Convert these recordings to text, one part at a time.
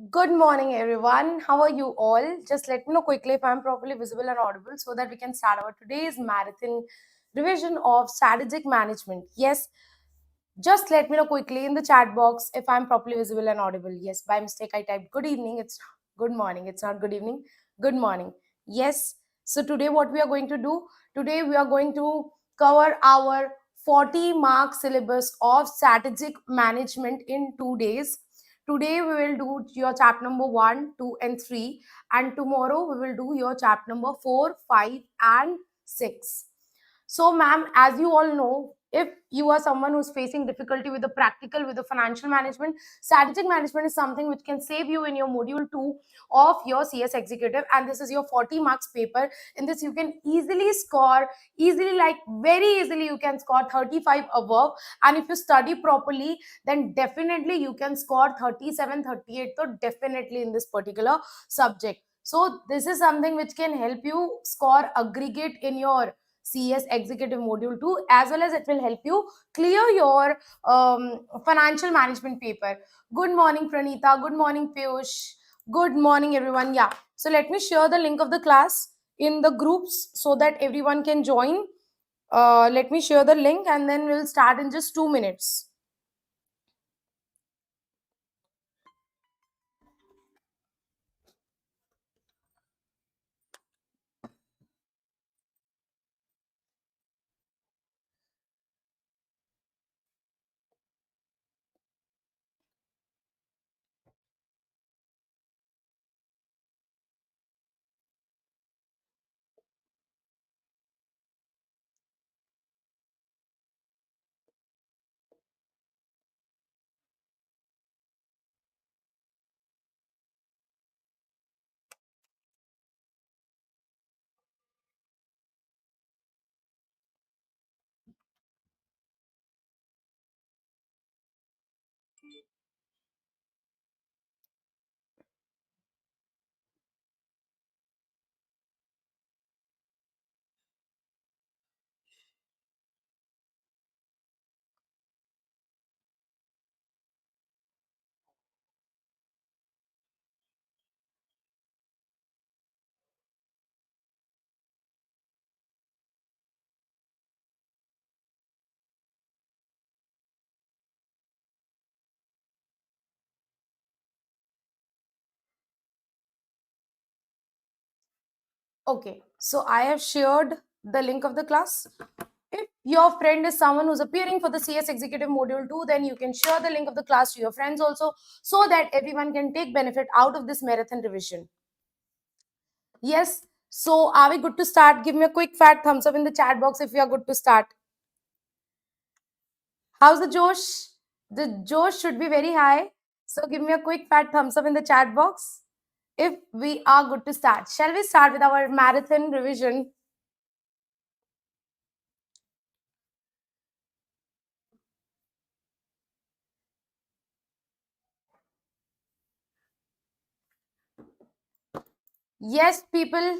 Good morning, everyone. How are you all? Just let me know quickly if I'm properly visible and audible so that we can start our today's marathon revision of strategic management. Yes, just let me know quickly in the chat box if I'm properly visible and audible. Yes, by mistake, I typed good evening. It's good morning. It's not good evening. Good morning. Yes. So, today, what we are going to do? Today, we are going to cover our 40 mark syllabus of strategic management in 2 days. Today we will do your chapter number 1, 2, and 3, and tomorrow we will do your chapter number 4, 5, and 6. So, ma'am, as you all know, if you are someone who's facing difficulty with the practical, with the financial management, strategic management is something which can save you in your module 2 of your CS executive, and this is your 40 marks paper. In this, you can easily score, like very easily, you can score 35 above, and if you study properly, then definitely you can score 37, 38. So, definitely in this particular subject. So, this is something which can help you score aggregate in your CS Executive Module 2, as well as it will help you clear your financial management paper. Good morning, Pranita. Good morning, Piyush. Good morning, everyone. Yeah. So let me share the link of the class in the groups so that everyone can join. Let me share the link and then we'll start in just 2 minutes. Okay, so I have shared the link of the class. If your friend is someone who's appearing for the CS Executive Module 2, then you can share the link of the class to your friends also so that everyone can take benefit out of this marathon revision. Yes, so are we good to start? Give me a quick fat thumbs up in the chat box if we are good to start. How's the Josh? The Josh should be very high. So give me a quick fat thumbs up in the chat box if we are good to start. Shall we start with our marathon revision? Yes, people.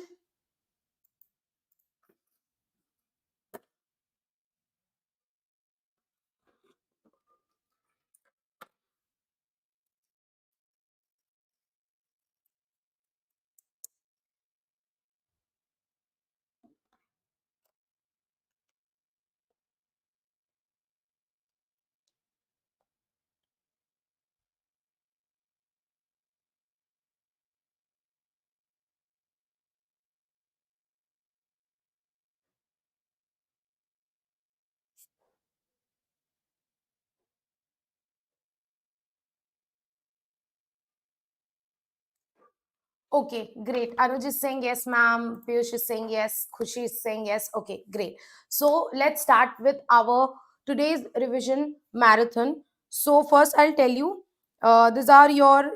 Okay, great. Anuj is saying yes, ma'am. Piyush is saying yes. Khushi is saying yes. Okay, great. So let's start with our today's revision marathon. So first, I'll tell you, these are your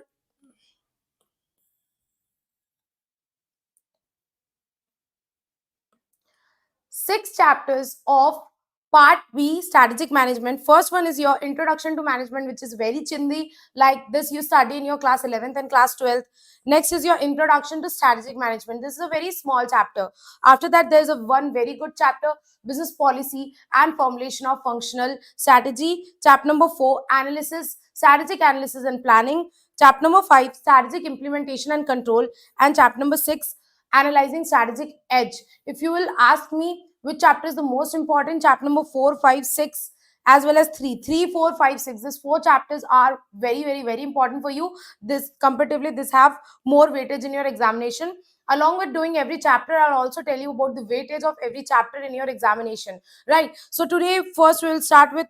6 chapters of part B, strategic management. First one is your introduction to management, which is very chindi. Like this, you study in your class 11th and class 12th. Next is your introduction to strategic management. This is a very small chapter. After that, there's a one very good chapter, business policy and formulation of functional strategy. Chapter number 4, analysis, strategic analysis and planning. Chapter number 5, strategic implementation and control. And chapter number 6, analyzing strategic edge. If you will ask me which chapter is the most important, chapter number 4, 5, 6, as well as 3, 3, 4, 5, 6. These four chapters are very, very, very important for you. This comparatively, this have more weightage in your examination. Along with doing every chapter, I'll also tell you about the weightage of every chapter in your examination. Right. So today, first we will start with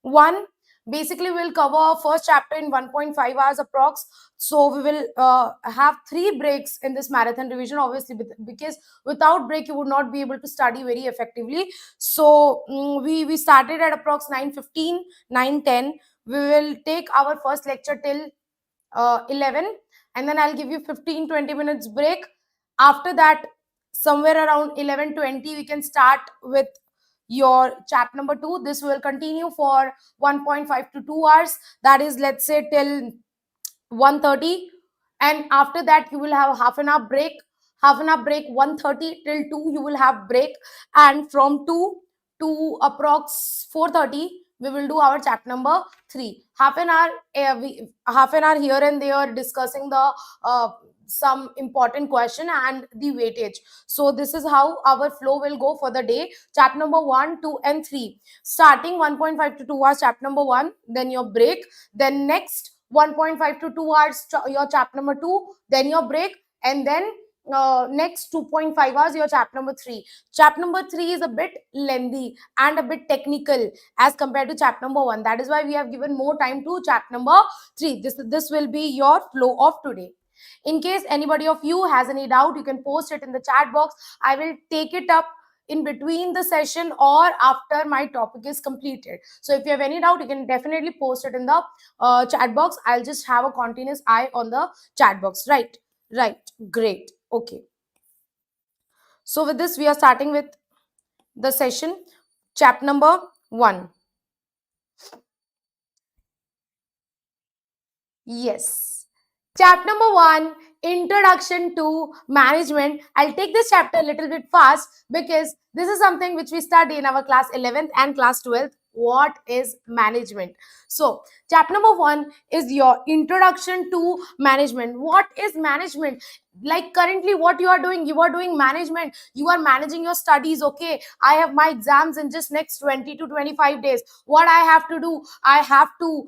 1. Basically, we'll cover first chapter in 1.5 hours approx. So we will have 3 breaks in this marathon revision, obviously, because without break you would not be able to study very effectively. So we started at approx 9:15, 9:10. We will take our first lecture till 11, and then I'll give you 15-20 minutes break. After that, somewhere around 11:20, we can start with your chapter number 2. This will continue for 1.5 to 2 hours, that is, let's say, till 1:30. And after that, you will have half an hour break. 1:30 till 2 you will have break. And from 2 to approx 4:30, we will do our chapter number 3. Half an hour here and there discussing the some important question and the weightage. So this is how our flow will go for the day. Chapter number 1, 2 and 3, starting 1.5 to 2 hours, chapter number 1, then your break. Then next 1.5 to 2 hours, your chapter number 2, then your break. And then next 2.5 hours, your chapter number 3. Chapter number 3 is a bit lengthy and a bit technical as compared to chapter number 1. That is why we have given more time to chapter number 3. This will be your flow of today. In case anybody of you has any doubt, you can post it in the chat box. I will take it up in between the session or after my topic is completed. So if you have any doubt, you can definitely post it in the chat box. I'll just have a continuous eye on the chat box. Right, great. Okay, so with this, we are starting with the session, chapter number 1. Yes, chapter number 1, introduction to management. I'll take this chapter a little bit fast because this is something which we study in our class 11th and class 12th. What is management? So chapter number 1 is your introduction to management. What is management? Like currently what you are doing management. You are managing your studies. Okay, I have my exams in just next 20 to 25 days. What I have to do, I have to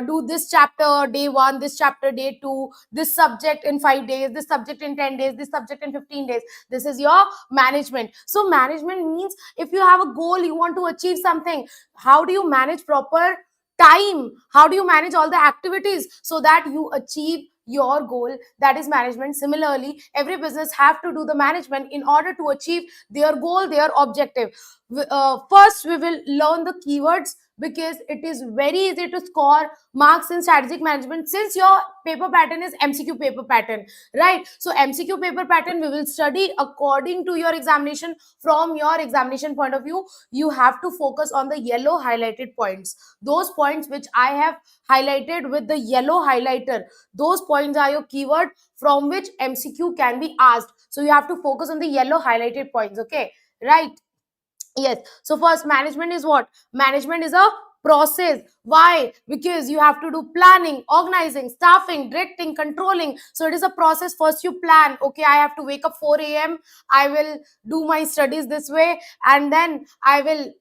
do this chapter day 1, this chapter day 2, this subject in 5 days, this subject in 10 days, this subject in 15 days. This is your management. So management means if you have a goal, you want to achieve something, how do you manage proper time? How do you manage all the activities so that you achieve your goal? That is management. Similarly, every business have to do the management in order to achieve their goal, their objective. First we will learn the keywords, because it is very easy to score marks in strategic management since your paper pattern is MCQ paper pattern, right? So MCQ paper pattern we will study according to your examination. From your examination point of view, you have to focus on the yellow highlighted points. Those points which I have highlighted with the yellow highlighter, those points are your keyword from which MCQ can be asked. So you have to focus on the yellow highlighted points. Okay, right? Yes. So first, management is what? Management is a process. Why? Because you have to do planning, organizing, staffing, directing, controlling. So it is a process. First you plan. Okay, I have to wake up 4 a.m. I will do my studies this way, and then I will,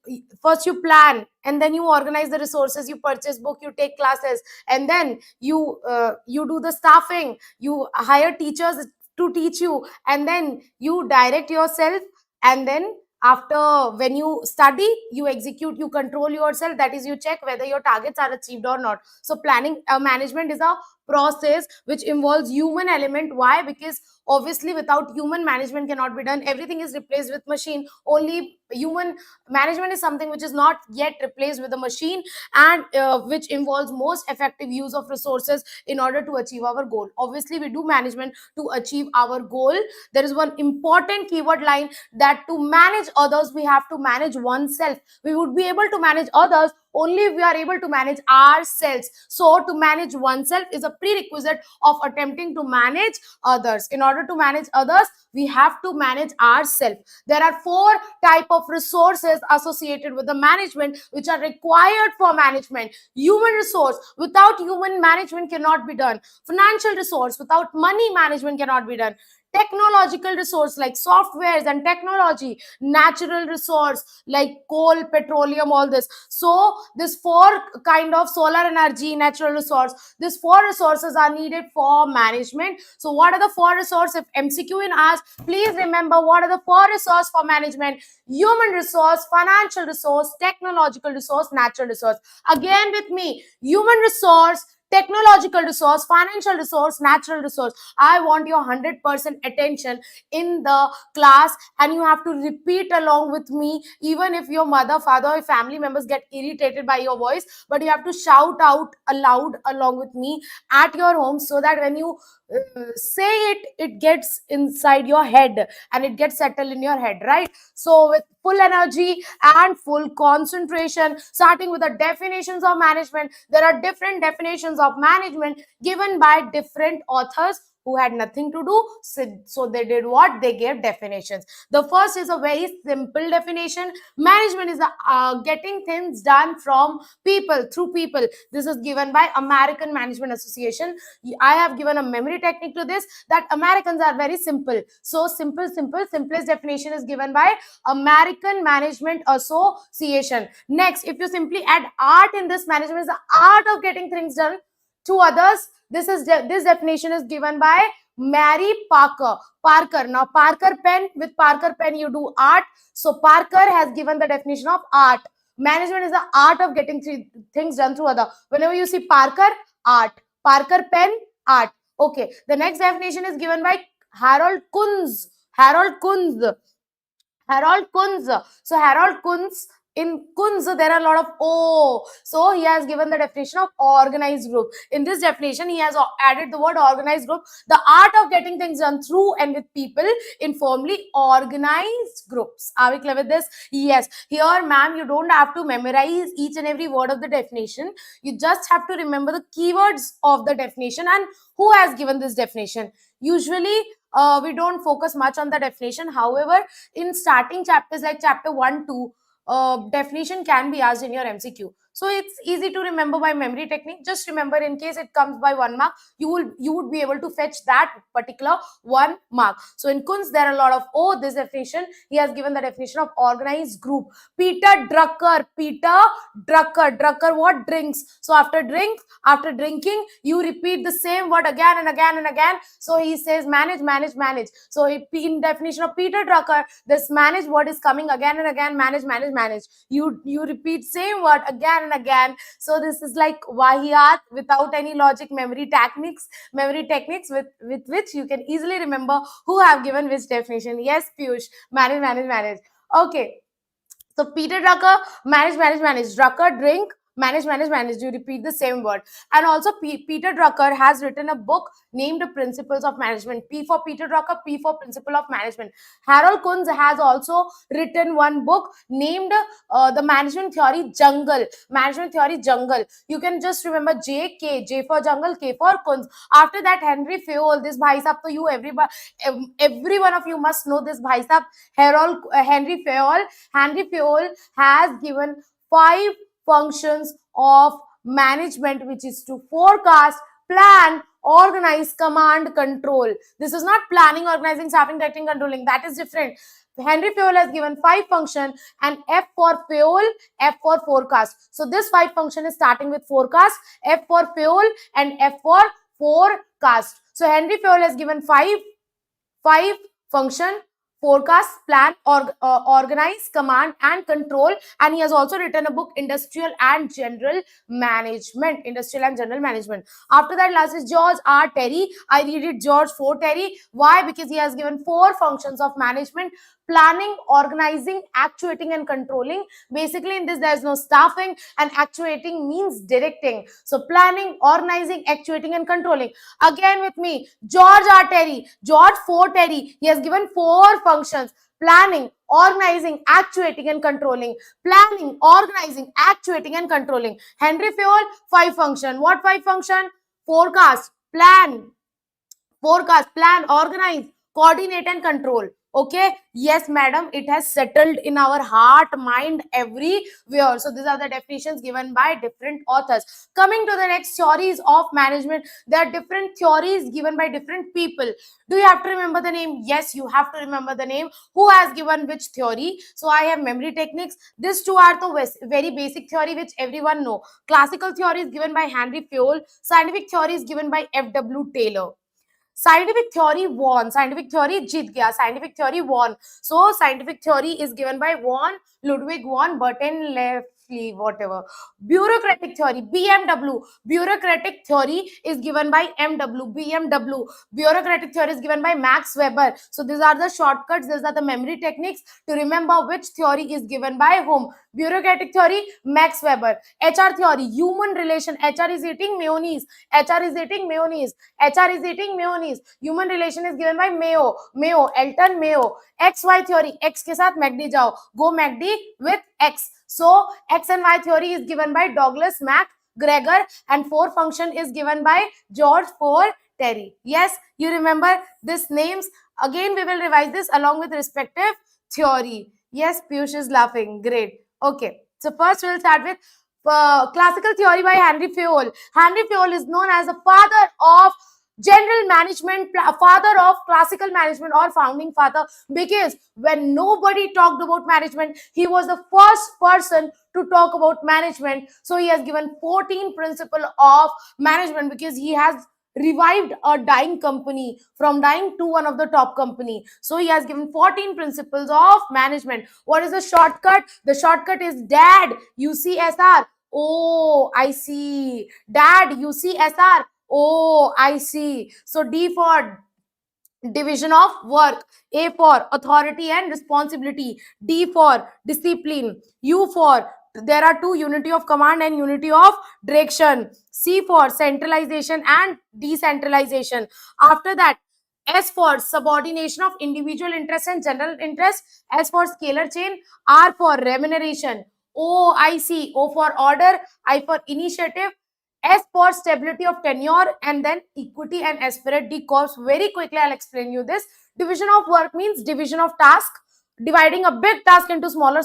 first you plan, and then you organize the resources, you purchase book, you take classes, and then you do the staffing, you hire teachers to teach you, and then you direct yourself, and then after, when you study, you execute, you control yourself, that is, you check whether your targets are achieved or not. So planning, management is a process which involves human element. Why? Because obviously without human, management cannot be done. Everything is replaced with machine. Only human management is something which is not yet replaced with a machine, and which involves most effective use of resources in order to achieve our goal. Obviously we do management to achieve our goal. There is one important keyword line, that to manage others we have to manage oneself. We would be able to manage others only if we are able to manage ourselves. So to manage oneself is a prerequisite of attempting to manage others. In order to manage others, we have to manage ourselves. There are four type of resources associated with the management which are required for management. Human resource, without human management cannot be done. Financial resource, without money management cannot be done. Technological resource like softwares and technology. Natural resource like coal, petroleum, all this. So this four kind of solar energy, natural resource, these four resources are needed for management. So what are the four resources? If MCQ in us, please remember what are the four resources for management: human resource, financial resource, technological resource, natural resource. Again with me: human resource, technological resource, financial resource, natural resource. I want your 100% attention in the class, and you have to repeat along with me. Even if your mother, father, or family members get irritated by your voice, but you have to shout out aloud along with me at your home, so that when you say it gets inside your head and it gets settled in your head, right? So with full energy and full concentration, starting with the definitions of management. There are different definitions of management given by different authors who had nothing to do, so they did what? They gave definitions. The first is a very simple definition: management is getting things done from people, through people. This is given by American Management Association. I have given a memory technique to this, that Americans are very simple. So simplest definition is given by American Management Association. Next, if you simply add art in this, management is the art of getting things done to others. This definition is given by Mary Parker. Now Parker pen, with Parker pen you do art. So Parker has given the definition of art. Management is the art of getting things done through other. Whenever you see Parker, art. Parker pen, art. Okay. The next definition is given by Harold Kunz. Harold Kunz. So Harold Kunz, in Kunz there are a lot of O. So he has given the definition of organized group. In this definition, he has added the word organized group, the art of getting things done through and with people in formally organized groups. Are we clear with this? Yes. Here, ma'am, you don't have to memorize each and every word of the definition. You just have to remember the keywords of the definition and who has given this definition. Usually, we don't focus much on the definition. However, in starting chapters like chapter 1, 2, definition can be asked in your MCQ. So it's easy to remember by memory technique. Just remember, in case it comes by 1 mark, you would be able to fetch that particular 1 mark. So in Kunz, there are a lot of O. This definition, he has given the definition of organized group. Peter Drucker, what? Drinks. So after drinking, you repeat the same word again and again and again. So he says manage. So in definition of Peter Drucker, this manage word is coming again and again. Manage. You repeat same word again and again. So this is like Wahiyat, without any logic, memory techniques with which you can easily remember who have given which definition. Yes, Piyush, manage. Okay. So Peter Drucker, manage. Drucker, drink, manage. You repeat the same word. And also Peter Drucker has written a book named Principles of Management. P for Peter Drucker, P for Principle of Management. Harold Kunz has also written one book named The Management Theory Jungle. You can just remember J for Jungle, K for Kunz. After that, Henry Fayol, this bhai sahab, to you every one of you must know this bhai sahab, Henry Fayol. Henry Fayol has given 5 functions of management, which is to forecast, plan, organize, command, control. This is not planning, organizing, staffing, directing, controlling. That is different. Henry Fayol has given 5 functions, and F for Fayol, F for forecast. So this 5 function is starting with forecast, F for Fayol, and F for forecast. So Henry Fayol has given 5 function: forecast, plan, organize, command, and control. And he has also written a book, Industrial and General Management. After that, last is George R. Terry. I read it George 4 Terry. Why? Because he has given 4 functions of management: planning, organizing, actuating, and controlling. Basically, in this, there is no staffing, and actuating means directing. So planning, organizing, actuating, and controlling. Again with me, George R. Terry, George 4 Terry. He has given 4 functions: planning, organizing, actuating, and controlling. Planning, organizing, actuating, and controlling. Henry Fayol, 5 function. What 5 function? Forecast, plan, organize, coordinate, and control. Okay, yes madam, it has settled in our heart, mind, everywhere. So these are the definitions given by different authors. Coming to the next, theories of management. There are different theories given by different people. Do you have to remember the name? Yes, you have to remember the name. Who has given which theory? So I have memory techniques. These two are the very basic theory which everyone know. Classical theory is given by Henry Fayol. Scientific theory is given by F.W. Taylor. Scientific theory won. Scientific theory jeet gaya. Scientific theory won. So scientific theory is given by Ludwig von Bertalanffy, whatever. Bureaucratic theory, BMW. Bureaucratic theory is given by BMW. Bureaucratic theory is given by Max Weber. So these are the shortcuts. These are the memory techniques to remember which theory is given by whom. Bureaucratic theory, Max Weber. HR theory, human relation. HR is eating mayonnaise. HR is eating mayonnaise. HR is eating mayonnaise. Human relation is given by Mayo. Elton Mayo. XY theory, X के साथ MACD जाओ. Go MACD with X. So X and Y theory is given by Douglas MacGregor, and 4 function is given by George 4 Terry. Yes, you remember these names. Again, we will revise this along with respective theory. Yes, Piyush is laughing. Great. Okay. So first we'll start with classical theory by Henry Fayol. Henry Fayol is known as the father of general management, father of classical management, or founding father, because when nobody talked about management, he was the first person to talk about management. So he has given 14 principles of management, because he has revived a dying company from dying to one of the top company. So he has given 14 principles of management. What is the shortcut? The shortcut is DAD, UCSR. Oh, I see. DAD, UCSR. Oh, I see. So D for division of work, A for authority and responsibility, D for discipline, U for there are 2, unity of command and unity of direction, C for centralization and decentralization. After that, S for subordination of individual interest and general interest, S for scalar chain, R for remuneration, O I C, O for order, I for initiative, S for stability of tenure, and then equity and aspirate, D corps. Very quickly I'll explain you this. Division of work means division of task, dividing a big task into smaller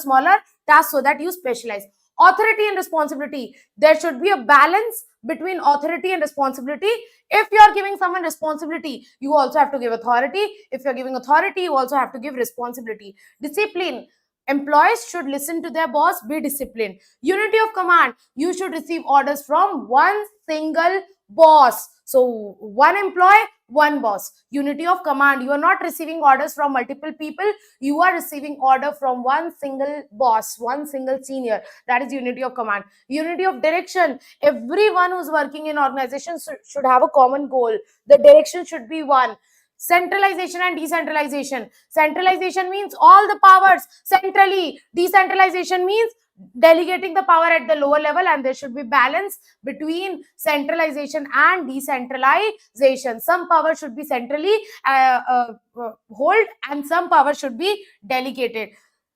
tasks so that you specialize. Authority and responsibility, there should be a balance between authority and responsibility. If you are giving someone responsibility, you also have to give authority. If you're giving authority, you also have to give responsibility. Discipline, employees should listen to their boss, be disciplined. Unity of command, you should receive orders from one single boss. So one employee, one boss. Unity of command, you are not receiving orders from multiple people, you are receiving order from one single boss, one single senior. That is unity of command. Unity of direction, everyone who's working in organizations should have a common goal. The direction should be one. Centralization and decentralization. Centralization means all the powers centrally. Decentralization means delegating the power at the lower level, and there should be balance between centralization and decentralization. Some power should be centrally hold, and some power should be delegated.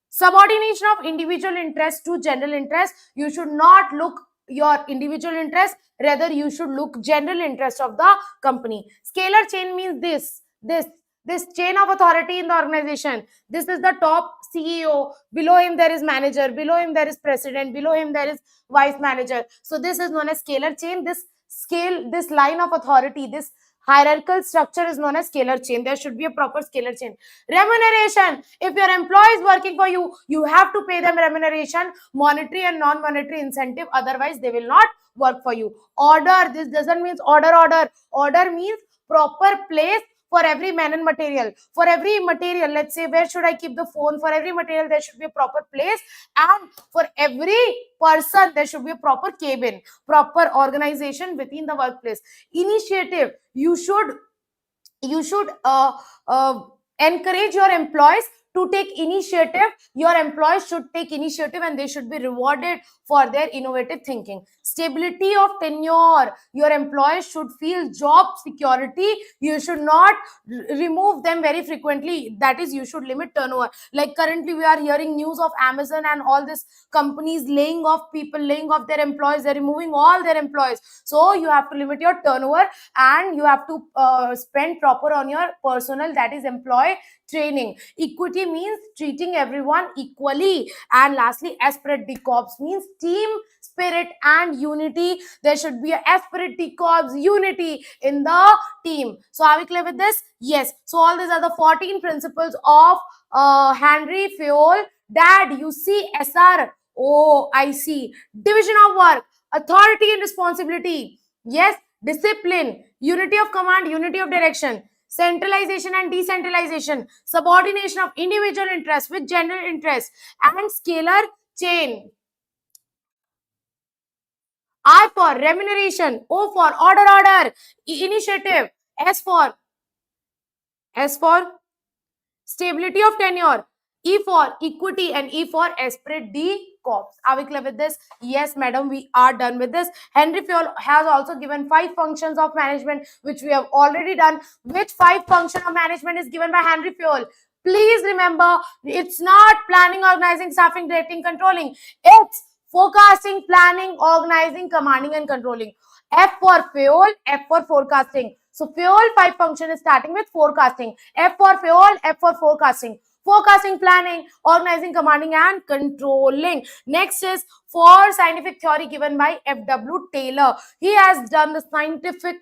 Subordination of individual interest to general interest. You should not look your individual interest, rather you should look general interest of the company. Scalar chain means this chain of authority in the organization. This is the top CEO, below him there is manager, below him there is president, below him there is vice manager. So this is known as scalar chain. This line of authority, this hierarchical structure is known as scalar chain. There should be a proper scalar chain. Remuneration, if your employee is working for you, you have to pay them remuneration, monetary and non-monetary incentive, otherwise they will not work for you. Order, this doesn't mean order means proper place for every man and material. For every material, let's say, where should I keep the phone? For every material, there should be a proper place. And for every person, there should be a proper cabin, proper organization within the workplace. Initiative, you should encourage your employees to take initiative. Your employees should take initiative and they should be rewarded for their innovative thinking. Stability of tenure. Your employees should feel job security. You should not remove them very frequently. That is, you should limit turnover. Like currently we are hearing news of Amazon and all these companies laying off people, laying off their employees, they're removing all their employees. So you have to limit your turnover, and you have to spend proper on your personnel, that is employee training. Equity means treating everyone equally. And lastly, esprit de corps means team spirit and unity. There should be a esprit de corps, unity in the team. So are we clear with this? Yes. So all these are the 14 principles of Henry Fayol. Dad, you see SR. Oh, I see. Division of work, authority and responsibility. Yes. Discipline, unity of command, unity of direction, centralization and decentralization, subordination of individual interests with general interests, and scalar chain. I for remuneration, O for order, initiative, S for stability of tenure, E for equity, and E for esprit de corps. Are we clear with this? Yes, madam, we are done with this. Henry Fayol has also given 5 functions of management, which we have already done. Which 5 function of management is given by Henry Fayol? Please remember, it's not planning, organizing, staffing, directing, controlling. It's forecasting, planning, organizing, commanding, and controlling. F for Fayol, F for forecasting. So Fayol 5 function is starting with forecasting. F for Fayol, F for forecasting. Forecasting, planning, organizing, commanding, and controlling. Next is for scientific theory given by F.W. Taylor. He has done the scientific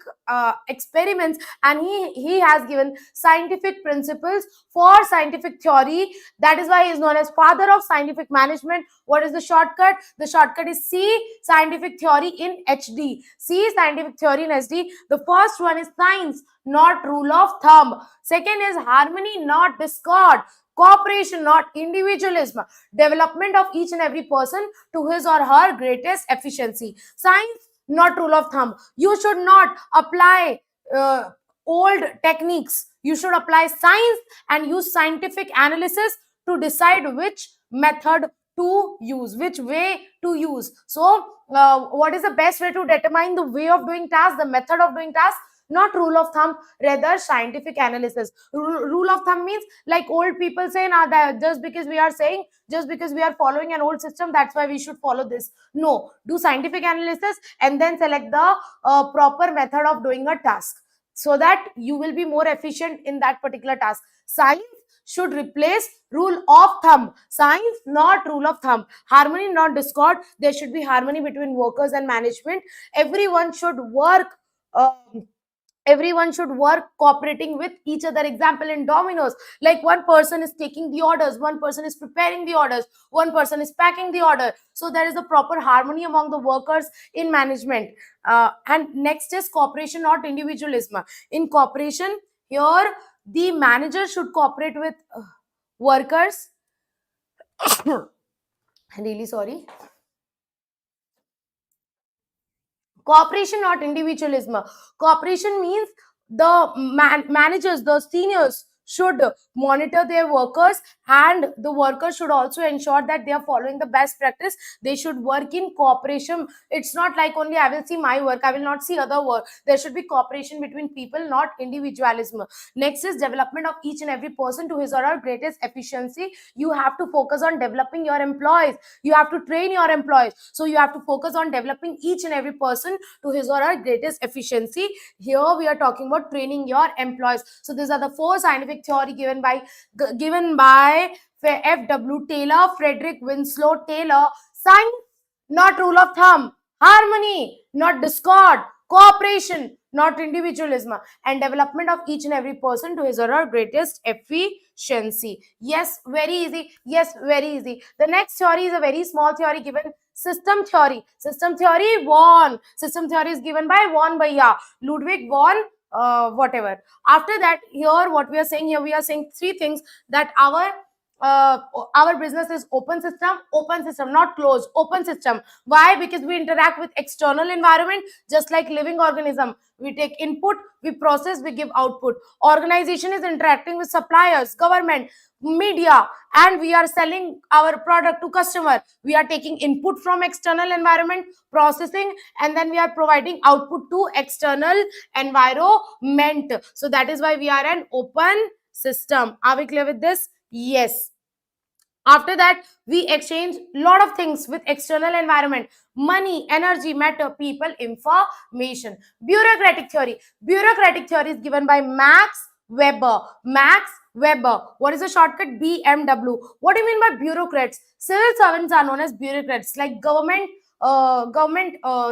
experiments, and he has given scientific principles for scientific theory. That is why he is known as father of scientific management. What is the shortcut? The shortcut is C, scientific theory in HD. C, scientific theory in HD. The first one is science, not rule of thumb. Second is harmony, not discord. Cooperation, not individualism. Development of each and every person to his or her greatest efficiency. Science, not rule of thumb. You should not apply old techniques. You should apply science and use scientific analysis to decide which method to use, which way to use. So what is the best way to determine the way of doing tasks, the method of doing tasks? Not rule of thumb, rather scientific analysis. Rule of thumb means, like old people say, now that just because we are following an old system, that's why we should follow this. No, do scientific analysis and then select the proper method of doing a task, so that you will be more efficient in that particular task. Science should replace rule of thumb. Science, not rule of thumb. Harmony, not discord. There should be harmony between workers and management. Everyone should work cooperating with each other. Example, in dominoes, like one person is taking the orders, one person is preparing the orders, one person is packing the order. So there is a proper harmony among the workers in management. And next is cooperation, not individualism. In cooperation, here the manager should cooperate with workers. Really sorry. Cooperation, not individualism. Cooperation means the managers, the seniors should monitor their workers, and the workers should also ensure that they are following the best practice. They should work in cooperation. It's not like only I will see my work, I will not see other work. There should be cooperation between people, not individualism. Next is development of each and every person to his or her greatest efficiency. You have to focus on developing your employees. You have to train your employees. So you have to focus on developing each and every person to his or her greatest efficiency. Here we are talking about training your employees. So these are the 4 scientific theory given by F.W. Taylor, Frederick Winslow Taylor. Science, not rule of thumb. Harmony, not discord. Cooperation, not individualism. And development of each and every person to his or her greatest efficiency. Yes, very easy. Yes, very easy. The next theory is a very small theory given, system theory. System theory, Vaughan. System theory is given by Vaughan Bhaiya, Ludwig Vaughan, whatever. After that, here what we are saying, here we are saying 3 things, that our business is open system, not closed, open system. Why? Because we interact with external environment just like living organism. We take input, we process, we give output. Organization is interacting with suppliers, government. media, and we are selling our product to customer. We are taking input from external environment, processing, and then we are providing output to external environment. So that is why we are an open system. Are we clear with this? Yes. After that, we exchange lot of things with external environment: money, energy, matter, people, information. Bureaucratic theory. Bureaucratic theory is given by Max Weber. Max Weber. What is the shortcut? BMW. What do you mean by bureaucrats? Civil servants are known as bureaucrats, like government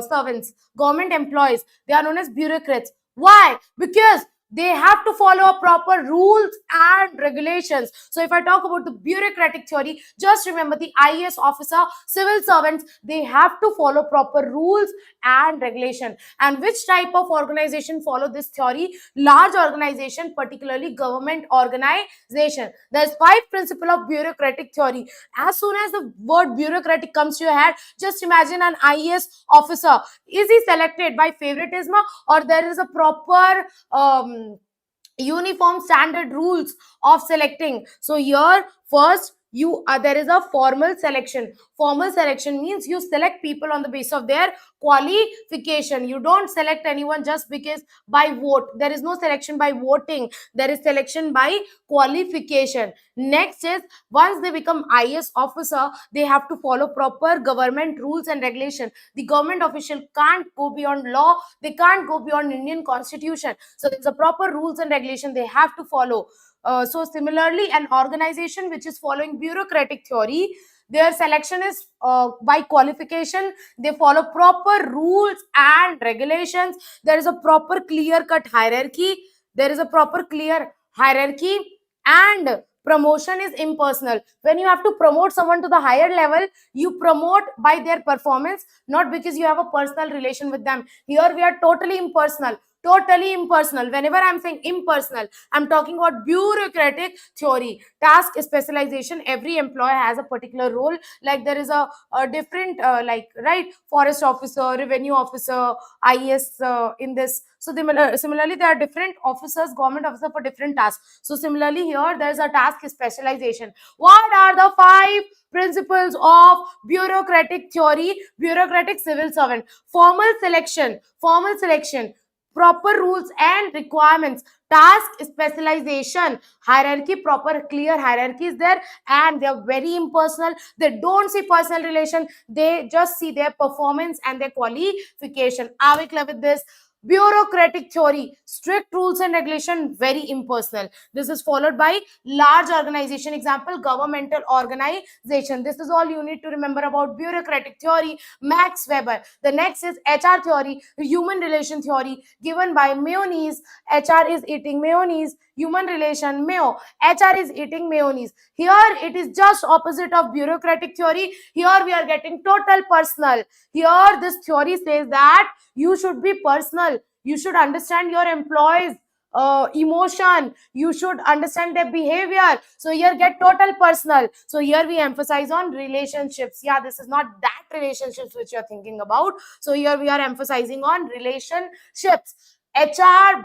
servants, government employees. They are known as bureaucrats. Why? Because they have to follow a proper rules and regulations. So if I talk about the bureaucratic theory, just remember the IAS officer, civil servants, they have to follow proper rules and regulation. And which type of organization follow this theory? Large organization, particularly government organization. There's 5 principles of bureaucratic theory. As soon as the word bureaucratic comes to your head, just imagine an IAS officer. Is he selected by favoritism, or there is a proper uniform standard rules of selecting? So here, first, there is a formal selection. Formal selection means you select people on the basis of their qualification. You don't select anyone just because by vote. There is no selection by voting. There is selection by qualification. Next is, once they become IS officer, they have to follow proper government rules and regulation. The government official can't go beyond law. They can't go beyond Indian constitution. So there's a proper rules and regulation they have to follow. So similarly, an organization which is following bureaucratic theory, their selection is by qualification. They follow proper rules and regulations. There is a proper clear cut hierarchy. There is a proper clear hierarchy, and promotion is impersonal. When you have to promote someone to the higher level, you promote by their performance, not because you have a personal relation with them. Here we are totally impersonal. Totally impersonal. Whenever I'm saying impersonal, I'm talking about bureaucratic theory. Task specialization. Every employee has a particular role. Like there is a different, right, forest officer, revenue officer, IS in this. So similarly, there are different officers, government officer for different tasks. So similarly, here there is a task specialization. What are the 5 principles of bureaucratic theory? Bureaucratic civil servant. Formal selection. Formal selection. Proper rules and requirements. Task specialization. Hierarchy. Proper clear hierarchy is there, and they are very impersonal. They don't see personal relation. They just see their performance and their qualification. Are we clear with this? Bureaucratic theory, strict rules and regulation, very impersonal. This is followed by large organization. Example, governmental organization. This is all you need to remember about bureaucratic theory. Max Weber. The next is HR theory, human relation theory, given by mayonnaise. HR is eating mayonnaise. Human relation, mayo. HR is eating mayonnaise. Here it is just opposite of bureaucratic theory. Here we are getting total personal. Here this theory says that you should be personal. You should understand your employees emotion. You should understand their behavior. So here get total personal. So here we emphasize on relationships. Yeah, this is not that relationships which you're thinking about. So here we are emphasizing on relationships. HR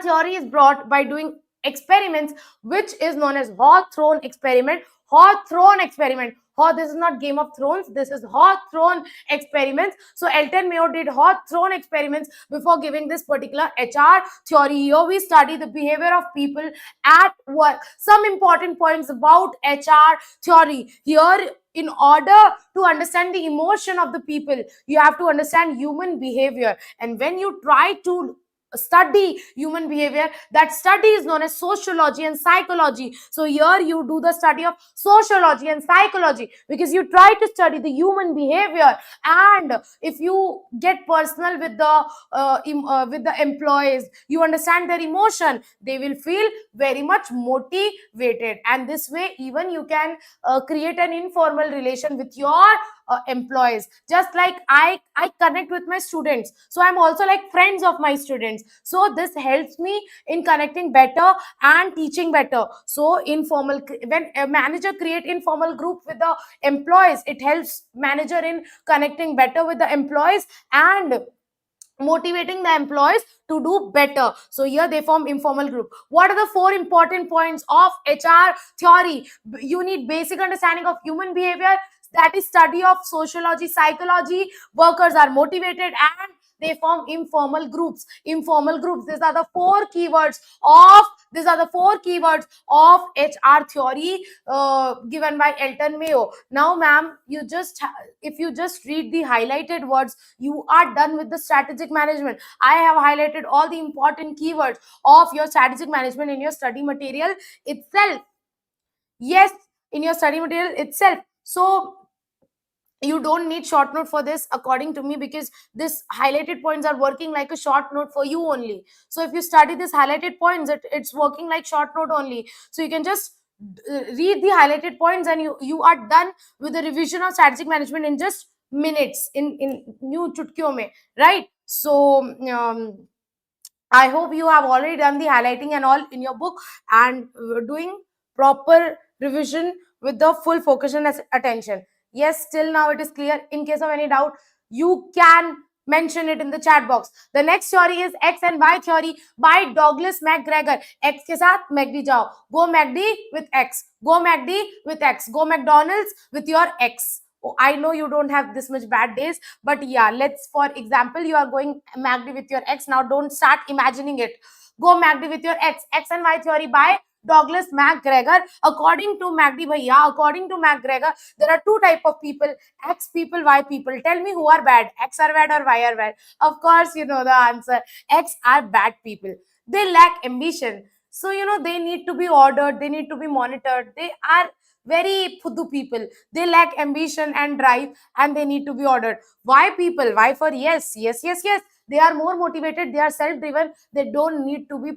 theory is brought by doing experiments, which is known as Hawthorne experiment. Hawthorne experiment. This is not Game of Thrones. This is Hawthorne experiments. So Elton Mayo did Hawthorne experiments before giving this particular HR theory. Here we study the behavior of people at work. Some important points about HR theory. Here, in order to understand the emotion of the people, you have to understand human behavior. And when you try to study human behavior, that study is known as sociology and psychology. So here you do the study of sociology and psychology because you try to study the human behavior. And if you get personal with the employees, you understand their emotion, they will feel very much motivated, and this way even you can create an informal relation with your employees. Just like I connect with my students, so I'm also like friends of my students. So this helps me in connecting better and teaching better. So informal, when a manager create informal group with the employees, it helps manager in connecting better with the employees and motivating the employees to do better. So here they form informal group. What are the four important points of HR theory? You need basic understanding of human behavior, that is study of sociology, psychology. Workers are motivated and they form informal groups. Informal groups, these are the four keywords of HR theory given by Elton Mayo. Now ma'am, if you just read the highlighted words, you are done with the strategic management. I have highlighted all the important keywords of your strategic management in your study material itself. Yes, in your study material itself. So you don't need short note for this according to me, because this highlighted points are working like a short note for you only. So if you study this highlighted points, it's working like short note only. So you can just read the highlighted points and you are done with the revision of strategic management in just minutes, in new chutkiyon mein, right? So I hope you have already done the highlighting and all in your book, and doing proper revision with the full focus and attention. Yes, till now it is clear. In case of any doubt, you can mention it in the chat box. The next theory is X and Y theory by Douglas McGregor. X के साथ McD जाओ. Go McD with X. Go McD with X. Go McDonald's with your X. Oh, I know you don't have this much bad days, but yeah, let's, for example, you are going MACD with your X. Now don't start imagining it. Go MACD with your X. X and Y theory by Douglas McGregor. According to MACD bhaiya, according to McGregor, there are two type of people: X people, Y people. Tell me who are bad: X are bad or Y are bad? Of course you know the answer. X are bad people. They lack ambition. So they need to be ordered, they need to be monitored. They are very phudu people. They lack ambition and drive, and they need to be ordered. Why people? Why for yes, yes, yes, yes. They are more motivated. They are self-driven. They don't need to be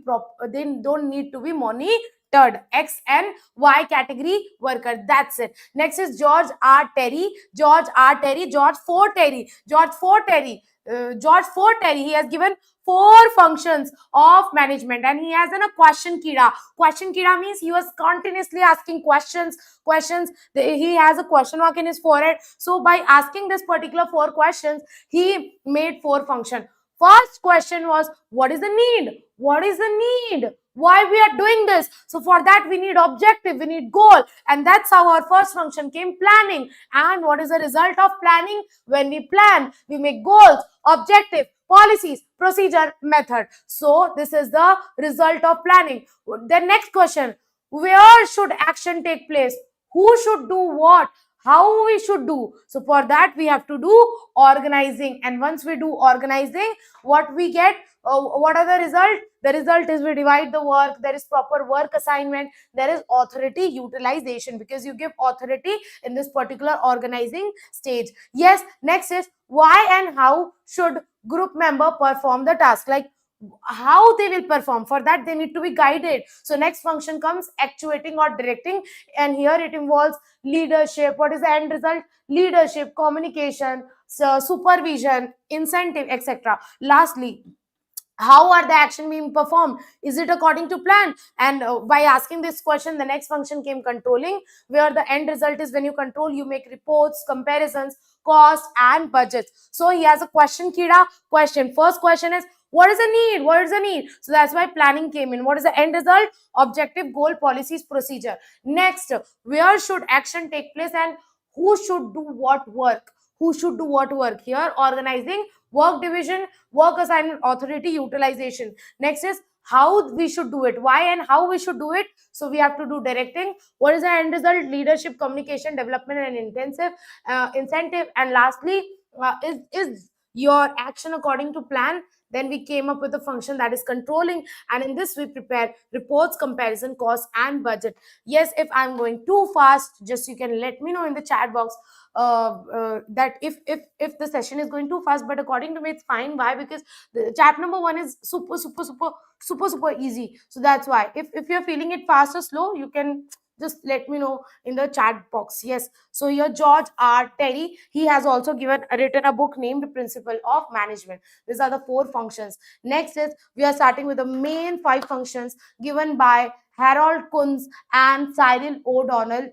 They don't need to be monitored. X and Y category worker. That's it. Next is George R. Terry. George R. Terry. George Ford Terry. George Ford Terry. George Ford Terry. He has given four functions of management, and he has a question kida. Question kida means he was continuously asking questions. He has a question mark in his forehead. So by asking this particular four questions, he made four function. First question was, what is the need? What is the need? Why we are doing this? So for that we need objective, we need goal, and that's how our first function came, planning. And what is the result of planning? When we plan, we make goals, objective, policies, procedure, method. So this is the result of planning. The next question, where should action take place? Who should do what? How we should do? So for that we have to do organizing, and once we do organizing, what we get, what are the result? The result is we divide the work, there is proper work assignment, there is authority utilization, because you give authority in this particular organizing stage. Yes, next is why and how should group member perform the task, like how they will perform. For that they need to be guided. So next function comes actuating or directing, and here it involves leadership. What is the end result? Leadership, communication, so supervision, incentive, etc. Lastly, how are the action being performed? Is it according to plan? And by asking this question, the next function came controlling, where the end result is when you control, you make reports, comparisons, cost and budgets. So he has a question kida. Question, first question is, what is the need? What is the need? So that's why planning came in. What is the end result? Objective, goal, policies, procedure. Next, where should action take place and who should do what work? Who should do what work? Here organizing, work division, work assignment, authority utilization. Next is how we should do it, why and how we should do it. So we have to do directing. What is the end result? Leadership, communication, development and intensive incentive. And lastly, is your action according to plan? Then we came up with a function that is controlling, and in this we prepare reports, comparison, cost and budget. Yes, if I'm going too fast, just you can let me know in the chat box that if the session is going too fast, but according to me it's fine. Why? Because the chapter number 1 is super easy. So that's why if you're feeling it fast or slow, you can just let me know in the chat box. Yes, so here George R. Terry, he has also written a book named Principle of Management. These are the four functions. Next is we are starting with the main 5 functions given by Harold Kunz and Cyril O'Donnell.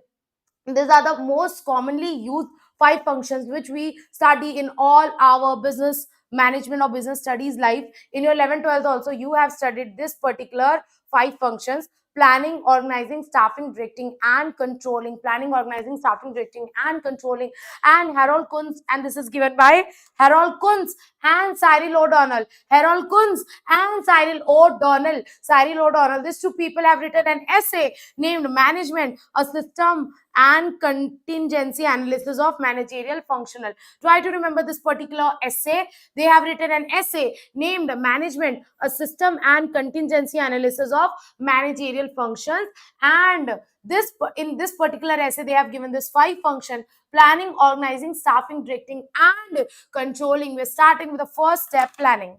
These are the most commonly used five functions which we study in all our business management or business studies life. In your 11th 12th also you have studied this particular five functions: planning, organizing, staffing, directing, and controlling. Planning, organizing, staffing, directing, and controlling. And Harold Kunz, and this is given by Harold Kunz and Cyril O'Donnell. Harold Kunz and Cyril O'Donnell. Cyril O'Donnell. These two people have written an essay named Management, a System and Contingency Analysis of Managerial Functional. Try to remember this particular essay. They have written an essay named Management, a System and Contingency Analysis of Managerial Functions. And this in this particular essay they have given this five function: planning, organizing, staffing, directing, and controlling. We're starting with the first step, planning.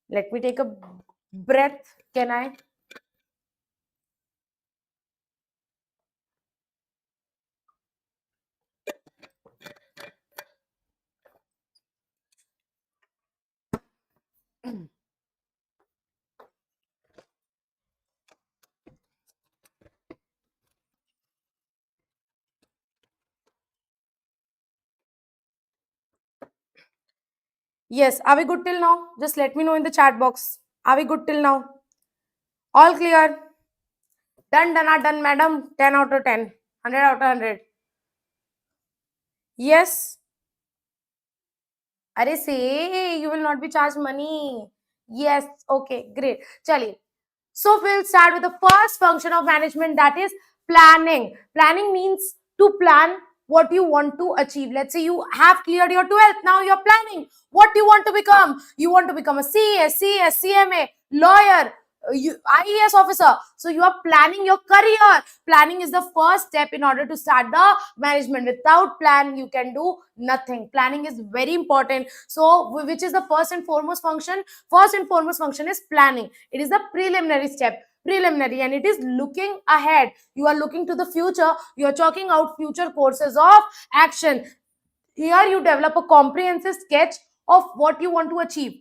Let me take a breath. Can I? Yes. Are we good till now? Just let me know in the chat box. Are we good till now? All clear? Done, done, done, madam. 10 out of 10. 100 out of 100. Yes. Are say you will not be charged money. Yes. Okay. Great. Chaliye. So we'll start with the first function of management, that is planning. Planning means to plan what you want to achieve. Let's say you have cleared your 12th. Now you're planning what you want to become. You want to become a CS, CS, CMA, lawyer, IAS officer. So you are planning your career. Planning is the first step in order to start the management. Without plan, you can do nothing. Planning is very important. So which is the first and foremost function? First and foremost function is planning. It is the preliminary step. Preliminary, and it is looking ahead. You are looking to the future. You are chalking out future courses of action. Here you develop a comprehensive sketch of what you want to achieve.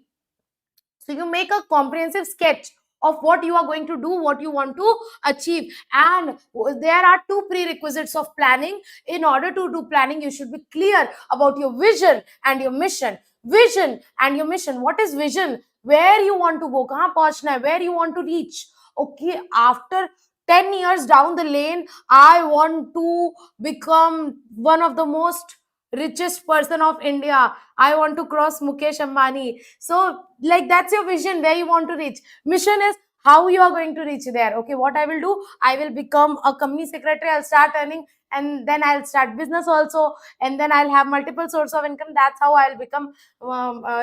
So you make a comprehensive sketch of what you are going to do, what you want to achieve. And there are two prerequisites of planning. In order to do planning, you should be clear about your vision and your mission. Vision and your mission. What is vision? Where you want to go, kahan pahunchna hai, where you want to reach. Okay, after 10 years down the lane, I want to become one of the most richest person of India. I want to cross Mukesh Ambani. So, like, that's your vision, where you want to reach. Mission is how you are going to reach there. Okay, what I will do, I will become a company secretary. I'll start earning, and then I'll start business also, and then I'll have multiple source of income. That's how I'll become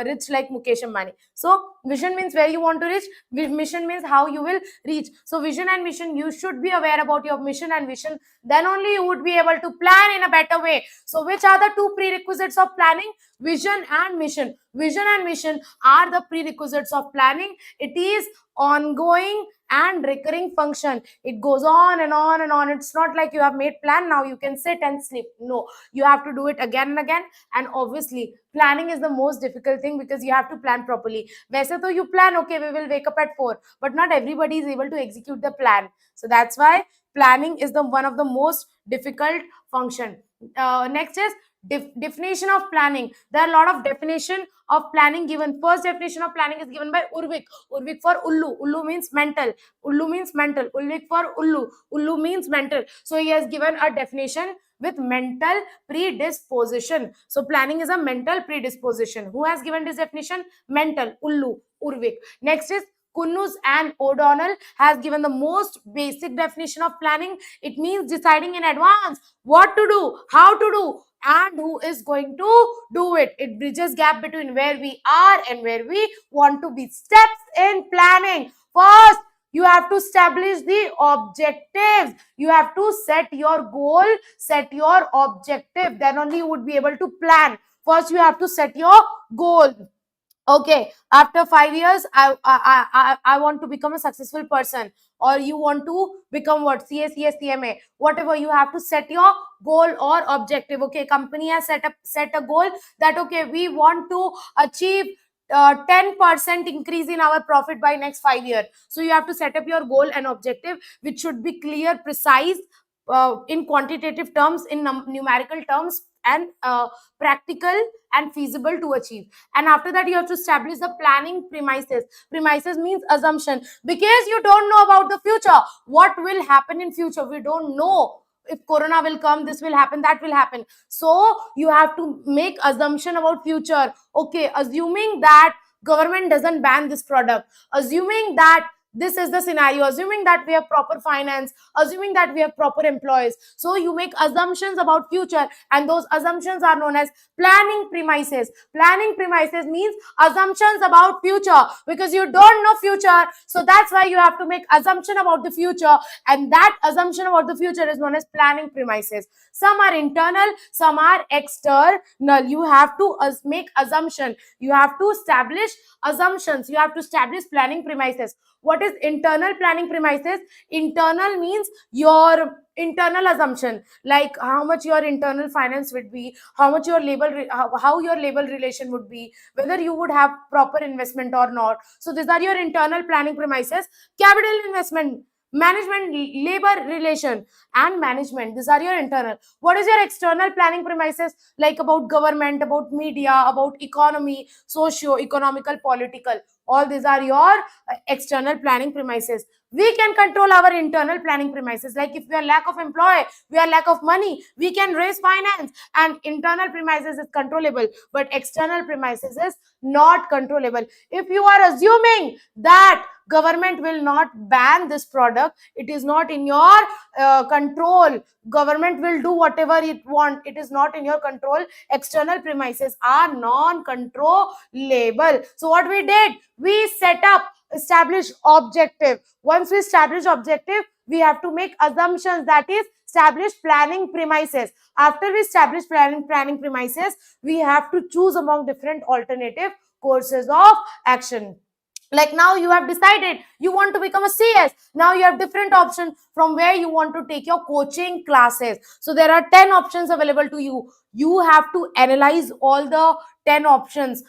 rich like Mukesh Ambani. So, vision means where you want to reach. Mission means how you will reach. So, vision and mission, you should be aware about your mission and vision. Then only you would be able to plan in a better way. So, which are the two prerequisites of planning? Vision and mission. Vision and mission are the prerequisites of planning. It is ongoing and recurring function. It goes on and on and on. It's not like you have made plan, now you can sit and sleep. No, you have to do it again and again. And obviously planning is the most difficult thing, because you have to plan properly. वैसे तो you plan, okay, we will wake up at 4, but not everybody is able to execute the plan. So that's why planning is the one of the most difficult function. Next is definition of planning. There are a lot of definition of planning given. First definition of planning is given by Urvik. Urvik for Ullu. Ullu means mental. Ullu means mental. Urvik for Ullu. Ullu means mental. So he has given a definition with mental predisposition. So planning is a mental predisposition. Who has given this definition? Mental. Ullu. Urvik. Next is Kunnus and O'Donnell has given the most basic definition of planning. It means deciding in advance what to do, how to do, and who is going to do it. It bridges gap between where we are and where we want to be. Steps in planning. First, you have to establish the objectives. You have to set your goal, set your objective. Then only you would be able to plan. First, you have to set your goal. Okay, after 5 years, I want to become a successful person, or you want to become what, CA, CMA, whatever. You have to set your goal or objective. Okay, company has set a goal that, okay, we want to achieve 10% increase in our profit by next 5 years. So you have to set up your goal and objective, which should be clear, precise, in quantitative terms, in numerical terms, and practical and feasible to achieve. And after that, you have to establish the planning premises. Premises means assumption, because you don't know about the future, what will happen in future. We don't know if corona will come, this will happen, that will happen. So you have to make assumption about future. Okay, assuming that government doesn't ban this product, assuming that this is the scenario, assuming that we have proper finance, assuming that we have proper employees. So you make assumptions about future, and those assumptions are known as planning premises. Planning premises means assumptions about future, because you don't know future, so that's why you have to make assumption about the future, and that assumption about the future is known as planning premises. Some are internal, some are external. You have to make assumption, you have to establish assumptions, you have to establish planning premises. What is internal planning premises? Internal means your internal assumption, like how much your internal finance would be, how much your labor, how your labor relation would be, whether you would have proper investment or not. So these are your internal planning premises. Capital investment, management, labor relation, and management, these are your internal. What is your external planning premises? Like about government, about media, about economy, socio economical, political, all these are your external planning premises. We can control our internal planning premises, like if we are lack of employee, we are lack of money, we can raise finance, and internal premises is controllable, but external premises is not controllable. If you are assuming that government will not ban this product, it is not in your control. Government will do whatever it want, it is not in your control. External premises are non-controllable. So what we did, we set up, establish objective. Once we establish objective, we have to make assumptions, that is establish planning premises. After we establish planning premises, we have to choose among different alternative courses of action. Like now you have decided you want to become a CS. Now you have different options from where you want to take your coaching classes. So there are 10 options available to you. You have to analyze all the 10 options,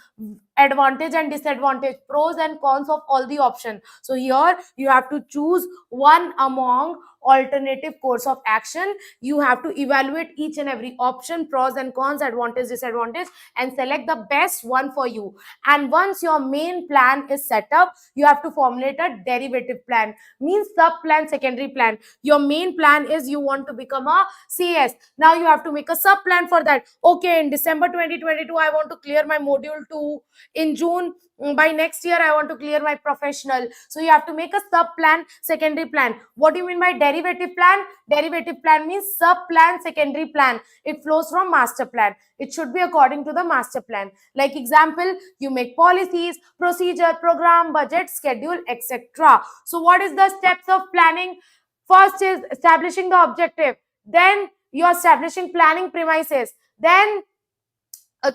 advantage and disadvantage, pros and cons of all the options. So here you have to choose one among alternative course of action. You have to evaluate each and every option, pros and cons, advantage, disadvantage, and select the best one for you. And once your main plan is set up, you have to formulate a derivative plan, means sub plan, secondary plan. Your main plan is you want to become a CS. Now you have to make a sub plan for that. Okay, in December 2022 I want to clear my module 2. In June, by next year I want to clear my professional. So you have to make a sub plan, secondary plan. What do you mean by derivative plan? Derivative plan means sub plan, secondary plan. It flows from master plan. It should be according to the master plan. Like example, you make policies, procedure, program, budget, schedule, etc. So what is the steps of planning? First is establishing the objective, then you are establishing planning premises, then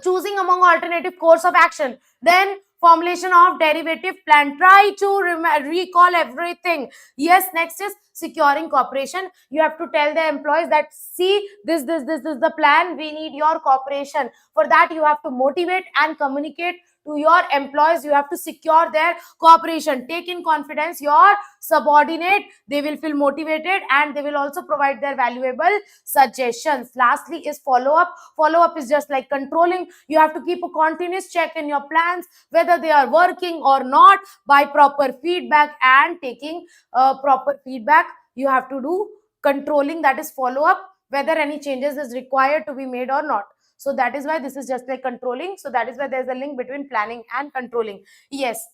choosing among alternative course of action, then formulation of derivative plan. Try to recall everything. Yes, next is securing cooperation. You have to tell the employees that, see, this is the plan, we need your cooperation. For that you have to motivate and communicate to your employees. You have to secure their cooperation. Take in confidence your subordinate, they will feel motivated, and they will also provide their valuable suggestions. Lastly is follow up. Follow up is just like controlling. You have to keep a continuous check in your plans whether they are working or not by proper feedback, and taking proper feedback. You have to do controlling, that is follow up, whether any changes is required to be made or not. So that is why this is just like controlling. So that is why there is a link between planning and controlling. Yes.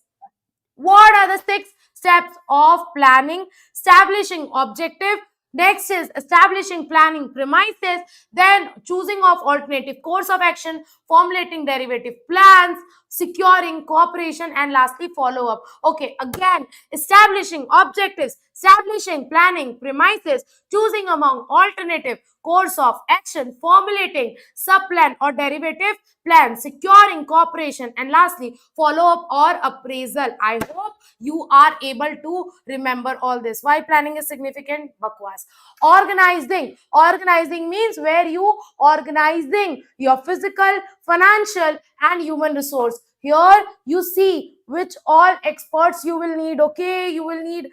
What are the 6 steps of planning? Establishing objective. Next is establishing planning premises, then choosing of alternative course of action, formulating derivative plans, securing cooperation, and lastly follow up. Okay, again, establishing objectives, establishing planning premises, choosing among alternative course of action, formulating sub-plan or derivative plan, securing cooperation, and lastly follow up or appraisal. I hope you are able to remember all this. Why planning is significant? Bakwas. Organizing means where you organizing your physical, financial, and human resource. Here you see which all experts you will need. Okay, you will need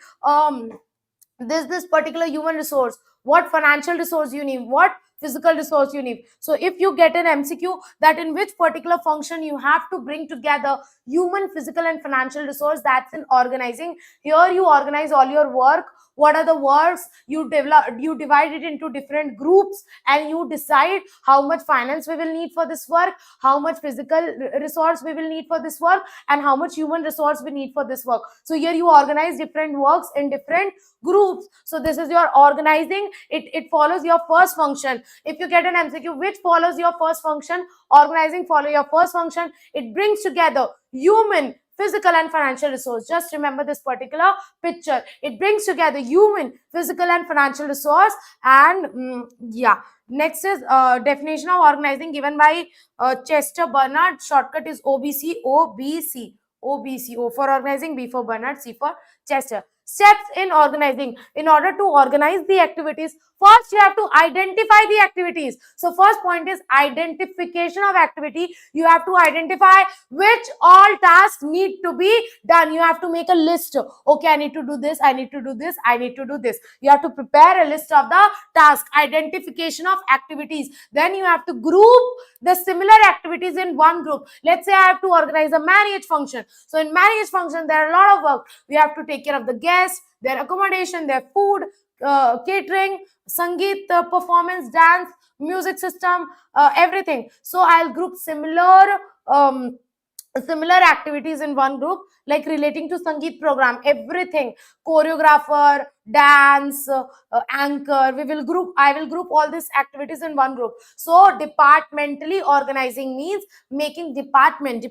this particular human resource. what financial resource you need, what physical resource you need. So if you get an MCQ that in which particular function you have to bring together human, physical and financial resource, that's in organizing. Here you organize all your work. What are the works you develop, you divide it into different groups, and you decide how much finance we will need for this work, how much physical resource we will need for this work, and how much human resource we need for this work. So here you organize different works in different groups. So this is your organizing. It follows your first function. If you get an MCQ which follows your first function, organizing follow your first function, it brings together human, physical and financial resource. Just remember this particular picture. It brings together human, physical and financial resource. And yeah, next is definition of organizing given by Chester Bernard. Shortcut is OBC. OBC. OBC. O for organizing, B for Bernard, C for Chester. Steps in organizing. In order to organize the activities, first you have to identify the activities. So first point is identification of activity. You have to identify which all tasks need to be done. You have to make a list. Okay, I need to do this, I need to do this, I need to do this. You have to prepare a list of the task. Identification of activities. Then you have to group the similar activities in one group. Let's say I have to organize a marriage function. So in marriage function, there are a lot of work. We have to take care of the guests, their accommodation, their food, catering, sangeet performance, dance, music system, everything. So I'll group similar activities in one group, like relating to Sangeet program, everything, choreographer, dance, anchor, I will group all these activities in one group. So departmentally organizing means making department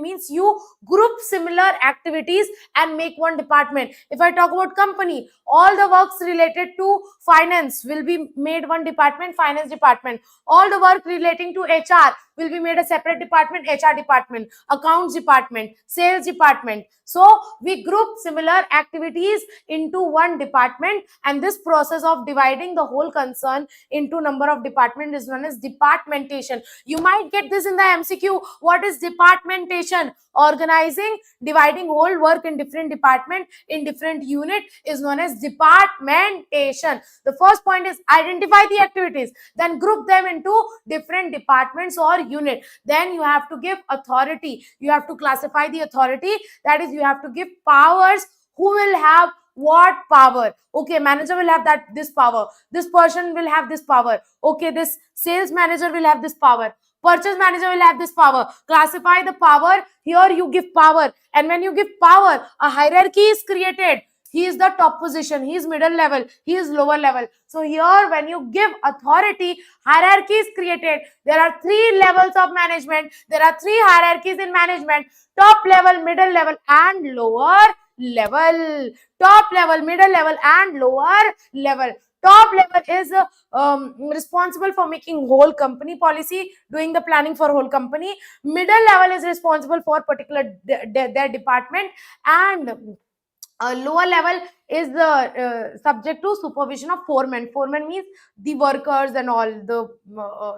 means you group similar activities and make one department. If I talk about company, all the works related to finance will be made one department, finance department. All the work relating to HR will be made a separate department, HR department, accounts department, sales department. So we group similar activities into one department, and this process of dividing the whole concern into number of department is known as departmentation. You might get this in the MCQ. What is departmentation? Organizing, dividing whole work in different department, in different unit, is known as departmentation. The first point is identify the activities, then group them into different departments or unit. Then you have to give authority. You have to classify the authority. That is, you have to give powers. Who will have what power? Okay, manager will have this power. This person will have this power. Okay, this sales manager will have this power. Purchase manager will have this power. Classify the power. Here you give power, and when you give power, a hierarchy is created. He is the top position, he is middle level, he is lower level. So here when you give authority, hierarchy is created. There are 3 levels of management. There are 3 hierarchies in management: top level, middle level and lower level. Top level, middle level and lower level. Top level is responsible for making whole company policy, doing the planning for whole company. Middle level is responsible for particular their department, and lower level is the subject to supervision of foreman. Foreman means the workers and all,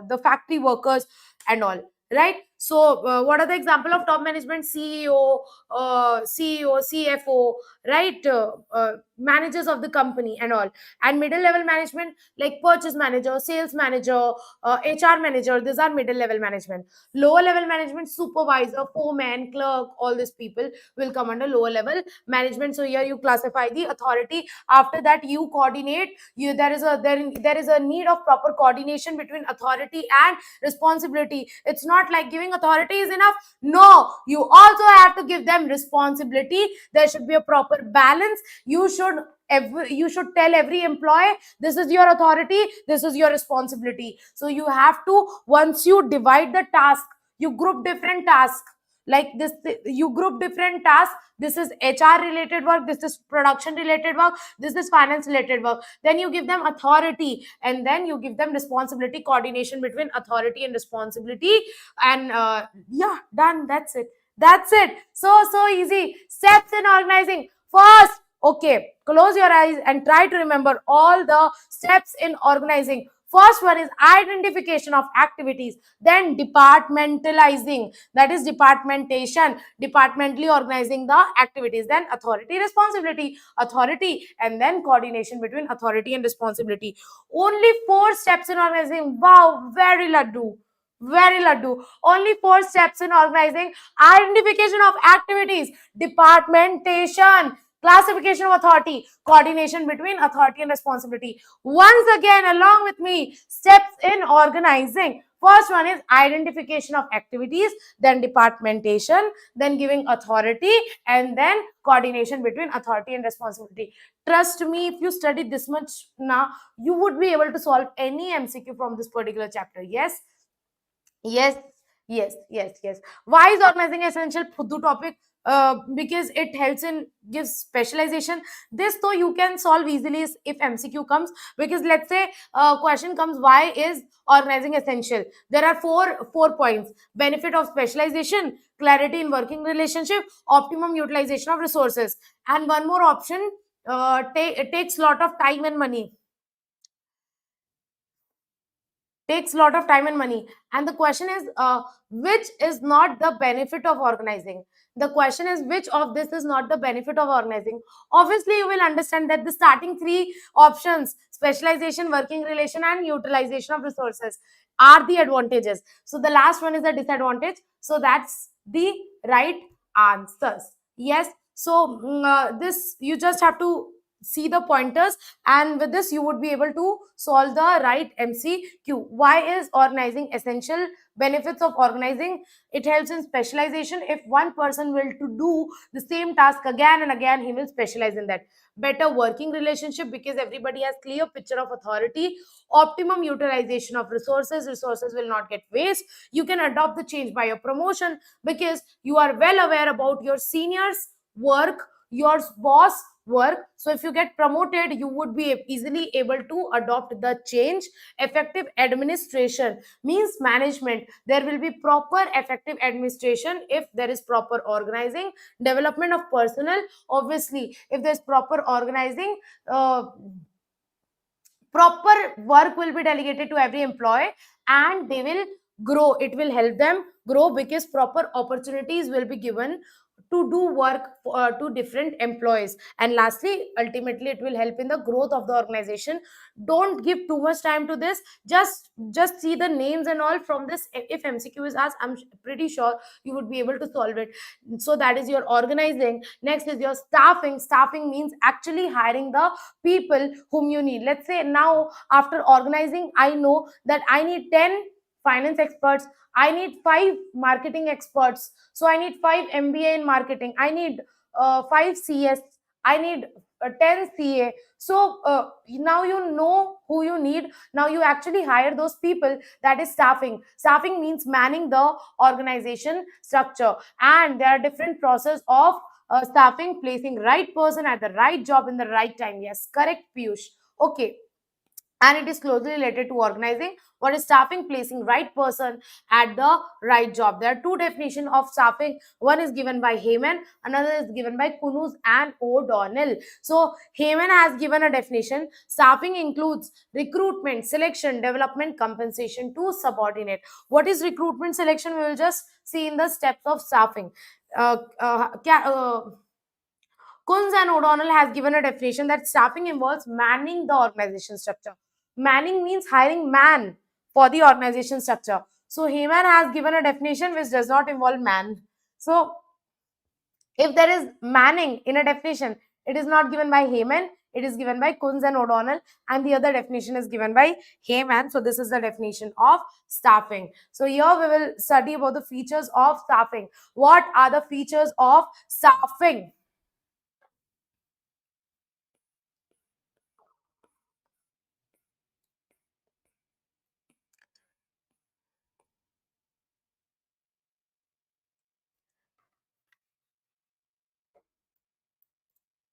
the factory workers and all, right? So what are the example of top management? CEO, CFO, right? Managers of the company and all. And middle level management like purchase manager, sales manager, HR manager, these are middle level management. Lower level management, supervisor, foreman, clerk, all these people will come under lower level management. So here you classify the authority. After that you coordinate. There is a need of proper coordination between authority and responsibility. It's not like giving authority is enough. No, you also have to give them responsibility. There should be a proper balance. You should tell every employee, this is your authority, this is your responsibility. So you have to, once you divide the task, you group different tasks like this. You group different tasks. This is HR related work, this is production related work, this is finance related work. Then you give them authority, and then you give them responsibility, coordination between authority and responsibility. And yeah, done. That's it. So easy. Steps in organizing. First, okay, close your eyes and try to remember all the steps in organizing. First one is identification of activities, then departmentalizing, that is departmentation, departmentally organizing the activities, then authority, responsibility, authority, and then coordination between authority and responsibility. Only 4 steps in organizing. Wow, very laddu. Very laddu. Only 4 steps in organizing: identification of activities, departmentation, classification of authority, coordination between authority and responsibility. Once again, along with me, steps in organizing. First one is identification of activities, then departmentation, then giving authority, and then coordination between authority and responsibility. Trust me, if you study this much now, you would be able to solve any MCQ from this particular chapter. Yes, yes, yes. Why is organizing essential? Phudu topic. Because it helps in gives specialization. This though you can solve easily if MCQ comes. Because let's say question comes, why is organizing essential? There are four points: benefit of specialization, clarity in working relationship, optimum utilization of resources, and one more option. It takes lot of time and money. Takes a lot of time and money. And the question is, which is not the benefit of organizing? The question is, which of this is not the benefit of organizing? Obviously you will understand that the starting 3 options, specialization, working relation, and utilization of resources, are the advantages. So the last one is the disadvantage. So that's the right answers. Yes. So this you just have to see the pointers, and with this you would be able to solve the right MCQ. Why is organizing essential? Benefits of organizing: it helps in specialization. If one person will to do the same task again and again, he will specialize in that. Better working relationship, because everybody has clear picture of authority. Optimum utilization of resources, resources will not get waste. You can adopt the change by your promotion, because you are well aware about your seniors work, your boss work. So if you get promoted, you would be easily able to adopt the change. Effective administration means management. There will be proper effective administration if there is proper organizing. Development of personnel, obviously if there's proper organizing, proper work will be delegated to every employee, and they will grow. It will help them grow, because proper opportunities will be given to do work to different employees. And lastly, ultimately it will help in the growth of the organization. Don't give too much time to this. Just see the names and all from this. If MCQ is asked, I'm pretty sure you would be able to solve it. So that is your organizing. Next is your staffing. Staffing means actually hiring the people whom you need. Let's say now, after organizing, I know that I need 10 finance experts, I need 5 marketing experts, so I need 5 MBA in marketing, I need 5 CS, I need 10 CA. So now you know who you need. Now you actually hire those people. That is staffing. Staffing means manning the organization structure, and there are different process of staffing: placing right person at the right job in the right time. Yes, correct, Piyush. Okay, and it is closely related to organizing. What is staffing? Placing right person at the right job. There are 2 definitions of staffing. One is given by Heyman, another is given by Kunuz and O'Donnell. So Heyman has given a definition: staffing includes recruitment, selection, development, compensation to subordinate. What is recruitment, selection? We will just see in the steps of staffing. Kunz and O'Donnell has given a definition that staffing involves manning the organization structure. Manning means hiring man for the organization structure. So Heyman has given a definition which does not involve man. So if there is manning in a definition, it is not given by Heyman, it is given by Kunz and O'Donnell, and the other definition is given by Heyman. So this is the definition of staffing. So here we will study about the features of staffing. What are the features of staffing?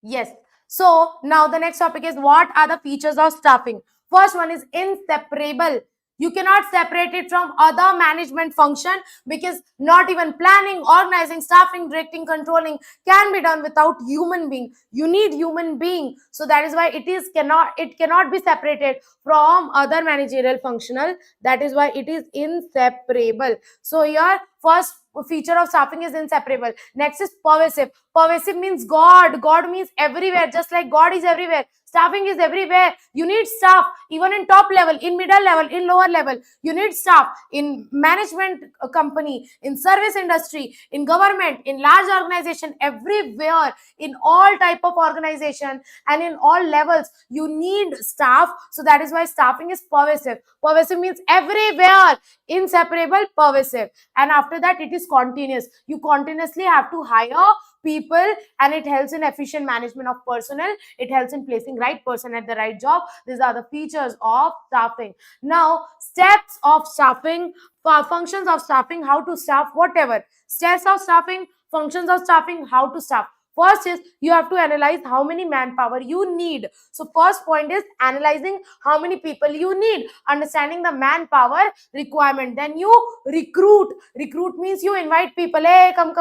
Yes. So now the next topic is, what are the features of staffing? First one is inseparable. You cannot separate it from other management function, because not even planning, organizing, staffing, directing, controlling can be done without human being. You need human being. So that is why it cannot be separated from other managerial functional. That is why it is inseparable. So here, first feature of staffing is inseparable. Next is pervasive. Pervasive means God means everywhere. Just like God is everywhere, staffing is everywhere. You need staff even in top level, in middle level, in lower level. You need staff in management company, in service industry, in government, in large organization, everywhere, in all type of organization and in all levels you need staff. So that is why staffing is pervasive. Pervasive means everywhere, inseparable, pervasive. And after that, it is continuous. You continuously have to hire people, and it helps in efficient management of personnel. It helps in placing right person at the right job. These are the features of staffing. Now, steps of staffing, functions of staffing, how to staff, whatever. Steps of staffing, functions of staffing, how to staff. First is you have to analyze how many manpower you need. So first point is analyzing how many people you need, understanding the manpower requirement. Then you recruit. Recruit means you invite people. Hey, come,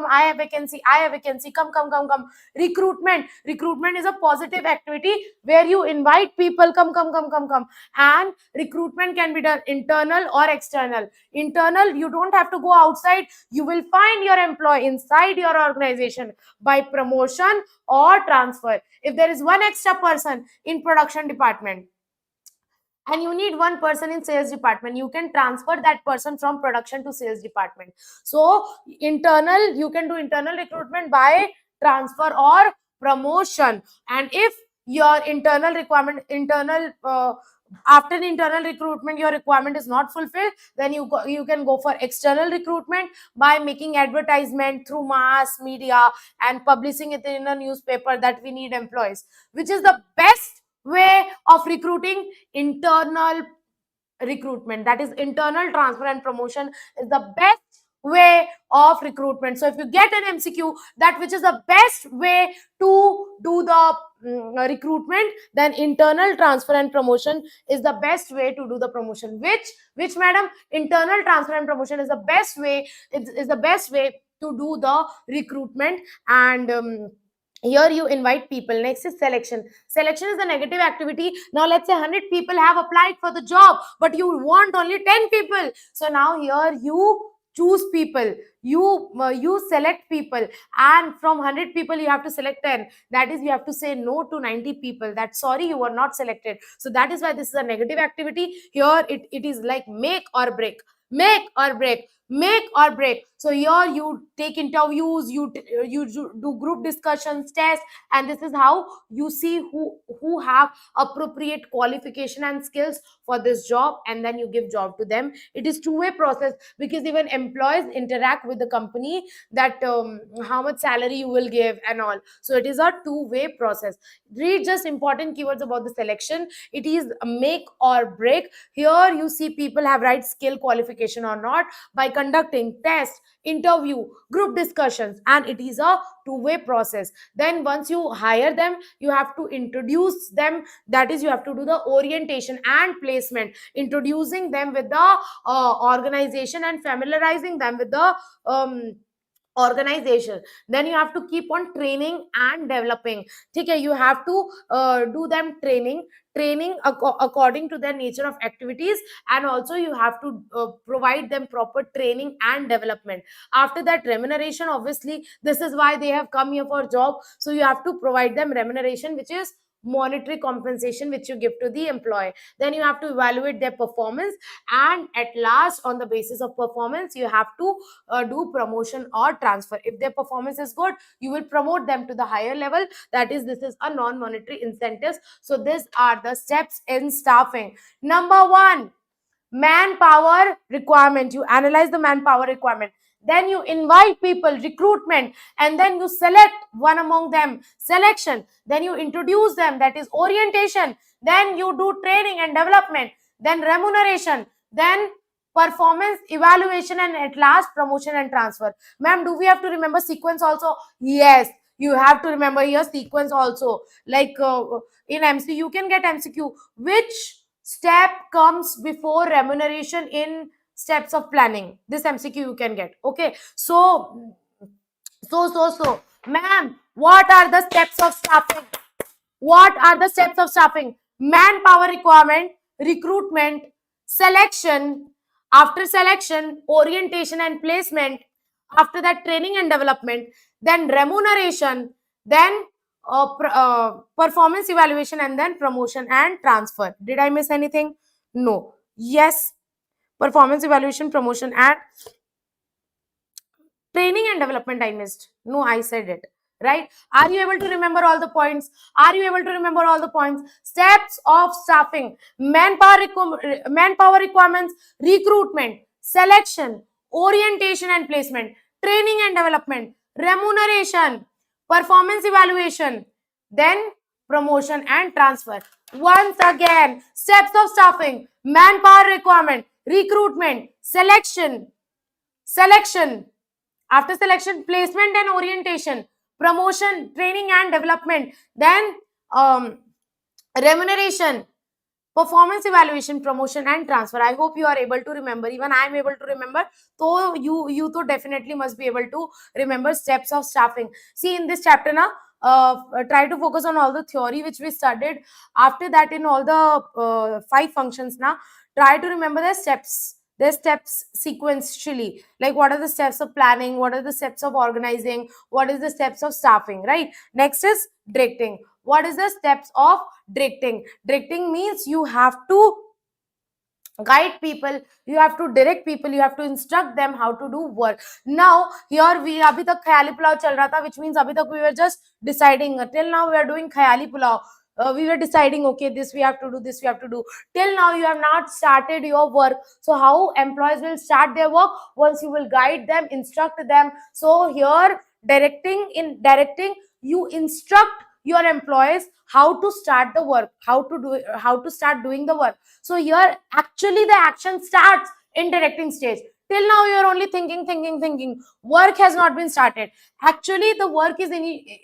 I have vacancy, come, recruitment. Recruitment is a positive activity where you invite people, come. And recruitment can be done internal or external. Internal, you don't have to go outside. You will find your employee inside your organization by promotion or transfer. If there is one extra person in production department and you need one person in sales department, you can transfer that person from production to sales department. So internal, you can do internal recruitment by transfer or promotion. And if your internal requirement, after the internal recruitment your requirement is not fulfilled, then you can go for external recruitment by making advertisement through mass media and publishing it in a newspaper that we need employees. Which is the best way of recruiting? Internal recruitment. That is, internal transfer and promotion is the best way of recruitment. So if you get an MCQ, that which is the best way to do the recruitment, then internal transfer and promotion is the best way to do the promotion. Which madam? Internal transfer and promotion is the best way. It is the best way to do the recruitment. And here you invite people. Next is selection. Selection is the negative activity. Now let's say 100 people have applied for the job, but you want only 10 people. So now here you choose people, you select people, and from 100 people you have to select 10. That is, you have to say no to 90 people, that sorry, you were not selected. So that is why this is a negative activity. Here it is like make or break, make or break, make or break. So here you take interviews, you do group discussions, tests, and this is how you see who have appropriate qualification and skills for this job, and then you give job to them. It is two-way process, because even employees interact with the company, that how much salary you will give and all. So it is a two-way process. Read just important keywords about the selection. It is a make or break. Here you see people have right skill, qualification or not, by conducting tests, interview, group discussions, and it is a two-way process. Then once you hire them, you have to introduce them. That is, you have to do the orientation and placement, introducing them with the organization and familiarizing them with the organization. Then you have to keep on training and developing. Okay, you have to do them training according to their nature of activities, and also you have to provide them proper training and development. After that, remuneration, obviously this is why they have come here for job. So you have to provide them remuneration, which is monetary compensation which you give to the employee. Then you have to evaluate their performance, and at last, on the basis of performance, you have to do promotion or transfer. If their performance is good, you will promote them to the higher level. That is, this is a non-monetary incentives. So these are the steps in staffing. Number one, manpower requirement. You analyze the manpower requirement, then you invite people, recruitment, and then you select one among them, selection, then you introduce them, that is orientation, then you do training and development, then remuneration, then performance evaluation, and at last promotion and transfer. Ma'am, do we have to remember sequence also? Yes, you have to remember here sequence also. Like in MCQ, you can get MCQ, which step comes before remuneration in steps of planning. This MCQ you can get. Okay, so ma'am, what are the steps of staffing? What are the steps of staffing? Manpower requirement, recruitment, selection, after selection, orientation and placement, after that training and development, then remuneration, then performance evaluation, and then promotion and transfer. Did I miss anything? No. Yes. Performance evaluation, promotion, and training and development I missed. No, I said it. Right? Are you able to remember all the points? Are you able to remember all the points? Steps of staffing, manpower requirements, recruitment, selection, orientation and placement, training and development, remuneration, performance evaluation, then promotion and transfer. Once again, steps of staffing, manpower requirement, recruitment, selection, after selection, placement and orientation, promotion, training and development, then remuneration, performance evaluation, promotion and transfer. I hope you are able to remember. Even I am able to remember. So you to definitely must be able to remember steps of staffing. See, in this chapter now, try to focus on all the theory which we studied. After that, in all the 5 functions now, try to remember the steps sequentially. Like, what are the steps of planning? What are the steps of organizing? What is the steps of staffing? Right. Next is directing. What is the steps of directing? Directing means you have to guide people, you have to direct people, you have to instruct them how to do work. Now here we abhi tak khayali pulao chal raha tha, which means abhi tak we were just deciding. Till now we are doing khayali pulao. We were deciding, okay, this we have to do, this we have to do. Till now you have not started your work. So how employees will start their work? Once you will guide them, instruct them. So here in directing, you instruct your employees how to start the work, how to start doing the work. So here actually the action starts in directing stage. Till now you are only thinking. Work has not been started. Actually the work is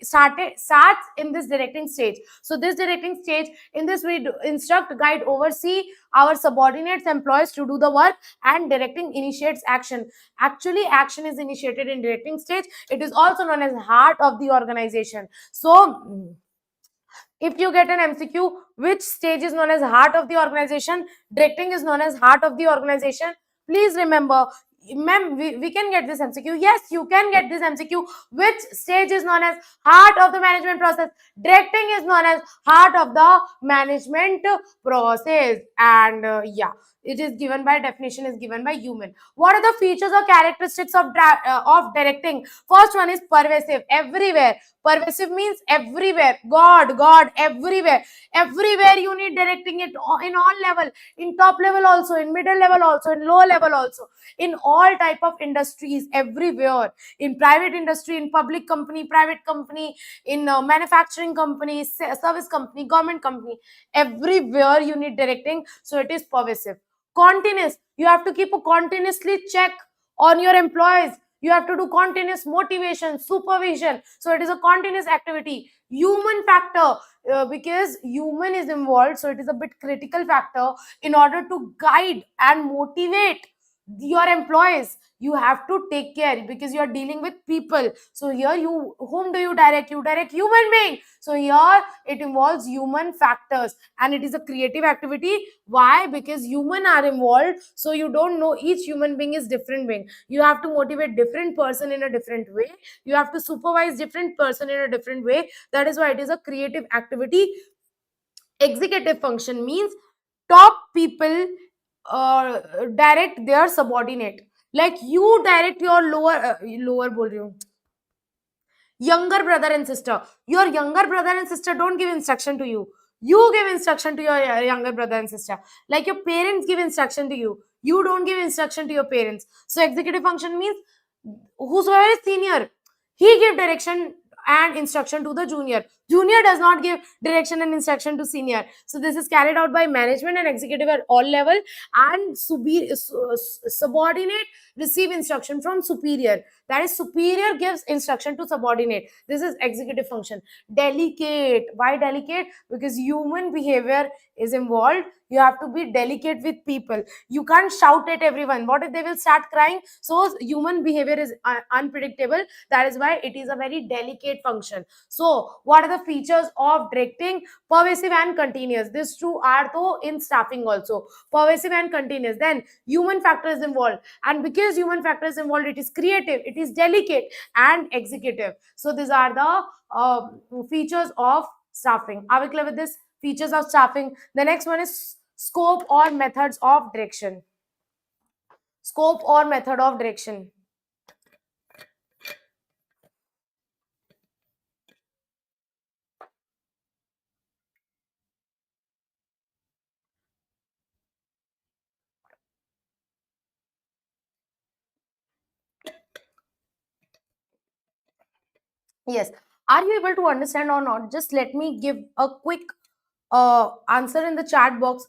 starts in this directing stage. So this directing stage, in this we instruct, guide, oversee our subordinates employees to do the work, and directing initiates action. Actually action is initiated in directing stage. It is also known as heart of the organization. So if you get an MCQ, which stage is known as heart of the organization? Directing is known as heart of the organization. Please remember, ma'am, we can get this MCQ. Yes, you can get this MCQ. Which stage is known as heart of the management process? Directing is known as heart of the management process. And yeah, it is given by definition, is given by human. What are the features or characteristics of directing? First one is pervasive, everywhere. Pervasive means everywhere. God, everywhere. Everywhere you need directing it in all level, in top level also, in middle level also, in low level also, in all type of industries, everywhere. In private industry, in public company, private company, in manufacturing company, service company, government company, everywhere you need directing. So it is pervasive. Continuous, you have to keep a continuously check on your employees. You have to do continuous motivation, supervision. So it is a continuous activity. Human factor, because human is involved, so it is a bit critical factor. In order to guide and motivate your employees, you have to take care, because you are dealing with people. So here whom do you direct? You direct human being. So here it involves human factors, and it is a creative activity. Why? Because human are involved. So you don't know, each human being is different being. You have to motivate different person in a different way. You have to supervise different person in a different way. That is why it is a creative activity. Executive function means top people direct their subordinate. Like you direct your lower bol rahi hu, younger brother and sister. Your younger brother and sister don't give instruction to you. You give instruction to your younger brother and sister. Like your parents give instruction to you. You don't give instruction to your parents. So executive function means whosoever is senior, he give direction and instruction to the junior. Junior does not give direction and instruction to senior. So this is carried out by management and executive at all level, and subordinate receive instruction from superior. That is, superior gives instruction to subordinate. This is executive function. Delicate. Why delicate? Because human behavior is involved. You have to be delicate with people. You can't shout at everyone. What if they will start crying? So human behavior is unpredictable. That is why it is a very delicate function. So what are the features of directing? Pervasive and continuous. These two are though in staffing also. Pervasive and continuous. Then human factor is involved, and because human factor is involved, it is creative, it is delicate, and executive. So these are the features of staffing. Are we clear with this? Features of staffing. The next one is scope or methods of direction. Scope or method of direction. Yes. Are you able to understand or not? Just let me give a quick answer in the chat box.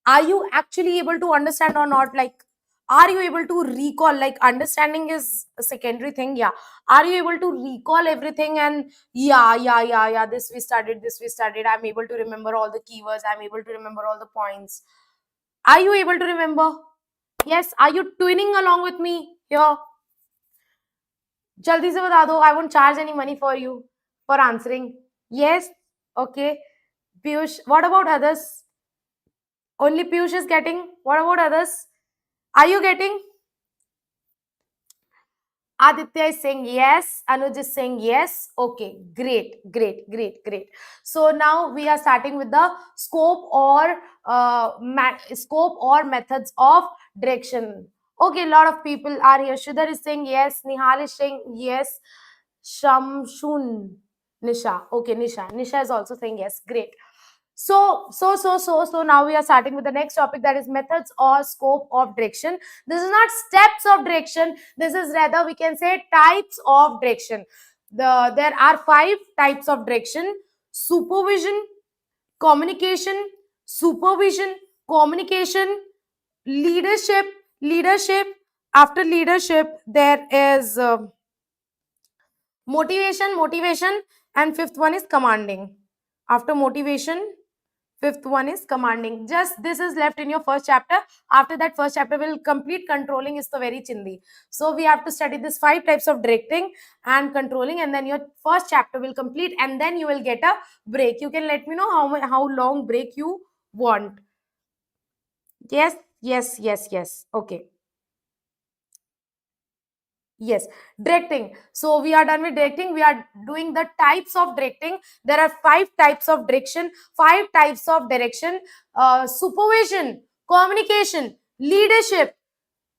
Are you actually able to understand or not? Like, are you able to recall? Like, understanding is a secondary thing. Yeah. Are you able to recall everything? And yeah. This we studied. I'm able to remember all the keywords. I'm able to remember all the points. Are you able to remember? Yes. Are you twinning along with me here? जल्दी से बता दो. I won't charge any money for you for answering. Yes. Okay. Piyush, what about others? Only Piyush is getting. What about others? Are you getting? Aditya is saying yes. Anuj is saying yes. Okay, great. So now we are starting with the scope or scope or methods of direction. Okay, a lot of people are here. Shudhar is saying yes. Nihal is saying yes. Shamshun. Nisha. Okay, Nisha. Nisha is also saying yes. Great. So now we are starting with the next topic, that is methods or scope of direction. This is not steps of direction. This is rather, we can say, types of direction. There are 5 types of direction: supervision, communication, supervision, communication, leadership, leadership. After leadership, there is motivation, and fifth one is commanding. After motivation, fifth one is commanding. Just this is left in your first chapter. After that, first chapter will complete controlling is the very chindi. So we have to study this 5 types of directing and controlling, and then your first chapter will complete, and then you will get a break. You can let me know how long break you want. Yes. Okay. Yes, directing. So we are done with directing. We are doing the types of directing. There are 5 types of direction, 5 types of direction: supervision, communication, leadership,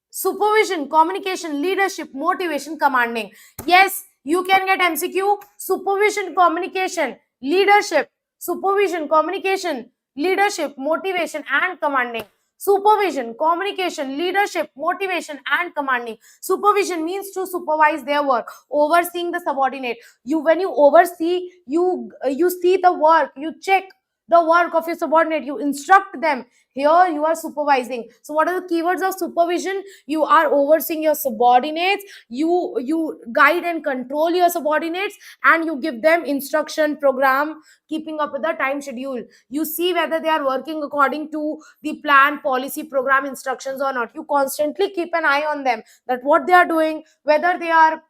supervision, communication, leadership, motivation, commanding. Yes, you can get MCQ: supervision, communication, leadership, supervision, communication, leadership, motivation, and commanding. Supervision, communication, leadership, motivation, and commanding. Supervision means to supervise their work, overseeing the subordinate. When you oversee, you see the work, you check the work of your subordinate, you instruct them. Here you are supervising. So what are the keywords of supervision? You are overseeing your subordinates, you guide and control your subordinates, and you give them instruction, program, keeping up with the time schedule. You see whether they are working according to the plan, policy, program, instructions or not. You constantly keep an eye on them, that what they are doing, whether they are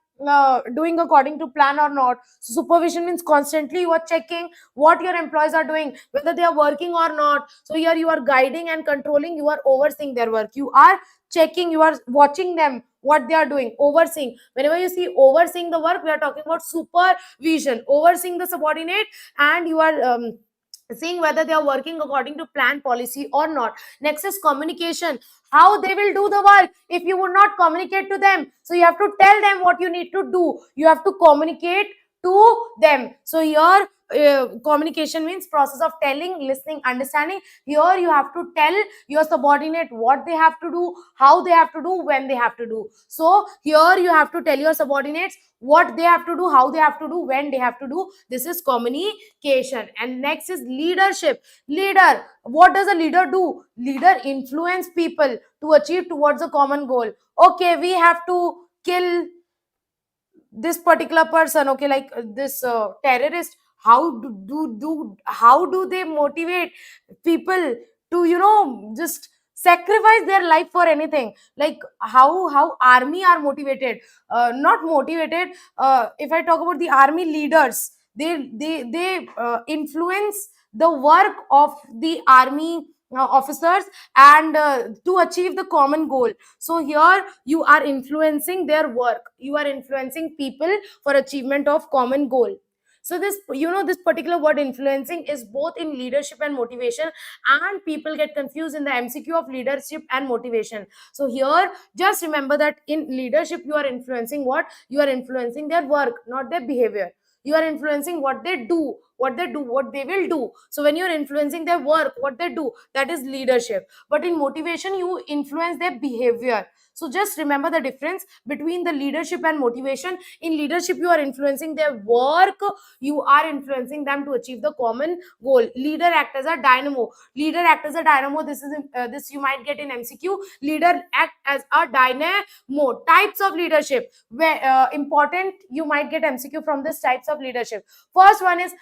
doing according to plan or not. So supervision means constantly you are checking what your employees are doing, whether they are working or not. So here you are guiding and controlling, you are overseeing their work, you are checking, you are watching them, what they are doing, overseeing. Whenever you see overseeing the work, we are talking about supervision, overseeing the subordinate, and you are seeing whether they are working according to plan, policy or not. Next is communication, how they will do the work if you would not communicate to them. So you have to tell them what you need to do, you have to communicate to them. So here communication means process of telling, listening, understanding. Here you have to tell your subordinate what they have to do, how they have to do, when they have to do. So here you have to tell your subordinates what they have to do, how they have to do, when they have to do. This is communication. And next is leadership. Leader, what does a leader do? Leader influence people to achieve towards a common goal. Okay, we have to kill this particular person, okay, like this terrorist. How how do they motivate people to, just sacrifice their life for anything? Like how army are motivated, not motivated. If I talk about the army leaders, they influence the work of the army officers, and to achieve the common goal. So here you are influencing their work, you are influencing people for achievement of common goal. So this, this particular word influencing is both in leadership and motivation, and people get confused in the MCQ of leadership and motivation. So here just remember that in leadership you are influencing what? You are influencing their work, not their behavior. You are influencing what they do, what they will do. So when you're influencing their work, what they do, that is leadership. But in motivation you influence their behavior. So just remember the difference between the leadership and motivation. In leadership you are influencing their work, you are influencing them to achieve the common goal. Leader act as a dynamo. Leader act as a dynamo. This is this you might get in MCQ. Leader act as a dynamo. Types of leadership, where important, you might get MCQ from this types of leadership. First one is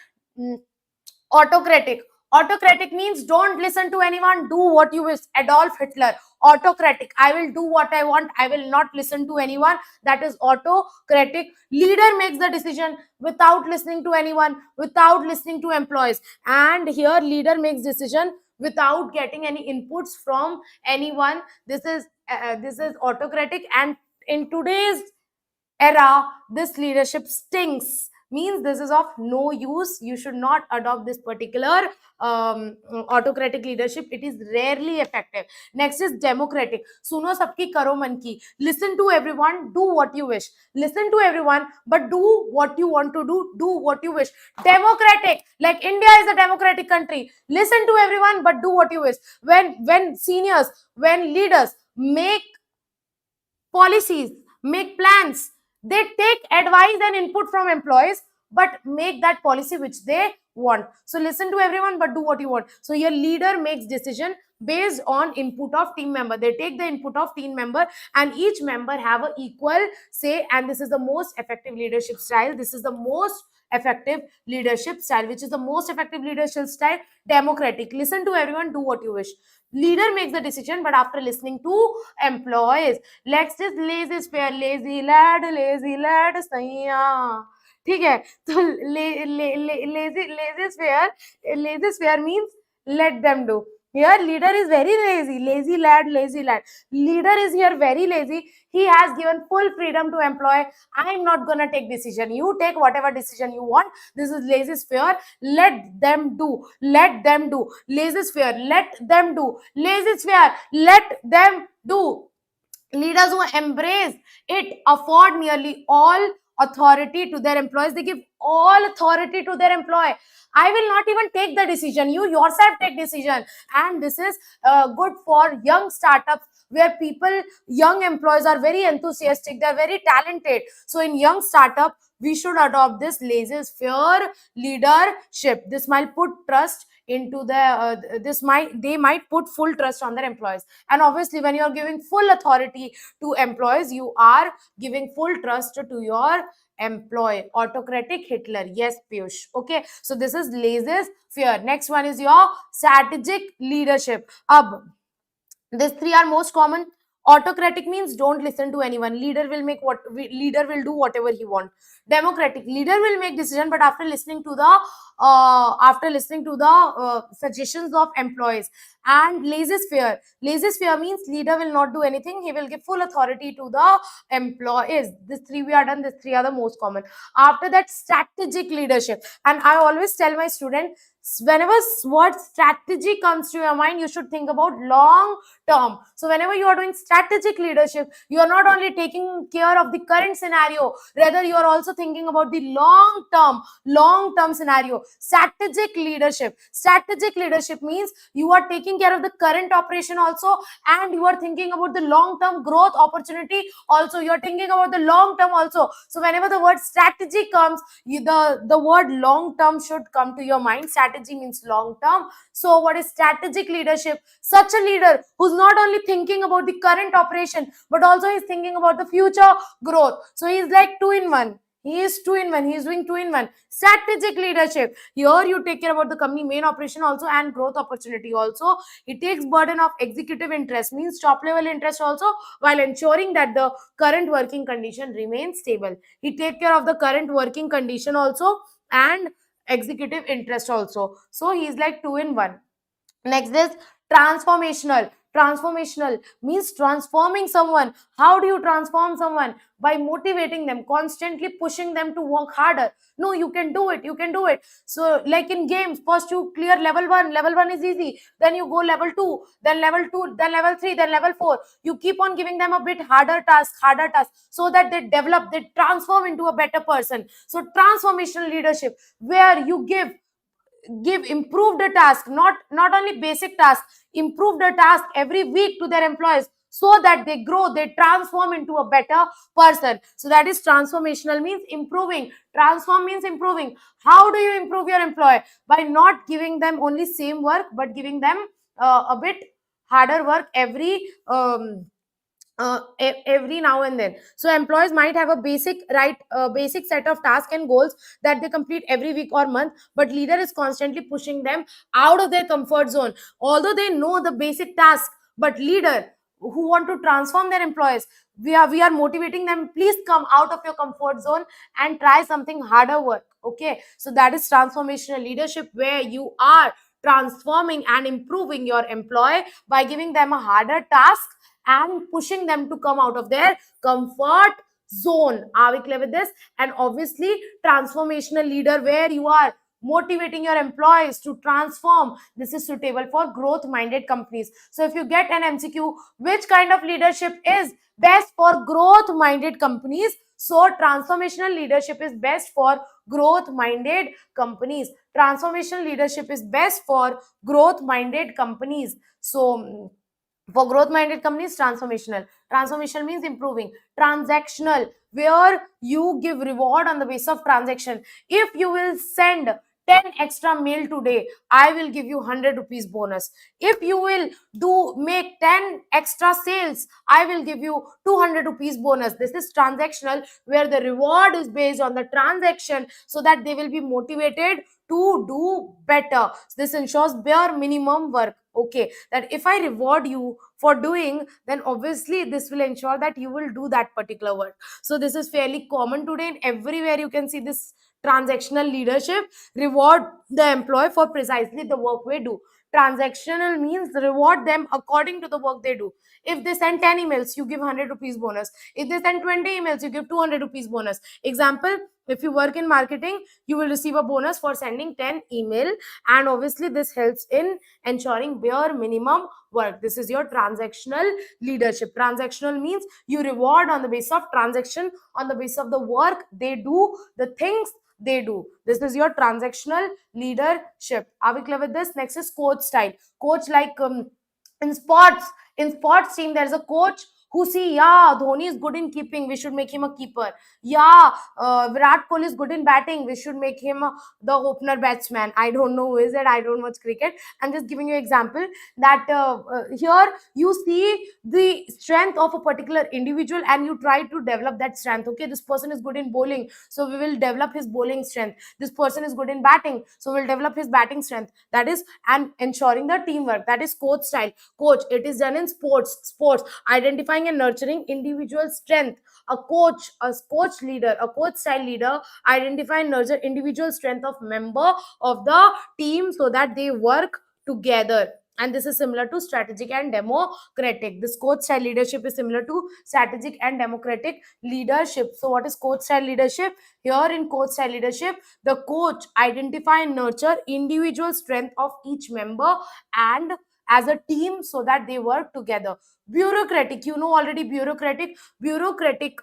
autocratic. Autocratic means don't listen to anyone, do what you wish. Adolf Hitler. Autocratic, I will do what I want, I will not listen to anyone. That is autocratic. Leader makes the decision without listening to anyone, without listening to employees. And here leader makes decision without getting any inputs from anyone. This is autocratic. And in today's era, this leadership stinks, means this is of no use. You should not adopt this particular autocratic leadership. It is rarely effective. Next is democratic. Suno sabki, karo man ki. Listen to everyone, do what you wish. Listen to everyone, but do what you want to do what you wish. Democratic, like India is a democratic country. Listen to everyone, but do what you wish. When seniors, when leaders make policies, make plans, they take advice and input from employees, but make that policy which they want. So listen to everyone, but do what you want. So your leader makes decision based on input of team member. They take the input of team member, and each member have a equal say. And this is the most effective leadership style. This is the most effective leadership style. Which is the most effective leadership style? Democratic. Listen to everyone, do what you wish. Leader makes the decision, but after listening to employees. Next is lazy spare. Lazy lad सैया, ठीक है? तो lazy spare means let them do. Here leader is very lazy. Lazy lad. Leader is here very lazy. He has given full freedom to employee. I am not gonna take decision, you take whatever decision you want. This is lazy sphere. Let them do. Lazy sphere, let them do. Lazy sphere, let them do. Leaders who embrace it afford nearly all authority to their employees. They give all authority to their employee. I will not even take the decision, you yourself take decision. And this is good for young startups, where people, young employees are very enthusiastic, they are very talented. So in young startup we should adopt this laissez faire leadership. This might put trust into they might put full trust on their employees. And obviously when you are giving full authority to employees, you are giving full trust to your employee. Autocratic, Hitler. Yes, Piyush. Okay, so this is laissez faire. Next one is your strategic leadership. These three are most common. Autocratic means don't listen to anyone. Leader will do whatever he want. Democratic, leader will make decision, but after listening to the after listening to the suggestions of employees. And laissez faire means leader will not do anything, he will give full authority to the employees. These three we are done, these three are the most common. After that, strategic leadership. And I always tell my student, whenever word strategy comes to your mind, you should think about long term. So whenever you are doing strategic leadership, you are not only taking care of the current scenario, rather you are also thinking about the long term scenario. Strategic leadership means you are taking care of the current operation also, and you are thinking about the long term growth opportunity also, you are thinking about the long term also. So whenever the word strategy comes, the word long term should come to your mind. Strategy means long term. So what is strategic leadership? Such a leader who's not only thinking about the current operation, but also is thinking about the future growth. So he's like two in one. He is two in one. He is doing two in one. Strategic leadership. Here you take care about the company main operation also and growth opportunity also. He takes burden of executive interest, means top level interest also, while ensuring that the current working condition remains stable. He take care of the current working condition also and executive interest also. So he is like two in one. Next is transformational. Transformational means transforming someone. How do you transform someone? By motivating them, constantly pushing them to work harder. No, you can do it, you can do it. So like in games, first you clear level 1, level 1 is easy, then you go level 2, then level 2, then level 3, then level 4. You keep on giving them a bit harder task, so that they develop, they transform into a better person. So transformational leadership, where you give improve the task, not only basic task, improve the task every week to their employees, so that they grow, they transform into a better person. So that is transformational, means improving. Transform means improving. How do you improve your employee? By not giving them only same work, but giving them a bit harder work every now and then. So employees might have a basic set of tasks and goals that they complete every week or month, but leader is constantly pushing them out of their comfort zone. Although they know the basic task, but leader who want to transform their employees, we are motivating them, please come out of your comfort zone and try something harder work. Okay, so that is transformational leadership, where you are transforming and improving your employee by giving them a harder task and pushing them to come out of their comfort zone. Are we clear with this? And obviously, transformational leader, where you are motivating your employees to transform. This is suitable for growth minded companies. So if you get an MCQ, which kind of leadership is best for growth minded companies? So transformational leadership is best for growth minded companies. Transformational leadership is best for growth minded companies. So for growth minded companies, transformational means improving. Transactional, where you give reward on the basis of transaction. If you will send 10 extra mail today, I will give you 100 rupees bonus. If you will make 10 extra sales, I will give you 200 rupees bonus. This is transactional, where the reward is based on the transaction, so that they will be motivated to do better. This ensures bare minimum work. Okay, that if I reward you for doing, then obviously this will ensure that you will do that particular work. So this is fairly common today, and everywhere you can see this transactional leadership. Reward the employee for precisely the work we do. Transactional means reward them according to the work they do. If they send 10 emails, you give 100 rupees bonus. If they send 20 emails, you give 200 rupees bonus. Example, if you work in marketing, you will receive a bonus for sending 10 email, and obviously this helps in ensuring bare minimum work. This is your transactional leadership. Transactional means you reward on the basis of transaction, on the basis of the work they do, the things they do. This is your transactional leadership. Are we clear with this? Next is coach style. Coach, like in sports team, there's a coach who see, yeah, Dhoni is good in keeping, we should make him a keeper. Yeah, Virat Kohli is good in batting, we should make him the opener batsman. I don't know who is it, I don't watch cricket. I'm just giving you example that here you see the strength of a particular individual, and you try to develop that strength. Okay, this person is good in bowling, so we will develop his bowling strength. This person is good in batting, so we'll develop his batting strength. That is, and ensuring the teamwork. That is coach style. Coach, it is done in sports. Identify identifying and nurturing individual strength. A coach leader, a coach style leader identify and nurture individual strength of member of the team so that they work together. And this is similar to strategic and democratic. This coach style leadership is similar to strategic and democratic leadership. So what is coach style leadership? Here in coach style leadership, the coach identify and nurture individual strength of each member and as a team so that they work together. Bureaucratic, you know already, bureaucratic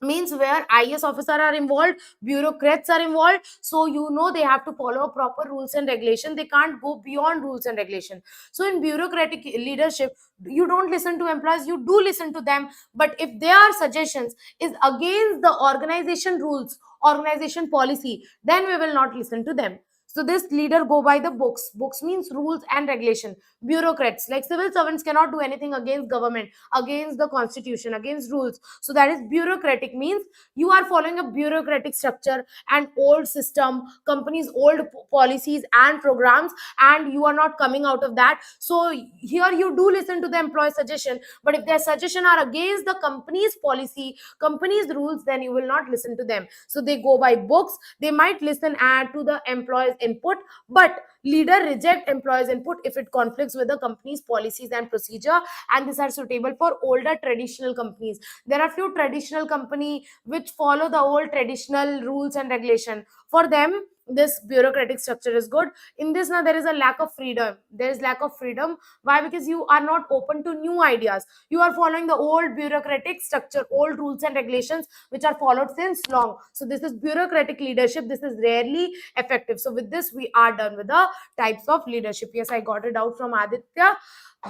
means where IS officer are involved, bureaucrats are involved. So you know they have to follow proper rules and regulation. They can't go beyond rules and regulation. So in bureaucratic leadership, you don't listen to employees, you do listen to them. But if their suggestions is against the organization rules, organization policy, then we will not listen to them. So this leader go by the books. Books means rules and regulation. Bureaucrats, like civil servants, cannot do anything against government, against the constitution, against rules. So that is bureaucratic, means you are following a bureaucratic structure and old system, companies old policies and programs, and you are not coming out of that. So here you do listen to the employee suggestion, but if their suggestion are against the company's policy, company's rules, then you will not listen to them. So they go by books. They might listen and to the employees input, but leader reject employees input if it conflicts with the company's policies and procedure. And these are suitable for older traditional companies. There are few traditional company which follow the old traditional rules and regulation. For them, this bureaucratic structure is good. In this, now there is a lack of freedom. There is lack of freedom. Why? Because you are not open to new ideas. You are following the old bureaucratic structure, old rules and regulations which are followed since long. So this is bureaucratic leadership. This is rarely effective. So with this, we are done with the types of leadership. Yes, I got it out from Aditya.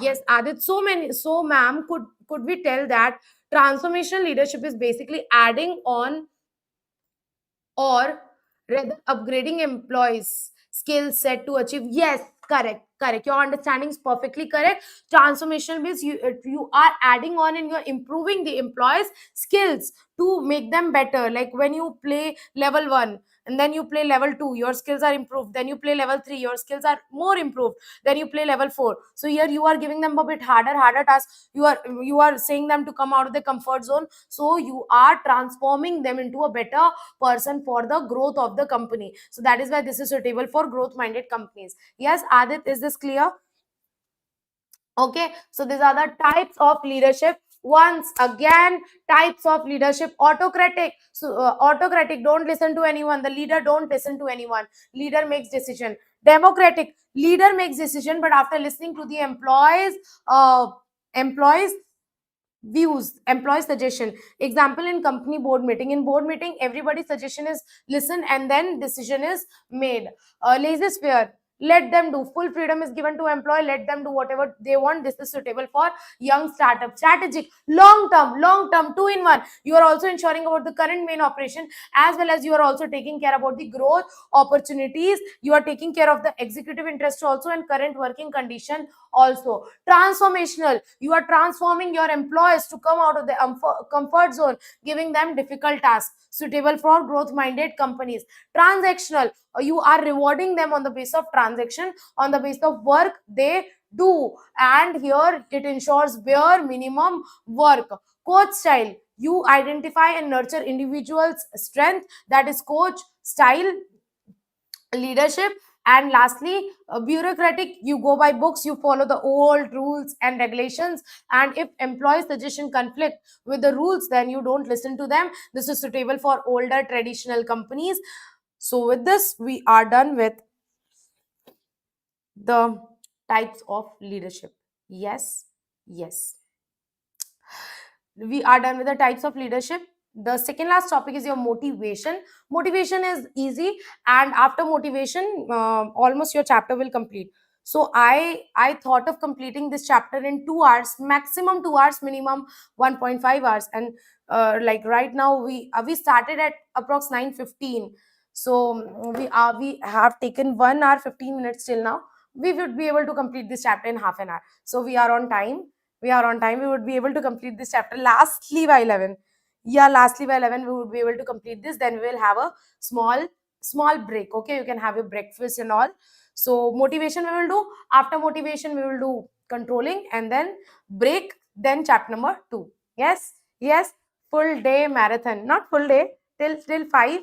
Yes, Adit. So many. So, ma'am, could we tell that transformational leadership is basically adding on or rather upgrading employees skill set to achieve? Yes, correct, your understanding is perfectly correct. Transformation means you are adding on and you're improving the employees skills to make them better. Like when you play level 1 and then you play level 2, your skills are improved. Then you play level 3, your skills are more improved. Then you play level 4. So here you are giving them a bit harder tasks. You are saying them to come out of the comfort zone. So you are transforming them into a better person for the growth of the company. So that is why this is suitable for growth minded companies. Yes, Adit, is this clear? Okay, so these are the types of leadership. Once again, types of leadership. Autocratic, so autocratic, don't listen to anyone. The leader don't listen to anyone. Leader makes decision. Democratic, leader makes decision, but after listening to the employees views, employee suggestion. Example, in company board meeting. In board meeting, everybody's suggestion is listened and then decision is made. Lazy sphere, let them do. Full freedom is given to employee, let them do whatever they want. This is suitable for young startup. Strategic, long term, two in one. You are also ensuring about the current main operation, as well as you are also taking care about the growth opportunities. You are taking care of the executive interest also and current working condition also. Transformational, you are transforming your employees to come out of the comfort zone, giving them difficult tasks, suitable for growth minded companies. Transactional, you are rewarding them on the basis of transaction, on the basis of work they do, and here it ensures bare minimum work. Coach style, you identify and nurture individuals strength, that is coach style leadership. And lastly, bureaucratic, you go by books, you follow the old rules and regulations, and if employee suggestion conflict with the rules, then you don't listen to them. This is suitable for older traditional companies. So with this, we are done with the types of leadership. Yes, yes, we are done with the types of leadership. The second last topic is your motivation. Motivation is easy, and after motivation, almost your chapter will complete. So I thought of completing this chapter in 2 hours, maximum 2 hours, minimum 1.5 hours. And like right now, we started at approx 9:15. So we have taken 1 hour 15 minutes till now. We would be able to complete this chapter in half an hour. So we are on time. We would be able to complete this chapter lastly by 11. Yeah, lastly by 11 we would be able to complete this. Then we will have a small break. Okay, you can have your breakfast and all. So motivation we will do. After motivation we will do controlling, and then break. then chapter number 2. Yes, yes, full day marathon, not full day, till 5,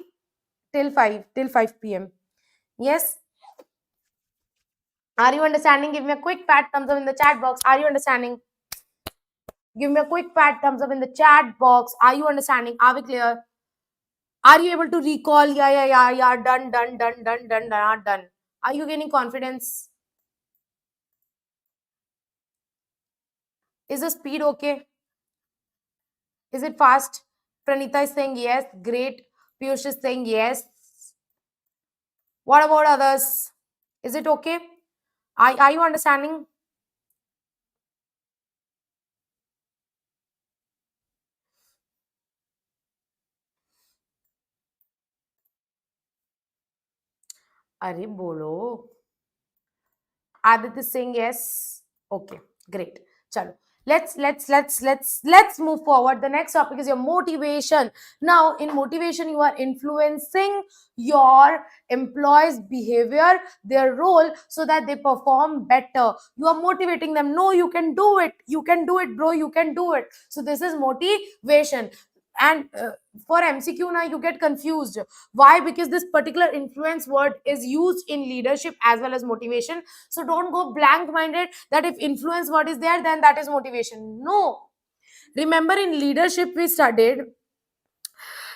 till 5 p.m. Yes, are you understanding? Give me a quick fat thumbs up in the chat box. Are you understanding? Give me a quick fat thumbs up in the chat box. Are you understanding? Are we clear? Are you able to recall? Yeah, yeah, yeah, yeah. Done, done, done, done, done, done, done. Are you gaining confidence? Is the speed okay? Is it fast? Pranita is saying yes. Great. Piyush is saying yes. What about others? Is it okay? Are you understanding? अरे बोलो. Adit is saying yes. Okay, great. Chalo. Let's move forward. The next topic is your motivation. Now, in motivation, you are influencing your employees' behavior, their role, so that they perform better. You are motivating them. No, you can do it. You can do it, bro. You can do it. So this is motivation. And for MCQ now, you get confused. Why? Because this particular influence word is used in leadership as well as motivation. So don't go blank minded that if influence word is there, then that is motivation. No. Remember, in leadership we studied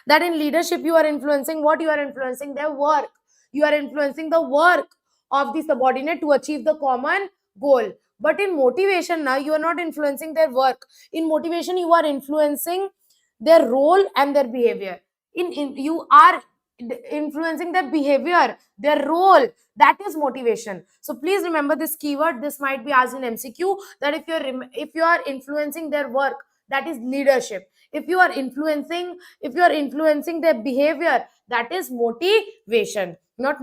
that in leadership you are influencing what? You are influencing their work. You are influencing the work of the subordinate to achieve the common goal. But in motivation now, you are not influencing their work. In motivation, you are influencing their role and their behavior. In you are influencing their behavior, their role. That is motivation. So please remember this keyword. This might be asked in MCQ, that if you are influencing their work, that is leadership. If you are influencing their behavior, that is motivation, not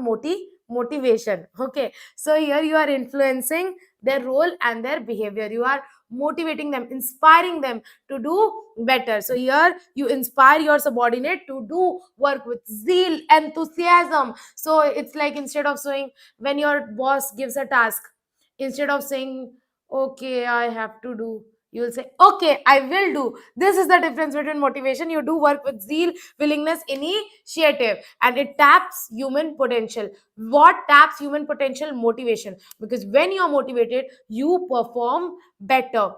motivation. Okay, so here you are influencing their role and their behavior. You are motivating them, inspiring them to do better. So here you inspire your subordinate to do work with zeal, enthusiasm. So it's like, instead of saying, when your boss gives a task, instead of saying, okay, I have to do, you will say, okay, I will do. This is the difference between motivation. You do work with zeal, willingness, initiative, and it taps human potential. What taps human potential? Motivation. Because when you are motivated, you perform better.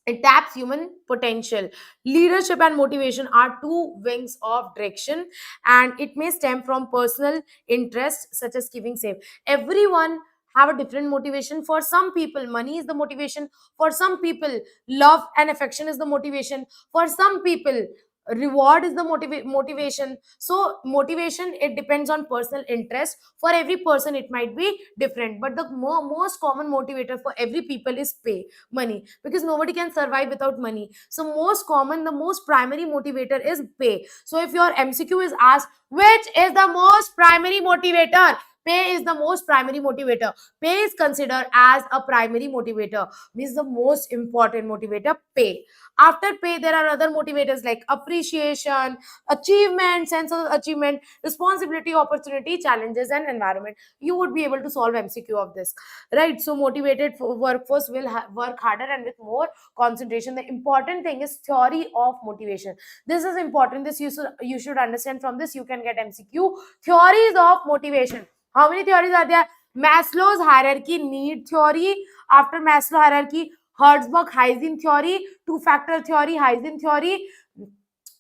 It taps human potential. Leadership and motivation are two wings of direction, and it may stem from personal interest, such as keeping safe. Everyone have a different motivation. For some people, money is the motivation. For some people, love and affection is the motivation. For some people, reward is the motivation. So motivation, it depends on personal interest. For every person it might be different, but the most common motivator for every people is pay, money, because nobody can survive without money. So most common, the most primary motivator is pay. So if your MCQ is asked, which is the most primary motivator? Pay is the most primary motivator. Pay is considered as a primary motivator, means the most important motivator. Pay. After pay, there are other motivators like appreciation, achievement, sense of achievement, responsibility, opportunity, challenges, and environment. You would be able to solve MCQ of this, right? So motivated workforce will work harder and with more concentration. The important thing is theory of motivation. This is important. This you should understand. From this you can get MCQ. Theories of motivation. How many theories are there? Maslow's hierarchy need theory. After Maslow hierarchy, Hertzberg hygiene theory, two-factor theory, hygiene theory.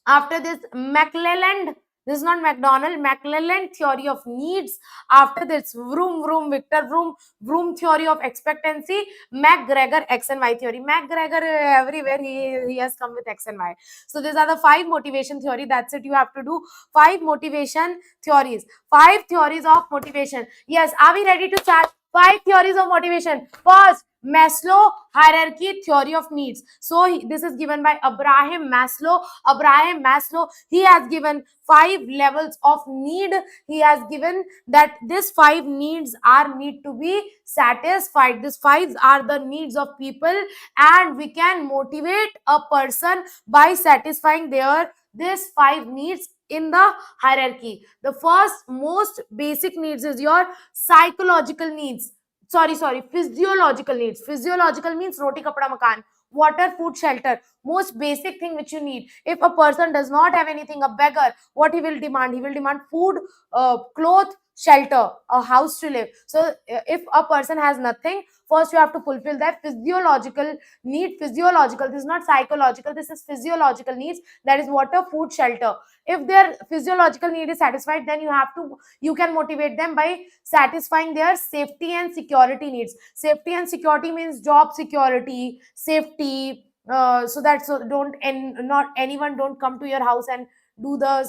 After this, McClelland, this is not McDonald, McClelland theory of needs. After this, Victor Vroom theory of expectancy. McGregor X and Y theory. McGregor, everywhere he has come with X and Y. So these are the 5 motivation theory. That's it. You have to do 5 motivation theories. 5 theories of motivation. Yes, are we ready to start? 5 theories of motivation. First, Maslow hierarchy theory of needs. So this is given by Abraham Maslow. Abraham Maslow, he has given 5 levels of need. He has given that these 5 needs are need to be satisfied. These 5 are the needs of people, and we can motivate a person by satisfying these 5 needs in the hierarchy. The first most basic needs is your psychological needs. Sorry, physiological needs. Physiological means roti kapda makan. water, food, shelter, most basic thing which you need. If a person does not have anything, a beggar, what he will demand? He will demand food, cloth, shelter, a house to live. So if a person has nothing, first you have to fulfill that physiological need. Physiological, this is not psychological, this is physiological needs, that is water, food, shelter. If their physiological need is satisfied, then you can motivate them by satisfying their safety and security needs. Safety and security means job security, safety, so that so don't, and not anyone don't come to your house and do the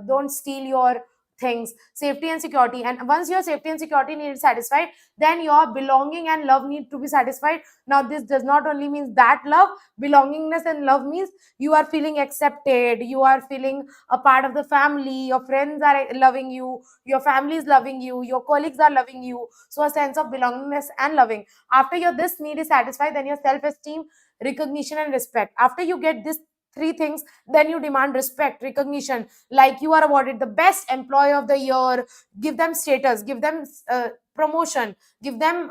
don't steal your things. Safety and security. And once your safety and security need is satisfied, then your belonging and love need to be satisfied. Now this does not only means that love, belongingness and love means you are feeling accepted, you are feeling a part of the family, your friends are loving you, your family is loving you, your colleagues are loving you. So a sense of belongingness and loving. After your this need is satisfied, then your self esteem, recognition and respect. After you get this three things, then you demand respect, recognition, like you are awarded the best employee of the year, give them status, give them promotion, give them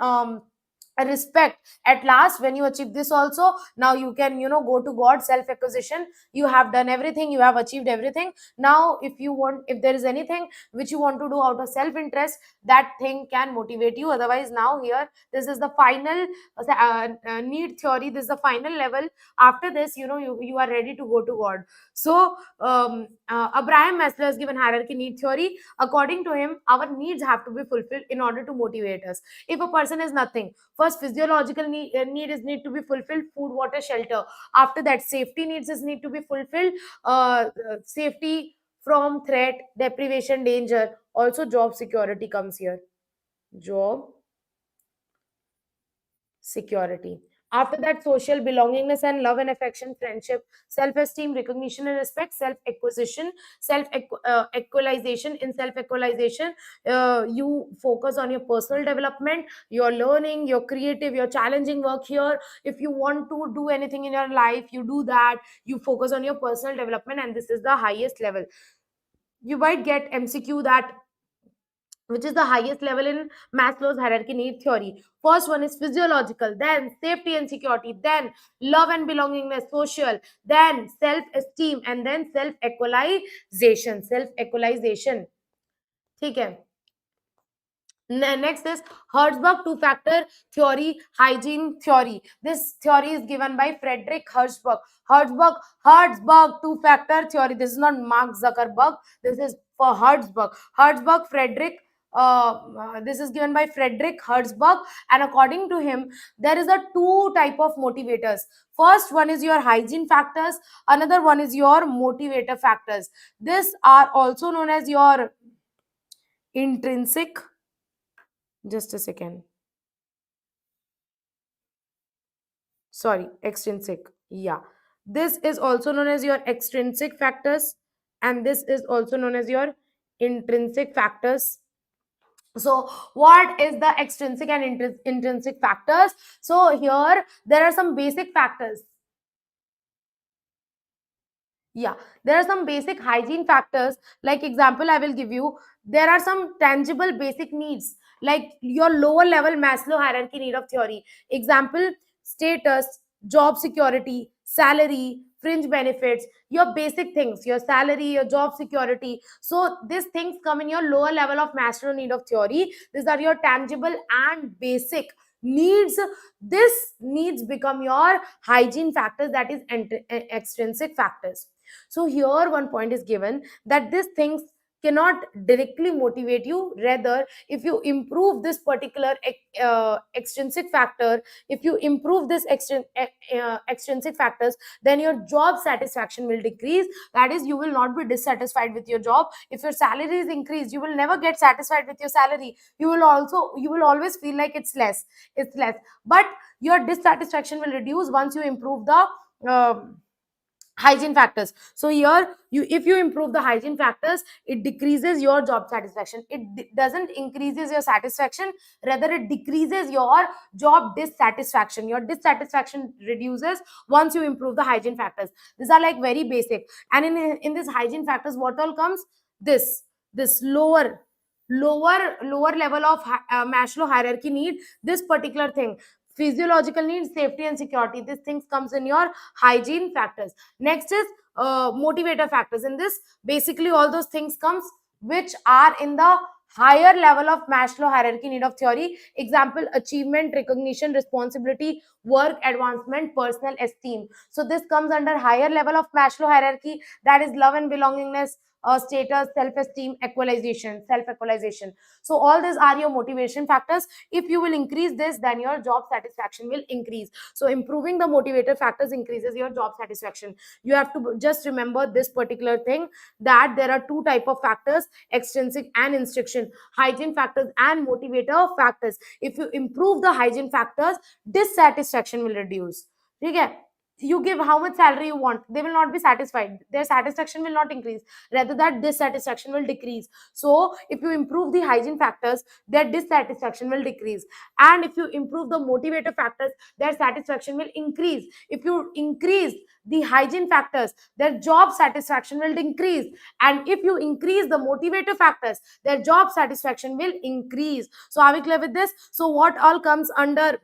a respect. At last, when you achieve this also, now you can go to God, self acquisition. You have done everything, you have achieved everything. Now if you want, if there is anything which you want to do out of self interest, that thing can motivate you. Otherwise, now here, this is the final need theory, this is the final level. After this, you are ready to go to God. So Abraham Maslow has given hierarchy need theory. According to him, our needs have to be fulfilled in order to motivate us. If a person is nothing, first physiological need is need to be fulfilled, food, water, shelter. After that, safety needs is need to be fulfilled, safety from threat, deprivation, danger. Also job security comes here. Job security. After that, social belongingness and love and affection, friendship, self-esteem, recognition and respect, self-acquisition, self-actualization. In self-actualization, you focus on your personal development, your learning, your creative, your challenging work here. If you want to do anything in your life, you do that. You focus on your personal development, and this is the highest level. You might get MCQ that which is the highest level in Maslow's hierarchy need theory. First one is physiological, then safety and security, then love and belongingness, social, then self-esteem, and then self-actualization. Self-actualization. ठीक है. Next is Herzberg two-factor theory, hygiene theory. This theory is given by Frederick Herzberg. Herzberg two-factor theory. This is not Mark Zuckerberg. This is for Herzberg. Frederick. This is given by Frederick Herzberg, and according to him, there is a two type of motivators. First one is your hygiene factors. Another one is your motivator factors. These are also known as your intrinsic. Just a second. Sorry, extrinsic. Yeah. This is also known as your extrinsic factors, and this is also known as your intrinsic factors. So, what is the extrinsic and intrinsic factors? So, here there are some basic factors. Yeah, there are some basic hygiene factors. Like example, I will give you. There are some tangible basic needs, like your lower level Maslow hierarchy need of theory. Example: status, job security, salary, fringe benefits. Your basic things, your salary, your job security. So these things come in your lower level of Maslow need of theory. These are your tangible and basic needs. This needs become your hygiene factors, that is extrinsic factors. So here one point is given that these things cannot directly motivate you. Rather, if you improve this particular extrinsic factor, if you improve this extrinsic factors, then your job satisfaction will decrease. That is, you will not be dissatisfied with your job. If your salary is increased, you will never get satisfied with your salary. You will always feel like it's less. But your dissatisfaction will reduce once you improve the hygiene factors. So here, if you improve the hygiene factors, it decreases your job satisfaction. It doesn't increases your satisfaction, rather it decreases your job dissatisfaction. Your dissatisfaction reduces once you improve the hygiene factors. These are like very basic. And in this hygiene factors, what all comes? This lower level of Maslow hierarchy need, this particular thing. Physiological needs, safety and security. These things comes in your hygiene factors. Next is motivator factors. In this, basically all those things comes which are in the higher level of Maslow hierarchy need of theory. Example: achievement, recognition, responsibility, work, advancement, personal esteem. So this comes under higher level of Maslow hierarchy, that is love and belongingness, status, self-esteem, self-actualization. So all these are your motivation factors. If you will increase this, then your job satisfaction will increase. So improving the motivator factors increases your job satisfaction. You have to just remember this particular thing, that there are two type of factors: extrinsic and intrinsic, hygiene factors and motivator factors. If you improve the hygiene factors, dissatisfaction will reduce. Okay? You give how much salary you want, they will not be satisfied, their satisfaction will not increase, rather that dissatisfaction will decrease. So if you improve the hygiene factors, their dissatisfaction will decrease. And if you improve the motivator factors, their satisfaction will increase. If you increase the hygiene factors, their job satisfaction will increase. And if you increase the motivator factors, their job satisfaction will increase. So are we clear with this? So what all comes under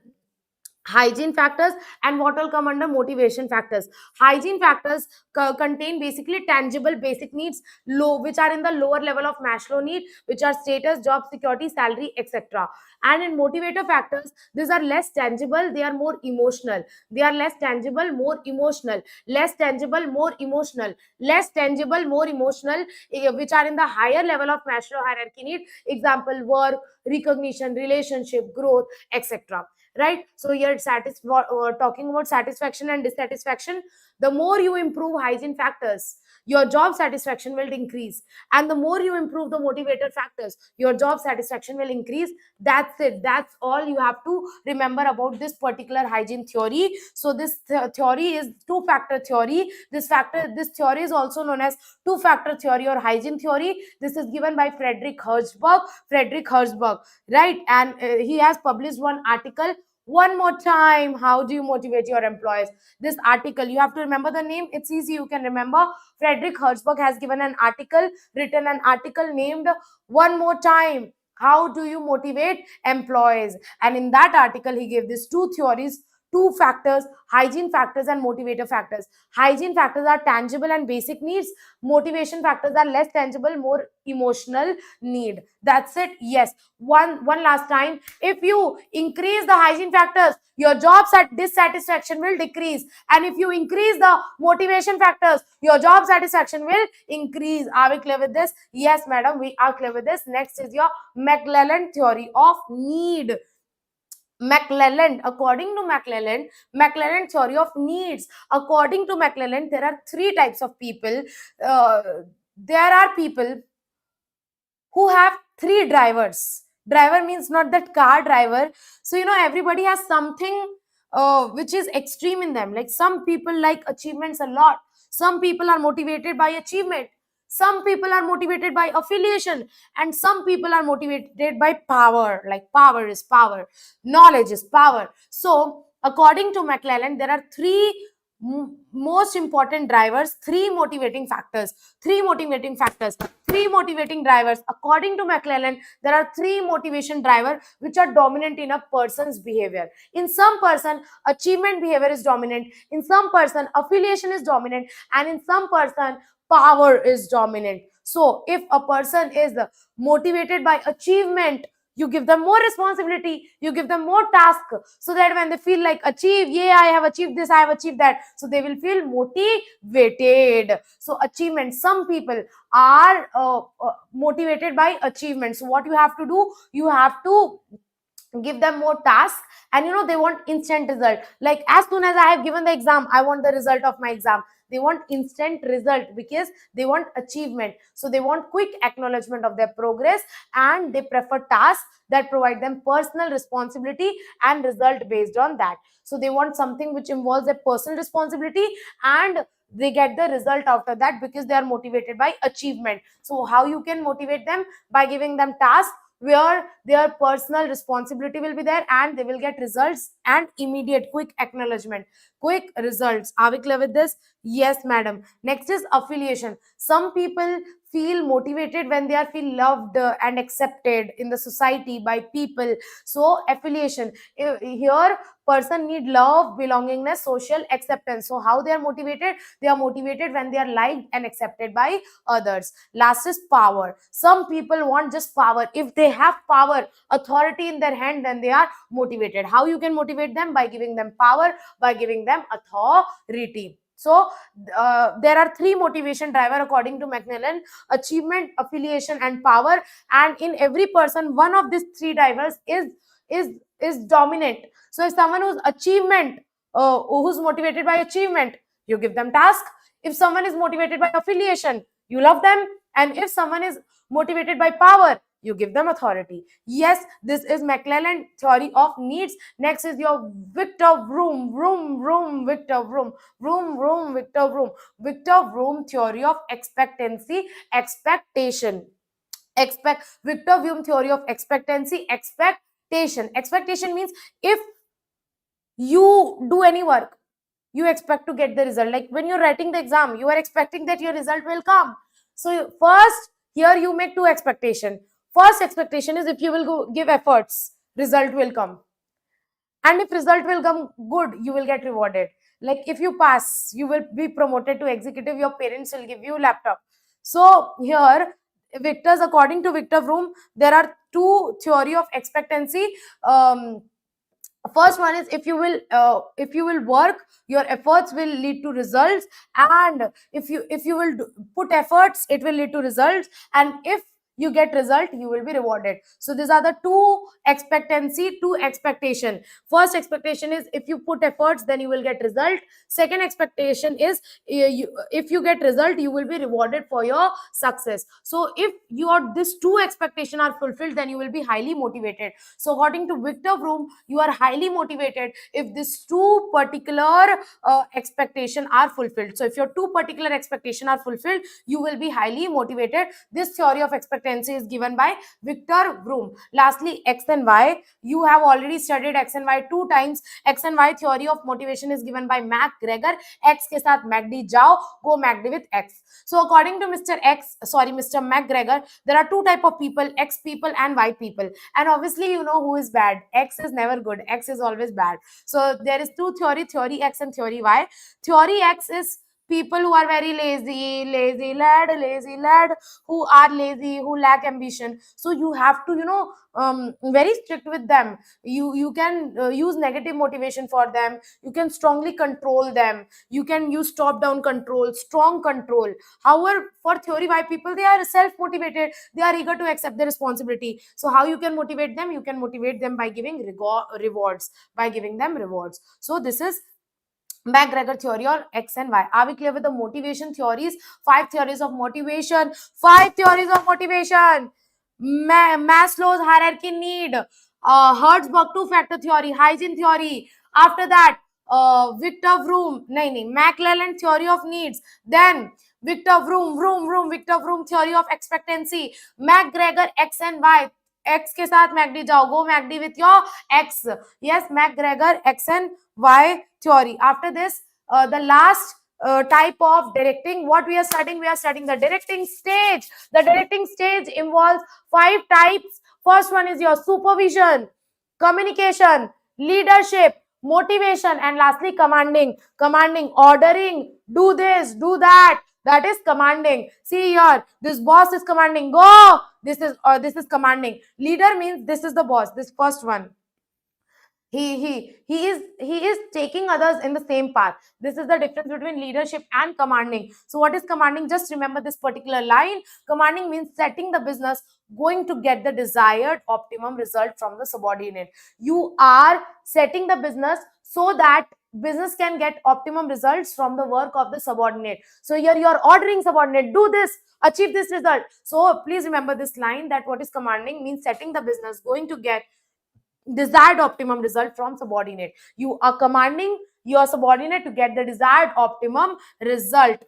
hygiene factors and what will come under motivation factors? Hygiene factors contain basically tangible basic needs, low, which are in the lower level of Maslow need, which are status, job security, salary, etc. And in motivator factors, these are less tangible, they are more emotional. They are less tangible, more emotional. Less tangible, more emotional. Less tangible, more emotional, which are in the higher level of Maslow hierarchy need. Example: work, recognition, relationship, growth, etc. Right? So you're talking about satisfaction and dissatisfaction. The more you improve hygiene factors, your job satisfaction will increase, and the more you improve the motivator factors, your job satisfaction will increase. That's it, that's all you have to remember about this particular hygiene theory. So this theory is two factor theory. This theory is also known as two factor theory or hygiene theory. This is given by Frederick Herzberg, right? And he has published one article. One more time, how do you motivate your employees? This article, you have to remember the name, it's easy, you can remember. Frederick Herzberg has given an article, written an article named One More Time, how do you motivate employees? And in that article he gave these two theories, two factors: hygiene factors and motivator factors. Hygiene factors are tangible and basic needs, motivation factors are less tangible, more emotional need. That's it. Yes, one last time: if you increase the hygiene factors, your job dissatisfaction will decrease, and if you increase the motivation factors, your job satisfaction will increase. Are we clear with this? Yes, madam, we are clear with this. Next is your McClelland theory of need. According to McClelland theory of needs. According to McClelland, there are three types of people. Uh, there are people who have three drivers. Driver means not that car driver. So everybody has something which is extreme in them. Like some people like achievements a lot. Some people are motivated by achievement. Some people are motivated by affiliation, and some people are motivated by power. Like power is power, knowledge is power. So according to McClelland, there are three most important drivers, three motivating drivers. According to McClelland, there are three motivation drivers which are dominant in a person's behavior. In some person, achievement behavior is dominant. In some person, affiliation is dominant. And in some person, power is dominant. So if a person is motivated by achievement, you give them more responsibility, you give them more task, so that when they feel like achieve, yeah, I have achieved this, I have achieved that, so they will feel motivated. So achievement, some people are motivated by achievement. So what you have to do, you have to give them more tasks, and they want instant result. Like as soon as I have given the exam, I want the result of my exam. They want instant result because they want achievement. So they want quick acknowledgement of their progress, and they prefer tasks that provide them personal responsibility and result based on that. So they want something which involves their personal responsibility, and they get the result after that because they are motivated by achievement. So how you can motivate them? By giving them tasks where their personal responsibility will be there, and they will get results and immediate quick acknowledgement, quick results. Are we clear with this? Yes, madam. Next is affiliation. Some people feel motivated when they are feel loved and accepted in the society by people. So affiliation, here person need love, belongingness, social acceptance. So how they are motivated? They are motivated when they are liked and accepted by others. Last is power. Some people want just power. If they have power, authority in their hand, then they are motivated. How you can motivate them? By giving them power, by giving them authority. So there are three motivation driver according to Macmillan: achievement, affiliation, and power. And in every person, one of these three drivers is dominant. So if someone who's achievement, who's motivated by achievement, you give them task. If someone is motivated by affiliation, you love them. And if someone is motivated by power, you give them authority. Yes, this is McClellan theory of needs. Next is your Victor Vroom, Victor Vroom, Victor Vroom. Victor Vroom theory of expectancy, expectation. Victor Vroom theory of expectancy, expectation. Expectation means if you do any work, you expect to get the result. Like when you're writing the exam, you are expecting that your result will come. So first, here you make two expectation. First expectation is if you will go give efforts, result will come. And if result will come good, you will get rewarded. Like if you pass, you will be promoted to executive, your parents will give you laptop. So here, Victor's, according to Victor Vroom, there are two theory of expectancy. First one is if you will work, your efforts will lead to results. And if you will put efforts, it will lead to results. And if you get result, you will be rewarded. So these are the two expectancy, two expectation. First expectation is if you put efforts, then you will get result. Second expectation is if you get result, you will be rewarded for your success. So if your these two expectation are fulfilled, then you will be highly motivated. So according to Victor Vroom, you are highly motivated if these two particular expectation are fulfilled. So if your two particular expectation are fulfilled, you will be highly motivated. This theory of expectancy is given by Victor Vroom. Lastly, X and Y. You have already studied X and Y two times. X and Y theory of motivation is given by McGregor. X के साथ MACD जाओ, go MACD with X. So according to Mr. McGregor, there are two type of people: X people and Y people. And obviously you know who is bad. X is never good. X is always bad. So there is two theory X and theory Y. Theory X is people who are very lazy lad, who are lazy, who lack ambition. So you have to very strict with them. You can use negative motivation for them. You can strongly control them. You can use top down control, strong control. However, for theory Y people, they are self motivated. They are eager to accept the responsibility. So how you can motivate them? You can motivate them by giving rewards, by giving them rewards. So this is McGregor theory or X and Y. Are we clear with the motivation theories? 5 theories of motivation. 5 theories of motivation. Maslow's hierarchy need. Hertzberg two-factor theory. Hygiene theory. After that, Victor Vroom. McClellan theory of needs. Then Victor Vroom. Victor Vroom theory of expectancy. McGregor X and Y. X के साथ MACD जाओ. Go MACD with your X. Yes, McGregor X and Y theory. After this, the last type of directing, what we are studying the directing stage. The directing stage involves 5 types. First one is your supervision, communication, leadership, motivation, and lastly commanding. Ordering, do this, do that. That is commanding. See here, this boss is commanding, go. This is commanding. Leader means this is the boss. This first one. He is taking others in the same path. This is the difference between leadership and commanding. So what is commanding? Just remember this particular line. Commanding means setting the business, going to get the desired optimum result from the subordinate. You are setting the business so that business can get optimum results from the work of the subordinate. So here you are ordering subordinate, do this, achieve this result. So please remember this line, that what is commanding means setting the business, going to get desired optimum result from subordinate. You are commanding your subordinate to get the desired optimum result.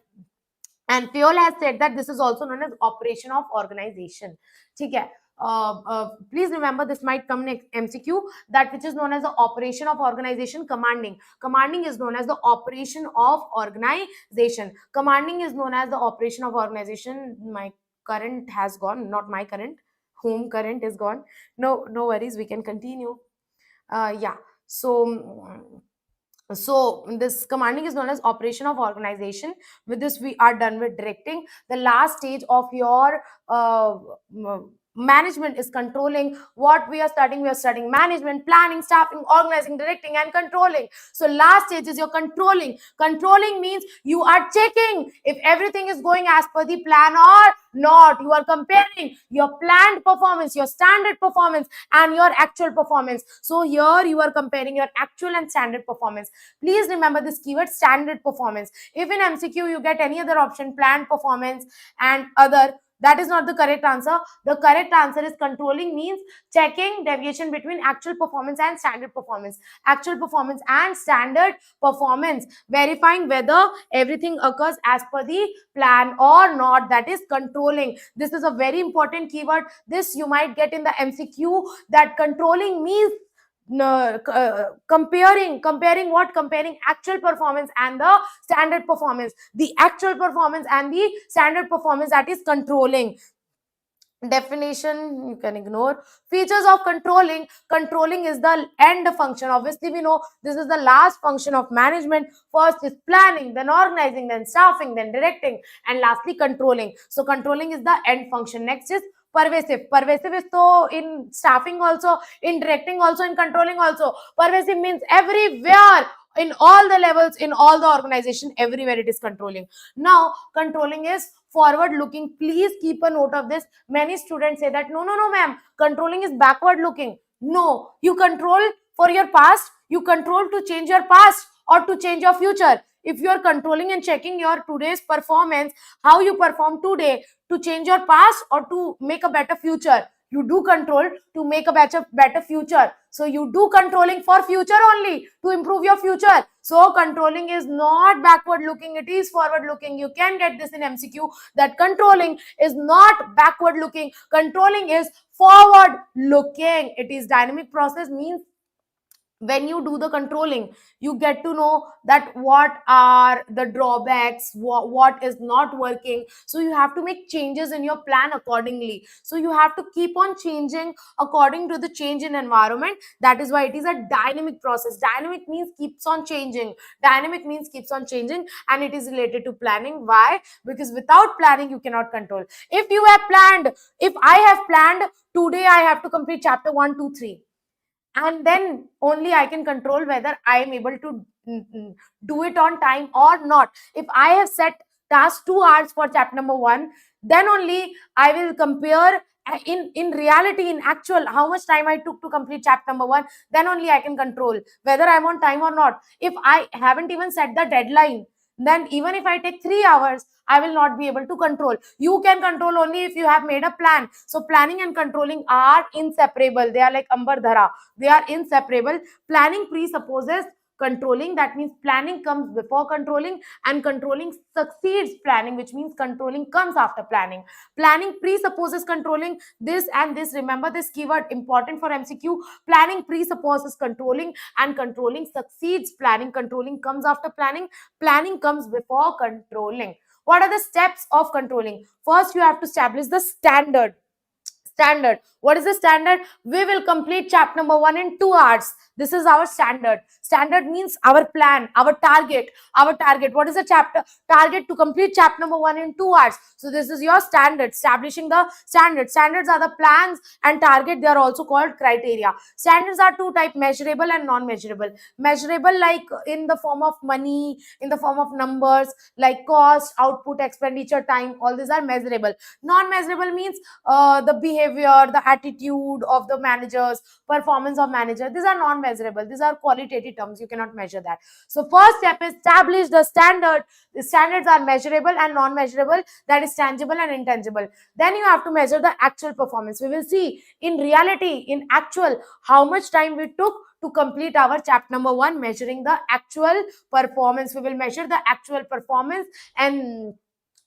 And Fiol has said that this is also known as operation of organization. Okay. Please remember, this might come next MCQ, that which is known as the operation of organization. Commanding is known as the operation of organization. Commanding is known as the operation of organization. My current has gone, not my current, home current is gone. No worries, we can continue. Yeah. So this commanding is known as operation of organization. With this we are done with directing. The last stage of your management is controlling. What we are studying management, planning, staffing, organizing, directing, and controlling. So last stage is your controlling. Controlling means you are checking if everything is going as per the plan or not. You are comparing your planned performance, your standard performance, and your actual performance. So here you are comparing your actual and standard performance. Please remember this keyword, standard performance. If in MCQ you get any other option, planned performance and other, that is not the correct answer. The correct answer is controlling means checking deviation between actual performance and standard performance. Actual performance and standard performance, verifying whether everything occurs as per the plan or not. That is controlling. This is a very important keyword. This you might get in the MCQ, that controlling means comparing what? Comparing actual performance and the standard performance. The actual performance and the standard performance, that is controlling. Definition you can ignore. Features of controlling. Controlling is the end function. Obviously we know this is the last function of management. First is planning, then organizing, then staffing, then directing, and lastly controlling. So controlling is the end function. Next is pervasive. Pervasive is so in staffing also, in directing also, in controlling also. Pervasive means everywhere, in all the levels, in all the organization, everywhere it is controlling. Now controlling is forward looking. Please keep a note of this. Many students say that no ma'am, controlling is backward looking. No, you control for your past, you control to change your past or to change your future. If you are controlling and checking your today's performance, how you perform today, to change your past or to make a better future, you do control to make a better future. So you do controlling for future only, to improve your future. So controlling is not backward looking, it is forward looking. You can get this in MCQ, that controlling is not backward looking, controlling is forward looking. It is dynamic process, means when you do the controlling, you get to know that what are the drawbacks, what is not working. So you have to make changes in your plan accordingly. So you have to keep on changing according to the change in environment. That is why it is a dynamic process. Dynamic means keeps on changing. Dynamic means keeps on changing, and it is related to planning. Why? Because without planning you cannot control. If you have planned, if I have planned today I have to complete chapter 1, 2, 3, and then only I can control whether I am able to do it on time or not. If I have set task 2 hours for chapter number 1, then only I will compare in reality, in actual, how much time I took to complete chapter number 1. Then only I can control whether I'm on time or not. If I haven't even set the deadline, then even if I take 3 hours, I will not be able to control. You can control only if you have made a plan. So planning and controlling are inseparable. They are like ambar dhara. They are inseparable. Planning presupposes controlling. That means planning comes before controlling, and controlling succeeds planning, which means controlling comes after planning. Planning presupposes controlling. This and this, remember this keyword, important for MCQ. Planning presupposes controlling, and controlling succeeds planning. Controlling comes after planning. Planning comes before controlling. What are the steps of controlling? First, you have to establish the standard. Standard. What is the standard? We will complete chapter number 1 in 2 hours. This is our standard. Standard means our plan, our target. Our target. What is the chapter target? To complete chapter number 1 in 2 hours. So this is your standard. Establishing the standard. Standards are the plans and target. They are also called criteria. Standards are two types: measurable and non-measurable. Measurable, like in the form of money, in the form of numbers, like cost, output, expenditure, time. All these are measurable. Non-measurable means the behavior, the attitude of the managers, performance of manager. These are non-measurable. These are qualitative terms. You cannot measure that. So first step is establish the standard. The standards are measurable and non-measurable. That is tangible and intangible. Then you have to measure the actual performance. We will see in reality, in actual, how much time we took to complete our chapter number 1, measuring the actual performance. We will measure the actual performance. And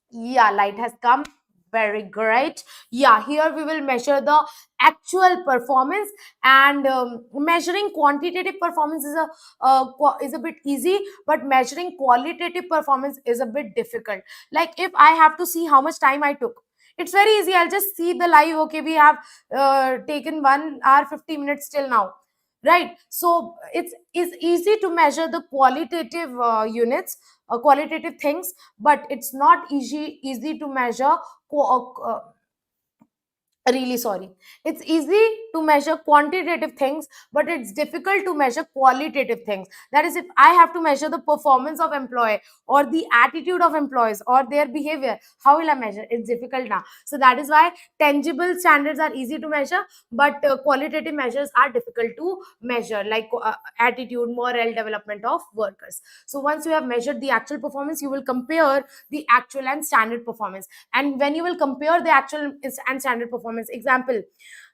yeah, light has come. Very great. Yeah, here we will measure the actual performance, and measuring quantitative performance is a bit easy, but measuring qualitative performance is a bit difficult. Like if I have to see how much time I took, It's very easy. I'll just see the live. Okay, we have taken 1 hour 50 minutes till now, right? So it's easy to measure the qualitative units, qualitative things, but it's not easy to measure really sorry, it's easy to measure quantitative things, but it's difficult to measure qualitative things. That is, if I have to measure the performance of employee or the attitude of employees or their behavior, how will I measure? It's difficult now. So that is why tangible standards are easy to measure, but qualitative measures are difficult to measure, like attitude, morale, development of workers. So once you have measured the actual performance, you will compare the actual and standard performance. And when you will compare the actual and standard performance, example,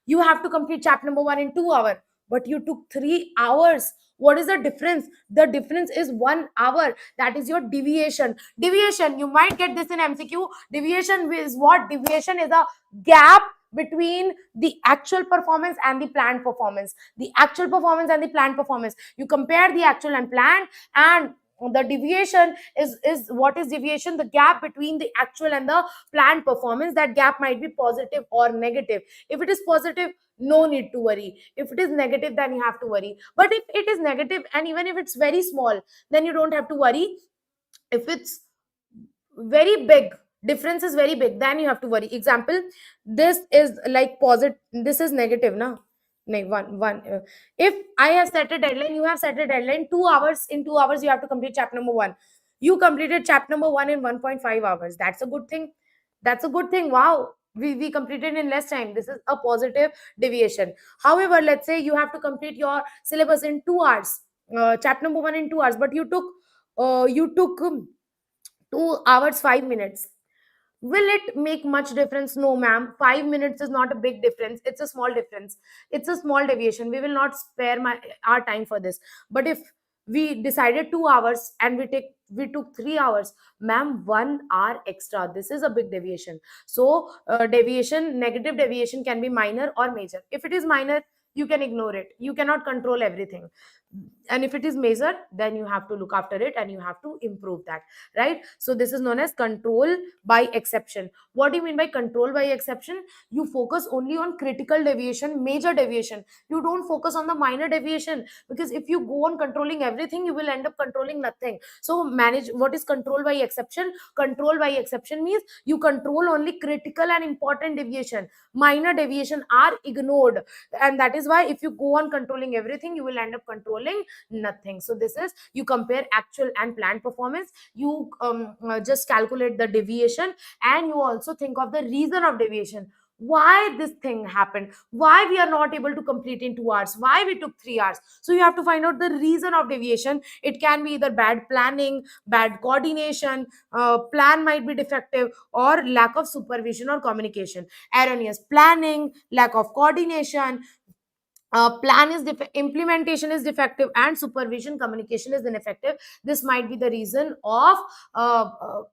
you have to complete chapter number 1 in 2 hours, but you took 3 hours. What is the difference? The difference is 1 hour. That is your deviation. Deviation, you might get this in MCQ. Deviation is what? Deviation is a gap between the actual performance and the planned performance. The actual performance and the planned performance, you compare the actual and planned, and the deviation is what is deviation? The gap between the actual and the planned performance. That gap might be positive or negative. If it is positive, no need to worry. If it is negative, then you have to worry. But if it is negative, and even if it's very small, then you don't have to worry. If it's very big, difference is very big, then you have to worry. Example, this is like positive, this is negative now. Like one if I have set a deadline, you have set a deadline 2 hours. In 2 hours you have to complete chapter number 1. You completed chapter number 1 in 1.5 hours. That's a good thing. That's a good thing. Wow, we completed in less time. This is a positive deviation. However, let's say you have to complete your syllabus in 2 hours, chapter number 1 in 2 hours, but you took 2 hours 5 minutes. Will it make much difference? No, ma'am. 5 minutes is not a big difference. It's a small difference. It's a small deviation. We will not spare our time for this. But if we decided 2 hours and we took 3 hours, ma'am, 1 hour extra. This is a big deviation. So deviation, negative deviation can be minor or major. If it is minor, you can ignore it. You cannot control everything. And if it is major, then you have to look after it and you have to improve that, right? So this is known as control by exception. What do you mean by control by exception? You focus only on critical deviation, major deviation. You don't focus on the minor deviation, because if you go on controlling everything, you will end up controlling nothing. So manage. What is control by exception? Control by exception means you control only critical and important deviation. Minor deviation are ignored. And that is why if you go on controlling everything, you will end up controlling nothing. So this is, you compare actual and planned performance. You just calculate the deviation, and you also think of the reason of deviation. Why this thing happened? Why we are not able to complete in 2 hours? Why we took 3 hours? So you have to find out the reason of deviation. It can be either bad planning, bad coordination, plan might be defective, or lack of supervision or communication. Erroneous planning, lack of coordination, plan is implementation is defective, and supervision, communication is ineffective. This might be the reason of uh, uh,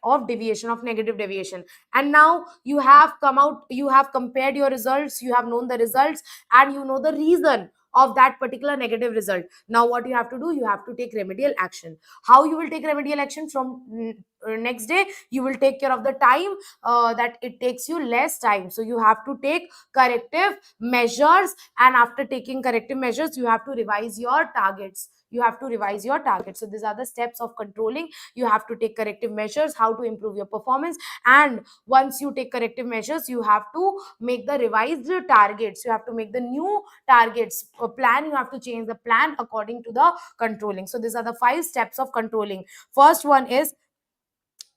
of deviation, of negative deviation. And now you have come out, you have compared your results, you have known the results, and you know the reason of that particular negative result. Now what you have to do? You have to take remedial action. How you will take remedial action? From next day, you will take care of the time, that it takes you less time. So you have to take corrective measures, and after taking corrective measures, you have to revise your targets. You have to revise your targets. So these are the steps of controlling. You have to take corrective measures, how to improve your performance. And once you take corrective measures, you have to make the revised targets. You have to make the new targets. Plan, you have to change the plan according to the controlling. So these are the 5 steps of controlling. First one is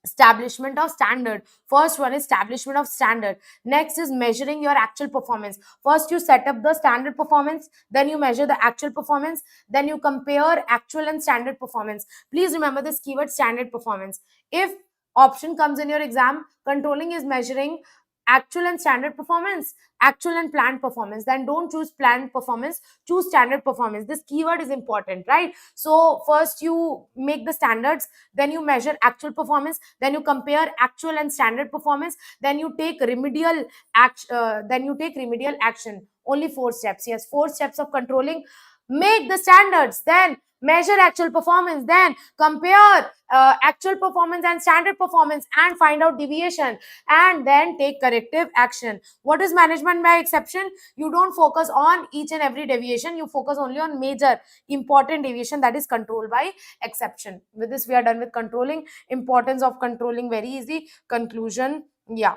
establishment of standard. First one is establishment of standard. Next is measuring your actual performance. First you set up the standard performance, then you measure the actual performance, then you compare actual and standard performance. Please remember this keyword, standard performance. If option comes in your exam, controlling is measuring actual and standard performance, actual and planned performance, then don't choose planned performance, choose standard performance. This keyword is important, right? So first you make the standards, then you measure actual performance, then you compare actual and standard performance, then you take remedial action. Only 4 steps. Yes, 4 steps of controlling. Make the standards, then measure actual performance, then compare actual performance and standard performance and find out deviation, and then take corrective action. What is management by exception? You don't focus on each and every deviation, you focus only on major important deviation, that is control by exception. With this we are done with controlling. Importance of controlling, very easy. Conclusion, yeah,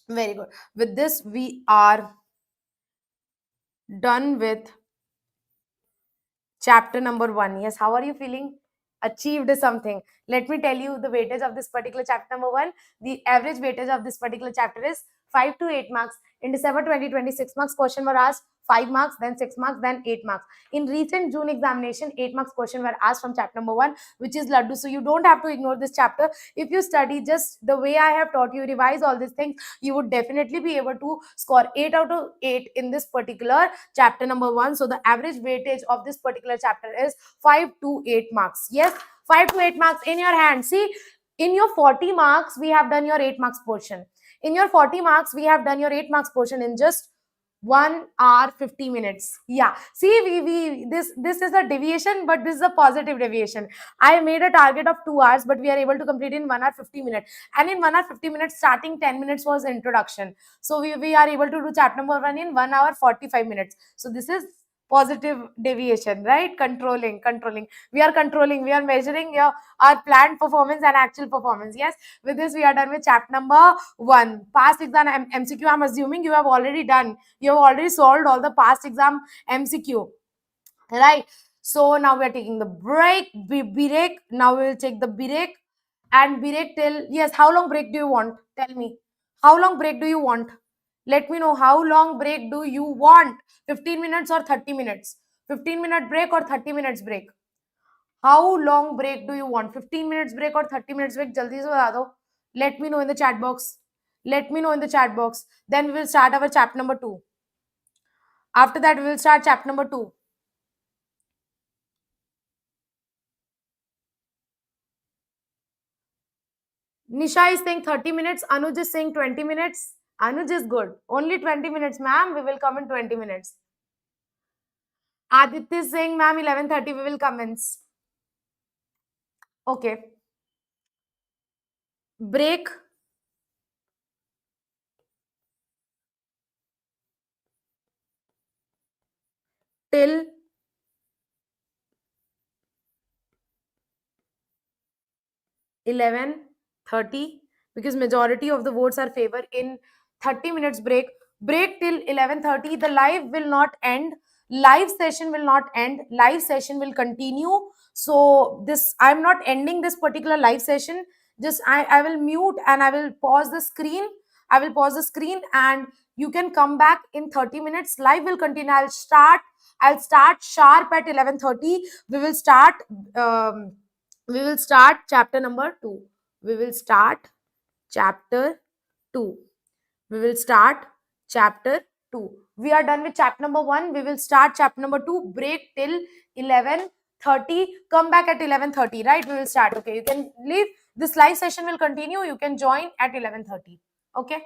very good. With this we are done with chapter number 1. Yes, how are you feeling? Achieved something. Let me tell you the weightage of this particular chapter number 1. The average weightage of this particular chapter is 5 to 8 marks. In December 2026 marks question were asked, 5 marks, then 6 marks, then 8 marks. In recent June examination, 8 marks question were asked from chapter number 1, which is Laddu. So you don't have to ignore this chapter. If you study just the way I have taught you, revise all these things, you would definitely be able to score 8 out of 8 in this particular chapter number 1. So the average weightage of this particular chapter is 5 to 8 marks. Yes, 5 to 8 marks in your hand. See, in your 40 marks we have done your 8 marks portion. In your 40 marks we have done your 8 marks portion in just 1 hour 50 minutes. Yeah, see, we this is a deviation, but this is a positive deviation. I made a target of 2 hours, but we are able to complete in 1 hour 50 minutes. And in 1 hour 50 minutes, starting 10 minutes was introduction. So we are able to do chapter number 1 in 1 hour 45 minutes. So this is positive deviation, right? Controlling, we are controlling, we are measuring our planned performance and actual performance. Yes, with this we are done with chapter number 1. Past exam MCQ, I'm assuming you have already done, you have already solved all the past exam MCQ, right? So now we are taking the break. Now we will take the break, and break till, yes, how long break do you want? Tell me, how long break do you want? Let me know, how long break do you want? 15 minutes or 30 minutes? 15-minute break or 30 minutes break? How long break do you want? 15 minutes break or 30 minutes break? Jaldi se bata do. Let me know in the chat box. Let me know in the chat box. Then we will start our chapter number 2. After that, we will start chapter number 2. Nisha is saying 30 minutes. Anuj is saying 20 minutes. Anuj is good. Only 20 minutes, ma'am. We will come in 20 minutes. Aditya is saying, ma'am, 11:30 we will commence. Okay. Break till 11:30, because majority of the votes are favor in 30 minutes break. Break till 11:30. The live will not end. Live session will not end. Live session will continue. So this, I'm not ending this particular live session. Just I will mute and I will pause the screen. I will pause the screen and you can come back in 30 minutes. Live will continue. I'll start sharp at 11:30. We will start um, we will start chapter number 2. We will start chapter 2. We will start chapter 2. We are done with chapter number 1. We will start chapter number 2. Break till 11:30. Come back at 11:30, right? We will start. Okay, you can leave. This live session will continue. You can join at 11:30. Okay.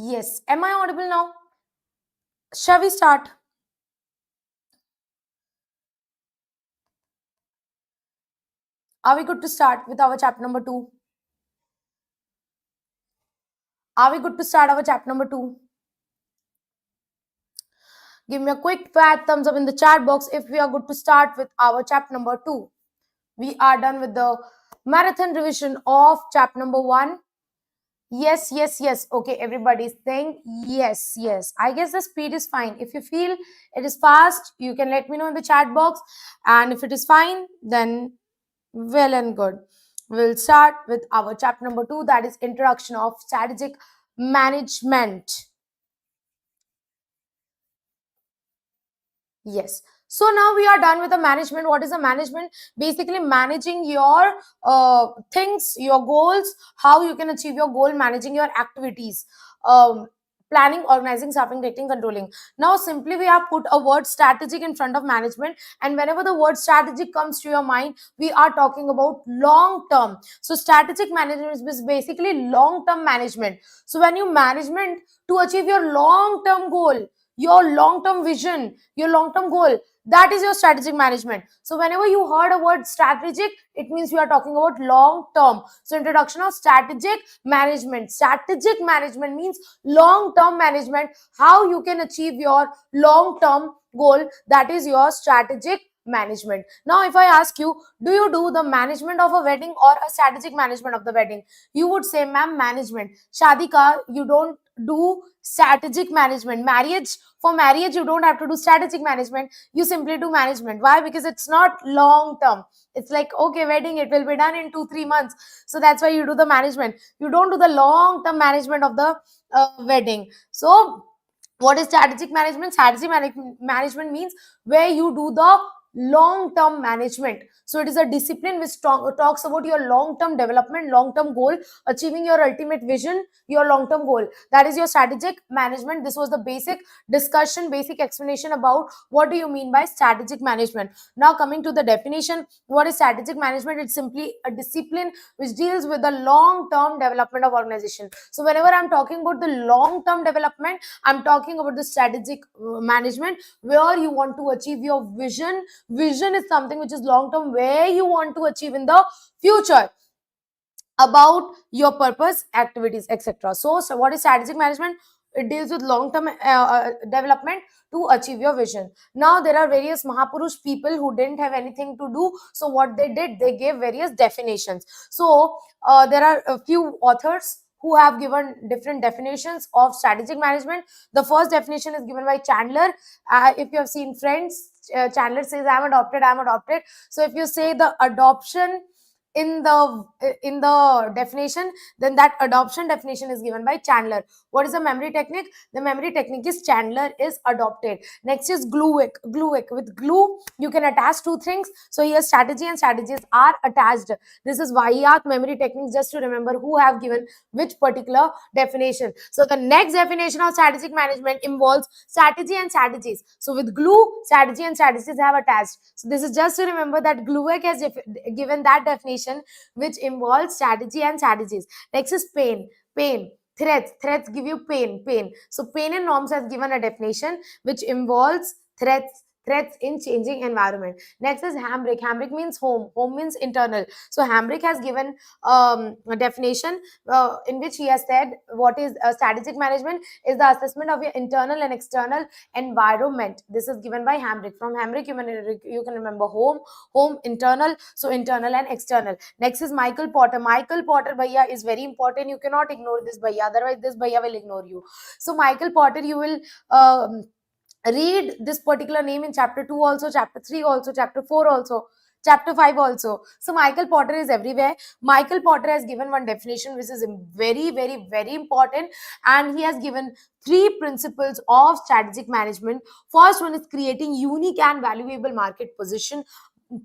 Yes. Am I audible now? Shall we start? Are we good to start with our chapter number 2? Are we good to start our chapter number 2? Give me a quick fat thumbs up in the chat box if we are good to start with our chapter number 2. We are done with the marathon revision of chapter number 1. Yes, yes, yes. Okay, everybody's saying yes, yes. I guess the speed is fine. If you feel it is fast, you can let me know in the chat box. And if it is fine, then well and good. We'll start with our chapter number 2, that is Introduction of Strategic Management. Yes. So now we are done with the management. What is the management? Basically, managing your things, your goals, how you can achieve your goal, managing your activities, planning, organizing, staffing, directing, controlling. Now, simply we have put a word strategic in front of management, and whenever the word strategic comes to your mind, we are talking about long term. So, strategic management is basically long term management. So, when you management to achieve your long term goal, your long term vision, your long term goal, that is your strategic management. So whenever you heard a word strategic, it means we are talking about long term. So introduction of strategic management. Strategic management means long term management, how you can achieve your long term goal, that is your strategic management. Now if I ask you, do you do the management of a wedding or a strategic management of the wedding? You would say, ma'am, management. Shadi ka, you don't do strategic management. Marriage, for marriage you don't have to do strategic management, you simply do management. Why? Because it's not long term. It's like, okay, wedding, it will be done in 2-3 months, so that's why you do the management. You don't do the long term management of the wedding. So what is strategic management? Management means where you do the long term management. So it is a discipline which talks about your long term development, long term goal, achieving your ultimate vision, your long term goal. That is your strategic management. This was the basic discussion, basic explanation about what do you mean by strategic management. Now coming to the definition, what is strategic management? It's simply a discipline which deals with the long term development of organization. So whenever I'm talking about the long term development, I'm talking about the strategic management, where you want to achieve your vision. Vision is something which is long term, where you want to achieve in the future, about your purpose, activities, etc. So what is strategic management? It deals with long term development to achieve your vision. Now there are various Mahapurush people who didn't have anything to do, so what they did, they gave various definitions. So there are a few authors who have given different definitions of strategic management. The first definition is given by Chandler. If you have seen Friends, Chandler says, I'm adopted, I'm adopted. So if you say the adoption in the definition, then that adoption definition is given by Chandler. What is the memory technique? The memory technique is Chandler is adopted. Next is gluic. With glue you can attach two things, so here strategy and strategies are attached. This is Vaiyat memory technique, just to remember who have given which particular definition. So the next definition of strategic management involves strategy and strategies. So with glue, strategy and strategies have attached. So this is just to remember that Glueck has given that definition which involves strategy and strategies. Next is pain. Threats give you pain. So pain and norms has given a definition which involves threats in changing environment. Next is hambrick. Hambrick means home means internal. So hambrick has given a definition in which he has said what is strategic management is the assessment of your internal and external environment. This is given by hambrick. From hambrick you can remember home, internal, so internal and external. Next is Michael Porter. Michael Porter bhaiya is very important, you cannot ignore this bhaiya, otherwise this bhaiya will ignore you. So Michael Porter, you will read this particular name in chapter 2 also, chapter 3 also, chapter 4 also, chapter 5 also. So Michael Porter is everywhere. Michael Porter has given one definition which is very important, and he has given three principles of strategic management. First one is creating unique and valuable market position.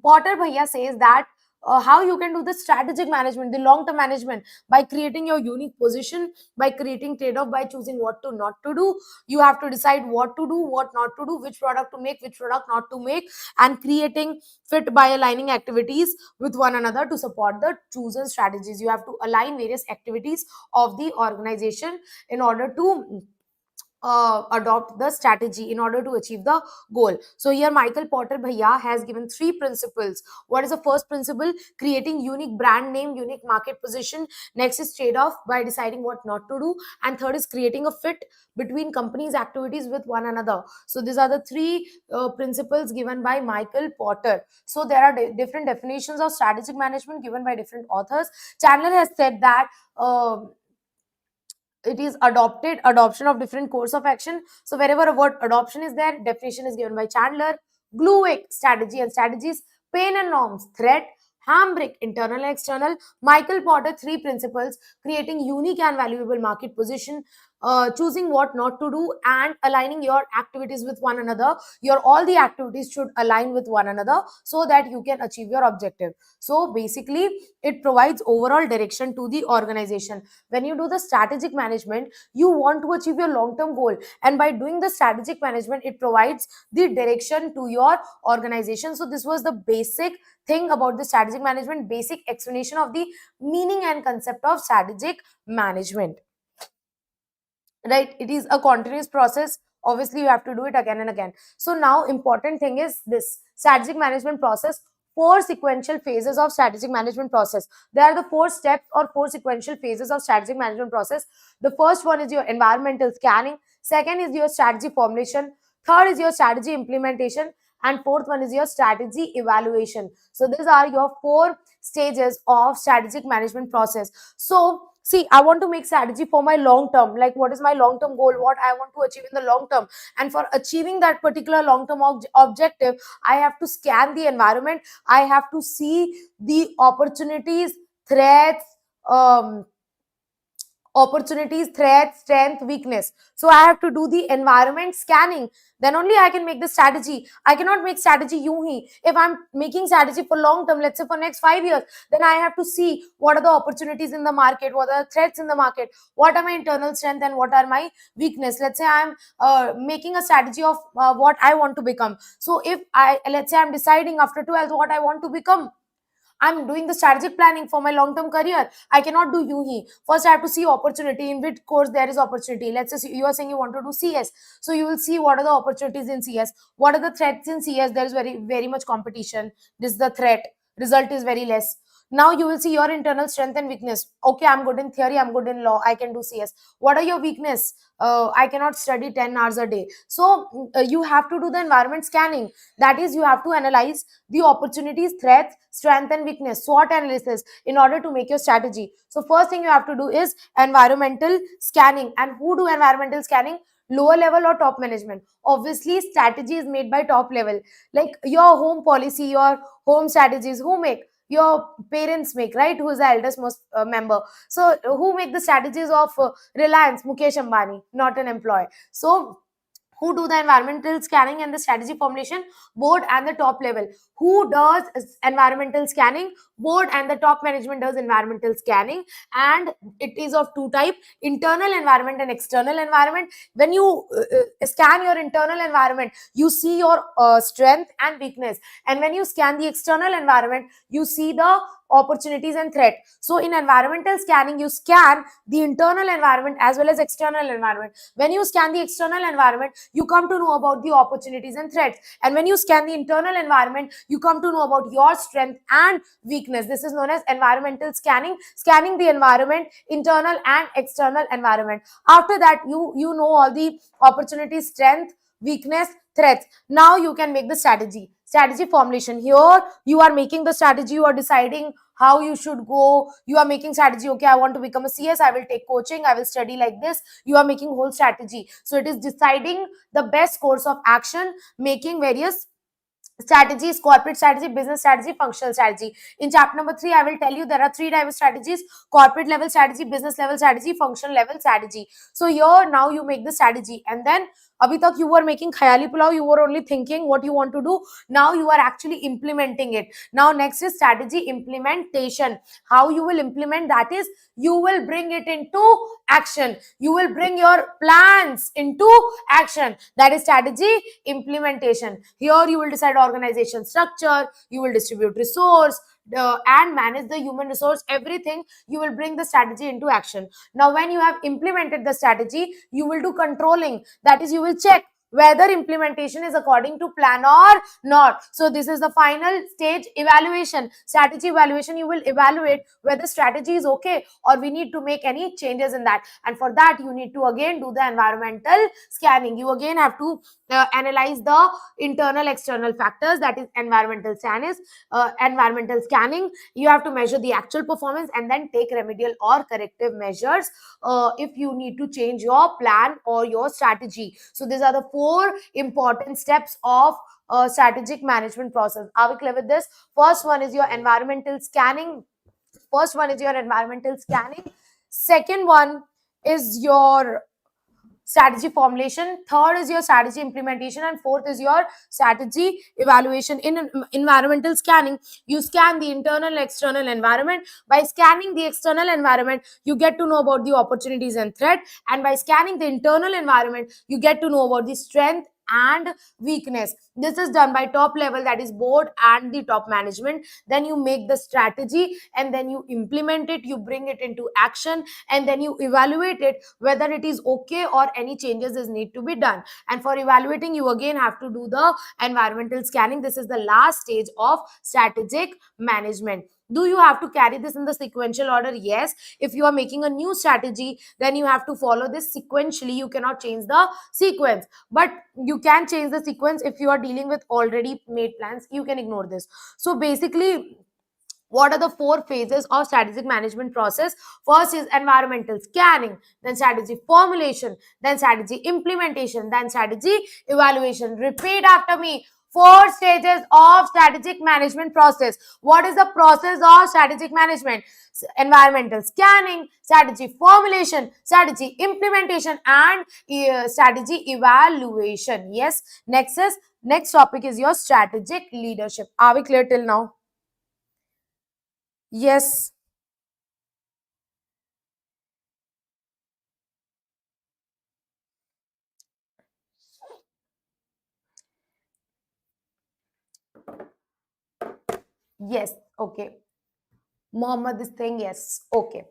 Porter bhaiya says that how you can do the strategic management, the long term management, by creating your unique position, by creating trade off, by choosing what to not to do. You have to decide what to do, what not to do, which product to make, which product not to make, and creating fit by aligning activities with one another to support the chosen strategies. You have to align various activities of the organization in order to adopt the strategy, in order to achieve the goal. So here Michael Porter Bhaiya has given three principles. What is the first principle? Creating unique brand name, unique market position. Next is trade off by deciding what not to do, and third is creating a fit between companies activities with one another. So these are the three principles given by Michael Porter. So there are different definitions of strategic management given by different authors. Chandler has said that it is adoption of different course of action. So wherever a word adoption is there, definition is given by Chandler. Gluick, strategy and strategies. Pain and norms, threat. Hambrick, internal and external. Michael Porter, three principles: creating unique and valuable market position, choosing what not to do, and aligning your activities with one another. Your all the activities should align with one another so that you can achieve your objective. So basically it provides overall direction to the organization. When you do the strategic management, you want to achieve your long term goal, and by doing the strategic management, it provides the direction to your organization. So this was the basic thing about the strategic management, basic explanation of the meaning and concept of strategic management. Right, it is a continuous process. Obviously you have to do it again and again. So now important thing is this strategic management process. Four sequential phases of strategic management process. There are the four steps or four sequential phases of strategic management process. The first one is your environmental scanning, second is your strategy formulation, third is your strategy implementation, and fourth one is your strategy evaluation. So these are your four stages of strategic management process. So see, I want to make strategy for my long term, like what is my long term goal, what I want to achieve in the long term, and for achieving that particular long term objective, I have to scan the environment, I have to see the opportunities, threats, um, opportunities, threats, strength, weakness. So I have to do the environment scanning, then only I can make the strategy. I cannot make strategy yuhi. If I'm making strategy for long term, let's say for next 5 years, then I have to see what are the opportunities in the market, what are the threats in the market, what are my internal strength and what are my weakness. Let's say I'm making a strategy of what I want to become. So if I, let's say I'm deciding after 12th what I want to become, I'm doing the strategic planning for my long-term career. I cannot do UHE. First, I have to see opportunity. In which course there is opportunity. Let's say you are saying you want to do CS. So you will see what are the opportunities in CS. What are the threats in CS? There is very much competition. This is the threat. Result is very less. Now you will see your internal strength and weakness. Okay, I'm good in theory. I'm good in law. I can do CS. What are your weakness? I cannot study 10 hours a day. So you have to do the environment scanning. That is, you have to analyze the opportunities, threats, strength and weakness, SWOT analysis, in order to make your strategy. So first thing you have to do is environmental scanning. And who do environmental scanning? Lower level or top management. Obviously strategy is made by top level, like your home policy, your home strategies. Who make? Your parents make, right? Who is the eldest most member? So who make the strategies of Reliance? Mukesh Ambani, not an employee. So who do the environmental scanning and the strategy formulation? Board and the top level. Who does environmental scanning? Board and the top management does environmental scanning. And it is of two type: internal environment and external environment. When you scan your internal environment, you see your strength and weakness, and when you scan the external environment, you see the opportunities and threat. So in environmental scanning, you scan the internal environment as well as external environment. When you scan the external environment, you come to know about the opportunities and threats, and when you scan the internal environment, you come to know about your strength and weakness. This is known as environmental scanning, scanning the environment, internal and external environment. After that, you know all the opportunities, strength, weakness, threats. Now you can make the strategy formulation. Here you are making the strategy, you are deciding how you should go. You are making strategy. Okay, I want to become a CS, I will take coaching, I will study like this. You are making whole strategy. So it is deciding the best course of action, making various strategies: corporate strategy, business strategy, functional strategy. In chapter number 3, I will tell you there are three types of strategies: corporate level strategy, business level strategy, functional level strategy. So here now you make the strategy, and then Abhi tak you were making khayali pulao, you were only thinking what you want to do. Now you are actually implementing it. Now next is strategy implementation. How you will implement that is you will bring it into action. You will bring your plans into action. That is strategy implementation. Here you will decide organization structure, you will distribute resource, and manage the human resource, everything. You will bring the strategy into action. Now when you have implemented the strategy, you will do controlling. That is, you will check whether implementation is according to plan or not. So this is the final stage, evaluation, strategy evaluation. You will evaluate whether strategy is okay or we need to make any changes in that. And for that you need to again do the environmental scanning. You again have to analyze the internal external factors, that is environmental scanning. You have to measure the actual performance and then take remedial or corrective measures if you need to change your plan or your strategy. So these are the four important steps of strategic management process. Are we clear with this? First one is your environmental scanning. Second one is your strategy formulation. Third is your strategy implementation, and fourth is your strategy evaluation. In environmental scanning, you scan the internal and external environment. By scanning the external environment, you get to know about the opportunities and threat, and by scanning the internal environment, you get to know about the strength and weakness. This is done by top level, that is board and the top management. Then you make the strategy and then you implement it, you bring it into action, and then you evaluate it whether it is okay or any changes is need to be done. And for evaluating, you again have to do the environmental scanning. This is the last stage of strategic management. Do you have to carry this in the sequential order? Yes. If you are making a new strategy, then you have to follow this sequentially. You cannot change the sequence, but you can change the sequence if you are dealing with already made plans. You can ignore this. So basically, what are the four phases of strategic management process? First is environmental scanning, then strategy formulation, then strategy implementation, then strategy evaluation. Repeat after me. Four stages of strategic management process. What is the process of strategic management? Environmental scanning, strategy formulation, strategy implementation, and strategy evaluation. Yes. Next topic is your strategic leadership. Are we clear till now? Yes. Yes. Okay. Muhammad is saying yes. Okay.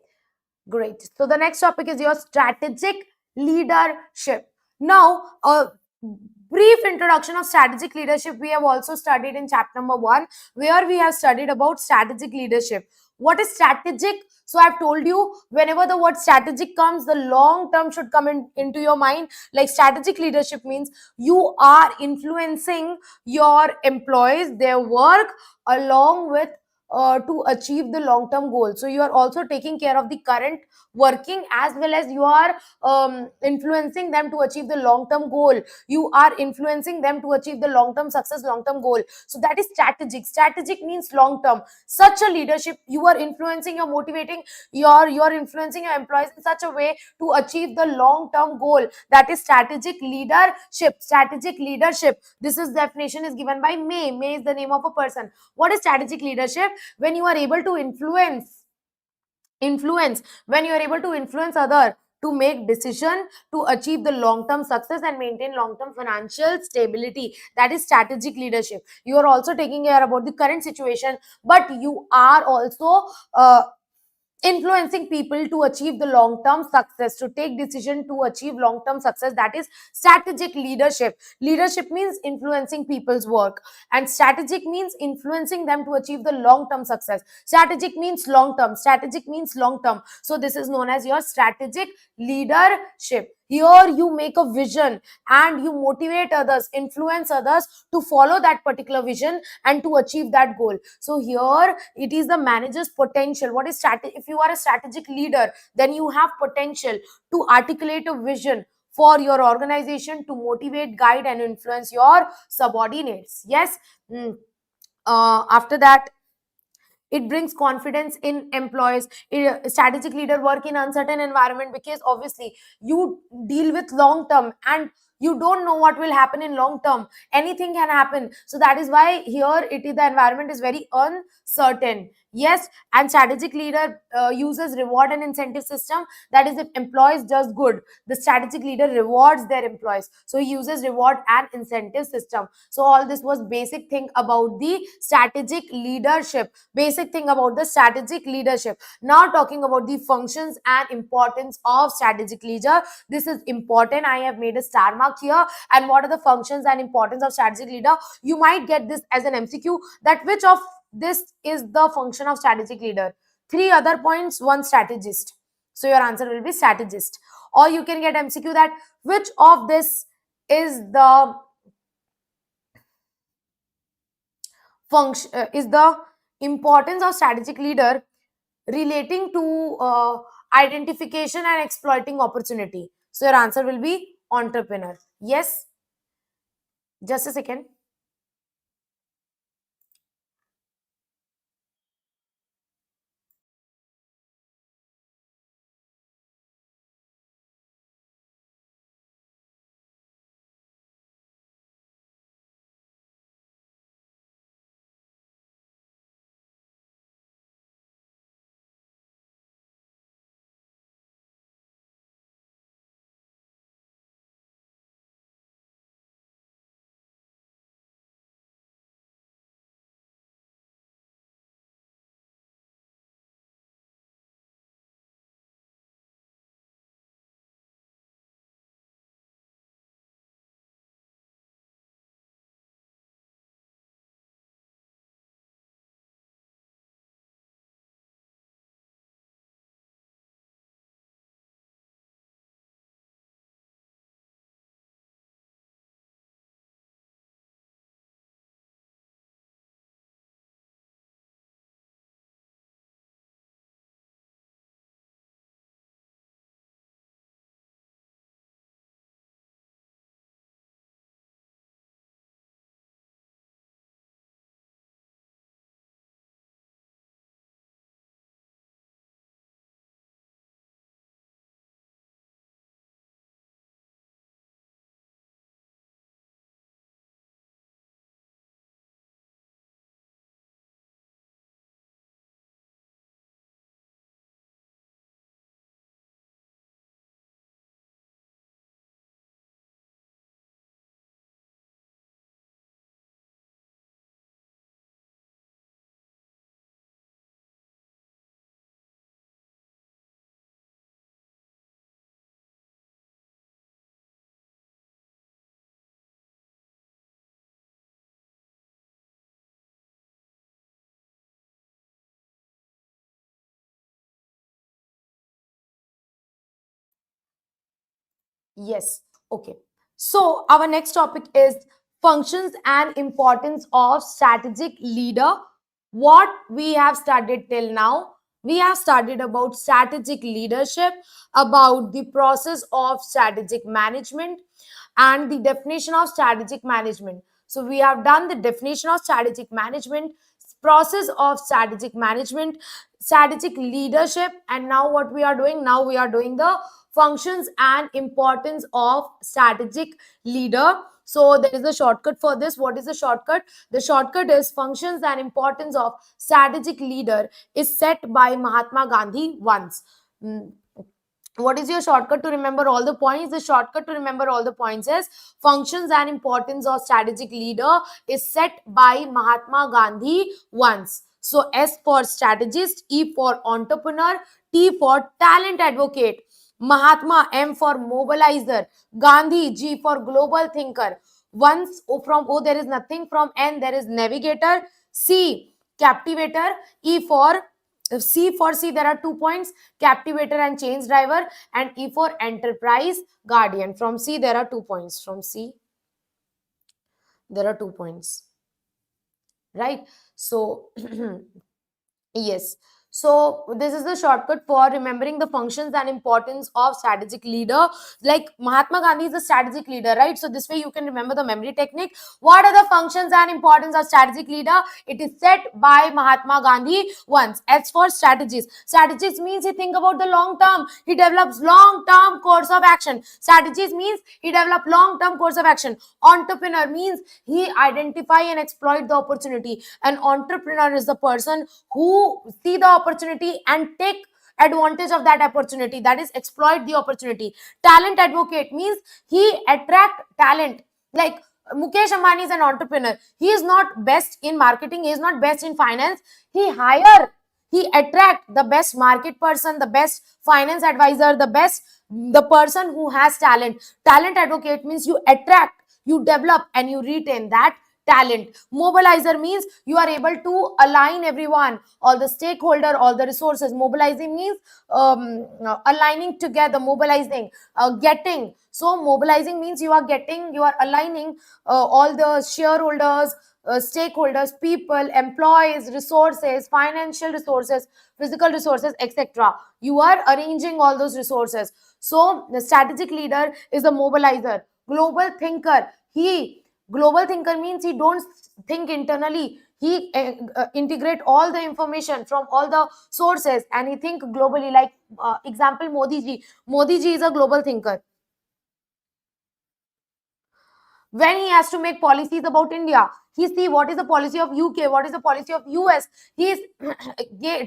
Great. So the next topic is your strategic leadership. Now, a brief introduction of strategic leadership we have also studied in chapter number 1, where we have studied about strategic leadership. What is strategic? So I've told you, whenever the word strategic comes, the long term should come into your mind. Like, strategic leadership means you are influencing your employees, their work, along with to achieve the long term goal. So you are also taking care of the current working, as well as you are influencing them to achieve the long term goal. You are influencing them to achieve the long term success, long term goal. So that is strategic means long term. Such a leadership, you are influencing, you're motivating, you're influencing your employees in such a way to achieve the long term goal. That is strategic leadership. This is definition is given by May is the name of a person. What is strategic leadership? When you are able to influence when you are able to influence other to make decision to achieve the long term success and maintain long term financial stability. That is strategic leadership. You are also taking care about the current situation, but you are also influencing people to achieve the long term success, to take decision to achieve long term success. That is strategic leadership means influencing people's work, and strategic means influencing them to achieve the long term success. Strategic means long term. So this is known as your strategic leadership. Here you make a vision and you motivate others, influence others to follow that particular vision and to achieve that goal. So here it is the manager's potential. What is strategy? If you are a strategic leader, then you have potential to articulate a vision for your organization, to motivate, guide, and influence your subordinates. Yes. After that, it brings confidence in employees. A strategic leader work in uncertain environment, because obviously you deal with long term, and You don't know what will happen in long term. Anything can happen. So that is why here it is, the environment is very uncertain. Yes, and strategic leader uses reward and incentive system. That is, if employees does good, the strategic leader rewards their employees. So he uses reward and incentive system. So all this was basic thing about the strategic leadership. Basic thing about the strategic leadership. Now talking about the functions and importance of strategic leader. This is important. I have made a star mark here. And what are the functions and importance of strategic leader? You might get this as an MCQ, that which of this is the function of strategic leader? Three other points, one strategist. So your answer will be strategist. Or you can get MCQ that which of this is the function, is the importance of strategic leader relating to identification and exploiting opportunity. So your answer will be entrepreneur. Yes, just a second. Yes. Okay. So our next topic is functions and importance of strategic leader. What we have studied till now, we have studied about strategic leadership, about the process of strategic management, and the definition of strategic management. So we have done the definition of strategic management, process of strategic management, strategic leadership, and now what we are doing? Now we are doing the functions and importance of strategic leader. So there is a shortcut for this. What is the shortcut? The shortcut is functions and importance of strategic leader is set by Mahatma Gandhi once. Mm, what is your shortcut to remember all the points? The shortcut to remember all the points is functions and importance of strategic leader is set by Mahatma Gandhi once. So S for strategist, E for entrepreneur, T for talent advocate, Mahatma, M for mobilizer, Gandhi, G for global thinker. Once from O there is nothing, from N there is navigator, C captivator, E for C there are 2 points, captivator and change driver, and E for enterprise guardian. From C there are 2 points. From C there are 2 points. Right. So yes. So this is the shortcut for remembering the functions and importance of strategic leader. Like Mahatma Gandhi is a strategic leader, right? So this way you can remember the memory technique. What are the functions and importance of strategic leader? It is set by Mahatma Gandhi once. As for strategies, strategies means he think about the long term. He develops long term course of action. Strategies means he develop long term course of action. Entrepreneur means he identify and exploit the opportunity. An entrepreneur is the person who see the opportunity and take advantage of that opportunity, that is exploit the opportunity. Talent advocate means he attract talent. Like Mukesh Ambani is an entrepreneur. He is not best in marketing, he is not best in finance. He attract the best market person, the best finance advisor, the person who has talent. Talent advocate means you attract, you develop, and you retain that talent. Mobilizer means you are able to align everyone, all the stakeholder, all the resources. Mobilizing means aligning together, mobilizing, getting. So mobilizing means you are getting, you are aligning all the shareholders, stakeholders, people, employees, resources, financial resources, physical resources, etc. You are arranging all those resources. So the strategic leader is a mobilizer. Global thinker, he global thinker means he don't think internally, he integrate all the information from all the sources and he think globally. Like example, Modi ji is a global thinker. When he has to make policies about India, he see what is the policy of UK, what is the policy of US. He is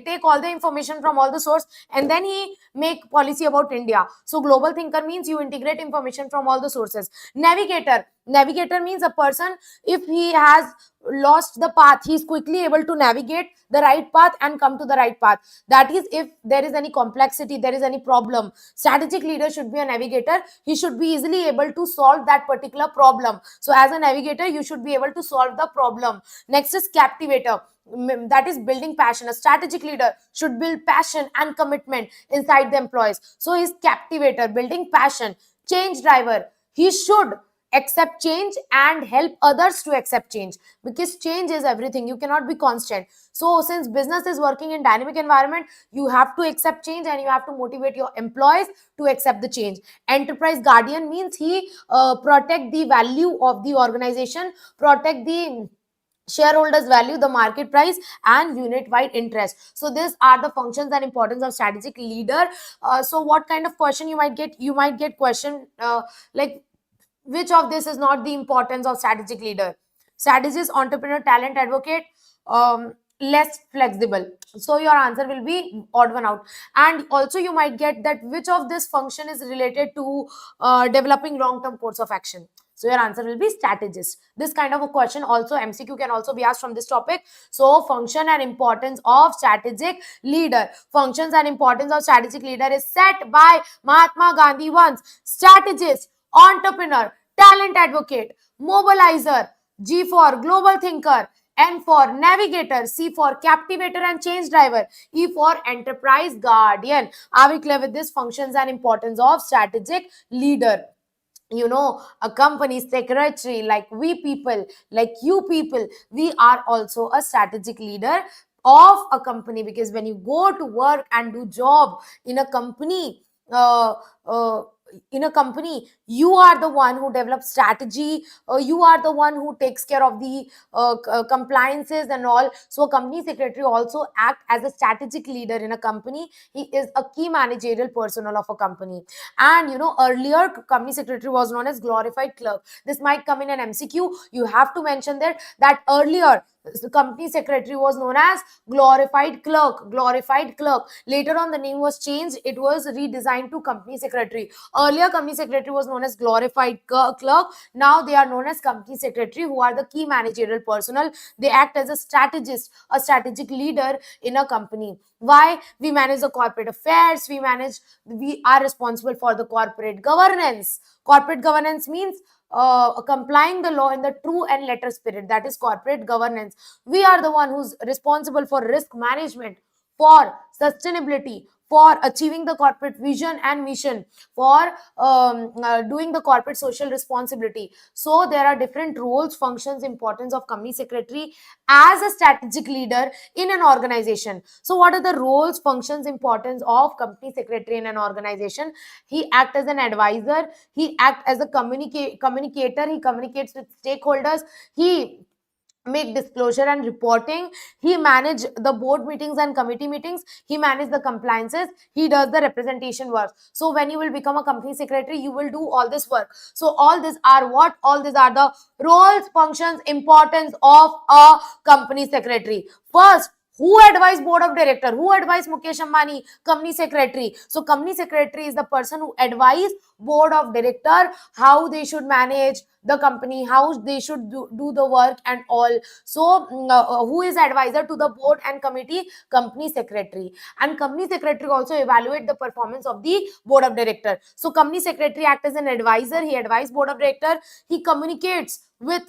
take all the information from all the source and then he make policy about India. So global thinker means you integrate information from all the sources. Navigator means a person, if he has lost the path, he is quickly able to navigate the right path and come to the right path. That is, if there is any complexity, there is any problem, strategic leader should be a navigator. He should be easily able to solve that particular problem. So as a navigator, you should be able to solve the problem. Next is captivator, that is building passion. A strategic leader should build passion and commitment inside the employees. So he's captivator, building passion. Change driver, he should accept change and help others to accept change, because change is everything, you cannot be constant. So since business is working in dynamic environment, you have to accept change and you have to motivate your employees to accept the change. Enterprise guardian means he protect the value of the organization, protect the shareholders value, the market price, and unit wide interest. So these are the functions and importance of strategic leader. So what kind of question you might get? You might get question like, which of this is not the importance of strategic leader? Strategist, entrepreneur, talent advocate, less flexible. So your answer will be odd one out. And also you might get that which of this function is related to developing long term course of action. So your answer will be strategist. This kind of a question also, MCQ can also be asked from this topic. So function and importance of strategic leader. Functions and importance of strategic leader is set by Mahatma Gandhi once. Strategist, entrepreneur, talent advocate, mobilizer, G for global thinker, N for navigator, C for captivator and change driver, E for enterprise guardian. Are we clear with this? Functions and importance of strategic leader. You know, a company secretary, like we people, like you people, we are also a strategic leader of a company, because when you go to work and do job in a company, uh, uh, you are the one who develops strategy, you are the one who takes care of the compliances and all. So a company secretary also act as a strategic leader in a company. He is a key managerial personnel of a company. And you know, earlier company secretary was known as glorified clerk. This might come in an MCQ. You have to mention that earlier the company secretary was known as glorified clerk. Glorified clerk. Later on, the name was changed. It was redesigned to company secretary. Earlier, company secretary was known as glorified clerk. Now they are known as company secretary, who are the key managerial personnel. They act as a strategist, a strategic leader in a company. Why? We manage the corporate affairs. We are responsible for the corporate governance. Corporate governance means complying the law in the true and letter spirit, that is corporate governance. We are the one who's responsible for risk management, for sustainability, for achieving the corporate vision and mission, for doing the corporate social responsibility. So there are different roles, functions, importance of company secretary as a strategic leader in an organization. So what are the roles, functions, importance of company secretary in an organization? He acts as an advisor, he acts as a communicator, he communicates with stakeholders, he make disclosure and reporting, he manage the board meetings and committee meetings, he manage the compliances, he does the representation work. So when you will become a company secretary, you will do all this work. So all these are what? All these are the roles, functions, importance of a company secretary. First, who advise board of director? Who advise Mukesh Ambani? Company secretary. So company secretary is the person who advise board of director how they should manage the company, how they should do the work and all. So who is advisor to the board and committee? Company secretary. And company secretary also evaluate the performance of the board of director. So company secretary act as an advisor, he advise board of director, he communicates with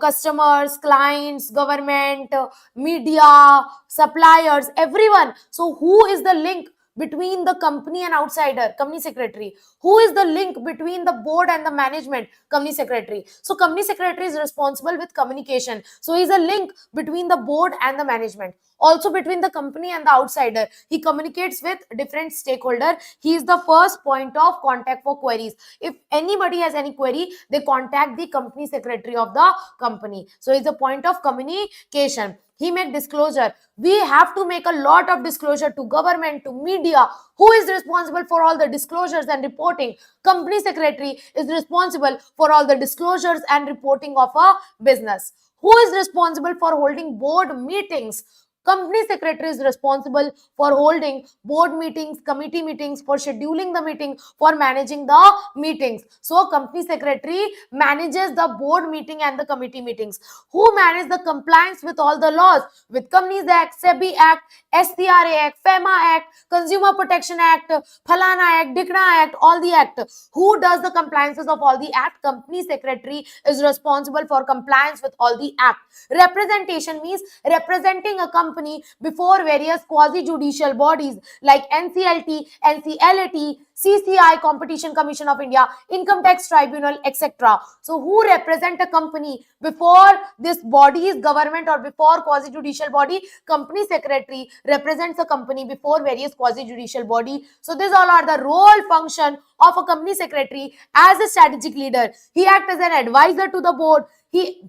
customers, clients, government, media, suppliers, everyone. So who is the link between the company and outsider? Company secretary. Who is the link between the board and the management? Company secretary. So company secretary is responsible with communication. So he is a link between the board and the management, also between the company and the outsider. He communicates with different stakeholder. He is the first point of contact for queries. If anybody has any query, they contact the company secretary of the company. So it's a point of communication. He make disclosure. We have to make a lot of disclosure to government, to media. Who is responsible for all the disclosures and reporting? Company secretary is responsible for all the disclosures and reporting of a business. Who is responsible for holding board meetings? Company secretary is responsible for holding board meetings, committee meetings, for scheduling the meeting, for managing the meetings. So company secretary manages the board meeting and the committee meetings. Who manages the compliance with all the laws? With Companies Act, SEBI Act, STRA Act, FEMA Act, Consumer Protection Act, Phalana Act, Dikna Act, all the act. Who does the compliances of all the act? Company secretary is responsible for compliance with all the act. Representation means representing a company before various quasi-judicial bodies like NCLT, NCLAT, CCI, Competition Commission of India, Income Tax Tribunal, etc. So who represent a company before this bodies, government, or before quasi-judicial body? Company secretary represents a company before various quasi-judicial body. So these all are the role, function of a company secretary as a strategic leader. He acts as an advisor to the board. He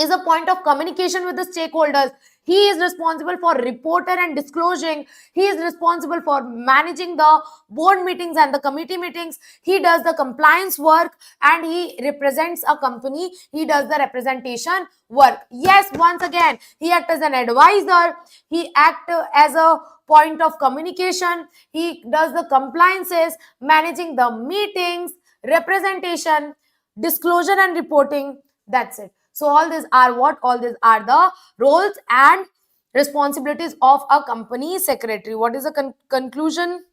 is a point of communication with the stakeholders. He is responsible for reporter and disclosing. He is responsible for managing the board meetings and the committee meetings. He does the compliance work and he represents a company. He does the representation work. Yes, once again, he acts as an advisor. He acts as a point of communication. He does the compliances, managing the meetings, representation, disclosure and reporting. That's it. So all these are what? All these are the roles and responsibilities of a company secretary. What is the conclusion?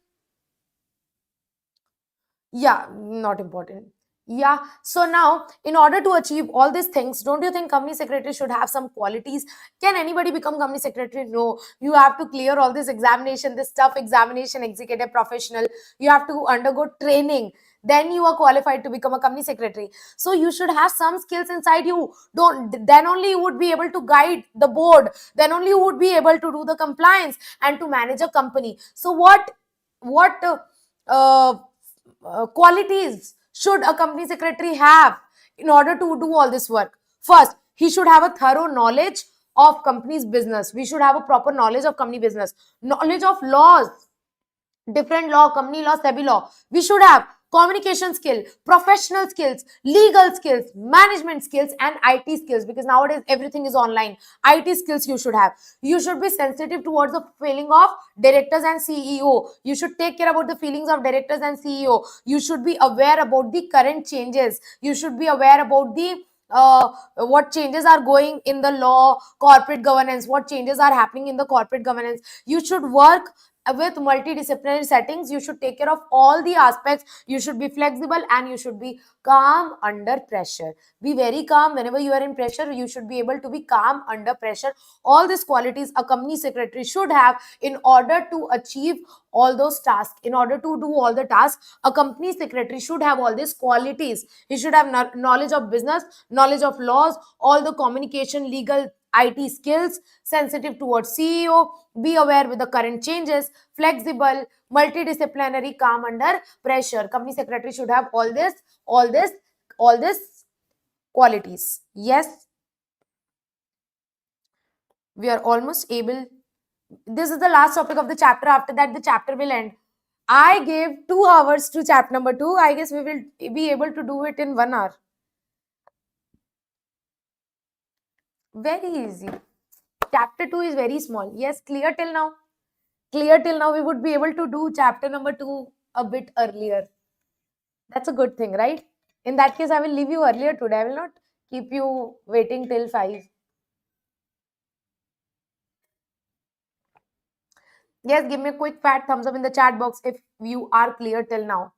Yeah, not important. Yeah. So now, in order to achieve all these things, don't you think company secretary should have some qualities? Can anybody become company secretary? No. You have to clear all this examination, this tough examination, executive professional. You have to undergo training. Then you are qualified to become a company secretary. So you should have some skills inside you. Don't then only you would be able to guide the board. Then only you would be able to do the compliance and to manage a company. So what qualities should a company secretary have in order to do all this work? First, he should have a thorough knowledge of company's business. We should have a proper knowledge of company business, knowledge of laws, different law, company law, SEBI law. We should have communication skill, professional skills, legal skills, management skills, and IT skills, because nowadays everything is online. IT skills you should have. You should be sensitive towards the feeling of directors and CEO. You should take care about the feelings of directors and CEO. You should be aware about the current changes. You should be aware about the what changes are going in the law, corporate governance, what changes are happening in the corporate governance. You should work with multidisciplinary settings. You should take care of all the aspects. You should be flexible and you should be calm under pressure. Be very calm whenever you are in pressure. You should be able to be calm under pressure. All these qualities a company secretary should have in order to achieve all those tasks. In order to do all the tasks, a company secretary should have all these qualities. He should have knowledge of business, knowledge of laws, all the communication, legal, IT skills, sensitive towards CEO, be aware with the current changes, flexible, multidisciplinary, calm under pressure. Company secretary should have all this, all this qualities. Yes, we are almost able. This is the last topic of the chapter. After that, the chapter will end. I gave 2 hours to chapter number 2. I guess we will be able to do it in 1 hour. Very easy. Chapter 2 is very small. Yes, clear till now? Clear till now, we would be able to do chapter number 2 a bit earlier. That's a good thing, right? In that case, I will leave you earlier today. I will not keep you waiting till 5. Yes, give me a quick fat thumbs up in the chat box if you are clear till now.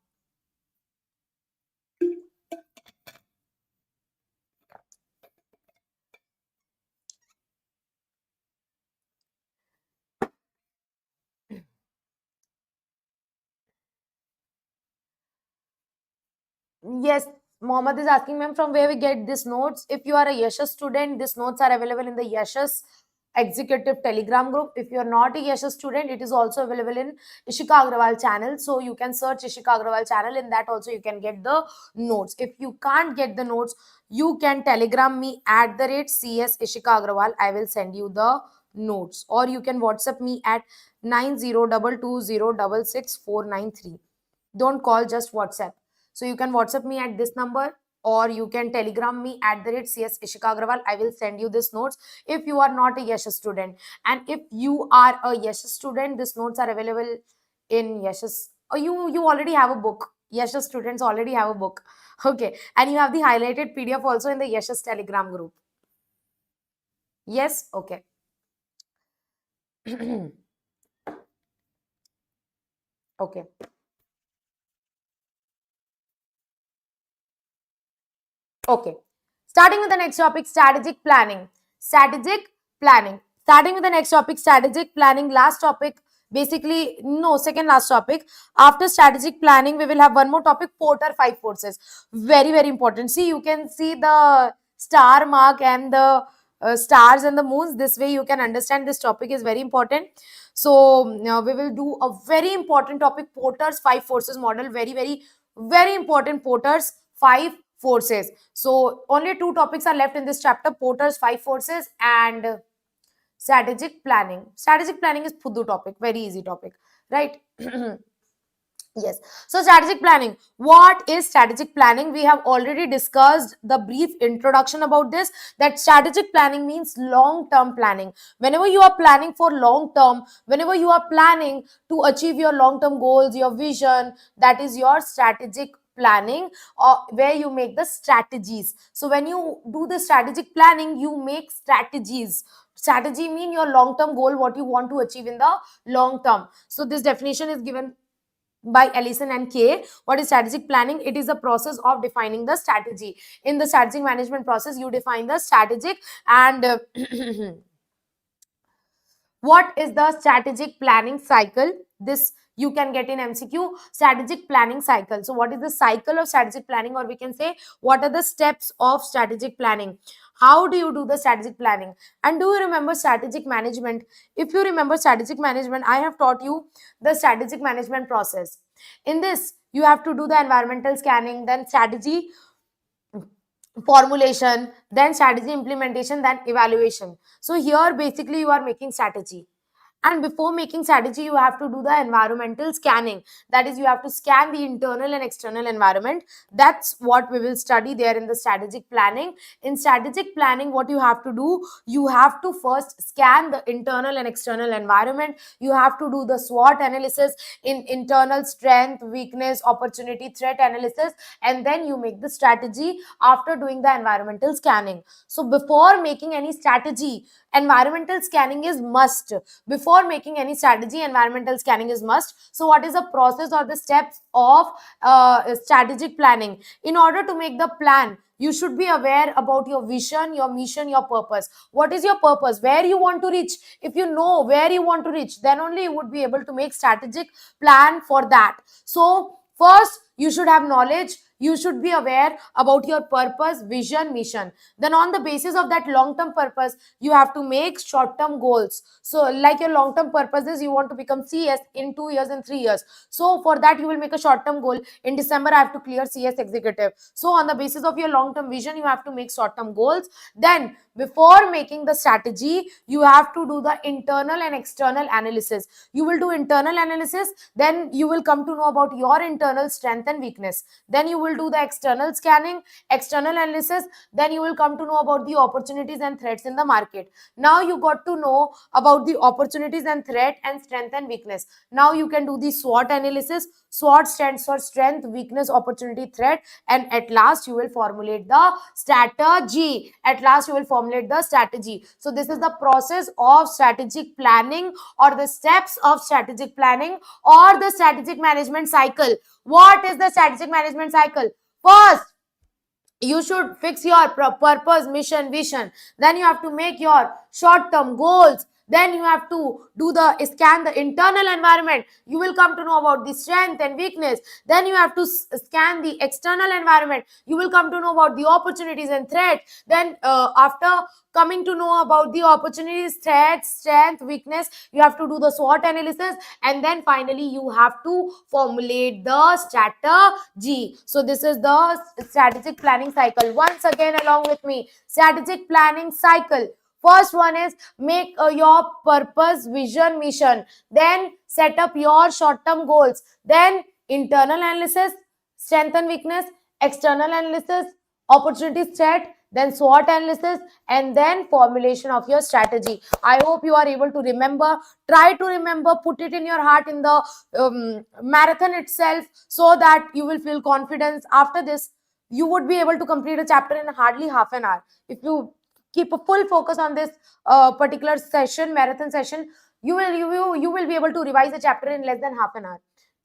Yes, Mohammed is asking, ma'am, from where we get these notes. If you are a Yeshas student, these notes are available in the Yeshas executive telegram group. If you are not a Yeshas student, it is also available in Ishika Agrawal channel. So you can search Ishika Agrawal channel. In that also you can get the notes. If you can't get the notes, you can telegram me at the rate CS Ishika Agrawal. I will send you the notes. Or you can WhatsApp me at 9022066493. Don't call, just WhatsApp. So you can WhatsApp me at this number, or you can telegram me at the rate CS Ishika Agrawal. I will send you this notes if you are not a Yeshas student. And if you are a Yeshas student, these notes are available in Yeshas. Or you already have a book. Yeshas students already have a book. Okay. And you have the highlighted PDF also in the Yeshas telegram group. Yes? Okay. Okay. Okay. Starting with the next topic, strategic planning. Strategic planning. Starting with the next topic, strategic planning. Last topic, basically, no, second last topic. After strategic planning, we will have one more topic, Porter 5 forces. Very, very important. See, you can see the star mark and the stars and the moons. This way, you can understand this topic is very important. So, now we will do a very important topic, Porter's 5 forces model. Very, very, very important, Porter's 5 forces. So only 2 topics are left in this chapter, Porter's 5 forces and strategic planning. Strategic planning is Phudu topic, very easy topic, right? Yes. So strategic planning. What is strategic planning? We have already discussed the brief introduction about this, that strategic planning means long-term planning. Whenever you are planning for long-term, whenever you are planning to achieve your long-term goals, your vision, that is your strategic planning, or where you make the strategies. So when you do the strategic planning, you make strategies. Strategy mean your long-term goal, what you want to achieve in the long term. So this definition is given by Ellison and Kay. What is strategic planning? It is the process of defining the strategy. In the strategic management process, you define the strategic and what is the strategic planning cycle? This you can get in MCQ, strategic planning cycle. So what is the cycle of strategic planning, or we can say what are the steps of strategic planning? How do you do the strategic planning? And do you remember strategic management? If you remember strategic management, I have taught you the strategic management process. In this, you have to do the environmental scanning, then strategy formulation, then strategy implementation, then evaluation. So here basically you are making strategy. And before making strategy, you have to do the environmental scanning. That is, you have to scan the internal and external environment. That's what we will study there in the strategic planning. In strategic planning, what you have to do, you have to first scan the internal and external environment. You have to do the SWOT analysis in internal strength, weakness, opportunity, threat analysis, and then you make the strategy after doing the environmental scanning. So before making any strategy, environmental scanning is must. Before before making any strategy, environmental scanning is must. So what is the process or the steps of strategic planning? In order to make the plan, you should be aware about your vision, your mission, your purpose. What is your purpose? Where you want to reach? If you know where you want to reach, then only you would be able to make strategic plan for that. So first, you should have knowledge. You should be aware about your purpose, vision, mission. Then on the basis of that long-term purpose, you have to make short-term goals. So like your long-term purpose is you want to become CS in 2 years and 3 years. So for that, you will make a short-term goal. In December, I have to clear CS executive. So on the basis of your long-term vision, you have to make short-term goals. Then before making the strategy, you have to do the internal and external analysis. You will do internal analysis, then you will come to know about your internal strength and weakness. Then you will do the external scanning, external analysis, then you will come to know about the opportunities and threats in the market. Now you got to know about the opportunities and threat and strength and weakness. Now you can do the SWOT analysis. SWOT stands for strength, weakness, opportunity, threat, and at last you will formulate the strategy. At last you will formulate the strategy. So this is the process of strategic planning, or the steps of strategic planning, or the strategic management cycle. What is the strategic management cycle? First, you should fix your purpose, mission, vision. Then you have to make your short-term goals. Then you have to do the scan the internal environment. You will come to know about the strength and weakness. Then you have to scan the external environment. You will come to know about the opportunities and threats. Then after coming to know about the opportunities, threats, strength, weakness, you have to do the SWOT analysis, and then finally you have to formulate the strategy. So this is the strategic planning cycle. Once again, along with me, strategic planning cycle. First one is make your purpose, vision, mission. Then set up your short-term goals. Then internal analysis, strength and weakness, external analysis, opportunity threat, then SWOT analysis, and then formulation of your strategy. I hope you are able to remember. Try to remember, put it in your heart in the marathon itself, so that you will feel confidence. After this, you would be able to complete a chapter in hardly half an hour. If you keep a full focus on this particular session, marathon session, you will be able to revise the chapter in less than half an hour.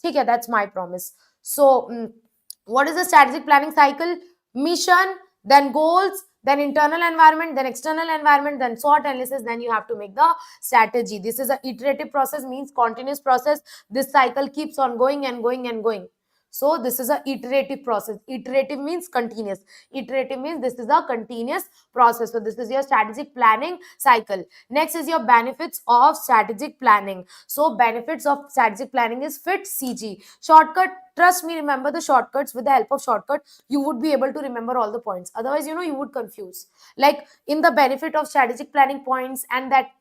Okay, that's my promise. So what is the strategic planning cycle? Mission, then goals, then internal environment, then external environment, then SWOT analysis, then you have to make the strategy. This is an iterative process, means continuous process. This cycle keeps on going and going and going. So this is a iterative process. Iterative means continuous. Iterative means this is a continuous process. So this is your strategic planning cycle. Next is your benefits of strategic planning. So benefits of strategic planning is FIT CG. Shortcut, trust me, remember the shortcuts. With the help of shortcut, you would be able to remember all the points. Otherwise, you would confuse. Like in the benefit of strategic planning points and that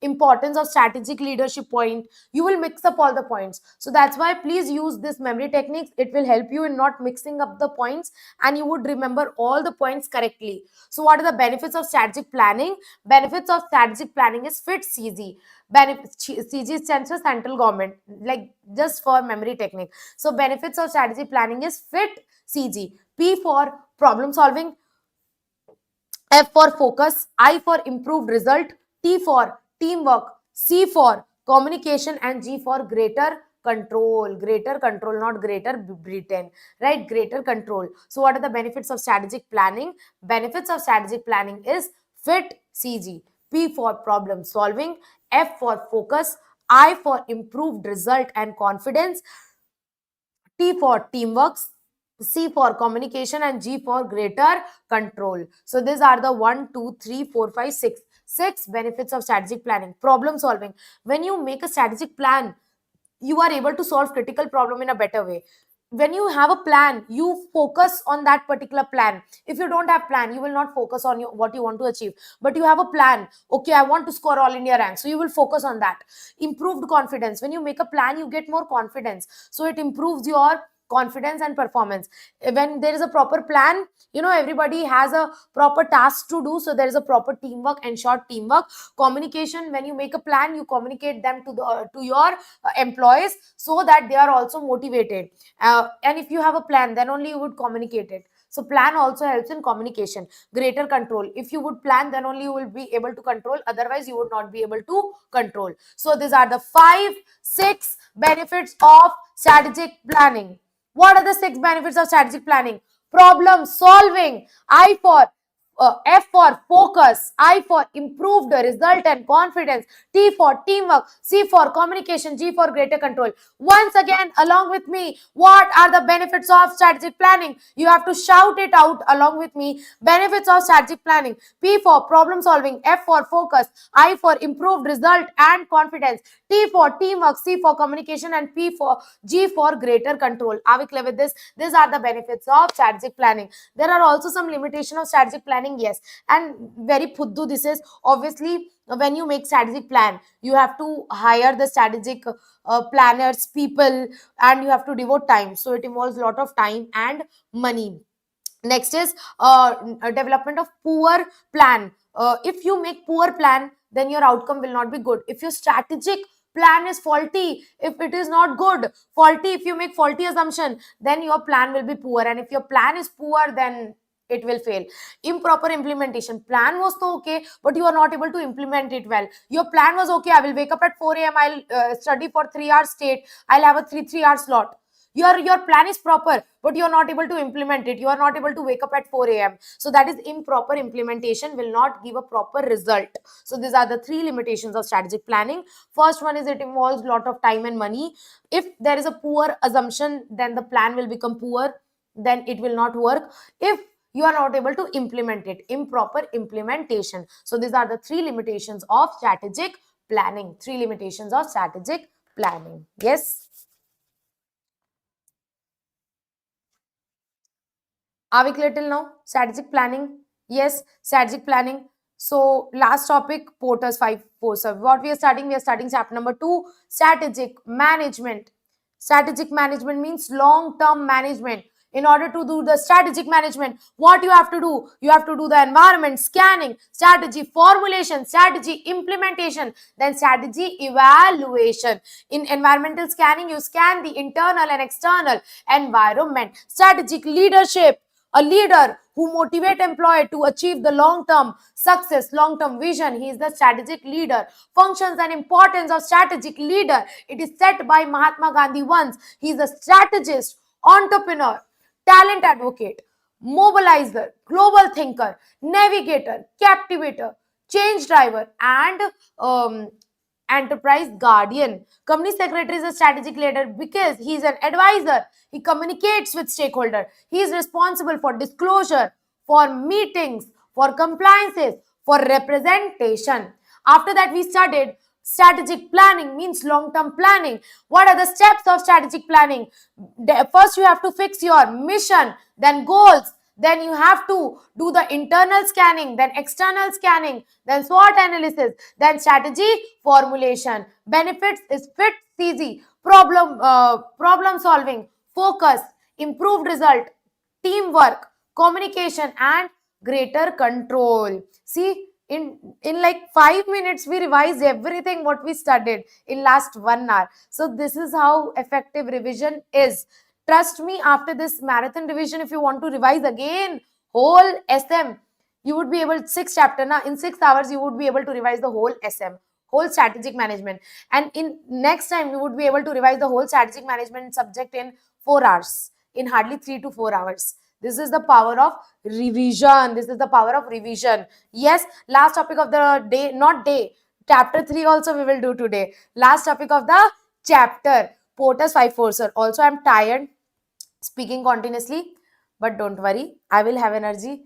importance of strategic leadership point, you will mix up all the points. So that's why please use this memory techniques. It will help you in not mixing up the points, and you would remember all the points correctly. So what are the benefits of strategic planning? Benefits of strategic planning is FIT CG. CG stands for central government, like just for memory technique. So benefits of strategic planning is FIT CG. P for problem solving, F for focus, I for improved result, T for teamwork, C for communication, and G for greater control. Greater control, not Greater Britain, right? Greater control. So what are the benefits of strategic planning? Benefits of strategic planning is FIT CG. P for problem solving, F for focus, I for improved result and confidence, T for teamwork, C for communication, and G for greater control. So these are the 1, 2, 3, 4, 5, 6. 6 benefits of strategic planning. Problem solving. When you make a strategic plan, you are able to solve critical problem in a better way. When you have a plan, you focus on that particular plan. If you don't have plan, you will not focus on what you want to achieve. But you have a plan. Okay, I want to score all India rank, so you will focus on that. Improved confidence. When you make a plan, you get more confidence, so it improves your confidence and performance. When there is a proper plan, everybody has a proper task to do, so there is a proper teamwork and short teamwork. Communication. When you make a plan, you communicate them to your employees, so that they are also motivated. And if you have a plan, then only you would communicate it. So plan also helps in communication. Greater control. If you would plan, then only you will be able to control. Otherwise, you would not be able to control. So these are the 6 benefits of strategic planning. What are the 6 benefits of strategic planning? Problem solving. F for focus, I for improved result and confidence, T for teamwork, C for communication, G for greater control. Once again, along with me, what are the benefits of strategic planning? You have to shout it out along with me. Benefits of strategic planning. P for problem solving, F for focus, I for improved result and confidence, T for teamwork, C for communication, and G for greater control. Are we clear with this? These are the benefits of strategic planning. There are also some limitation of strategic planning, yes, and very puddu this is. Obviously, when you make strategic plan, you have to hire the strategic planners, people, and you have to devote time, so it involves a lot of time and money. Next is development of poor plan. If you make poor plan, then your outcome will not be good. If your strategic plan is faulty, if it is not good, faulty, if you make faulty assumption, then your plan will be poor, and if your plan is poor, then it will fail. Improper implementation. Plan was so okay, but you are not able to implement it well. Your plan was okay, I will wake up at 4 a.m, I'll study for 3 hours straight, I'll have a 3 hour slot. Your plan is proper, but you are not able to implement it. You are not able to wake up at 4 a.m. So that is improper implementation, will not give a proper result. So these are the 3 limitations of strategic planning. First one is it involves a lot of time and money. If there is a poor assumption, then the plan will become poor, then it will not work. If you are not able to implement it, improper implementation. So these are the 3 limitations of strategic planning. 3 limitations of strategic planning. Yes. Are we clear till now? Strategic planning. Yes, strategic planning. So last topic, Porter's 5 4. So what we are studying? We are studying chapter number 2, strategic management. Strategic management means long-term management. In order to do the strategic management, what you have to do? You have to do the environment scanning, strategy formulation, strategy implementation, then strategy evaluation. In environmental scanning, you scan the internal and external environment. Strategic leadership, a leader who motivate employee to achieve the long-term success, long-term vision. He is the strategic leader. Functions and importance of strategic leader. It is set by Mahatma Gandhi once. He is a strategist, entrepreneur, talent advocate, mobilizer, global thinker, navigator, captivator, change driver, and um, enterprise guardian. Company secretary is a strategic leader because he is an advisor. He communicates with stakeholder. He is responsible for disclosure, for meetings, for compliances, for representation. After that, we studied strategic planning means long-term planning. What are the steps of strategic planning? First, you have to fix your mission, then goals, then you have to do the internal scanning, then external scanning, then SWOT analysis, then strategy formulation. Benefits is fit, easy, problem solving, focus, improved result, teamwork, communication, and greater control. See, in like 5 minutes we revised everything what we studied in last 1 hour. So this is how effective revision is. Trust me, after this marathon revision, if you want to revise again whole SM, you would be able, 6 chapter now, in 6 hours you would be able to revise the whole SM, whole strategic management. And in next time you would be able to revise the whole strategic management subject in 4 hours, in hardly 3 to 4 hours. This is the power of revision. This is the power of revision. Yes, last topic of the day, not day, chapter 3 also we will do today. Last topic of the chapter, Porter's 5 4. Sir, also I'm tired speaking continuously, but don't worry, I will have energy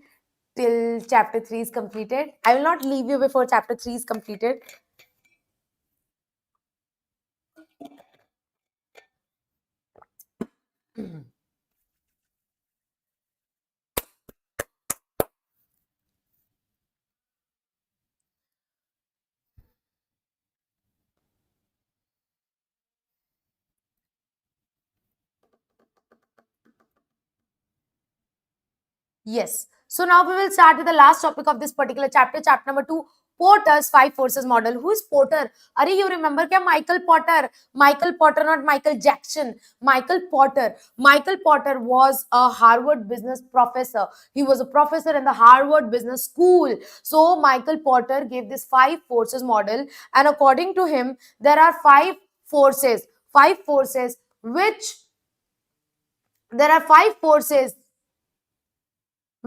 till chapter 3 is completed. I will not leave you before chapter 3 is completed. Yes. So now we will start with the last topic of this particular chapter, chapter number 2, Porter's five forces model. Who is Porter? Are you remember kya Michael Potter? Michael Potter, not Michael Jackson. Michael Potter. Michael Potter was a Harvard business professor. He was a professor in the Harvard Business School. So Michael Potter gave this five forces model, and according to him, there are forces. Five forces which there are five forces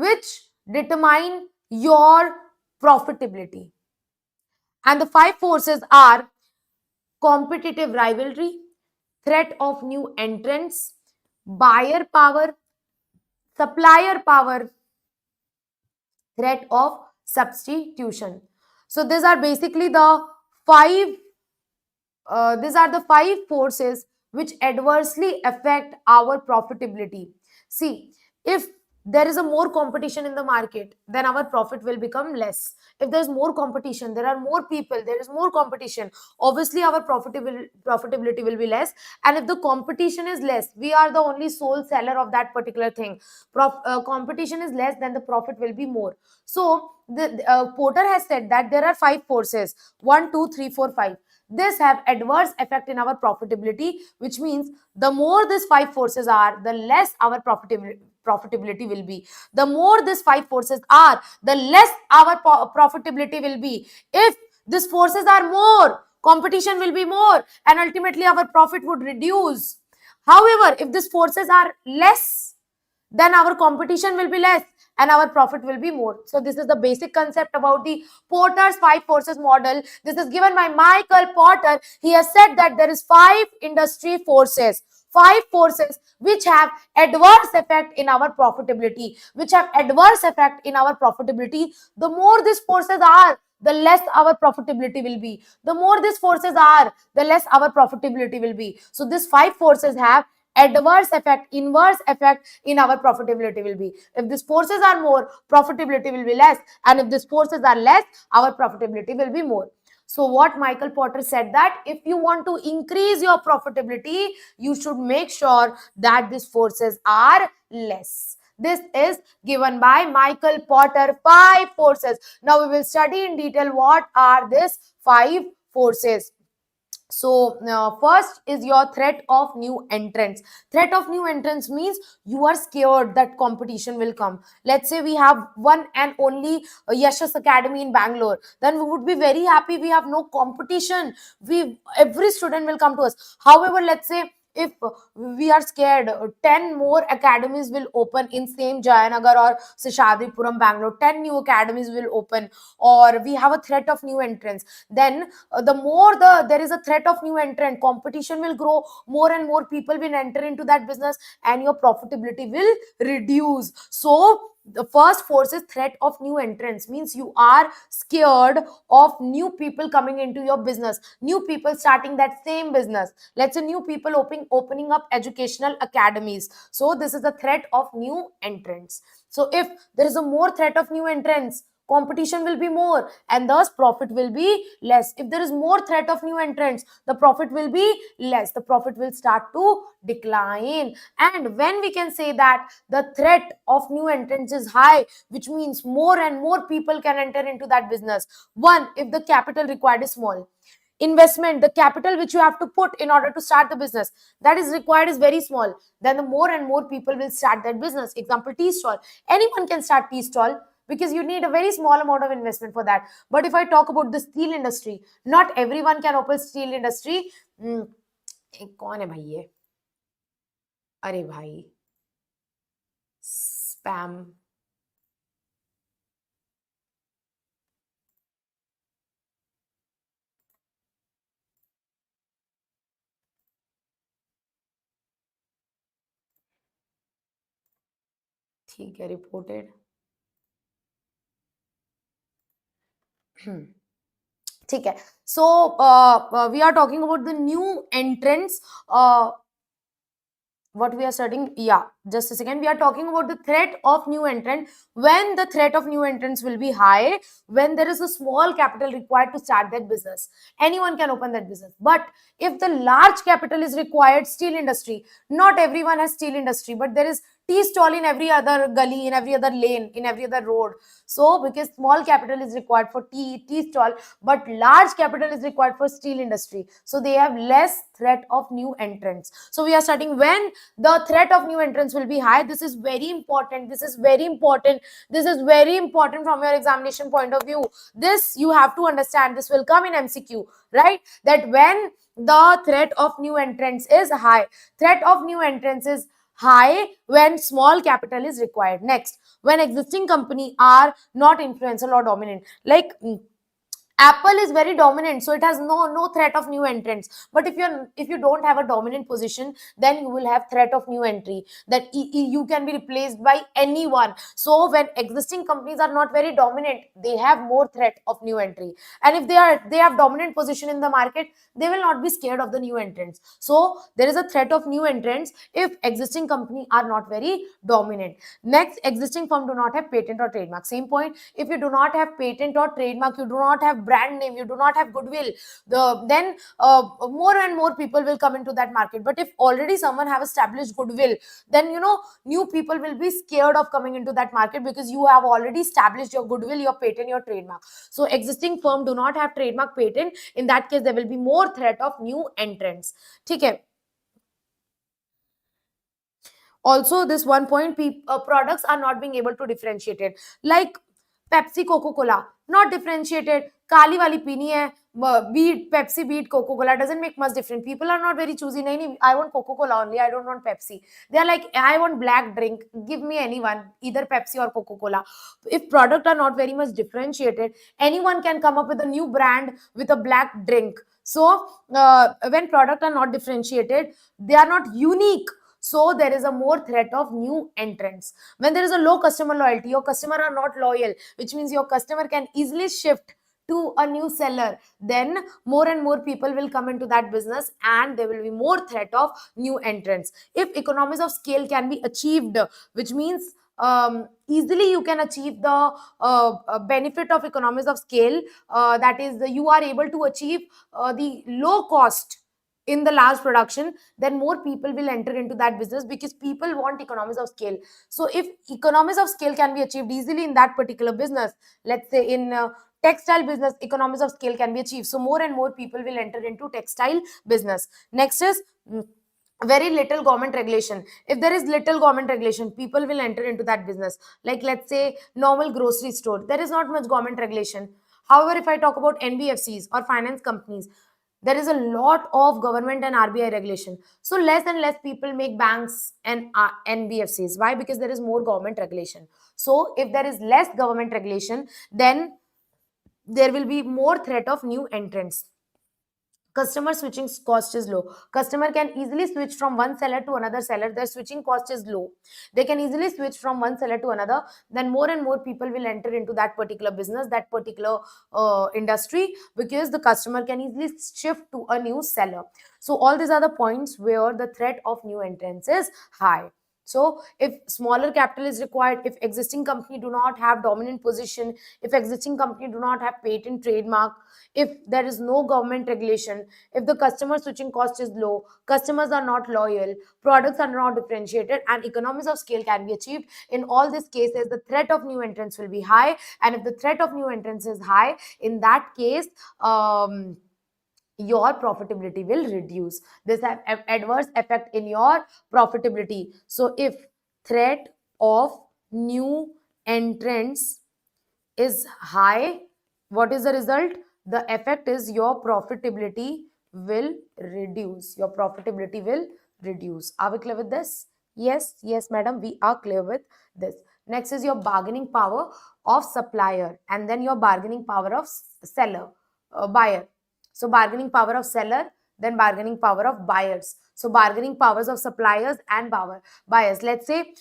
which determine your profitability. And the five forces are competitive rivalry, threat of new entrants, buyer power, supplier power, threat of substitution. So these are basically the five five forces which adversely affect our profitability. See, if there is a more competition in the market, then our profit will become less. If there's more competition, there are more people, there is more competition, obviously our profitability will be less. And if the competition is less, we are the only sole seller of that particular thing, competition is less, then the profit will be more. So the Porter has said that there are five forces: one, two, three, four, five. This have adverse effect in our profitability, which means the more these five forces are, the less our profitability will be. The more these five forces are, the less our profitability will be. If these forces are more, competition will be more, and ultimately our profit would reduce. However, if these forces are less, then our competition will be less and our profit will be more. So this is the basic concept about the Porter's five forces model. This is given by Michael Porter. He has said that there is five industry forces, five forces which have adverse effect in our profitability, which have adverse effect in our profitability. The more these forces are, the less our profitability will be. The more these forces are, the less our profitability will be. So these five forces have adverse effect, inverse effect in our profitability will be. If these forces are more, profitability will be less, and if these forces are less, our profitability will be more. So what Michael Porter said, that if you want to increase your profitability, you should make sure that these forces are less. This is given by Michael Porter, five forces. Now we will study in detail what are these five forces. So first is your threat of new entrants. Threat of new entrants means you are scared that competition will come. Let's say we have one and only Yeshas Academy in Bangalore, then we would be very happy. We have no competition, every student will come to us. However, let's say if we are scared 10 more academies will open in same Jayanagar or Seshadripuram, Bangalore, 10 new academies will open, or we have a threat of new entrants, then the more there is a threat of new entrant, competition will grow, more and more people will enter into that business, and your profitability will reduce. So the first force is threat of new entrants, means you are scared of new people coming into your business, new people starting that same business. Let's say new people opening up educational academies. So this is the threat of new entrants. So if there is a more threat of new entrants, competition will be more, and thus profit will be less. If there is more threat of new entrants, the profit will be less, the profit will start to decline. And when we can say that the threat of new entrants is high, which means more and more people can enter into that business. One, if the capital required is small, investment, the capital which you have to put in order to start the business, that is required is very small, then the more and more people will start that business. Example, tea stall. Anyone can start tea stall because you need a very small amount of investment for that. But if I talk about the steel industry, not everyone can open steel industry. कौन है भाई ये? अरे भाई, spam. ठीक है, reported. ठीक है. So we are talking about the new entrants. What we are studying, yeah, just a second, we are talking about the threat of new entrant. When the threat of new entrants will be high, when there is a small capital required to start that business, anyone can open that business. But if the large capital is required, steel industry, not everyone has steel industry, but there is tea stall in every other gully, in every other lane, in every other road. So because small capital is required for tea stall, but large capital is required for steel industry, so they have less threat of new entrants. So we are studying when the threat of new entrants will be high. This is very important, this is very important, this is very important from your examination point of view. This you have to understand, this will come in MCQ, right? That when the threat of new entrants is high, threat of new entrants is high when small capital is required. Next, when existing company are not influential or dominant, like Apple is very dominant, so it has no threat of new entrants. But if you don't have a dominant position, then you will have threat of new entry, that you can be replaced by anyone. So when existing companies are not very dominant, they have more threat of new entry. And if they have dominant position in the market, they will not be scared of the new entrants. So there is a threat of new entrants if existing company are not very dominant. Next, existing firm do not have patent or trademark. Same point. If you do not have patent or trademark, you do not have brand name, you do not have goodwill, then more and more people will come into that market. But if already someone have established goodwill, then new people will be scared of coming into that market, because you have already established your goodwill, your patent, your trademark. So existing firm do not have trademark, patent. In that case, there will be more threat of new entrants. Okay. Also, this one point, products are not being able to differentiate it, like Pepsi, Coca Cola, not differentiated. Kali wali pini hai, beat Pepsi, beat Coca Cola, doesn't make much difference. People are not very choosy. Nahi, nahi, I want Coca Cola only, I don't want Pepsi. They are like, I want black drink, give me anyone, either Pepsi or Coca Cola. If product are not very much differentiated, anyone can come up with a new brand with a black drink. So when product are not differentiated, they are not unique, so there is a more threat of new entrants. When there is a low customer loyalty, your customer are not loyal, which means your customer can easily shift to a new seller, then more and more people will come into that business, and there will be more threat of new entrants. If economies of scale can be achieved, which means easily you can achieve the benefit of economies of scale, that is you are able to achieve the low cost in the large production, then more people will enter into that business, because people want economies of scale. So if economies of scale can be achieved easily in that particular business, let's say in textile business, economies of scale can be achieved, so more and more people will enter into textile business. Next is very little government regulation. If there is little government regulation, people will enter into that business. Like let's say normal grocery store, there is not much government regulation. However, if I talk about NBFCs or finance companies, there is a lot of government and RBI regulation. So less and less people make banks and NBFCs. Why? Because there is more government regulation. So if there is less government regulation, then there will be more threat of new entrants. Customer switching cost is low. Customer can easily switch from one seller to another seller. Their switching cost is low. They can easily switch from one seller to another. Then more and more people will enter into that particular business, that particular industry, because the customer can easily shift to a new seller. So all these are the points where the threat of new entrants is high. So if smaller capital is required, if existing company do not have dominant position, if existing company do not have patent, trademark, if there is no government regulation, if the customer switching cost is low, customers are not loyal, products are not differentiated, and economies of scale can be achieved, in all these cases the threat of new entrants will be high. And if the threat of new entrants is high, in that case, your profitability will reduce. This have adverse effect in your profitability. So if threat of new entrants is high, what is the result? The effect is your profitability will reduce. Your profitability will reduce. Are we clear with this? Yes, yes, madam, we are clear with this. Next is your bargaining power of supplier, and then your bargaining power of seller, buyer. So bargaining power of seller, then bargaining power of buyers. So bargaining powers of suppliers and buyers. Let's say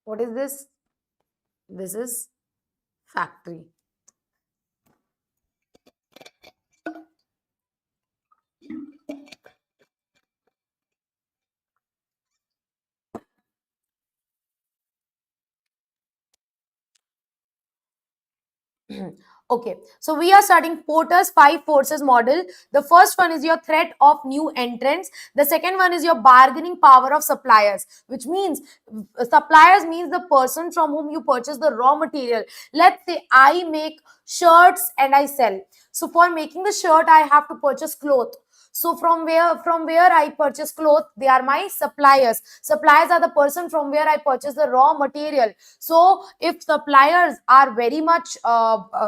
what is this? This is factory. Okay, so we are studying Porter's 5 forces model. The first one is your threat of new entrants. The second one is your bargaining power of suppliers, which means suppliers means the person from whom you purchase the raw material. Let's say I make shirts and I sell. So for making the shirt, I have to purchase cloth. So from where I purchase cloth, they are my suppliers. Suppliers are the person from where I purchase the raw material. So if suppliers are very much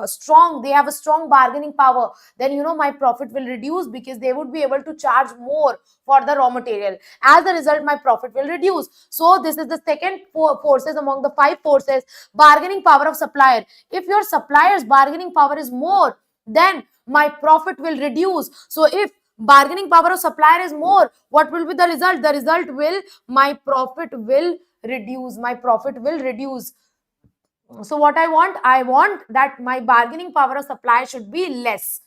strong, they have a strong bargaining power, then my profit will reduce, because they would be able to charge more for the raw material. As a result, my profit will reduce. So this is the second forces among the 5 forces: bargaining power of supplier. If your supplier's bargaining power is more, then my profit will reduce. So if bargaining power of supplier is more, what will be the result? The result will, my profit will reduce. My profit will reduce. So what I want that my bargaining power of supplier should be less.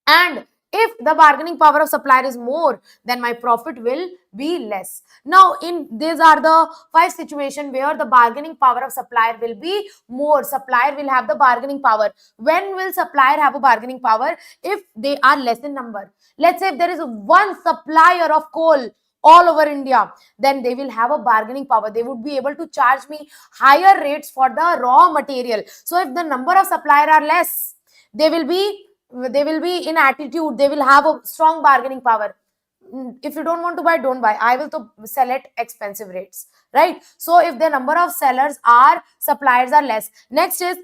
And if the bargaining power of supplier is more, then my profit will be less. Now in these are the 5 situations where the bargaining power of supplier will be more. Supplier will have the bargaining power. When will supplier have a bargaining power? If they are less in number. Let's say if there is one supplier of coal all over India, then they will have a bargaining power. They would be able to charge me higher rates for the raw material. So if the number of supplier are less, they will be in attitude. They will have a strong bargaining power. If you don't want to buy, don't buy. I will to sell at expensive rates, right? So if the number of suppliers are less. Next is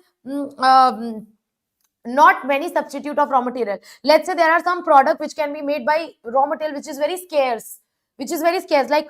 not many substitute of raw material. Let's say there are some product which can be made by raw material which is very scarce, like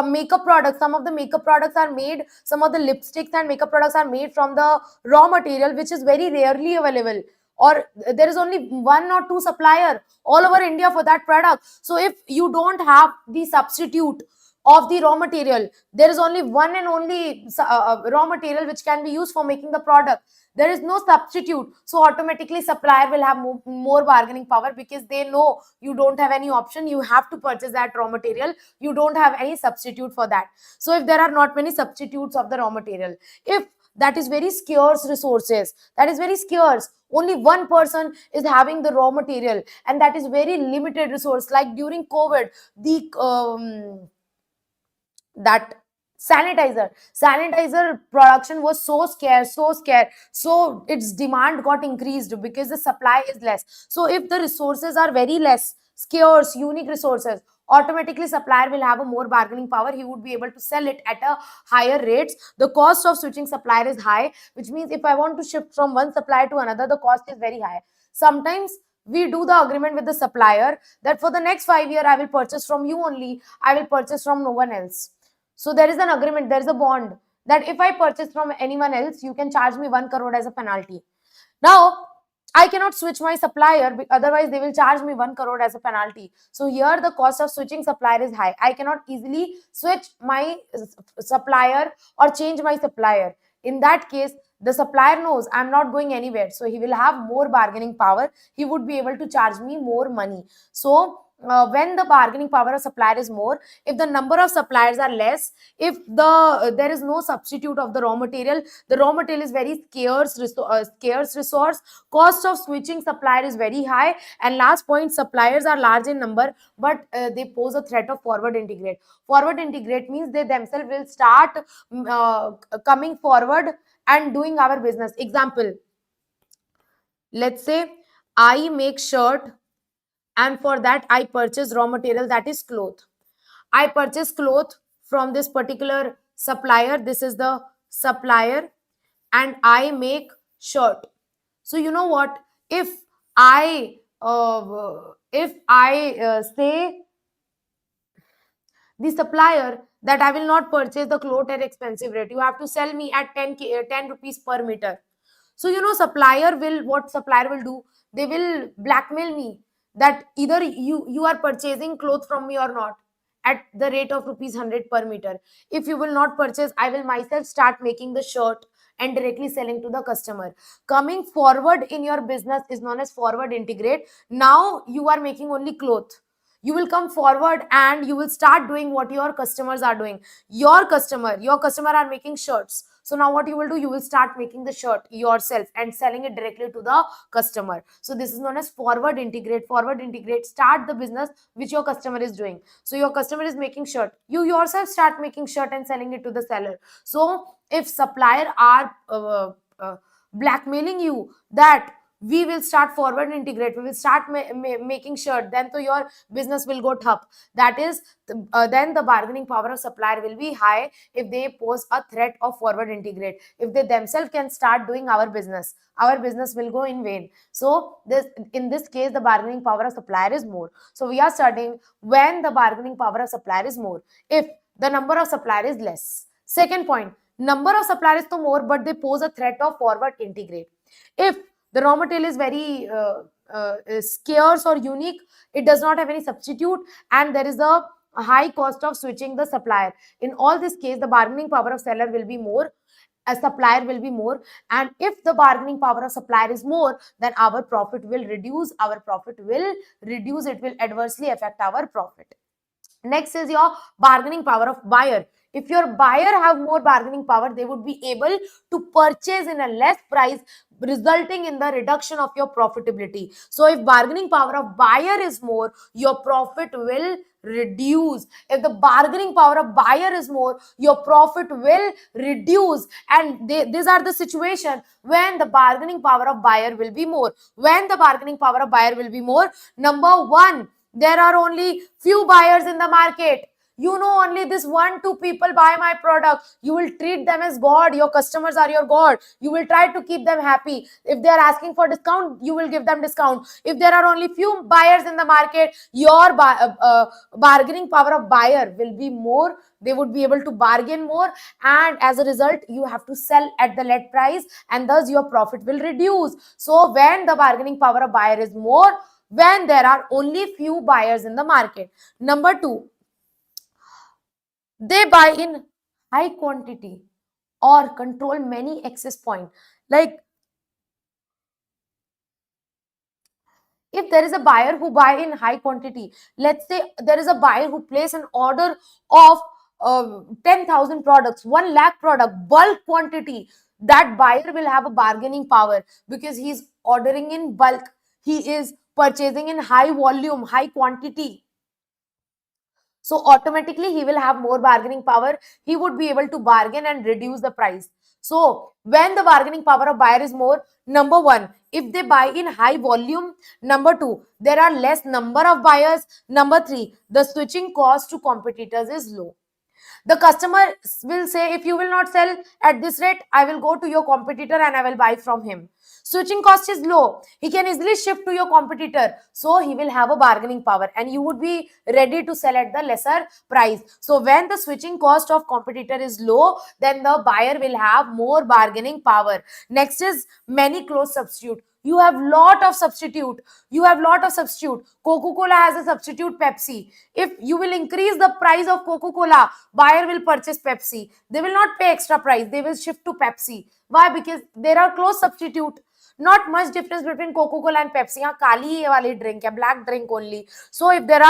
makeup products. Some of the makeup products are made, some of the lipsticks and makeup products are made from the raw material which is very rarely available, or there is only one or two supplier all over India for that product. So if you don't have the substitute of the raw material, there is only one and only raw material which can be used for making the product. There is no substitute, so automatically supplier will have more bargaining power, because they know you don't have any option. You have to purchase that raw material. You don't have any substitute for that. So if there are not many substitutes of the raw material, if that is very scarce resources, that is very scarce, only one person is having the raw material, and that is very limited resource. Like during COVID, the that sanitizer production was so scarce, so its demand got increased because the supply is less. So if the resources are very less, scarce, unique resources, automatically supplier will have a more bargaining power. He would be able to sell it at a higher rates. The cost of switching supplier is high, which means if I want to shift from one supplier to another, the cost is very high. Sometimes we do the agreement with the supplier that for the next 5 years I will purchase from you only, I will purchase from no one else. So there is an agreement, there is a bond, that if I purchase from anyone else, you can charge me 1 crore as a penalty. Now, I cannot switch my supplier, otherwise they will charge me 1 crore as a penalty. So here the cost of switching supplier is high. I cannot easily switch my supplier or change my supplier. In that case, the supplier knows I'm not going anywhere. So he will have more bargaining power. He would be able to charge me more money. So when the bargaining power of supplier is more, if the number of suppliers are less, if there is no substitute of the raw material, the raw material is very scarce resource, cost of switching supplier is very high, and last point, suppliers are large in number, but they pose a threat of forward integrate. Forward integrate means they themselves will start coming forward and doing our business. Example, let's say I make shirt, and for that I purchase raw material, that is cloth. I purchase cloth from this particular supplier. This is the supplier, and I make shirt. So you know what, if I say the supplier that I will not purchase the cloth at expensive rate, you have to sell me at 10 rupees per meter. So what supplier will do, they will blackmail me that either you are purchasing clothes from me or not, at the rate of rupees 100 per meter. If you will not purchase, I will myself start making the shirt and directly selling to the customer. Coming forward in your business is known as forward integrate. Now you are making only cloth, you will come forward and you will start doing what your customers are doing. Your customer are making shirts, So now what you will do, you will start making the shirt yourself and selling it directly to the customer. So this is known as forward integrate. Forward integrate, start the business which your customer is doing. So your customer is making shirt, you yourself start making shirt and selling it to the seller. So if supplier are blackmailing you that we will start forward integrate, we will start making shirt, then to your business will go up. That is then the bargaining power of supplier will be high if they pose a threat of forward integrate. If they themselves can start doing our business will go in vain. So this, in this case, the bargaining power of supplier is more. So we are studying when the bargaining power of supplier is more, if the number of supplier is less. Second point, number of suppliers is to more but they pose a threat of forward integrate. If the raw material is very scarce or unique, it does not have any substitute, and there is a high cost of switching the supplier. In all this case, the bargaining power of seller will be more, a supplier will be more. And if the bargaining power of supplier is more, then our profit will reduce, it will adversely affect our profit. Next is your bargaining power of buyer. If your buyer have more bargaining power, they would be able to purchase in a less price, resulting in the reduction of your profitability. So if bargaining power of buyer is more, your profit will reduce. If the bargaining power of buyer is more, your profit will reduce. And these are the situation when the bargaining power of buyer will be more. When the bargaining power of buyer will be more, number one, there are only few buyers in the market. You know, only this one two people buy my product. You will treat them as god. Your customers are your god. You will try to keep them happy. If they are asking for discount, you will give them discount. If there are only few buyers in the market, your bargaining power of buyer will be more. They would be able to bargain more, and as a result you have to sell at the lead price, and thus your profit will reduce. So when the bargaining power of buyer is more, when there are only few buyers in the market. Number two, they buy in high quantity or control many access point. Like if there is a buyer who buy in high quantity, let's say there is a buyer who place an order of 10,000 products, 1 lakh product, bulk quantity, that buyer will have a bargaining power because he is ordering in bulk, he is purchasing in high volume, high quantity. So automatically he will have more bargaining power. He would be able to bargain and reduce the price. So when the bargaining power of buyer is more, number one, if they buy in high volume, number two, there are less number of buyers, number three, the switching cost to competitors is low. The customer will say, if you will not sell at this rate, I will go to your competitor and I will buy from him. Switching cost is low. He can easily shift to your competitor. So he will have a bargaining power and you would be ready to sell at the lesser price. So when the switching cost of competitor is low, then the buyer will have more bargaining power. Next is many close substitute. You have lot of substitute. Coca-Cola has a substitute Pepsi. If you will increase the price of Coca-Cola, buyer will purchase Pepsi. They will not pay extra price. They will shift to Pepsi. Why? Because there are close substitute. Not much difference between Coca-Cola and Pepsi. यहाँ काली वाली drink है, black drink only. So if there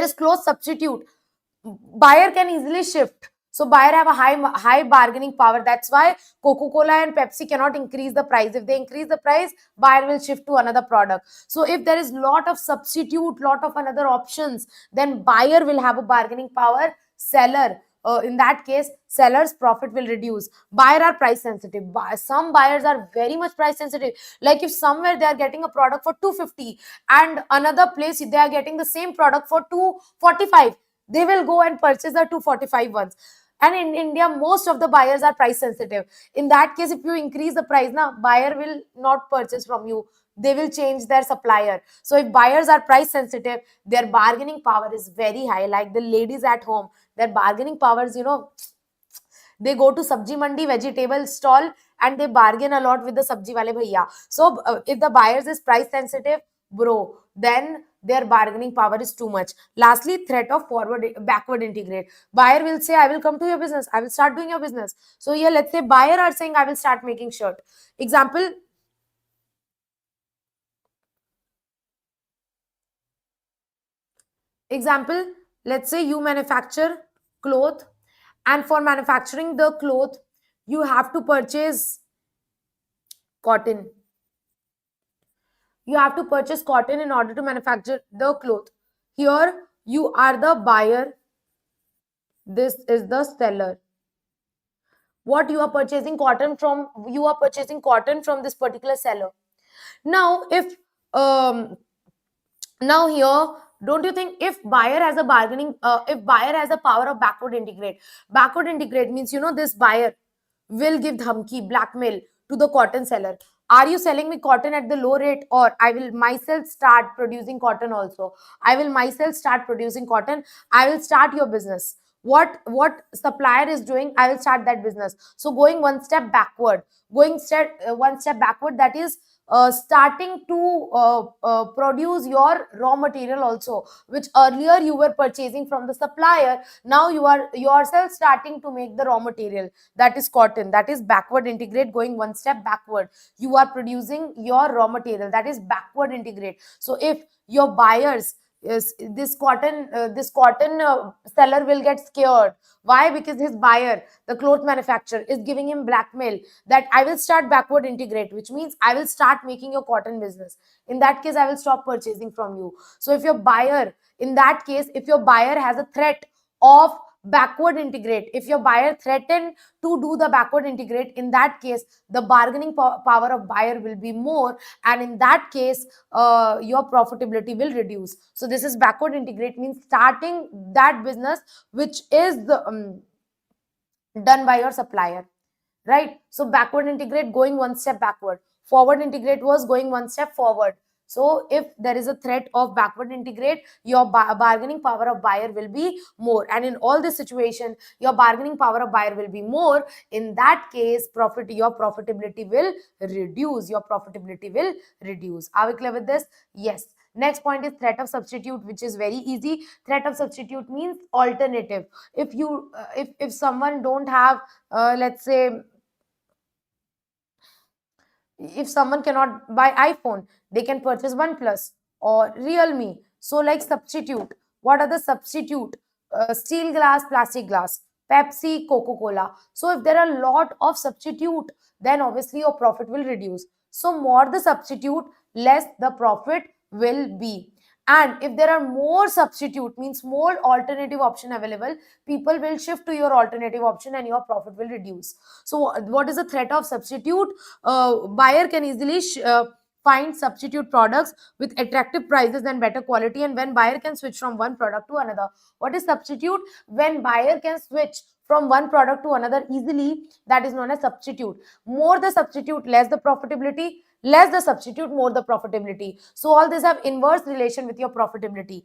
is close substitute, buyer can easily shift. So buyer have a high bargaining power. That's why Coca-Cola and Pepsi cannot increase the price. If they increase the price, buyer will shift to another product. So if there is lot of substitute, lot of another options, then buyer will have a bargaining power. Seller, in that case, seller's profit will reduce. Buyer are price sensitive. Some buyers are very much price sensitive. Like if somewhere they are getting a product for 250 and another place they are getting the same product for 245, they will go and purchase the 245 ones. And in India, most of the buyers are price sensitive. In that case, if you increase the price, now buyer will not purchase from you. They will change their supplier. So if buyers are price sensitive, their bargaining power is very high. Like the ladies at home, their bargaining powers, they go to sabji mandi vegetable stall and they bargain a lot with the sabji wale bhaiya. So if the buyers is price sensitive, bro, then their bargaining power is too much. Lastly, threat of backward integrate. Buyer will say, I will come to your business, I will start doing your business. So here, let's say buyer are saying, I will start making shirt. Example, let's say you manufacture cloth And for manufacturing the cloth, you have to purchase cotton. You have to purchase cotton in order to manufacture the cloth. Here you are the buyer, this is the seller. What you are purchasing cotton from, you are purchasing cotton from this particular seller. Now if um, now here, don't you think if buyer has a bargaining, if buyer has a power of backward integrate means, this buyer will give dhamki, blackmail to the cotton seller. Are you selling me cotton at the low rate, or I will myself start producing cotton also? I will myself start producing cotton. I will start your business. What supplier is doing, I will start that business. So going one step backward, that is starting to produce your raw material also, which earlier you were purchasing from the supplier. Now you are yourself starting to make the raw material, that is cotton. That is backward integrate, going one step backward. You are producing your raw material, that is backward integrate. So if your buyers is this cotton seller will get scared. Why? Because his buyer, the cloth manufacturer, is giving him blackmail that I will start backward integrate, which means I will start making your cotton business. In that case, I will stop purchasing from you. So if your buyer, in that case, if your buyer has a threat of backward integrate, if your buyer threaten to do the backward integrate, in that case the bargaining power of buyer will be more, and in that case your profitability will reduce. So this is backward integrate, means starting that business which is done by your supplier, right? So backward integrate, going one step backward. Forward integrate was going one step forward. So if there is a threat of backward integrate, your bargaining power of buyer will be more, and in all this situation your bargaining power of buyer will be more. In that case, your profitability will reduce. Are we clear with this? Yes. Next point is threat of substitute, which is very easy. Threat of substitute means alternative. If you if someone don't have, let's say, if someone cannot buy iPhone, they can purchase OnePlus or Realme. So like substitute, what are the substitute? Steel glass, plastic glass, Pepsi, Coca-Cola. So if there are a lot of substitute, then obviously your profit will reduce. So more the substitute, less the profit will be. And if there are more substitute, means more alternative option available, people will shift to your alternative option and your profit will reduce. So what is the threat of substitute? Buyer can easily find substitute products with attractive prices and better quality, and when buyer can switch from one product to another. What is substitute? When buyer can switch from one product to another easily, that is known as substitute. More the substitute, less the profitability. Less the substitute, more the profitability. So all these have inverse relation with your profitability.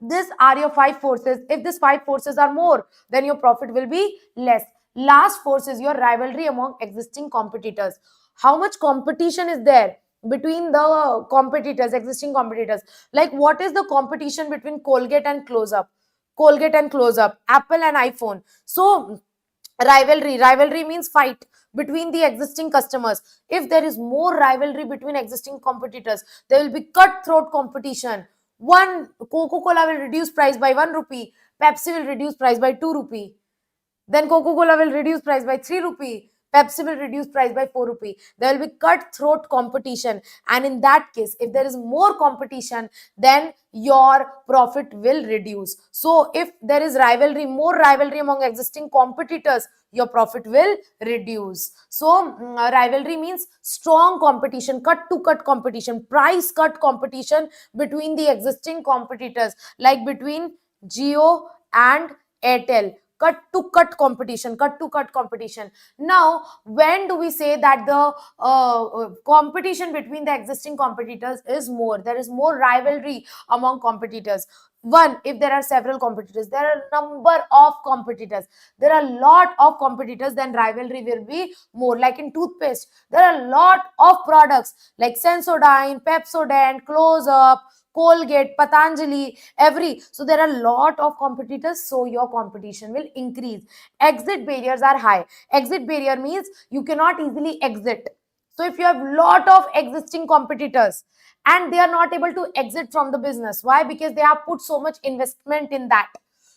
These are your 5 forces. If these 5 forces are more, then your profit will be less. Last force is your rivalry among existing competitors. How much competition is there between the competitors, existing competitors? Like, what is the competition between Colgate and Close Up? Colgate and Close Up, Apple and iPhone. So rivalry means fight between the existing customers. If there is more rivalry between existing competitors, there will be cutthroat competition. One Coca-Cola will reduce price by 1 rupee, Pepsi will reduce price by 2 rupee, then Coca-Cola will reduce price by 3 rupee, Pepsi will reduce price by 4 rupee. There will be cutthroat competition, and in that case, if there is more competition, then your profit will reduce. So if there is more rivalry among existing competitors, your profit will reduce. So rivalry means strong competition, cut to cut competition, price cut competition between the existing competitors, like between Jio and Airtel. Cut to cut competition. Now when do we say that the competition between the existing competitors is more, there is more rivalry among competitors? One, if there are several competitors, there are a number of competitors, there are a lot of competitors, then rivalry will be more. Like in toothpaste, there are a lot of products like Sensodyne, Pepsodent, Close Up, Colgate, Patanjali, so there are a lot of competitors, so your competition will increase. Exit barriers are high. Exit barrier means you cannot easily exit. So if you have lot of existing competitors and they are not able to exit from the business, why? Because they have put so much investment in that.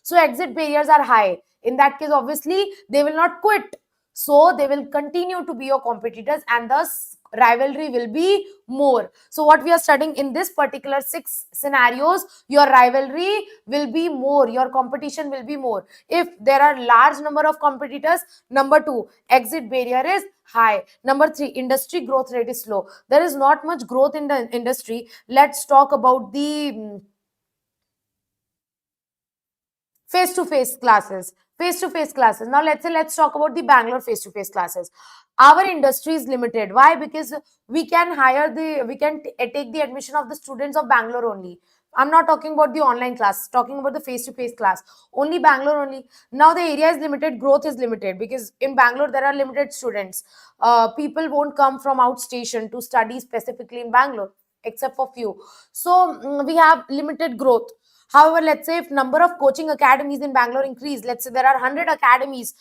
So exit barriers are high. In that case, obviously, they will not quit. So they will continue to be your competitors, and thus rivalry will be more. So what we are studying in this particular 6 scenarios, your rivalry will be more, your competition will be more. If there are large number of competitors, number 2, exit barrier is high. Number 3, industry growth rate is slow. There is not much growth in the industry. Let's talk about the face-to-face classes. Face-to-face classes. Now let's talk about the Bangalore face-to-face classes. Our industry is limited. Why? Because we can take the admission of the students of Bangalore only. I'm not talking about the online class, talking about the face-to-face class. Only Bangalore only. Now the area is limited, growth is limited, because in Bangalore there are limited students. People won't come from outstation to study specifically in Bangalore, except for few. So we have limited growth. However, let's say if number of coaching academies in Bangalore increase, let's say there are 100 academies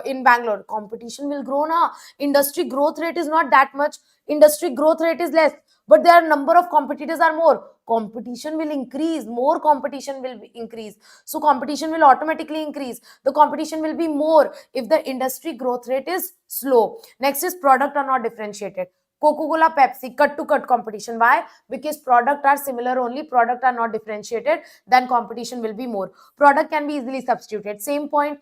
in Bangalore, competition will grow now. Industry growth rate is not that much. Industry growth rate is less, but there are number of competitors are more. Competition will increase, more competition will increase. So competition will automatically increase. The competition will be more if the industry growth rate is slow. Next is product are not differentiated. Coca-Cola, Pepsi, cut-to-cut competition. Why? Because product are similar only, product are not differentiated, then competition will be more. Product can be easily substituted. Same point,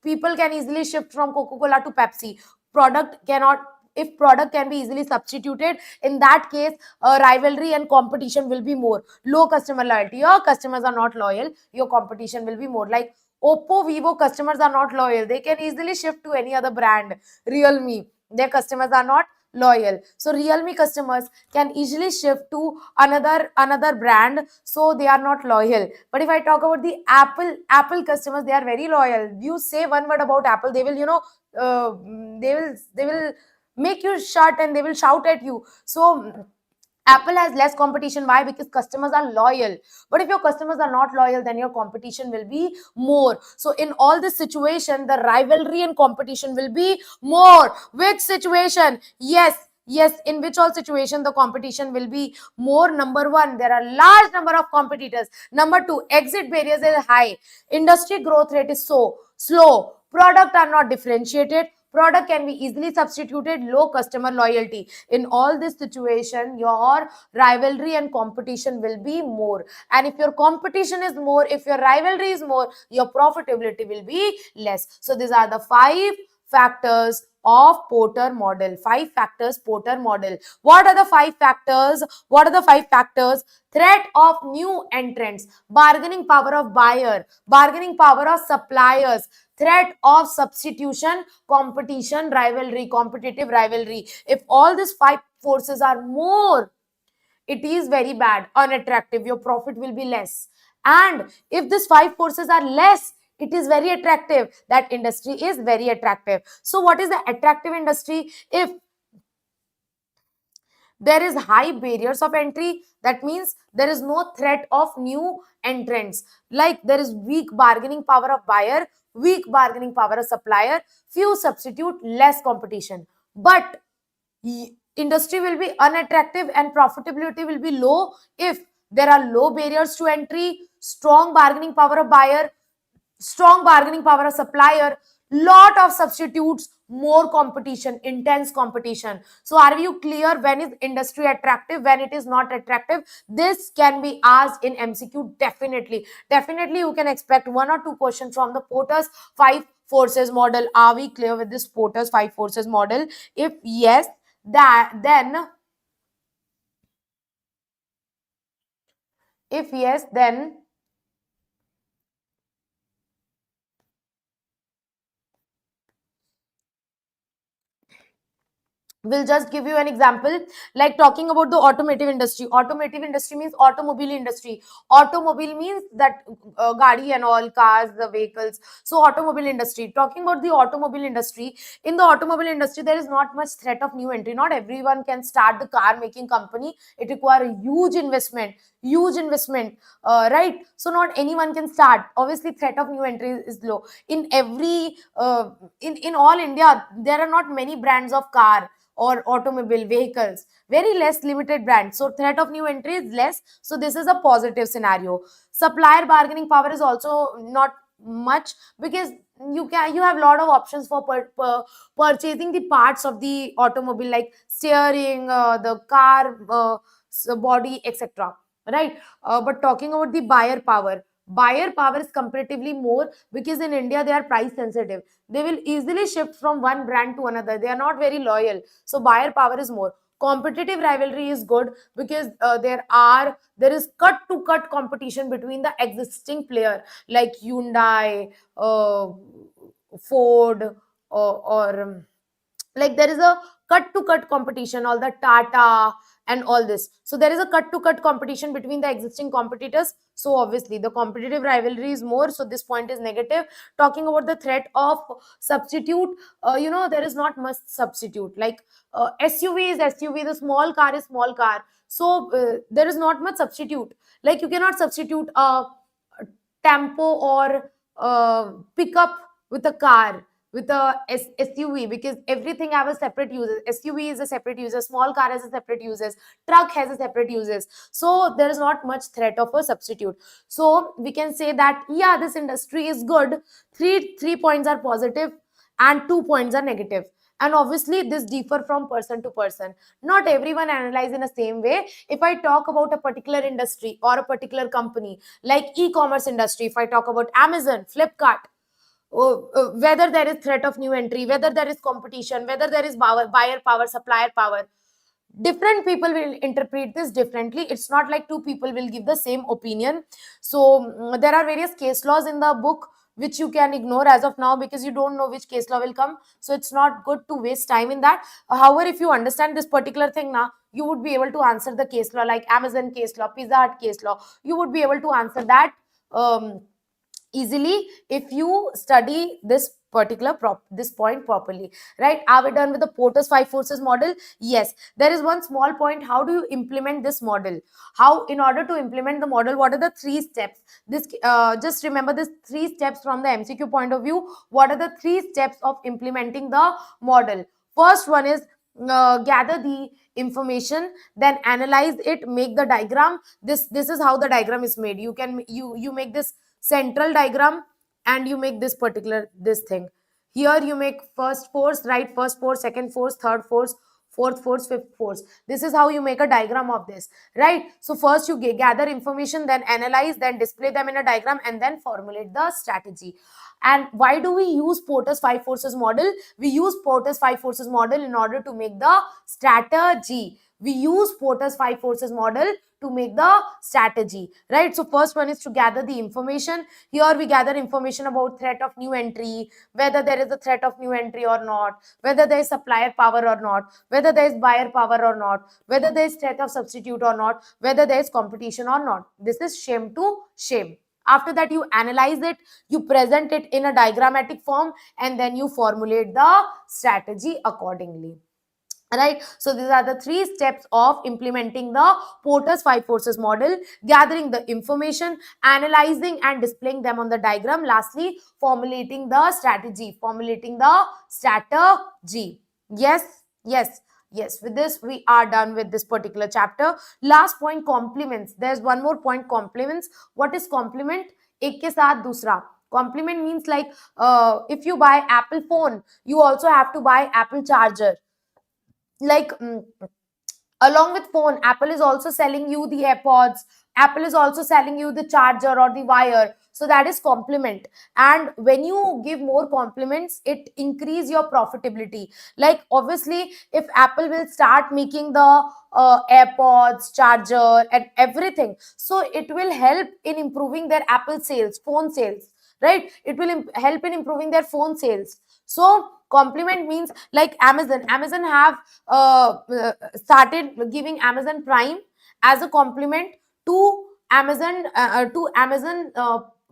people can easily shift from Coca-Cola to Pepsi. Product cannot. If product can be easily substituted, in that case, rivalry and competition will be more. Low customer loyalty. Your customers are not loyal, your competition will be more. Like Oppo, Vivo customers are not loyal. They can easily shift to any other brand. Realme, their customers are not loyal. So Realme customers can easily shift to another brand, so they are not loyal. But if I talk about the Apple customers, they are very loyal. You say one word about Apple, they will, they will make you shut, and they will shout at you. So Apple has less competition. Why? Because customers are loyal. But if your customers are not loyal, then your competition will be more. So in all this situation, the rivalry and competition will be more. Which situation? Yes, in which all situation the competition will be more? Number 1, there are large number of competitors. Number 2, exit barriers is high. Industry growth rate is so slow. Product are not differentiated. Product can be easily substituted. Low customer loyalty. In all this situation, your rivalry and competition will be more. And if your competition is more, if your rivalry is more, your profitability will be less. So these are the 5 factors of Porter model. 5 factors Porter model. What are the 5 factors? What are the 5 factors? Threat of new entrants, bargaining power of buyer, bargaining power of suppliers, threat of substitution, competition, rivalry, competitive rivalry. If all these 5 forces are more, it is very bad, unattractive. Your profit will be less. And if these 5 forces are less, it is very attractive. That industry is very attractive. So what is the attractive industry? If there is high barriers of entry, that means there is no threat of new entrants. Like there is weak bargaining power of buyer, weak bargaining power of supplier, few substitute, less competition. But industry will be unattractive and profitability will be low if there are low barriers to entry, strong bargaining power of buyer, strong bargaining power of supplier, lot of substitutes, more competition, intense competition. So are you clear when is industry attractive, when it is not attractive? This can be asked in MCQ. Definitely you can expect 1 or 2 questions from the Porter's 5 forces model. Are we clear with this Porter's 5 forces model? If yes, that then if yes, then we'll just give you an example, like talking about the automotive industry. Automotive industry means automobile industry. Automobile means that gadi and all, cars, the vehicles. So automobile industry, talking about the automobile industry. In the automobile industry, there is not much threat of new entry. Not everyone can start the car making company. It requires a huge investment, right? So not anyone can start. Obviously threat of new entry is low. In every in all India, there are not many brands of car or automobile vehicles, very less, limited brands. So threat of new entry is less. So this is a positive scenario. Supplier bargaining power is also not much, because you have a lot of options for purchasing the parts of the automobile, like steering, the car, body, etc., right? But talking about the buyer power is comparatively more, because in India they are price sensitive. They will easily shift from one brand to another. They are not very loyal, so buyer power is more. Competitive rivalry is good, because there is cut to cut competition between the existing player, like Hyundai, uh, Ford, or like there is a cut to cut competition, all the Tata and all this. So there is a cut to cut competition between the existing competitors. So obviously the competitive rivalry is more. So this point is negative. Talking about the threat of substitute, there is not much substitute. Like SUV is SUV, the small car is small car. So there is not much substitute. Like you cannot substitute a tempo or pickup with a car, with a SUV, because everything have a separate uses. SUV is a separate user, small car has a separate uses, truck has a separate uses. So there is not much threat of a substitute. So we can say that yeah, this industry is good. Three points are positive and 2 points are negative. And obviously this differ from person to person. Not everyone analyze in the same way. If I talk about a particular industry or a particular company, like e-commerce industry, if I talk about Amazon, Flipkart, whether there is threat of new entry, whether there is competition, whether there is buyer power, supplier power, different people will interpret this differently. It's not like two people will give the same opinion. So there are various case laws in the book which you can ignore as of now, because you don't know which case law will come. So it's not good to waste time in that. However, if you understand this particular thing now, you would be able to answer the case law, like Amazon case law, Pizza Hut case law. You would be able to answer that easily if you study this this point properly, right? Are we done with the Porter's five forces model? Yes. There is one small point: how do you implement this model? How, in order to implement the model, what are the three steps? This just remember this three steps from the MCQ point of view. What are the three steps of implementing the model? First one is gather the information, then analyze it, make the diagram. This is how the diagram is made. You make this central diagram, and you make this particular this thing. Here you make first force, right? First force, second force, third force, fourth force, fifth force. This is how you make a diagram of this, right? So first you gather information, then analyze, then display them in a diagram, and then formulate the strategy. And why do we use Porter's five forces model? We use Porter's five forces model in order to make the strategy. We use Porter's five forces model to make the strategy, right? So first one is to gather the information. Here we gather information about threat of new entry, whether there is a threat of new entry or not, whether there is supplier power or not, whether there is buyer power or not, whether there is threat of substitute or not, whether there is competition or not. This is shame to shame. After that, you analyze it, you present it in a diagrammatic form, and then you formulate the strategy accordingly, right? So these are the three steps of implementing the Porter's five forces model: gathering the information, analyzing and displaying them on the diagram, lastly formulating the strategy. Yes, yes, yes. With this we are done with this particular chapter. Last point, compliments. There's one more point, compliments. What is complement? एक के साथ दूसरा. Compliment means like if you buy Apple phone, you also have to buy Apple charger. Like along with phone, Apple is also selling you the AirPods. Apple is also selling you the charger or the wire. So that is compliment. And when you give more compliments, it increase your profitability. Like obviously, if Apple will start making the AirPods, charger, and everything, so it will help in improving their Apple sales, phone sales, right? It will help in improving their phone sales. So compliment means like Amazon have started giving Amazon Prime as a compliment to Amazon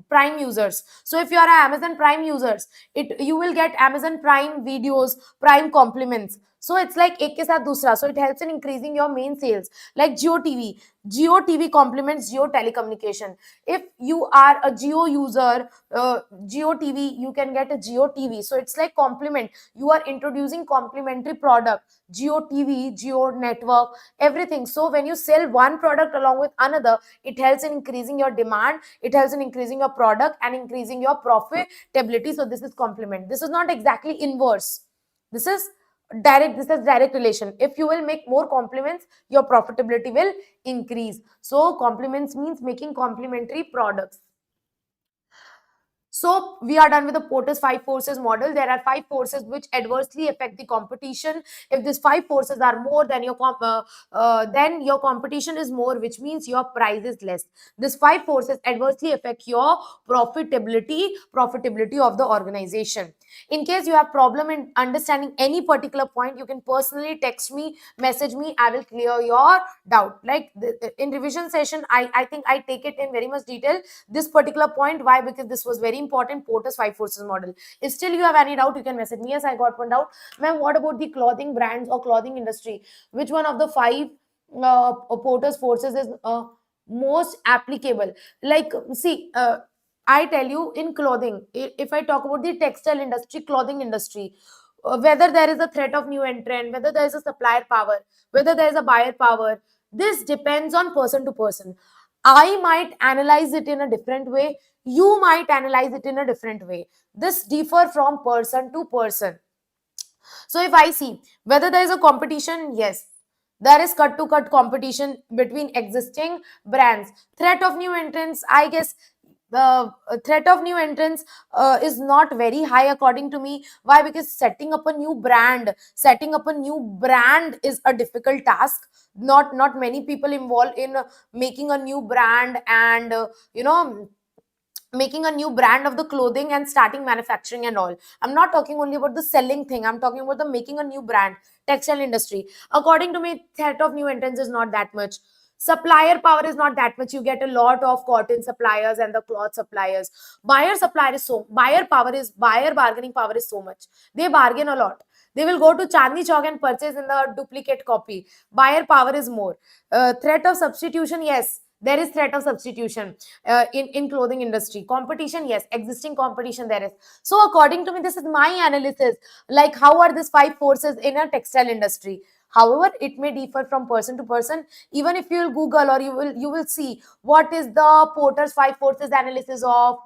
Prime users. So if you are an Amazon Prime users, you will get Amazon Prime videos, Prime compliments. So it's like एक के साथ दूसरा. So it helps in increasing your main sales. Like Jio TV. Jio TV complements Jio telecommunication. If you are a Jio user, Jio TV, you can get a Jio TV. So it's like complement. You are introducing complementary product. Jio TV, Jio network, everything. So when you sell one product along with another, it helps in increasing your demand. It helps in increasing your product and increasing your profitability. So this is complement. This is not exactly inverse. This is direct. This is direct relation. If you will make more compliments, your profitability will increase. So compliments means making complementary products. So we are done with the Porter's five forces model. There are five forces which adversely affect the competition. If these five forces are more than then your competition is more, which means your price is less. These five forces adversely affect your profitability of the organization. In case you have problem in understanding any particular point, you can personally text me, message me. I will clear your doubt. Like in revision session, I think I take it in very much detail this particular point. Why? Because this was very important. Porter's five forces model. If still you have any doubt, you can message me. Yes, I got one doubt. Ma'am, what about the clothing brands or clothing industry? Which one of the five Porter's forces is most applicable? Like, see, I tell you, in clothing, if I talk about the textile industry, clothing industry, whether there is a threat of new entrant, whether there is a supplier power, whether there is a buyer power, this depends on person to person. I might analyze it in a different way. You might analyze it in a different way. This differ from person to person. So if I see whether there is a competition, yes, there is cut to cut competition between existing brands. Threat of new entrants, I guess the threat of new entrants is not very high according to me. Why? Because setting up a new brand is a difficult task. Not many people involved in making a new brand and making a new brand of the clothing and starting manufacturing and all. I'm not talking only about the selling thing. I'm talking about the making a new brand. Textile industry, according to me, threat of new entrants is not that much. Supplier power is not that much. You get a lot of cotton suppliers and the cloth suppliers. Buyer bargaining power is so much. They bargain a lot. They will go to Chandni Chowk and purchase in the duplicate copy. Buyer power is more. Threat of substitution, yes, there is threat of substitution in clothing industry. Competition, yes, existing competition there is. So according to me, this is my analysis. Like, how are these five forces in a textile industry? However, it may differ from person to person. Even if you will Google, or you will see what is the Porter's five forces analysis of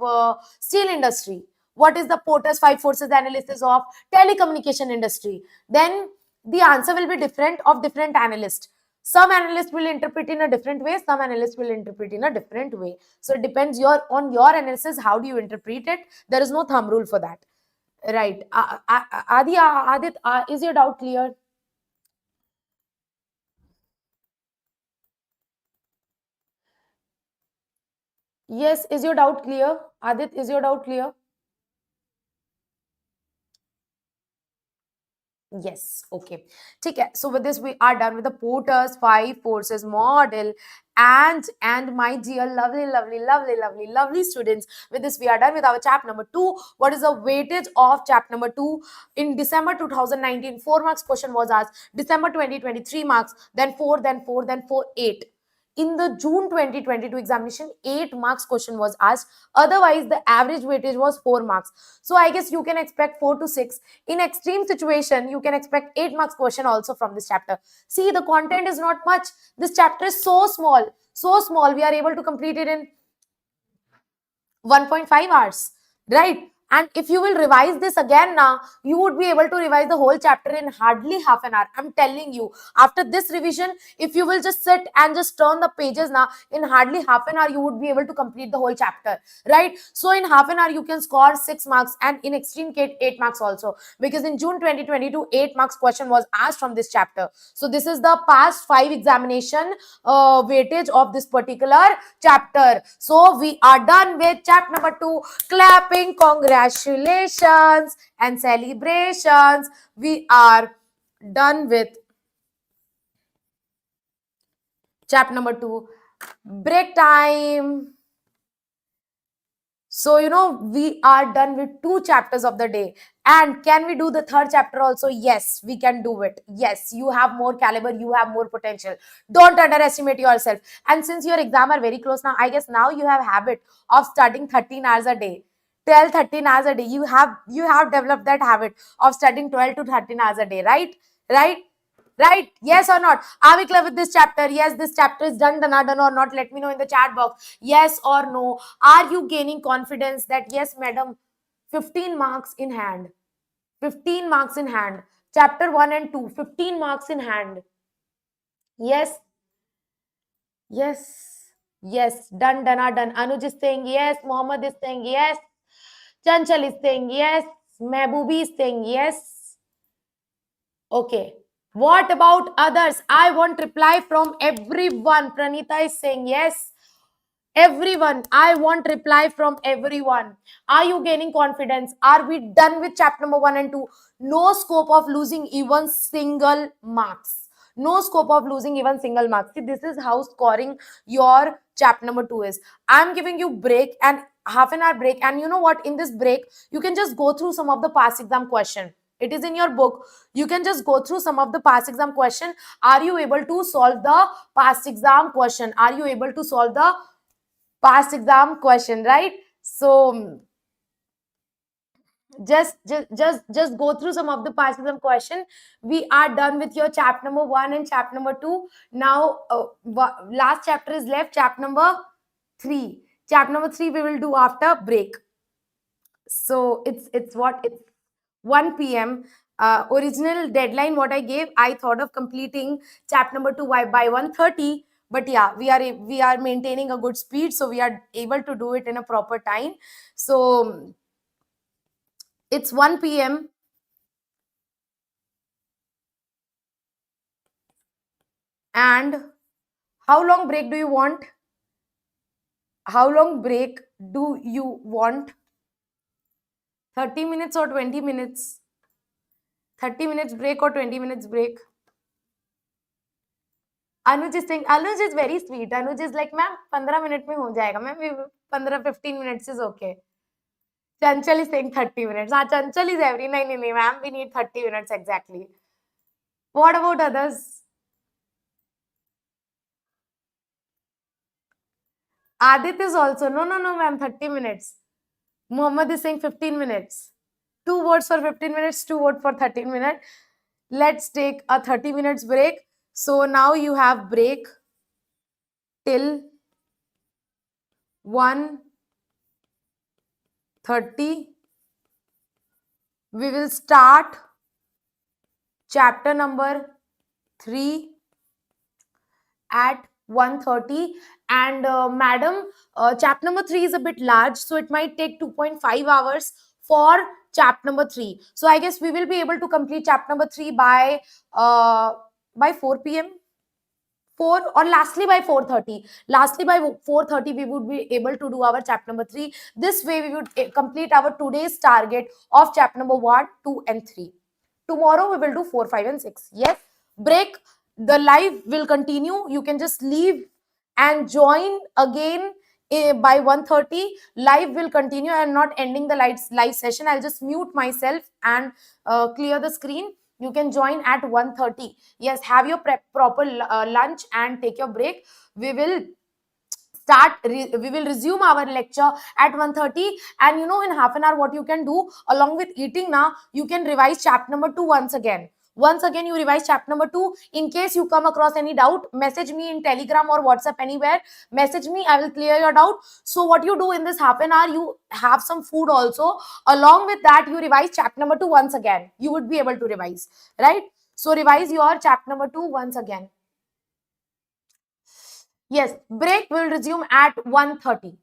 steel industry, what is the Porter's five forces analysis of telecommunication industry, then the answer will be different of different analysts. Some analysts will interpret in a different way, some analysts will interpret in a different way. So it depends on your analysis. How do you interpret it? There is no thumb rule for that, right? Adit, is your doubt clear? Yes, is your doubt clear? Adit, is your doubt clear? Yes, okay. Okay, so with this, we are done with the Porter's five forces model. And my dear, lovely students, with this, we are done with our chapter number 2. What is the weightage of chapter number 2? In December 2019, 4 marks question was asked. December 2023 marks, then 4, then 4, then 4, 8. In the June 2022 examination, 8 marks question was asked. Otherwise, the average weightage was 4 marks. So I guess you can expect 4 to 6. In extreme situation, you can expect 8 marks question also from this chapter. See, the content is not much. This chapter is so small. We are able to complete it in 1.5 hours, right? And if you will revise this again now, you would be able to revise the whole chapter in hardly half an hour. I'm telling you, after this revision, if you will just sit and just turn the pages now, in hardly half an hour, you would be able to complete the whole chapter, right? So in half an hour, you can score 6 marks, and in extreme case, 8 marks also. Because in June 2022, 8 marks question was asked from this chapter. So this is the past 5 examination weightage of this particular chapter. So we are done with chapter number 2. Clapping, congratulations and celebrations. We are done with chapter number 2. Break time. So, we are done with two chapters of the day. And can we do the third chapter also? Yes, we can do it. Yes, you have more caliber, you have more potential. Don't underestimate yourself. And since your exam are very close now, I guess now you have habit of studying 13 hours a day. 12, 13 hours a day. You have developed that habit of studying 12 to 13 hours a day, right? Right? Right? Yes or not? Are we clear with this chapter? Yes, this chapter is done or not? Let me know in the chat box. Yes or no? Are you gaining confidence that yes, madam, 15 marks in hand? 15 marks in hand. Chapter 1 and 2, 15 marks in hand. Yes, yes, yes. Done. Anuj is saying yes. Mohammed is saying yes. Chanchal is saying yes. Mehboobi is saying yes. Okay. What about others? I want reply from everyone. Pranita is saying yes. Everyone, I want reply from everyone. Are you gaining confidence? Are we done with chapter number 1 and 2? No scope of losing even single marks. No scope of losing even single marks. See, this is how scoring your chapter number 2 is. I'm giving you break and half an hour break. And you know what? In this break, you can just go through some of the past exam question. It is in your book. You can just go through some of the past exam question. Are you able to solve the past exam question? Are you able to solve the past exam question, right? So just go through some of the past exam question. We are done with your chapter number 1 and chapter number 2. Now last chapter is left, chapter number 3. Chapter number 3 we will do after break. So it's 1 p.m. Original deadline what I gave, I thought of completing chapter number 2 by 1:30. But yeah, we are maintaining a good speed, so we are able to do it in a proper time. So it's 1 p.m. And how long break do you want? How long break do you want? 30 minutes or 20 minutes? 30 minutes break or 20 minutes break? Anuj is saying, Anuj is very sweet. Anuj is like, ma'am, 15 minutes mein ho jayega. Ma'am, 15 minutes is okay. Chanchal is saying 30 minutes. Ah, Chanchal is every nine, ma'am. We need 30 minutes exactly. What about others? Adit is also, no, ma'am, 30 minutes. Muhammad is saying 15 minutes. Two votes for 15 minutes, two votes for 13 minutes. Let's take a 30 minutes break. So now you have break till 1:30. We will start chapter number 3 at 1:30. And madam, chapter number 3 is a bit large, so it might take 2.5 hours for chapter number 3. So I guess we will be able to complete chapter number 3 by 4 p.m. 4 or lastly by 4:30. Lastly by 4:30 we would be able to do our chapter number 3. This way we would complete our today's target of chapter number 1, 2 and 3. Tomorrow we will do 4, 5 and 6. Yes, break. The live will continue. You can just leave and join again by 1:30. Live will continue. I am not ending the live session. I'll just mute myself and clear the screen. You can join at 1:30. Yes, have your proper lunch and take your break. We will we will resume our lecture at 1:30. And in half an hour what you can do along with eating now, you can revise chapter number 2 once again. You revise chapter number 2. In case you come across any doubt, message me in Telegram or WhatsApp, anywhere. Message me, I will clear your doubt. So what you do in this half an hour, you have some food also. Along with that, you revise chapter number 2 once again. You would be able to revise, right? So revise your chapter number 2 once again. Yes, break will resume at 1:30.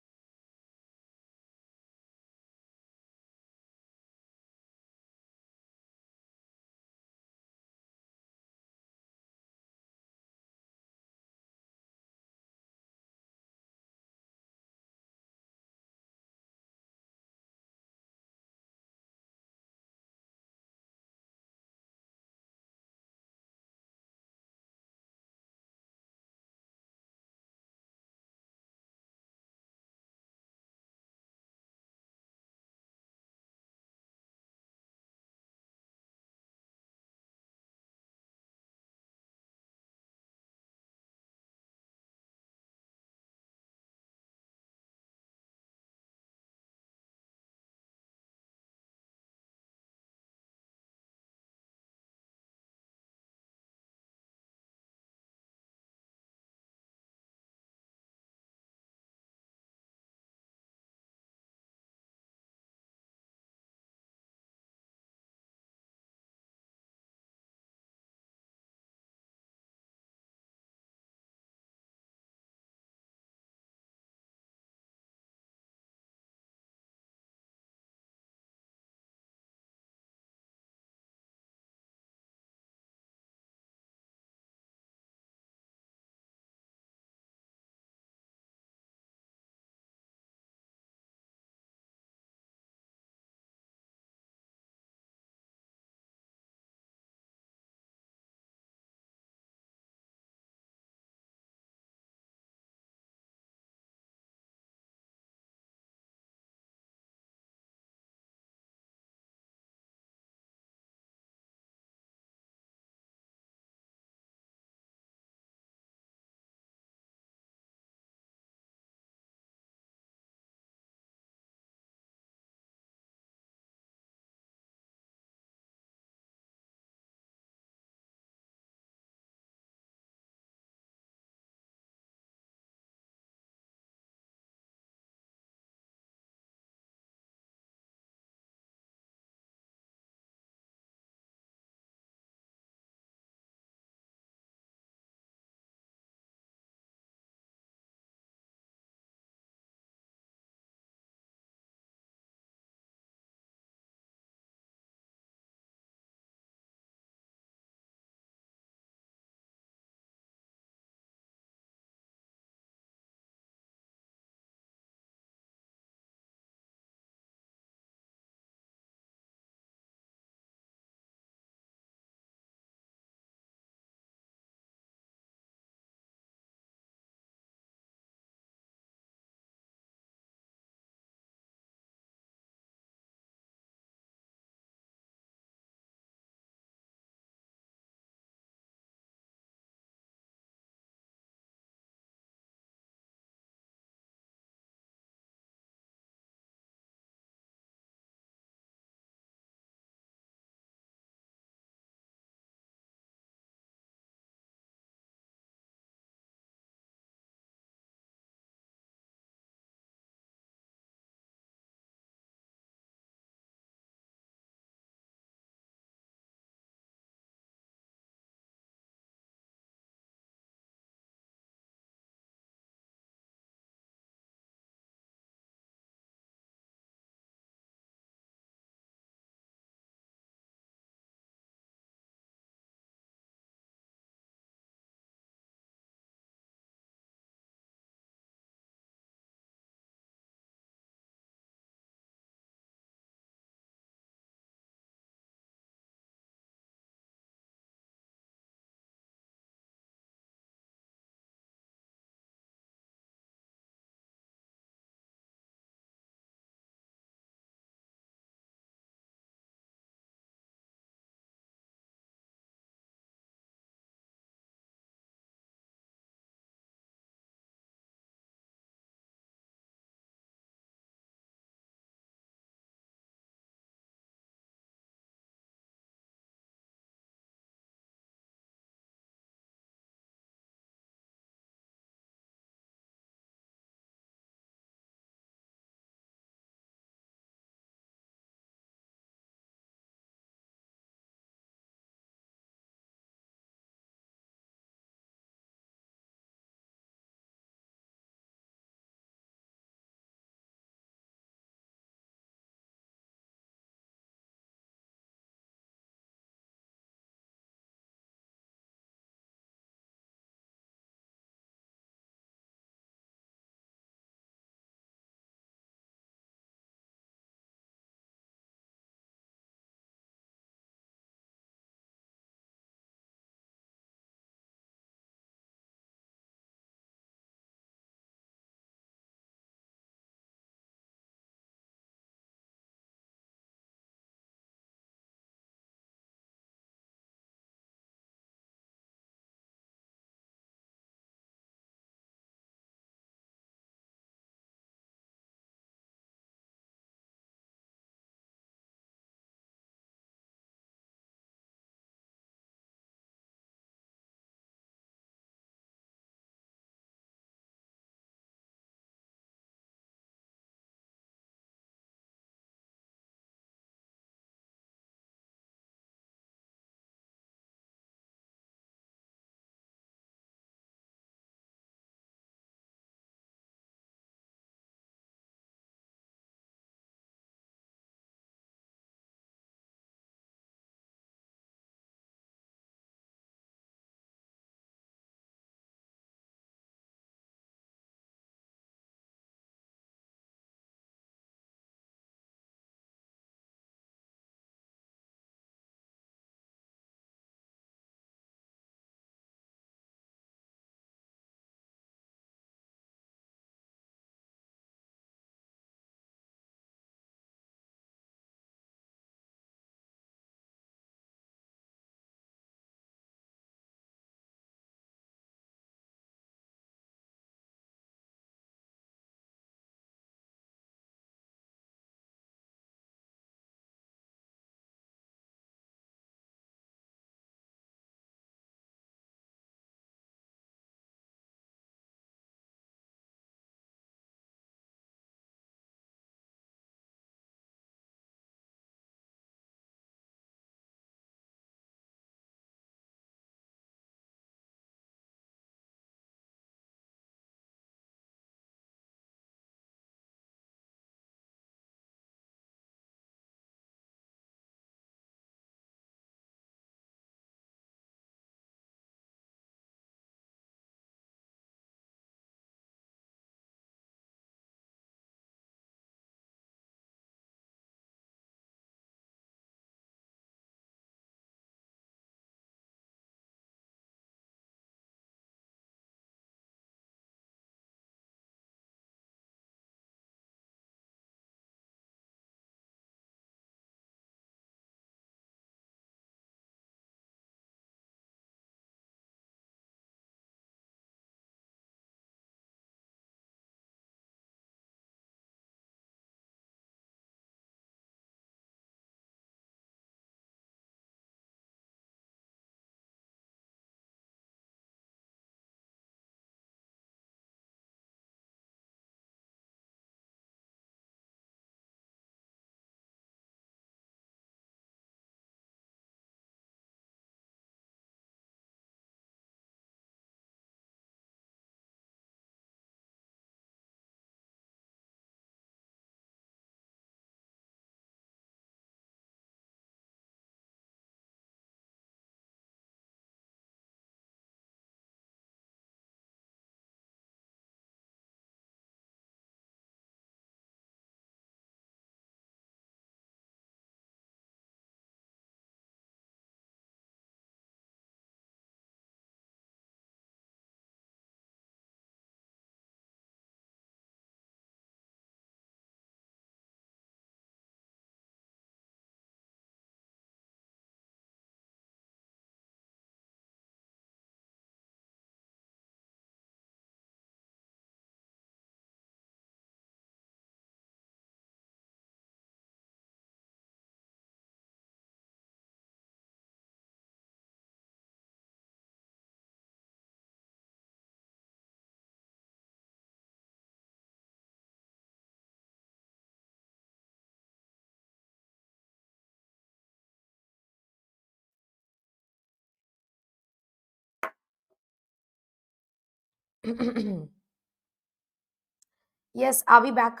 Yes, are we back?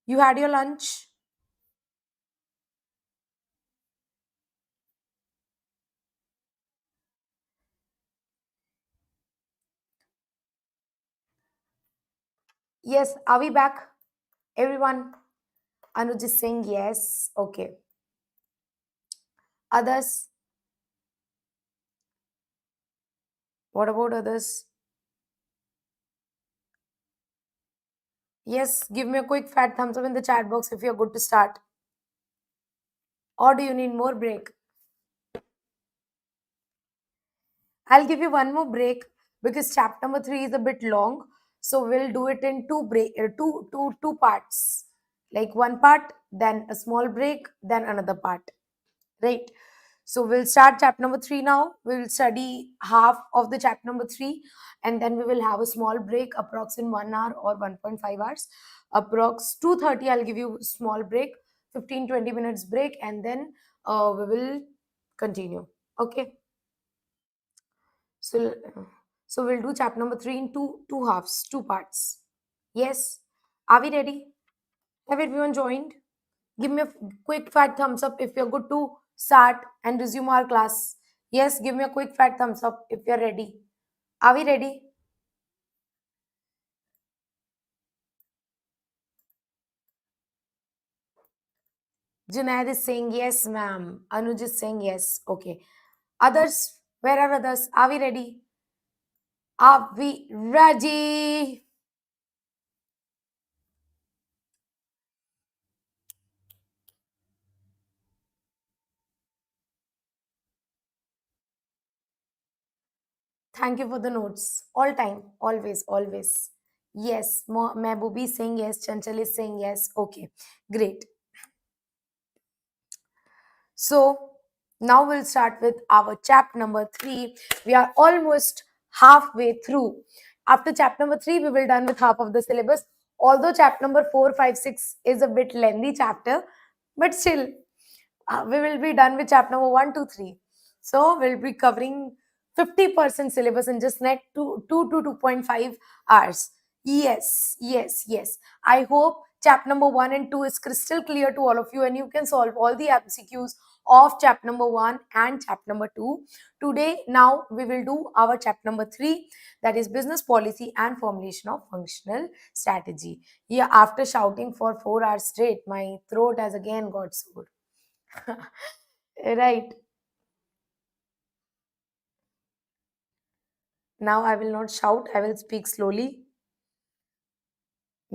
You had your lunch? Yes, are we back? Everyone? Anuj is saying yes. Okay. Others? What about others? Yes, give me a quick fat thumbs up in the chat box if you're good to start. Or do you need more break? I'll give you one more break because chapter number 3 is a bit long. So we'll do it in two parts. Like one part, then a small break, then another part. Right? So we'll start chapter number 3 now. We'll study half of the chapter number 3 and then we will have a small break, approx in 1 hour or 1.5 hours. Approx 2:30, I'll give you small break, 15-20 minutes break, and then we will continue. Okay. So, so we'll do chapter number 3 in two halves, two parts. Yes. Are we ready? Have everyone joined? Give me a quick fat thumbs up if you're good to start and resume our class. Yes, give me a quick fat thumbs up if you're ready. Are we ready? Junaid is saying yes, ma'am. Anuj is saying yes. Okay. Others, where are others? Are we ready? Are we ready? Thank you for the notes. All time, always, always. Yes, Mehboobi is saying yes. Chanchal is saying yes. Okay, great. So now we'll start with our chapter number 3. We are almost halfway through. After chapter number 3, we will done with half of the syllabus. Although chapter number 4, 5, 6 is a bit lengthy chapter, but still we will be done with chapter number 1 to 3. So we'll be covering 50% syllabus in just next 2 to 2.5 hours. Yes, yes, yes. I hope chapter number 1 and 2 is crystal clear to all of you and you can solve all the MCQs of chapter number 1 and chapter number 2. Today, now we will do our chapter number 3, that is business policy and formulation of functional strategy. Yeah, after shouting for 4 hours straight, my throat has again got sore. Right. Now I will not shout, I will speak slowly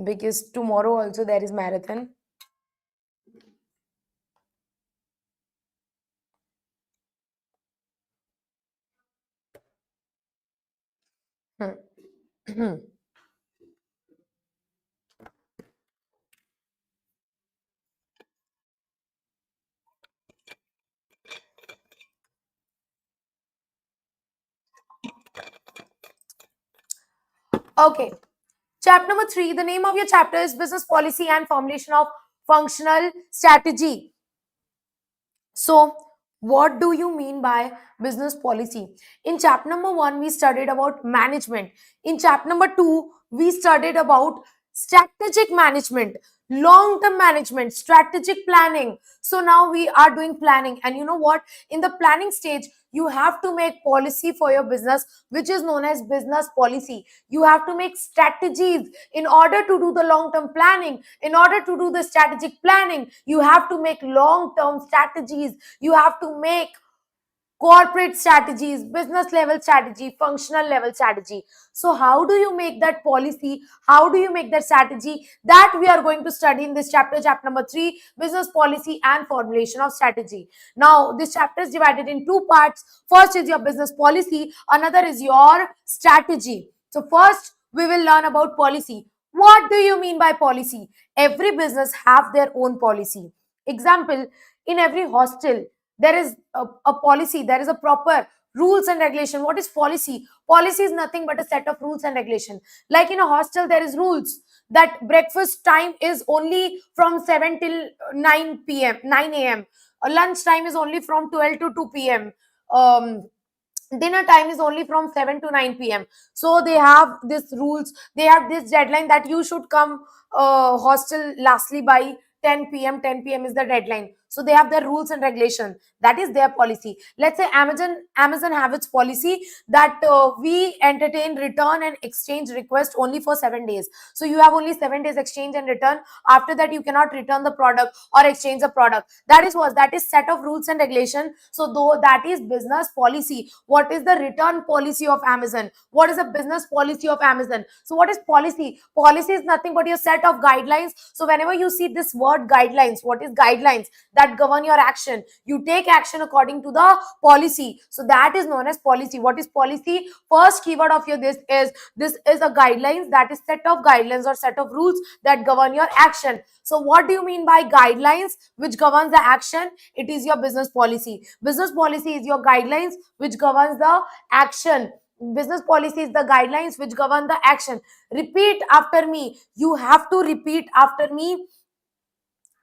because tomorrow also there is marathon. Hmm. Okay. Chapter number 3, the name of your chapter is business policy and formulation of functional strategy. So, what do you mean by business policy? In chapter number 1, we studied about management. In chapter number 2, we studied about strategic management, long term management, strategic planning. So, now we are doing planning. And you know what? In the planning stage, you have to make policy for your business, which is known as business policy. You have to make strategies in order to do the long term planning. In order to do the strategic planning, you have to make long term strategies. You have to make corporate strategies, business level strategy, functional level strategy. So how do you make that policy? How do you make that strategy? That we are going to study in this chapter, chapter number 3, business policy and formulation of strategy. Now this chapter is divided in two parts. First is your business policy, another is your strategy. So first we will learn about policy. What do you mean by policy? Every business have their own policy. Example, in every hostel there is a policy, there is a proper rules and regulation. What is policy? Policy is nothing but a set of rules and regulation. Like in a hostel there is rules that breakfast time is only from 7 till 9 p.m 9 a.m. Lunch time is only from 12 to 2 p.m. um dinner time is only from 7 to 9 p.m. So they have this rules, they have this deadline that you should come hostel lastly by 10 p.m. 10 p.m. is the deadline. So they have their rules and regulation, that is their policy. Let's say Amazon have its policy that we entertain return and exchange request only for 7 days. So you have only 7 days exchange and return. After that you cannot return the product or exchange the product. That is set of rules and regulation. So though that is business policy. What is the return policy of Amazon? What is the business policy of Amazon? So what is policy? Policy is nothing but your set of guidelines. So whenever you see this word guidelines, what is guidelines? That govern your action. You take action according to the policy. So that is known as policy. What is policy? First keyword of your this is a guidelines, that is set of guidelines or set of rules that govern your action. So what do you mean by guidelines which governs the action? It is your business policy. Business policy is your guidelines which governs the action. Business policy is the guidelines which govern the action. Repeat after me. You have to repeat after me.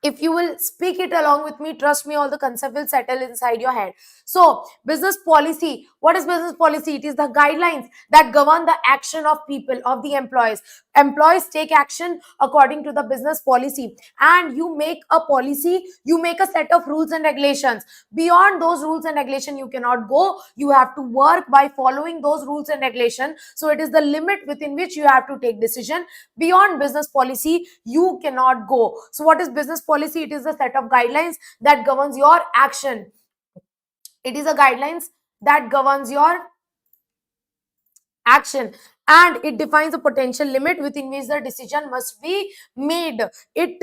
If you will speak it along with me, trust me, all the concept will settle inside your head. So business policy, what is business policy? It is the guidelines that govern the action of people, of the employees take action according to the business policy. And you make a policy, you make a set of rules and regulations. Beyond those rules and regulations you cannot go. You have to work by following those rules and regulations. So it is the limit within which you have to take decision. Beyond business policy you cannot go. So what is business policy? It is a set of guidelines that governs your action. It is a guidelines that governs your action, and it defines a potential limit within which the decision must be made. It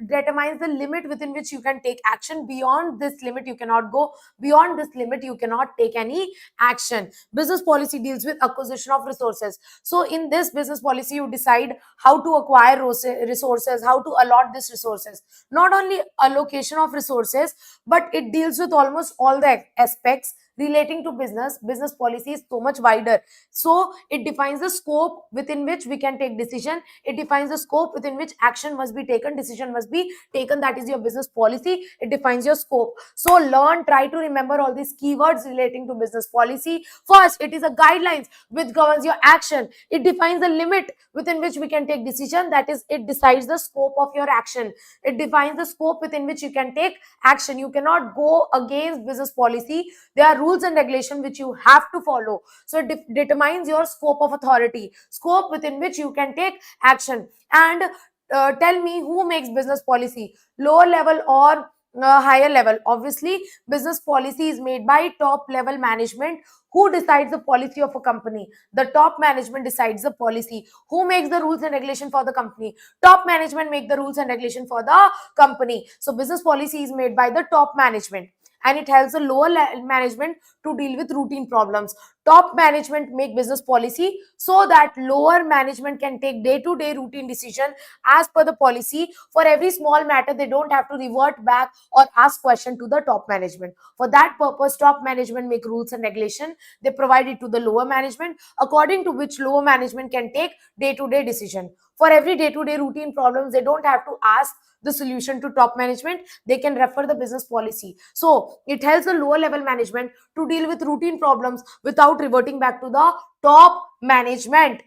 determines the limit within which you can take action. Beyond this limit you cannot go. Beyond this limit you cannot take any action. Business policy deals with acquisition of resources. So in this business policy you decide how to acquire resources, how to allot these resources. Not only allocation of resources, but it deals with almost all the aspects relating to business. Business policy is so much wider. So it defines the scope within which we can take decision. It defines the scope within which action must be taken, decision must be taken. That is your business policy. It defines your scope. So try to remember all these keywords relating to business policy. First, it is a guidelines which governs your action. It defines the limit within which we can take decision. That is, it decides the scope of your action. It defines the scope within which you can take action. You cannot go against business policy. There are rules and regulations which you have to follow. So it determines your scope of authority, scope within which you can take action. And tell me, who makes business policy? Lower level or higher level? Obviously business policy is made by top level management. Who decides the policy of a company? The top management decides the policy. Who makes the rules and regulation for the company? Top management make the rules and regulation for the company. So business policy is made by the top management, and it helps the lower management to deal with routine problems. Top management make business policy so that lower management can take day-to-day routine decision as per the policy. For every small matter, they don't have to revert back or ask question to the top management. For that purpose, top management make rules and regulation. They provide it to the lower management, according to which lower management can take day-to-day decision. For every day-to-day routine problems, they don't have to ask the solution to top management. They can refer the business policy. So it helps the lower level management to deal with routine problems without reverting back to the top management.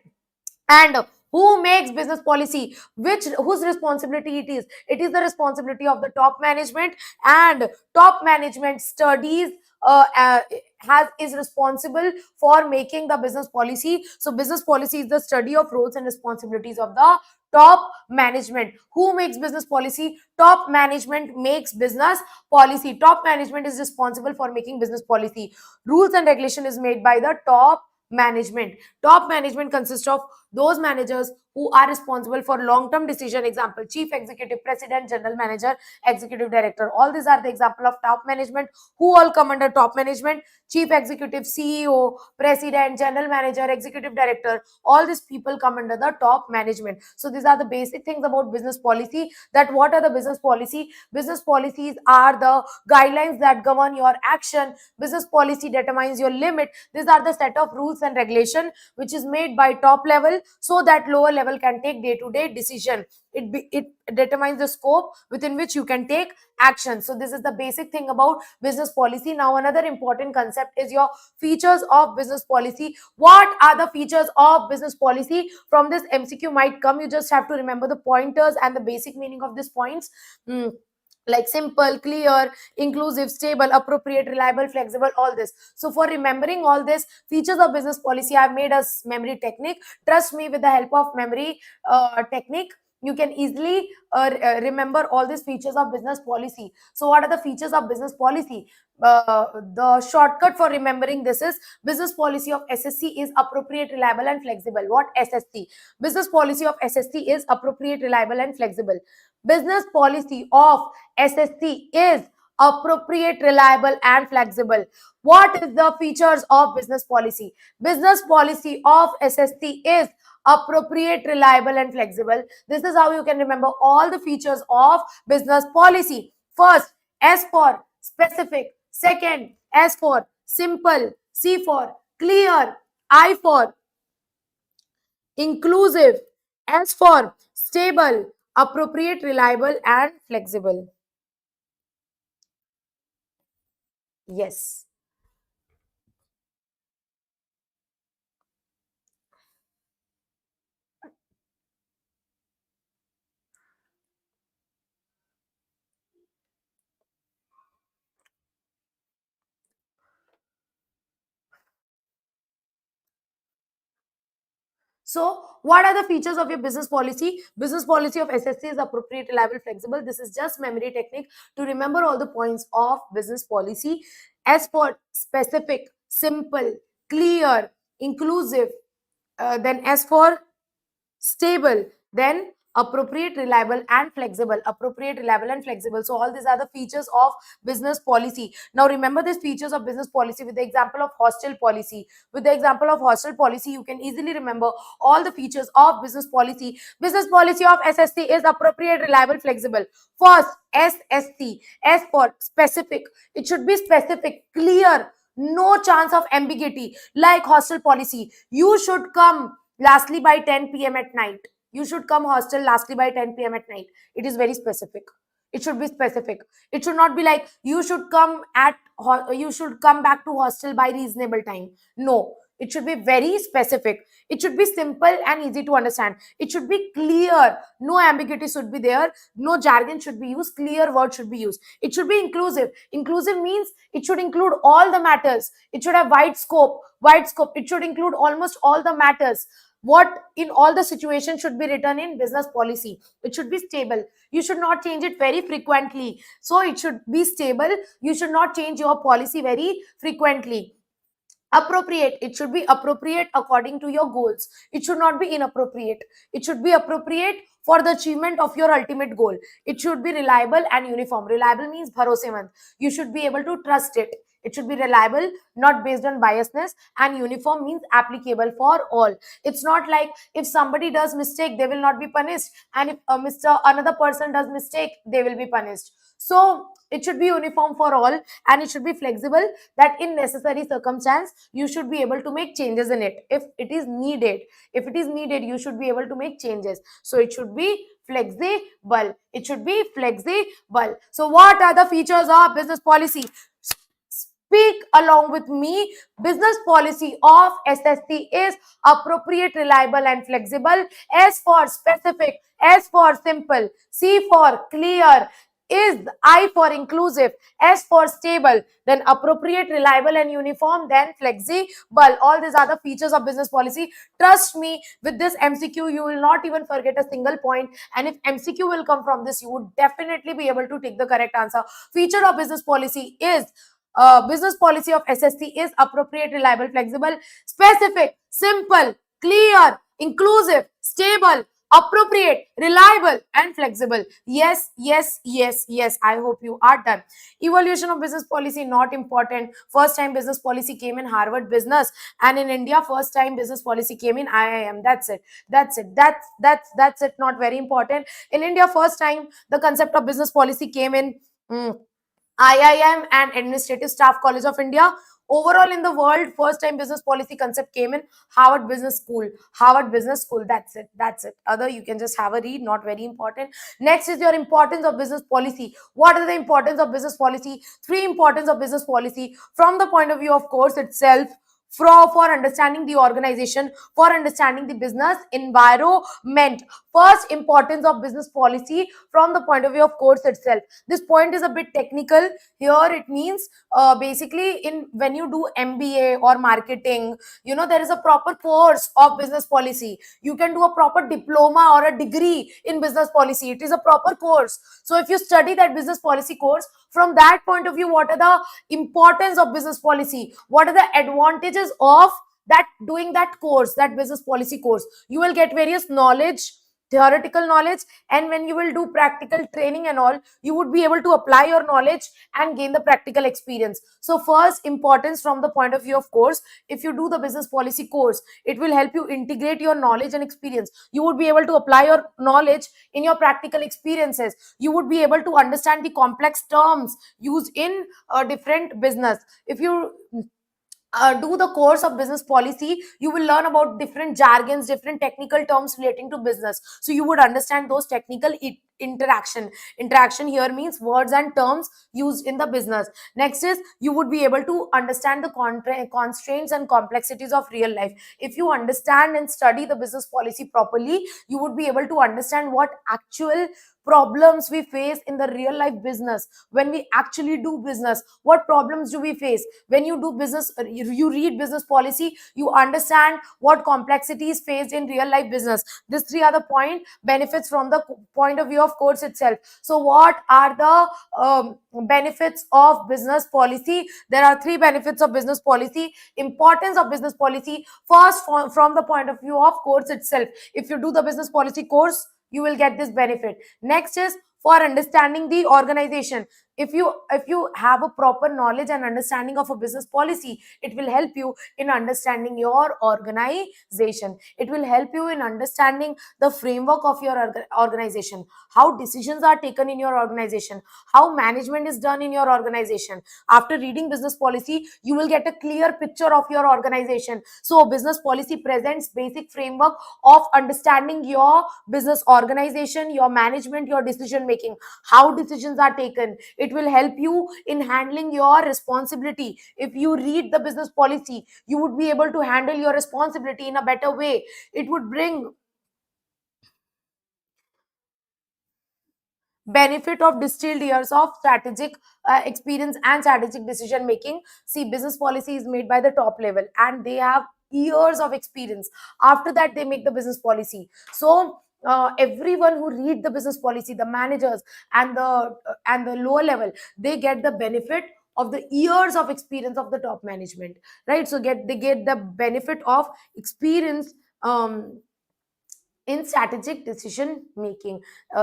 And who makes business policy? Whose responsibility it is? It is the responsibility of the top management. And top management studies is responsible for making the business policy. So business policy is the study of roles and responsibilities of the top management. Who makes business policy? Top management makes business policy. Top management is responsible for making business policy. Rules and regulation is made by the top management. Top management consists of those managers who are responsible for long-term decision. Example: chief executive, president, general manager, executive director. All these are the example of top management. Who all come under top management? Chief executive, CEO, president, general manager, executive director. All these people come under the top management. So these are the basic things about business policy. That what are the business policy? Business policies are the guidelines that govern your action. Business policy determines your limit. These are the set of rules and regulation which is made by top level. so that lower level can take day-to-day decision. It determines the scope within which you can take action. So this is the basic thing about business policy. Now another important concept is your features of business policy. What are the features of business policy? From this MCQ might come, you just have to remember the pointers and the basic meaning of these points. Like simple, clear, inclusive, stable, appropriate, reliable, flexible, all this. So for remembering all this features of business policy, I've made a memory technique. Trust me, with the help of memory technique, you can easily remember all these features of business policy. So what are the features of business policy? The shortcut for remembering this is business policy of SSC is appropriate, reliable, and flexible. What SSC? Business policy of SSC is appropriate, reliable, and flexible. Business policy of SSC is appropriate, reliable, and flexible. What is the features of business policy? Business policy of SSC is appropriate, reliable, and flexible. This is how you can remember all the features of business policy. First, S for specific. Second, S for simple. C for clear. I for inclusive. S for stable, appropriate, reliable, and flexible. Yes. So, what are the features of your business policy? Business policy of SSC is appropriate, reliable, flexible. This is just memory technique to remember all the points of business policy. S for specific, simple, clear, inclusive. Then S for stable, then appropriate, reliable, and flexible. Appropriate, reliable, and flexible. So all these are the features of business policy. Now remember these features of business policy with the example of hostel policy. With the example of hostel policy, you can easily remember all the features of business policy. Business policy of SSC is appropriate, reliable, flexible. First, SSC. S for specific. It should be specific, clear, no chance of ambiguity. Like hostel policy, you should come lastly by 10 p.m. at night. You should come hostel lastly by 10 p.m. at night. It is very specific. It should be specific. It should not be like you should come you should come back to hostel by reasonable time. No, it should be very specific. It should be simple and easy to understand. It should be clear. No ambiguity should be there. No jargon should be used. Clear words should be used. It should be inclusive. Inclusive means it should include all the matters. It should have wide scope. Wide scope. It should include almost all the matters. What in all the situations should be written in business policy. It should be stable. You should not change it very frequently. So it should be stable. You should not change your policy very frequently. Appropriate. It should be appropriate according to your goals. It should not be inappropriate. It should be appropriate for the achievement of your ultimate goal. It should be reliable and uniform. Reliable means bharosemand. You should be able to trust it. It should be reliable, not based on biasness, and uniform means applicable for all. It's not like if somebody does mistake, they will not be punished, and if another person does mistake, they will be punished. So it should be uniform for all, and it should be flexible, that in necessary circumstance you should be able to make changes in it if it is needed. If it is needed, you should be able to make changes. So it should be flexible. It should be flexible. So what are the features of business policy? Speak along with me. Business policy of SSC is appropriate, reliable, and flexible. S for specific. S for simple. C for clear. Is I for inclusive. S for stable. Then appropriate, reliable, and uniform. Then flexible. All these are the features of business policy. Trust me, with this MCQ, you will not even forget a single point. And if MCQ will come from this, you would definitely be able to take the correct answer. Feature of business policy is business policy of SSC is appropriate, reliable, flexible, specific, simple, clear, inclusive, stable, appropriate, reliable, and flexible. Yes, yes, yes, yes. I hope you are done. Evolution of business policy, not important. First time business policy came in Harvard Business, and in India, first time business policy came in IIM. That's it. That's it. That's it. Not very important. In India, first time the concept of business policy came in. IIM and Administrative Staff College of India. Overall, in the world, first time business policy concept came in Harvard Business School. Harvard Business School. That's it. That's it. Other, you can just have a read. Not very important. Next is your importance of business policy. What are the importance of business policy? Three importance of business policy from the point of view of course itself. For understanding the organization, for understanding the business environment. First importance of business policy from the point of view of course itself. This point is a bit technical. Here it means basically in when you do MBA or marketing, there is a proper course of business policy. You can do a proper diploma or a degree in business policy. It is a proper course. So if you study that business policy course, from that point of view, what are the importance of business policy? What are the advantages of that doing that course, that business policy course? You will get various knowledge, theoretical knowledge, and when you will do practical training and all, you would be able to apply your knowledge and gain the practical experience. So first importance from the point of view of course, if you do the business policy course, it will help you integrate your knowledge and experience. You would be able to apply your knowledge in your practical experiences. You would be able to understand the complex terms used in a different business. If you do the course of business policy, you will learn about different jargons, different technical terms relating to business. So you would understand those technical interaction here means words and terms used in the business. Next is you would be able to understand the constraints and complexities of real life. If you understand and study the business policy properly, you would be able to understand what actual problems we face in the real life business. When we actually do business, what problems do we face? When you do business, you read business policy, you understand what complexities faced in real life business. These three are the benefits from the point of view of course itself. So what are the benefits of business policy? There are three benefits of business policy. Importance of business policy, first from the point of view of course itself. If you do the business policy course, you will get this benefit. Next is for understanding the organization. If you have a proper knowledge and understanding of a business policy, it will help you in understanding your organization. It will help you in understanding the framework of your organization, how decisions are taken in your organization, how management is done in your organization. After reading business policy, you will get a clear picture of your organization. So business policy presents basic framework of understanding your business organization, your management, your decision making, how decisions are taken. It will help you in handling your responsibility. If you read the business policy, you would be able to handle your responsibility in a better way. It would bring benefit of distilled years of strategic experience and strategic decision making. See, business policy is made by the top level and they have years of experience. After that, they make the business policy. So everyone who read the business policy, the managers and the lower level, they get the benefit of the years of experience of the top management, right? So they get the benefit of experience in strategic decision making,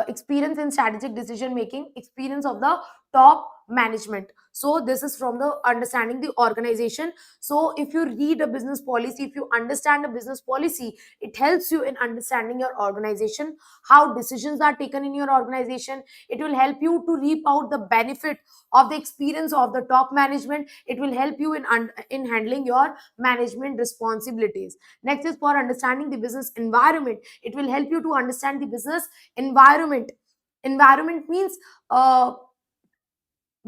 experience in strategic decision making, experience of the top management. So this is from the understanding the organization. So if you read a business policy, if you understand a business policy, it helps you in understanding your organization, how decisions are taken in your organization. It will help you to reap out the benefit of the experience of the top management. It will help you in handling your management responsibilities. Next is for understanding the business environment. It will help you to understand the business environment. Environment means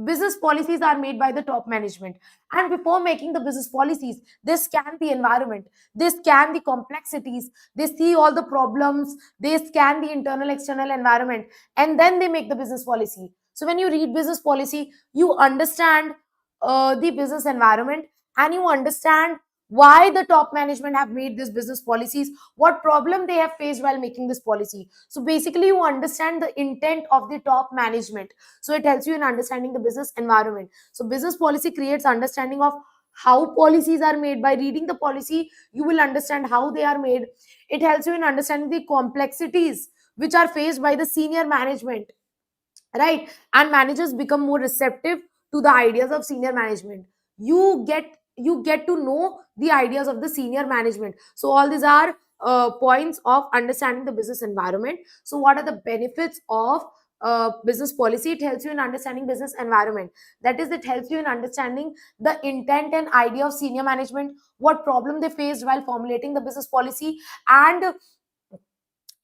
business policies are made by the top management, and before making the business policies, they scan the environment, they scan the complexities, they see all the problems, they scan the internal external environment, and then they make the business policy. So when you read business policy, you understand the business environment, and you understand why the top management have made these business policies, what problem they have faced while making this policy. So basically you understand the intent of the top management. So it helps you in understanding the business environment. So business policy creates understanding of how policies are made. By reading the policy, you will understand how they are made. It helps you in understanding the complexities which are faced by the senior management, right? And managers become more receptive to the ideas of senior management. You get to know the ideas of the senior management. So all these are points of understanding the business environment. So what are the benefits of business policy, it helps you in understanding business environment. That is, it helps you in understanding the intent and idea of senior management, what problem they faced while formulating the business policy, and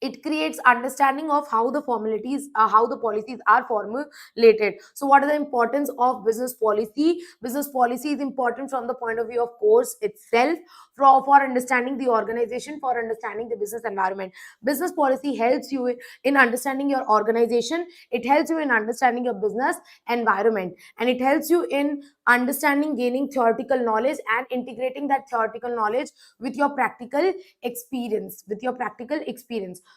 it creates understanding of how the formalities how the policies are formulated. So what are the importance of business policy? Business policy is important from the point of view of course itself, for understanding the organization, for understanding the business environment. Business policy helps you in understanding your organization, it helps you in understanding your business environment, and it helps you in understanding, gaining theoretical knowledge and integrating that theoretical knowledge with your practical experience.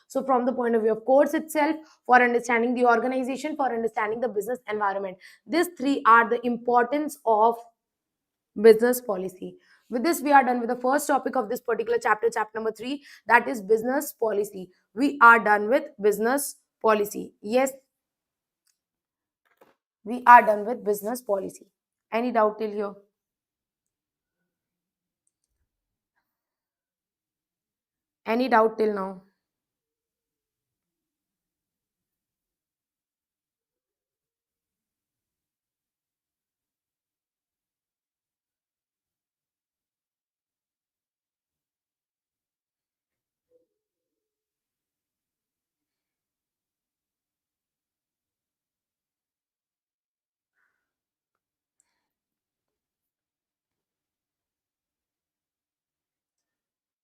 So from the point of view of course itself, for understanding the organization, for understanding the business environment, these three are the importance of business policy. With this, we are done with the first topic of this particular chapter, chapter number 3, that is business policy. We are done with business policy. Yes, we are done with business policy. Any doubt till here? Any doubt till now?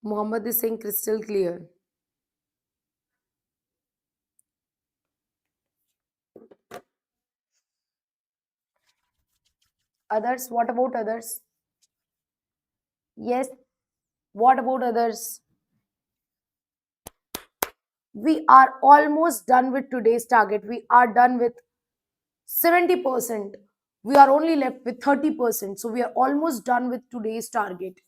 Muhammad is saying crystal clear. Others, what about others? Yes, what about others? We are almost done with today's target. We are done with 70%. We are only left with 30%. So we are almost done with today's target.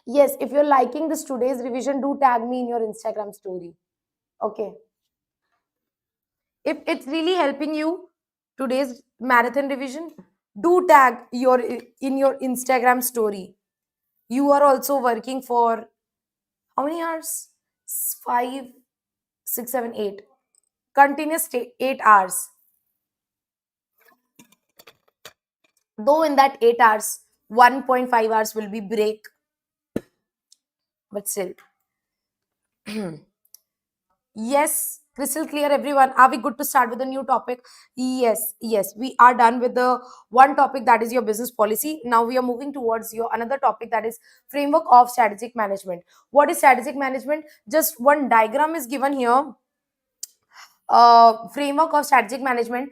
Yes, if you're liking this today's revision, do tag me in your Instagram story. Okay. If it's really helping you, today's marathon revision, do tag your in your Instagram story. You are also working for how many hours? 5, 6, 7, 8. Continuous 8 hours. Though in that 8 hours, 1.5 hours will be break, but still. Yes, crystal clear, everyone. Are we good to start with a new topic? Yes, yes. We are done with the one topic, that is your business policy. Now we are moving towards your another topic, that is framework of strategic management. What is strategic management? Just one diagram is given here. Framework of strategic management,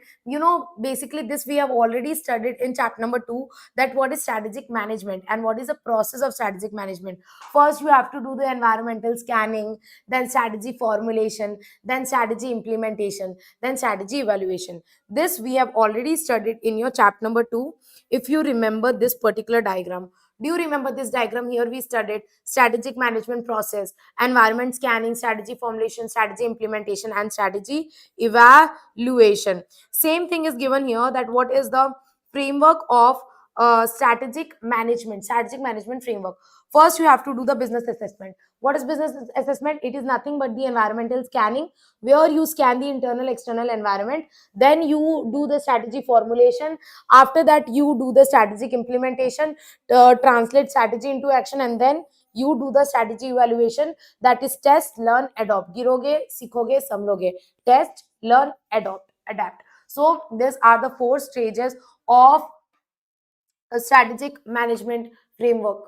basically this we have already studied in chapter number 2, that what is strategic management and what is the process of strategic management. First you have to do the environmental scanning, then strategy formulation, then strategy implementation, then strategy evaluation. This we have already studied in your chapter number 2. If you remember this particular diagram, do you remember this diagram? Here we studied strategic management process, environment scanning, strategy formulation, strategy implementation, and strategy evaluation. Same thing is given here, that what is the framework of strategic management framework. First you have to do the business assessment. What is business assessment? It is nothing but the environmental scanning, where you scan the internal external environment, then you do the strategy formulation, after that you do the strategic implementation, translate strategy into action, and then you do the strategy evaluation, that is test, learn, adopt. गिरोगे सीखोगे समझोगे. Test, learn, adapt. So these are the 4 stages of a strategic management framework.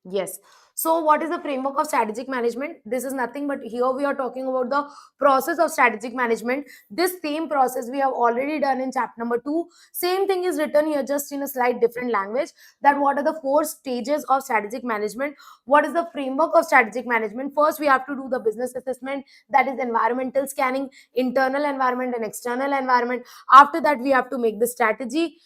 Yes. So what is the framework of strategic management? This is nothing but here we are talking about the process of strategic management. This same process we have already done in chapter number 2. Same thing is written here, just in a slight different language. That what are the 4 stages of strategic management? What is the framework of strategic management? First, we have to do the business assessment, that is environmental scanning, internal environment and external environment. After that, we have to make the strategy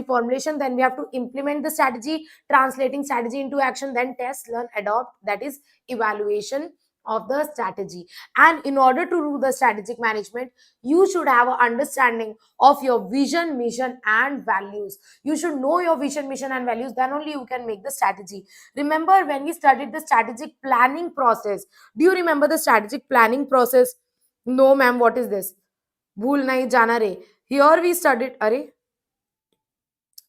formulation. Then we have to implement the strategy, translating strategy into action, then test, learn, adopt, that is evaluation of the strategy. And in order to do the strategic management, you should have an understanding of your vision, mission and values. You should know your vision, mission and values, then only you can make the strategy. Remember when we studied the strategic planning process, do you remember the strategic planning process? No ma'am, what is this? Bhul nahi jana re. Here we studied, are,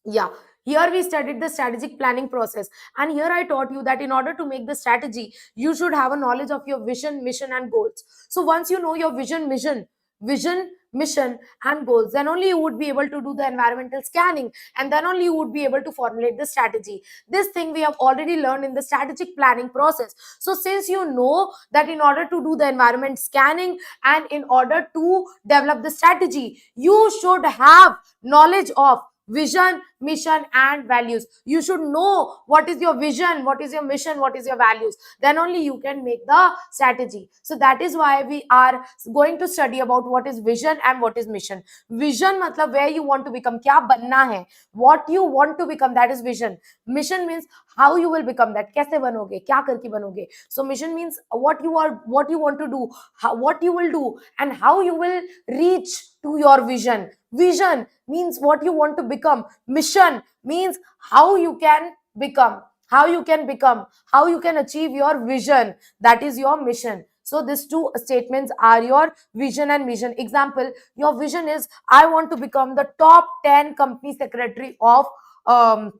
yeah, here we studied the strategic planning process, and here I taught you that in order to make the strategy, you should have a knowledge of your vision, mission and goals. So once you know your vision, mission and goals, then only you would be able to do the environmental scanning, and then only you would be able to formulate the strategy. This thing we have already learned in the strategic planning process. So since you know that in order to do the environment scanning and in order to develop the strategy, you should have knowledge of vision, mission and values. You should know what is your vision, what is your mission, what is your values, then only you can make the strategy. So that is why we are going to study about what is vision and what is mission. Vision matlab where you want to become, kya banna hai, what you want to become, that is vision. Mission means how you will become that, kaise banoge, kya karke banoge. So mission means what you are, what you want to do, what you will do and how you will reach to your vision. Vision means what you want to become. Mission means how you can become, how you can achieve your vision, that is your mission. So these two statements are your vision and mission. Example, your vision is I want to become the top 10 company secretary of all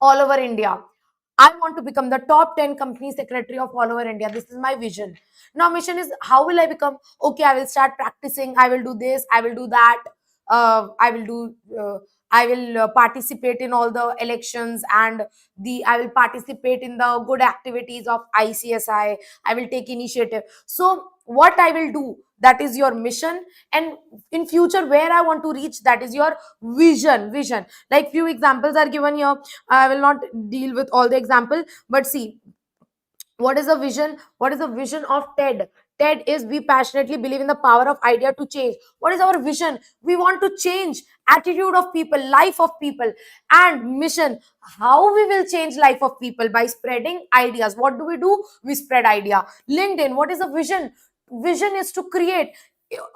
over India. I want to become the top 10 company secretary of all over India. This is my vision. Now, mission is how will I become? Okay, I will start practicing. I will do this. I will do that. I will do. I will participate in all the elections and I will participate in the good activities of ICSI. I will take initiative. So, what I will do, that is your mission, and in future where I want to reach, that is your vision. Vision. Like few examples are given here. I will not deal with all the example, but see, what is the vision? What is the vision of TED? TED is we passionately believe in the power of idea to change. What is our vision? We want to change attitude of people, life of people. And mission, how we will change life of people? By spreading ideas. What do? We spread idea. LinkedIn, what is the vision? Vision is to create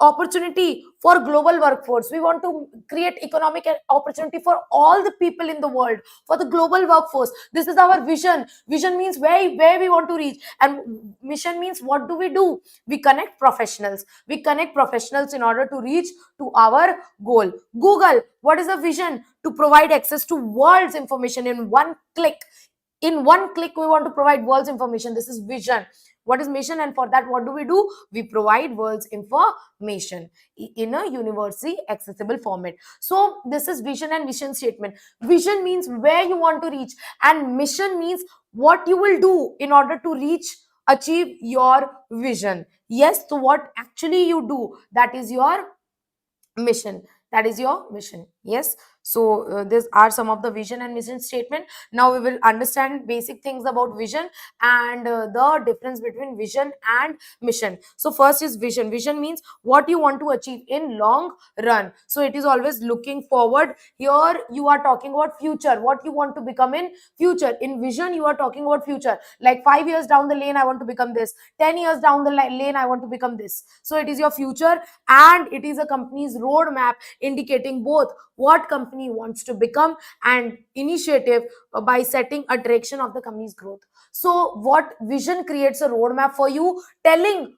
opportunity for global workforce. We want to create economic opportunity for all the people in the world, for the global workforce. This is our vision. Vision means where we want to reach, and mission means what do? We connect professionals. We connect professionals in order to reach to our goal. Google, what is the vision? To provide access to world's information in one click. In one click we want to provide world's information. This is vision. What is mission? And for that, what do? We provide world's information in a universally accessible format. So this is vision and mission statement. Vision means where you want to reach, and mission means what you will do in order to reach, achieve your vision. Yes, so what actually you do, that is your mission. That is your mission. Yes. So these are some of the vision and mission statement. Now we will understand basic things about vision and the difference between vision and mission. So first is vision. Vision means what you want to achieve in long run. So it is always looking forward. Here you are talking about future, what you want to become in future. In vision you are talking about future, like 5 years down the lane I want to become this, 10 years down the lane I want to become this. So it is your future, and it is a company's roadmap indicating both what company wants to become and initiative by setting a direction of the company's growth. So what vision creates a roadmap for you, telling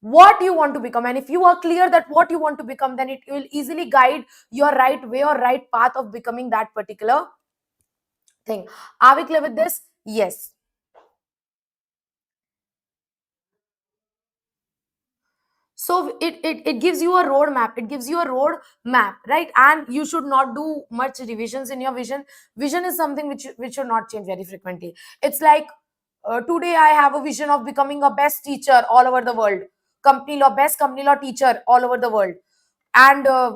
what you want to become, and if you are clear that what you want to become, then it will easily guide your right way or right path of becoming that particular thing. Are we clear with this? Yes. So it gives you a roadmap. It gives you a road map, right? And you should not do much revisions in your vision. Vision is something which should not change very frequently. It's like today I have a vision of becoming a best teacher all over the world, company law best company law teacher all over the world. And uh,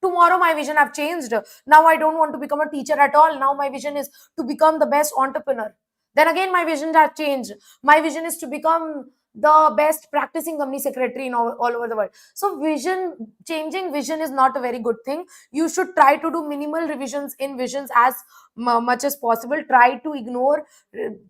tomorrow my vision have changed. Now I don't want to become a teacher at all. Now my vision is to become the best entrepreneur. Then again my vision has changed. My vision is to become the best practicing company secretary in all over the world. So vision, changing vision is not a very good thing. You should try to do minimal revisions in visions as much as possible. Try to ignore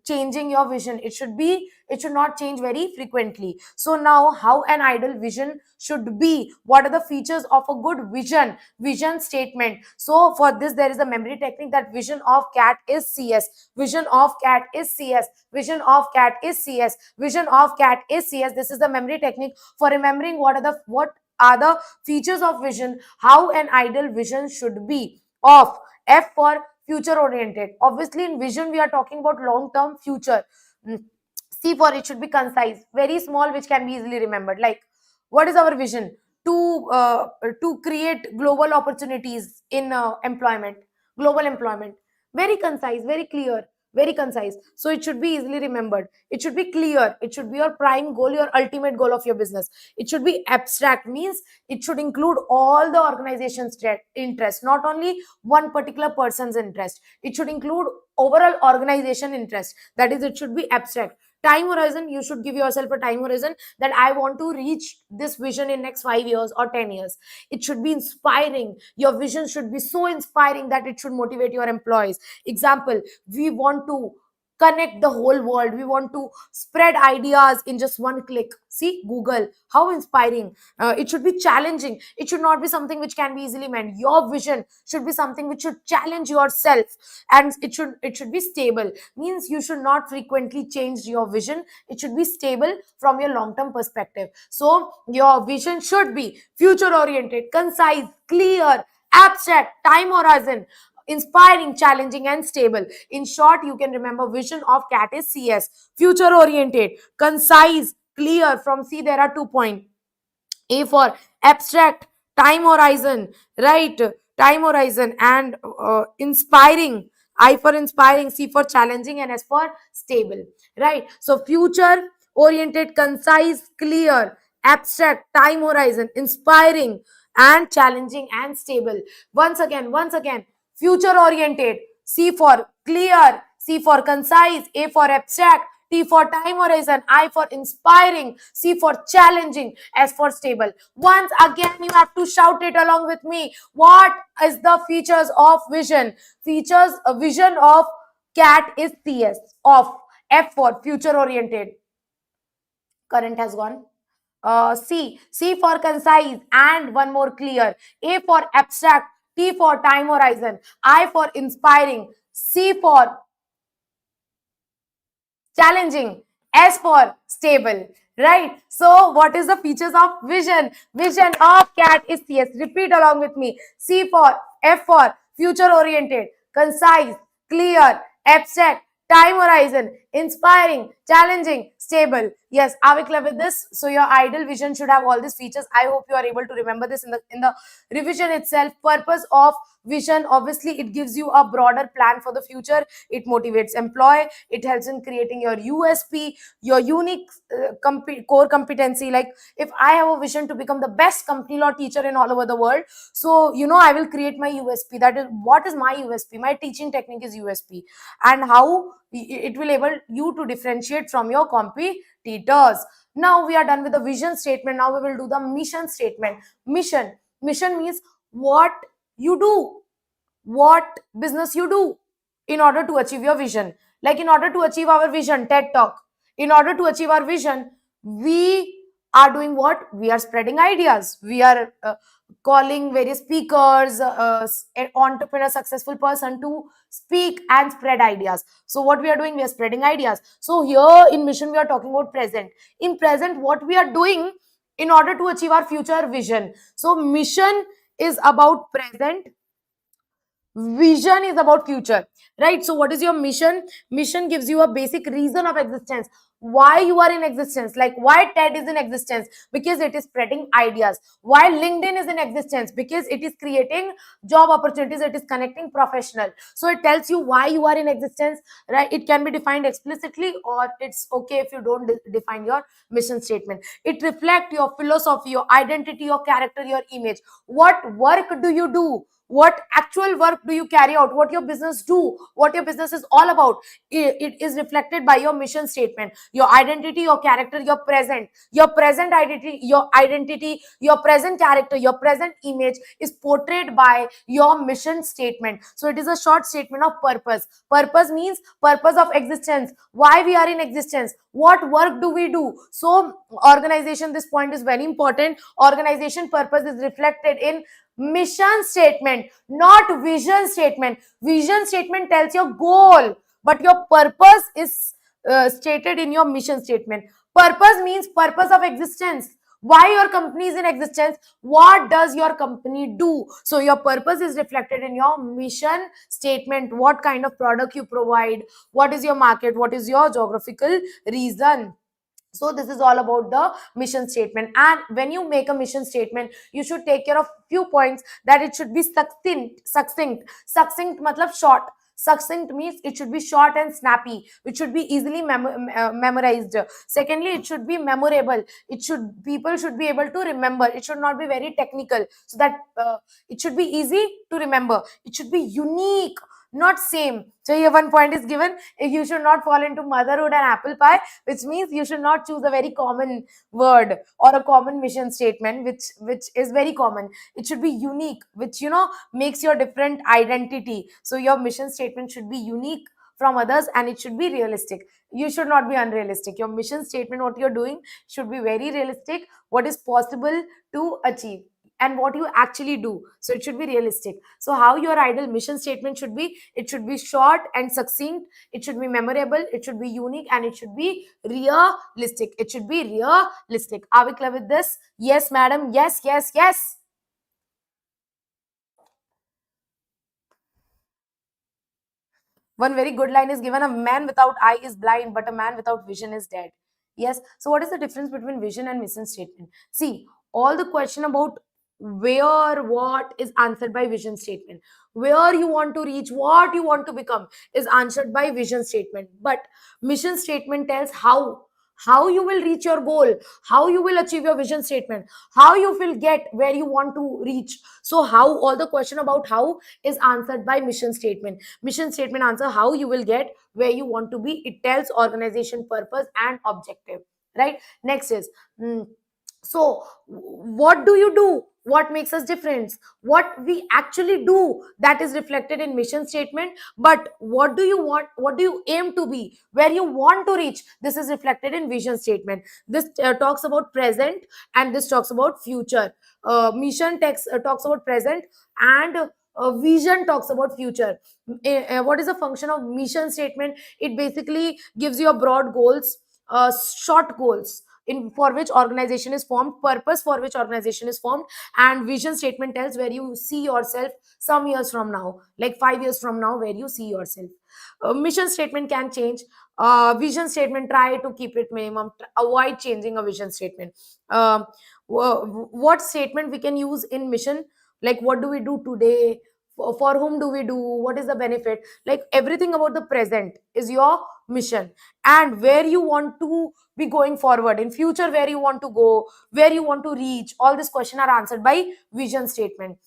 changing your vision. It should not change very frequently. So now, how an ideal vision should be, what are the features of a good vision statement? So for this there is a memory technique, that vision of cat is CS, vision of cat is CS, vision of cat is CS, vision of cat is CS. This is the memory technique for remembering what are the features of vision, how an ideal vision should be. Of F for future oriented. Obviously in vision we are talking about long term future. C for it should be concise, very small, which can be easily remembered. Like, what is our vision? To create global opportunities in employment, global employment. Very concise, very clear, very concise. So it should be easily remembered. It should be clear. It should be your prime goal, your ultimate goal of your business. It should be abstract, means it should include all the organization's interest, not only one particular person's interest. It should include overall organization interest. That is, it should be abstract. Time horizon, you should give yourself a time horizon, that I want to reach this vision in next 5 years or 10 years. It should be inspiring. Your vision should be so inspiring that it should motivate your employees. Example, we want to connect the whole world, we want to spread ideas in just one click. See Google, how inspiring. It should be challenging. It should not be something which can be easily met. Your vision should be something which should challenge yourself. And it should be stable, means you should not frequently change your vision. It should be stable from your long term perspective. So your vision should be future oriented, concise, clear, abstract, time horizon, inspiring, challenging, and stable. In short, you can remember vision of cat is CS, future oriented, concise, clear. From C there are 2 points. A for abstract, time horizon, right? Time horizon, and inspiring. I for inspiring, C for challenging, and S for stable, right? So future oriented, concise, clear, abstract, time horizon, inspiring, and challenging, and stable. Once again, future oriented, C for clear, C for concise, A for abstract, T for time horizon, I for inspiring, C for challenging, S for stable. Once again, you have to shout it along with me. What is the features of vision? Features, a vision of cat is CS. Of F for future oriented. Current has gone. C for concise, and one more clear. A for abstract, T for time horizon, I for inspiring, C for challenging, S for stable, right? So what is the features of vision? Vision of cat is CS. Repeat along with me. C for F for future oriented, concise, clear, abstract, time horizon, inspiring, challenging, stable. Yes, are we clear with this? So your ideal vision should have all these features. I hope you are able to remember this in the revision itself. Purpose of vision, obviously it gives you a broader plan for the future. It motivates employee. It helps in creating your USP, your unique core competency. Like, if I have a vision to become the best company law teacher in all over the world, so I will create my USP. That is, what is my USP? My teaching technique is USP, and how it will able you to differentiate from your competitors. Now we are done with the vision statement. Now we will do the mission statement. Mission means what you do, what business you do in order to achieve your vision. Like, in order to achieve our vision, TED talk, in order to achieve our vision, we are doing what? We are spreading ideas. We are calling various speakers, an entrepreneur, successful person to speak and spread ideas. So what we are doing, we are spreading ideas. So here in mission we are talking about present. In present, what we are doing in order to achieve our future vision. So mission is about present. Vision is about future, right? So what is your mission? Mission gives you a basic reason of existence, why you are in existence. Like why TED is in existence, because it is spreading ideas. Why LinkedIn is in existence, because it is creating job opportunities, it is connecting professional. So it tells you why you are in existence, right? It can be defined explicitly, or it's okay if you don't define your mission statement. It reflects your philosophy, your identity, your character, your image. What work do you do? What actual work do you carry out? What your business do? What your business is all about? It is reflected by your mission statement. Your identity, your character, your present identity, your present character, your present image is portrayed by your mission statement. So it is a short statement of purpose. Purpose means purpose of existence, why we are in existence, what work do we do. So organization, this point is very important. Organization purpose is reflected in mission statement, not vision statement. Vision statement tells your goal, but your purpose is stated in your mission statement. Purpose means purpose of existence, why your company is in existence, what does your company do. So your purpose is reflected in your mission statement. What kind of product you provide, what is your market, what is your geographical reason. So this is all about the mission statement. And when you make a mission statement, you should take care of few points, that it should be succinct matlab short. Succinct means it should be short and snappy, it should be easily memorized. Secondly, it should be memorable, it should, people should be able to remember. It should not be very technical, so that it should be easy to remember. It should be unique, not same. So here one point is given, you should not fall into motherhood and apple pie, which means you should not choose a very common word or a common mission statement, which is very common. It should be unique, which makes your different identity. So your mission statement should be unique from others, and it should be realistic. You should not be unrealistic. Your mission statement, what you're doing, should be very realistic, what is possible to achieve and what you actually do. So it should be realistic. So how your ideal mission statement should be, it should be short and succinct, it should be memorable, it should be unique, and it should be realistic. It should be realistic. Are we clear with this? Yes, madam. Yes, yes, yes. One very good line is given, a man without eye is blind, but a man without vision is dead. Yes. So, what is the difference between vision and mission statement? See, all the question about where, what is answered by vision statement. Where you want to reach, what you want to become is answered by vision statement. But mission statement tells how you will reach your goal, how you will achieve your vision statement, how you will get where you want to reach. So, how all the question about how is answered by mission statement. Mission statement answer how you will get where you want to be. It tells organization purpose and objective, right? Next is so what do you do, what makes us different, what we actually do, that is reflected in mission statement. But what do you want, what do you aim to be, where you want to reach, this is reflected in vision statement. This talks about present, and this talks about future. Mission text talks about present, and vision talks about future. What is the function of mission statement? It basically gives you a broad goals, short goals in for which organization is formed, purpose for which organization is formed, and vision statement tells where you see yourself some years from now, like 5 years from now, where you see yourself. Mission statement can change. Vision statement, try to keep it minimum, avoid changing a vision statement. What statement we can use in mission, like what do we do today, for whom do we do, what is the benefit, like everything about the present is your mission. And where you want to be going forward in future, where you want to go, where you want to reach, all these questions are answered by vision statement.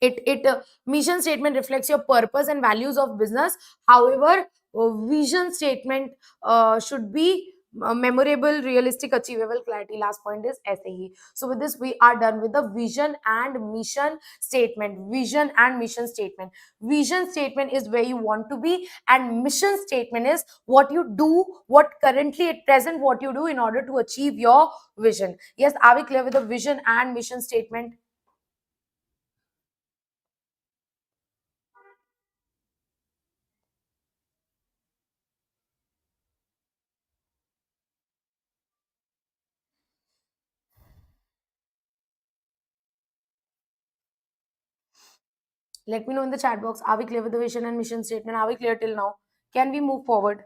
It mission statement reflects your purpose and values of business. However, vision statement should be memorable, realistic, achievable, clarity. Last point is SAE. So with this we are done with the vision and mission statement. Vision and mission statement. Vision statement is where you want to be, and mission statement is what you do, what currently at present what you do in order to achieve your vision. Yes, are we clear with the vision and mission statement? Let me know in the chat box. Are we clear with the vision and mission statement? Are we clear till now? Can we move forward?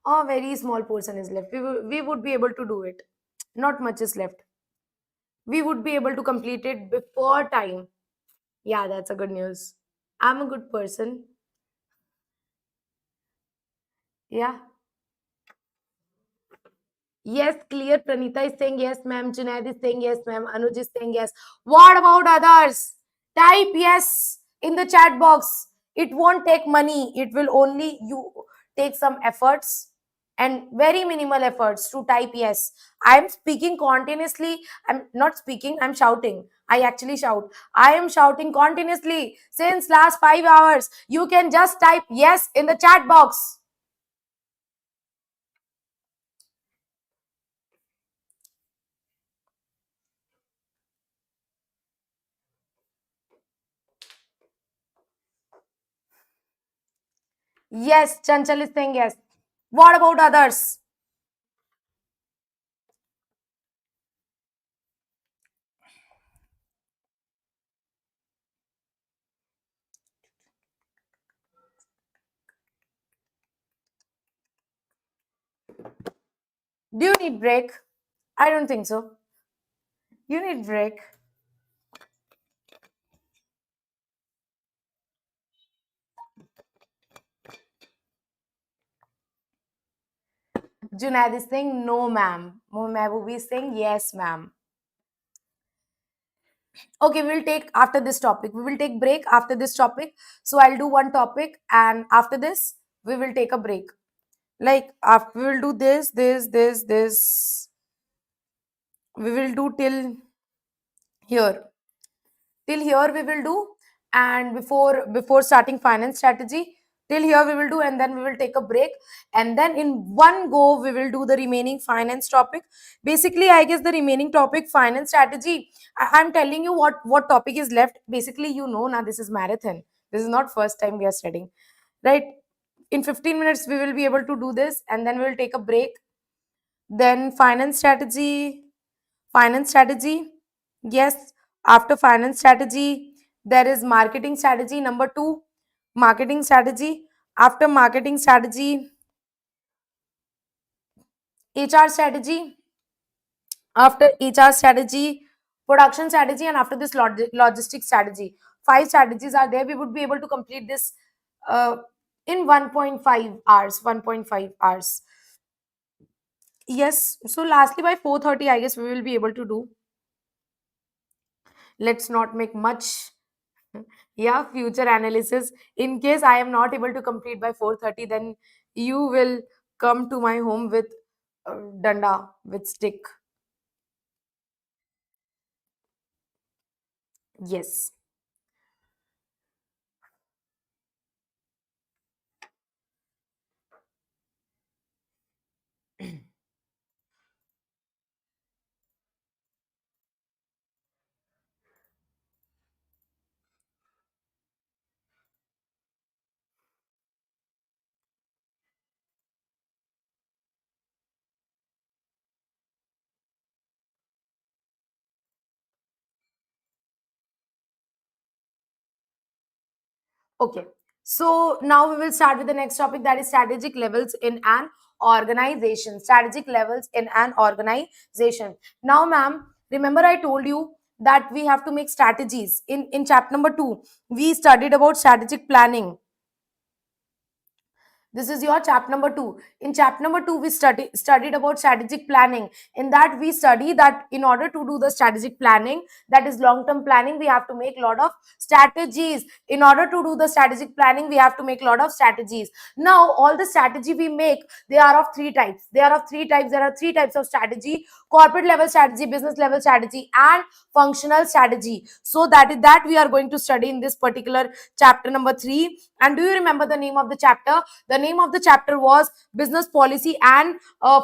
A very small portion is left. We would be able to do it. Not much is left. We would be able to complete it before time. Yeah, that's a good news. I'm a good person. Yeah. Yes, clear. Pranita is saying yes, ma'am. Junaid is saying yes, ma'am. Anuj is saying yes. What about others? Type yes in the chat box. It won't take money. It will only you take some efforts and very minimal efforts to type yes. I'm speaking continuously. I'm not speaking, I'm shouting. I actually shout. I am shouting continuously since last 5 hours. You can just type yes in the chat box. Yes, Chanchal is saying yes. What about others? Do you need break? I don't think so. You need break. Junaid is saying no, ma'am. Mehboobi is saying yes, ma'am. Okay, we'll take after this topic. We will take break after this topic. So I'll do one topic, and after this, we will take a break. Like after we will do this. We will do till here. Till here we will do, and before starting finance strategy, till here we will do, and then we will take a break, and then in one go we will do the remaining finance topic. Basically, I guess the remaining topic, finance strategy, I'm telling you what topic is left. Basically, now this is marathon. This is not first time we are studying, right? In 15 minutes we will be able to do this, and then we will take a break. Then finance strategy. Yes, after finance strategy, there is marketing strategy. Number two, marketing strategy. After marketing strategy, HR strategy. After HR strategy, production strategy, and after this, logistics strategy. Five strategies are there. We would be able to complete this uh, in 1.5 hours. 1.5 hours. Yes. So, lastly, by 4:30, I guess we will be able to do. Let's not make much. Yeah, future analysis. In case I am not able to complete by 4:30, then you will come to my home with danda, with stick. Yes. Okay. So now we will start with the next topic, that is strategic levels in an organization. Strategic levels in an organization. Now, ma'am, remember I told you that we have to make strategies. In chapter number 2, we studied about strategic planning. This is your chapter number 2. In chapter number 2, we studied about strategic planning. In that, we study that in order to do the strategic planning, that is long-term planning, we have to make a lot of strategies. In order to do the strategic planning, we have to make a lot of strategies. Now, all the strategy we make, they are of three types. They are of three types. There are three types of strategy: corporate level strategy, business level strategy, and functional strategy. So that is that we are going to study in this particular chapter number 3. And do you remember the name of the chapter? The name of the chapter was business policy and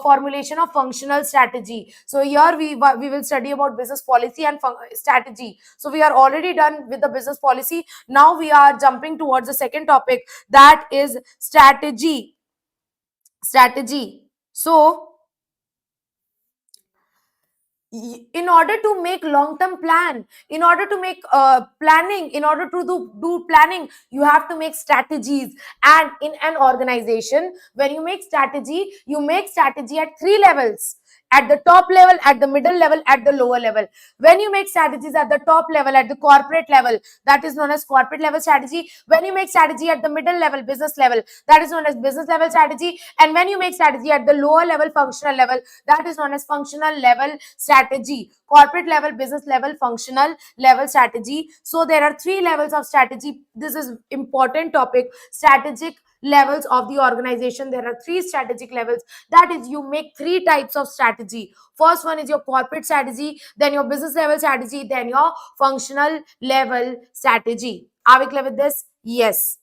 formulation of functional strategy. So here we will study about business policy and strategy. So we are already done with the business policy. Now we are jumping towards the second topic, that is strategy. So in order to make long term plan, in order to make planning, in order to do planning, you have to make strategies. And in an organization, when you make strategy, you make strategy at three levels: at the top level, at the middle level, at the lower level. When you make strategies at the top level, at the corporate level, that is known as corporate level strategy. When you make strategy at the middle level, business level, that is known as business level strategy. And when you make strategy at the lower level, functional level, that is known as functional level strategy. Corporate level, business level, functional level strategy. So there are three levels of strategy. This is important topic. Strategic levels of the organization, there are three strategic levels. That is, you make three types of strategy. First one is your corporate strategy, then your business level strategy, then your functional level strategy. Are we clear with this? Yes.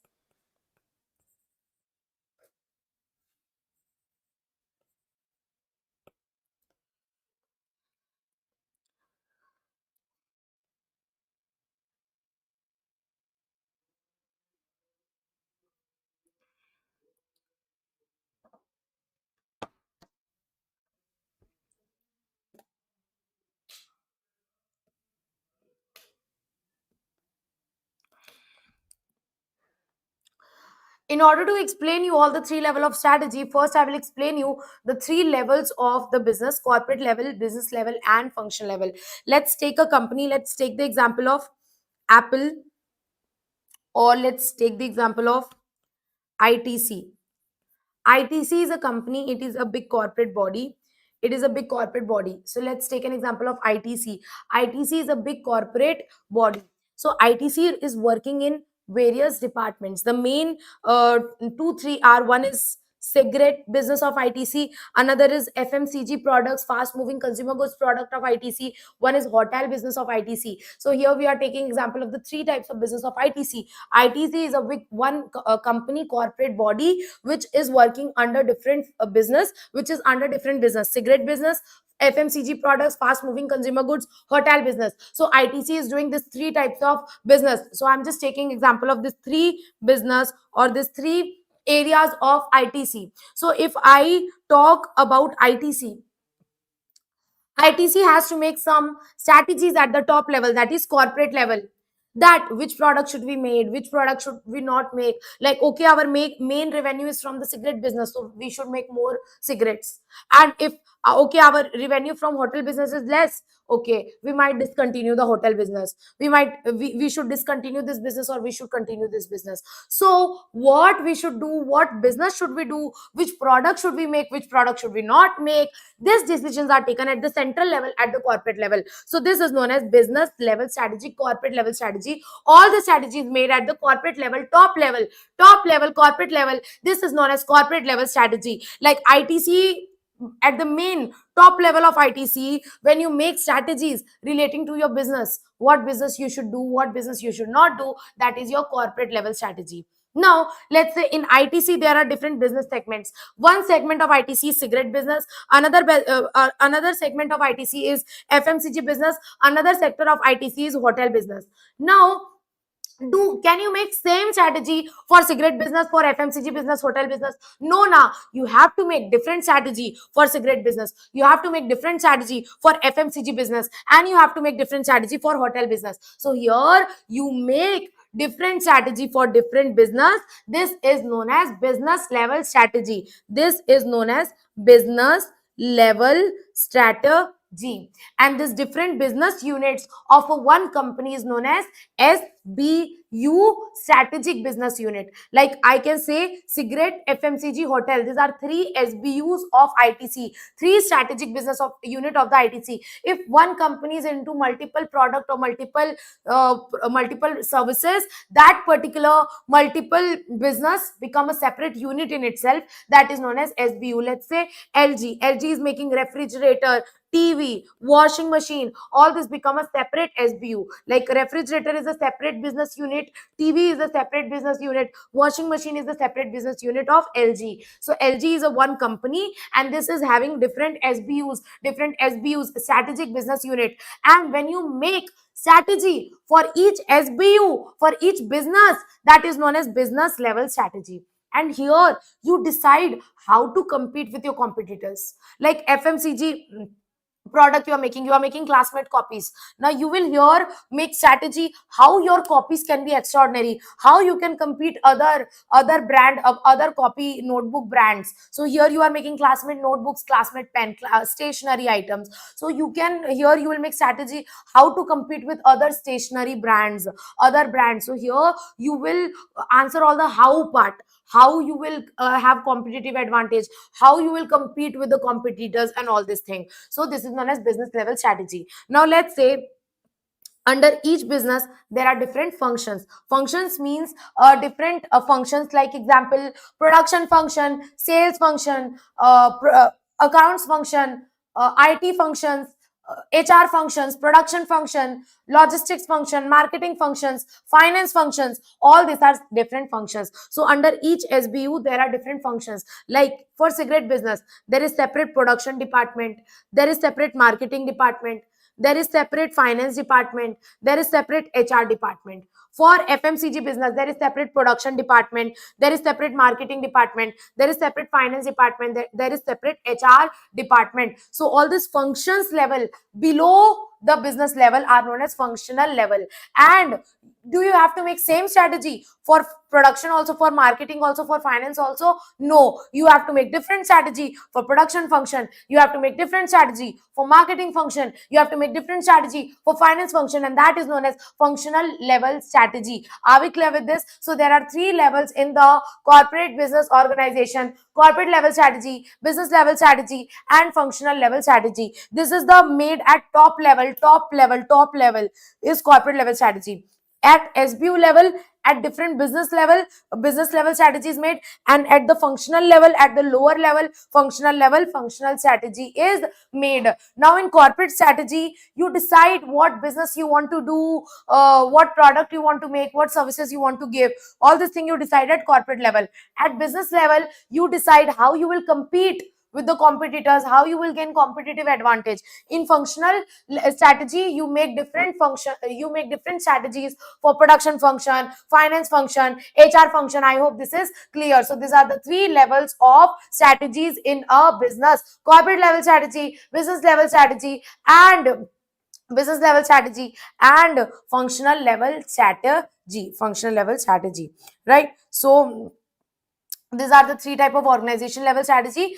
In order to explain you all the three level of strategy, first I will explain you the three levels of the business: corporate level, business level, and functional level. Let's take a company. Let's take the example of Apple, or let's take the example of ITC. ITC is a company, it is a big corporate body. It is a big corporate body. So let's take an example of ITC. ITC is a big corporate body. So ITC is working in various departments. The main two, three are: one is cigarette business of ITC, another is FMCG products, fast moving consumer goods product of ITC, one is hotel business of ITC. So here we are taking example of the three types of business of ITC. ITC is a big one company, corporate body, which is working under different business, which is under different business: cigarette business, FMCG products, fast moving consumer goods, hotel business. So ITC is doing this three types of business. So I'm just taking example of this three business or this three areas of ITC. So if I talk about ITC, ITC has to make some strategies at the top level, that is corporate level. That which product should we made, which product should we not make. Like, okay, our main revenue is from the cigarette business, so we should make more cigarettes. And if okay, our revenue from hotel business is less, okay, we might discontinue the hotel business. We should discontinue this business, or we should continue this business. So what we should do, what business should we do, which product should we make, which product should we not make, these decisions are taken at the central level, at the corporate level. So this is known as business level strategy, corporate level strategy. All the strategies made at the corporate level, top level, corporate level. This is known as corporate level strategy. Like ITC, at the main top level of ITC, when you make strategies relating to your business, what business you should do, what business you should not do, that is your corporate level strategy. Now, let's say in ITC there are different business segments. One segment of ITC is cigarette business, another segment of ITC is FMCG business, another sector of ITC is hotel business. Now, can you make same strategy for cigarette business, for FMCG business, hotel business? No, now you have to make different strategy for cigarette business, you have to make different strategy for FMCG business, and you have to make different strategy for hotel business. So here you make different strategy for different business. This is known as business level strategy. This is known as business level strategy. And this different business units of a one company is known as SBU, strategic business unit. Like I can say cigarette, FMCG, hotel. These are three SBUs of ITC, three strategic business of unit of the ITC. If one company is into multiple product or multiple services, that particular multiple business become a separate unit in itself. That is known as SBU. Let's say LG. LG is making refrigerator, TV, washing machine, all this become a separate SBU. Like refrigerator is a separate separate business unit, TV is a separate business unit, washing machine is the separate business unit of LG. So LG is a one company, and this is having different SBUs, strategic business unit. And when you make strategy for each SBU, for each business, that is known as business level strategy. And here you decide how to compete with your competitors. Like FMCG product you are making classmate copies. Now you will here make strategy how your copies can be extraordinary, how you can compete other brand of other copy notebook brands. So here you are making classmate notebooks, classmate pen, stationery items. So you can here you will make strategy how to compete with other stationery brands, other brands. So here you will answer all the how part, how you will have competitive advantage, how you will compete with the competitors and all this thing. So this is known as business level strategy. Now let's say under each business there are different functions. Functions means different functions, like example, production function, sales function, accounts function, IT functions, HR functions, production function, logistics function, marketing functions, finance functions. All these are different functions. So under each SBU there are different functions. Like for cigarette business there is separate production department, there is separate marketing department, there is separate finance department, there is separate HR department. For FMCG business there is separate production department, there is separate marketing department, there is separate finance department, there is separate HR department. So all these functions level below the business level are known as functional level. And do you have to make same strategy for production also, for marketing also, for finance also? No, you have to make different strategy for production function, you have to make different strategy for marketing function, you have to make different strategy for finance function, and that is known as functional level strategy. Are we clear with this? So there are three levels in the corporate business organization: corporate level strategy, business level strategy, and functional level strategy. This is the made at top level is corporate level strategy. At SBU level, at different business level strategy is made, and at the functional level, at the lower level functional level, functional strategy is made. Now in corporate strategy you decide what business you want to do, what product you want to make, what services you want to give. All this thing you decide at corporate level. At business level you decide how you will compete with the competitors, how you will gain competitive advantage. In functional strategy you make different strategies for production function, finance function, HR function. I hope this is clear. So these are the three levels of strategies in a business: corporate level strategy, business level strategy, and functional level strategy, right? So these are the three type of organization level strategy.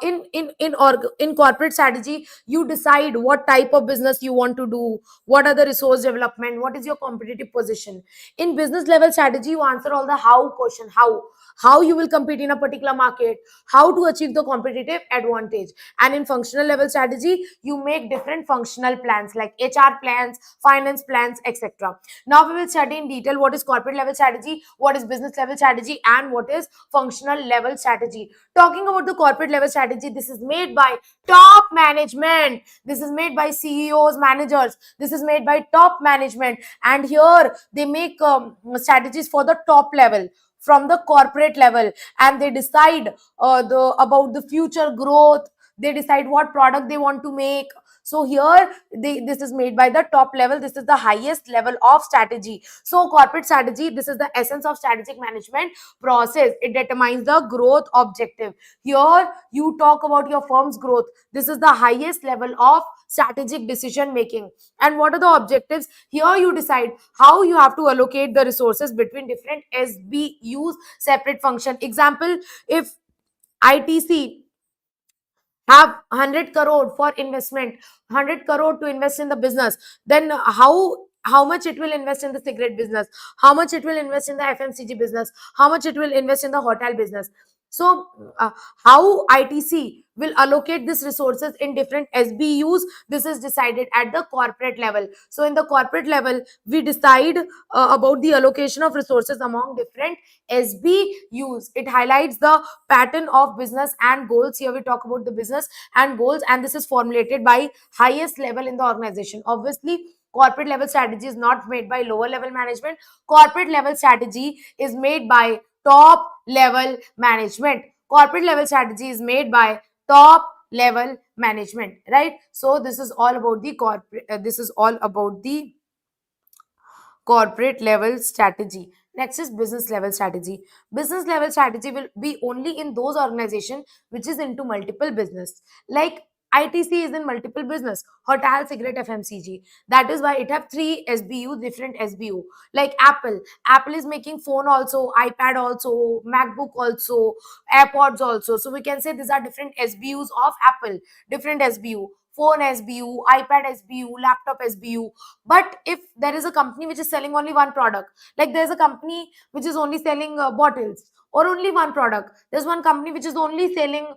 In corporate strategy you decide what type of business you want to do, what are the resource development, what is your competitive position. In business level strategy you answer all the how question, how you will compete in a particular market, how to achieve the competitive advantage. And in functional level strategy you make different functional plans like HR plans, finance plans, etc. Now we will study in detail what is corporate level strategy, what is business level strategy, and what is functional level strategy. Talking about the corporate level strategy, this is made by top management, this is made by CEOs, managers, this is made by top management, and here they make strategies for the top level, from the corporate level, and they decide about the future growth, they decide what product they want to make. So here this is made by the top level, this is the highest level of strategy. So corporate strategy, this is the essence of strategic management process. It determines the growth objective. Here you talk about your firm's growth, this is the highest level of strategic decision making. And what are the objectives? Here you decide how you have to allocate the resources between different SBUs, separate function. Example, if ITC have 100 crore for investment, 100 crore to invest in the business, then how much it will invest in the cigarette business, how much it will invest in the FMCG business, how much it will invest in the hotel business. So how ITC will allocate these resources in different SBUs, this is decided at the corporate level. So in the corporate level we decide about the allocation of resources among different SBUs. It highlights the pattern of business and goals. Here we talk about the business and goals, and this is formulated by highest level in the organization. Obviously Corporate level strategy is not made by lower level management. Corporate level strategy is made by top level management. Corporate level strategy is made by top level management, right? So this is all about the corporate, this is all about the corporate level strategy. Next is business level strategy. Business level strategy will be only in those organization which is into multiple business. Like ITC is in multiple business, hotel, cigarette, FMCG. That is why it have three SBU, different SBU. Like Apple. Apple is making phone also, iPad also, MacBook also, AirPods also. So we can say these are different SBUs of Apple, different SBU. Phone SBU, iPad SBU, laptop SBU. But if there is a company which is selling only one product, like there's a company which is only selling bottles or only one product, there's one company which is only selling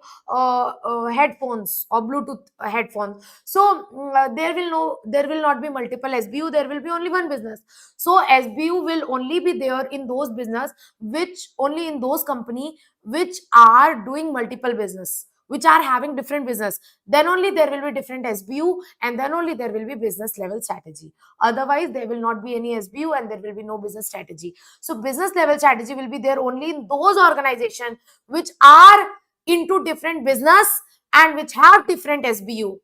headphones or Bluetooth headphones. So there will not be multiple SBU, there will be only one business. So SBU will only be there in those business, which only in those company which are doing multiple business, which are having different business. Then only there will be different SBU, and then only there will be business level strategy. Otherwise there will not be any SBU and there will be no business strategy. So business level strategy will be there only in those organizations which are into different business and which have different SBU,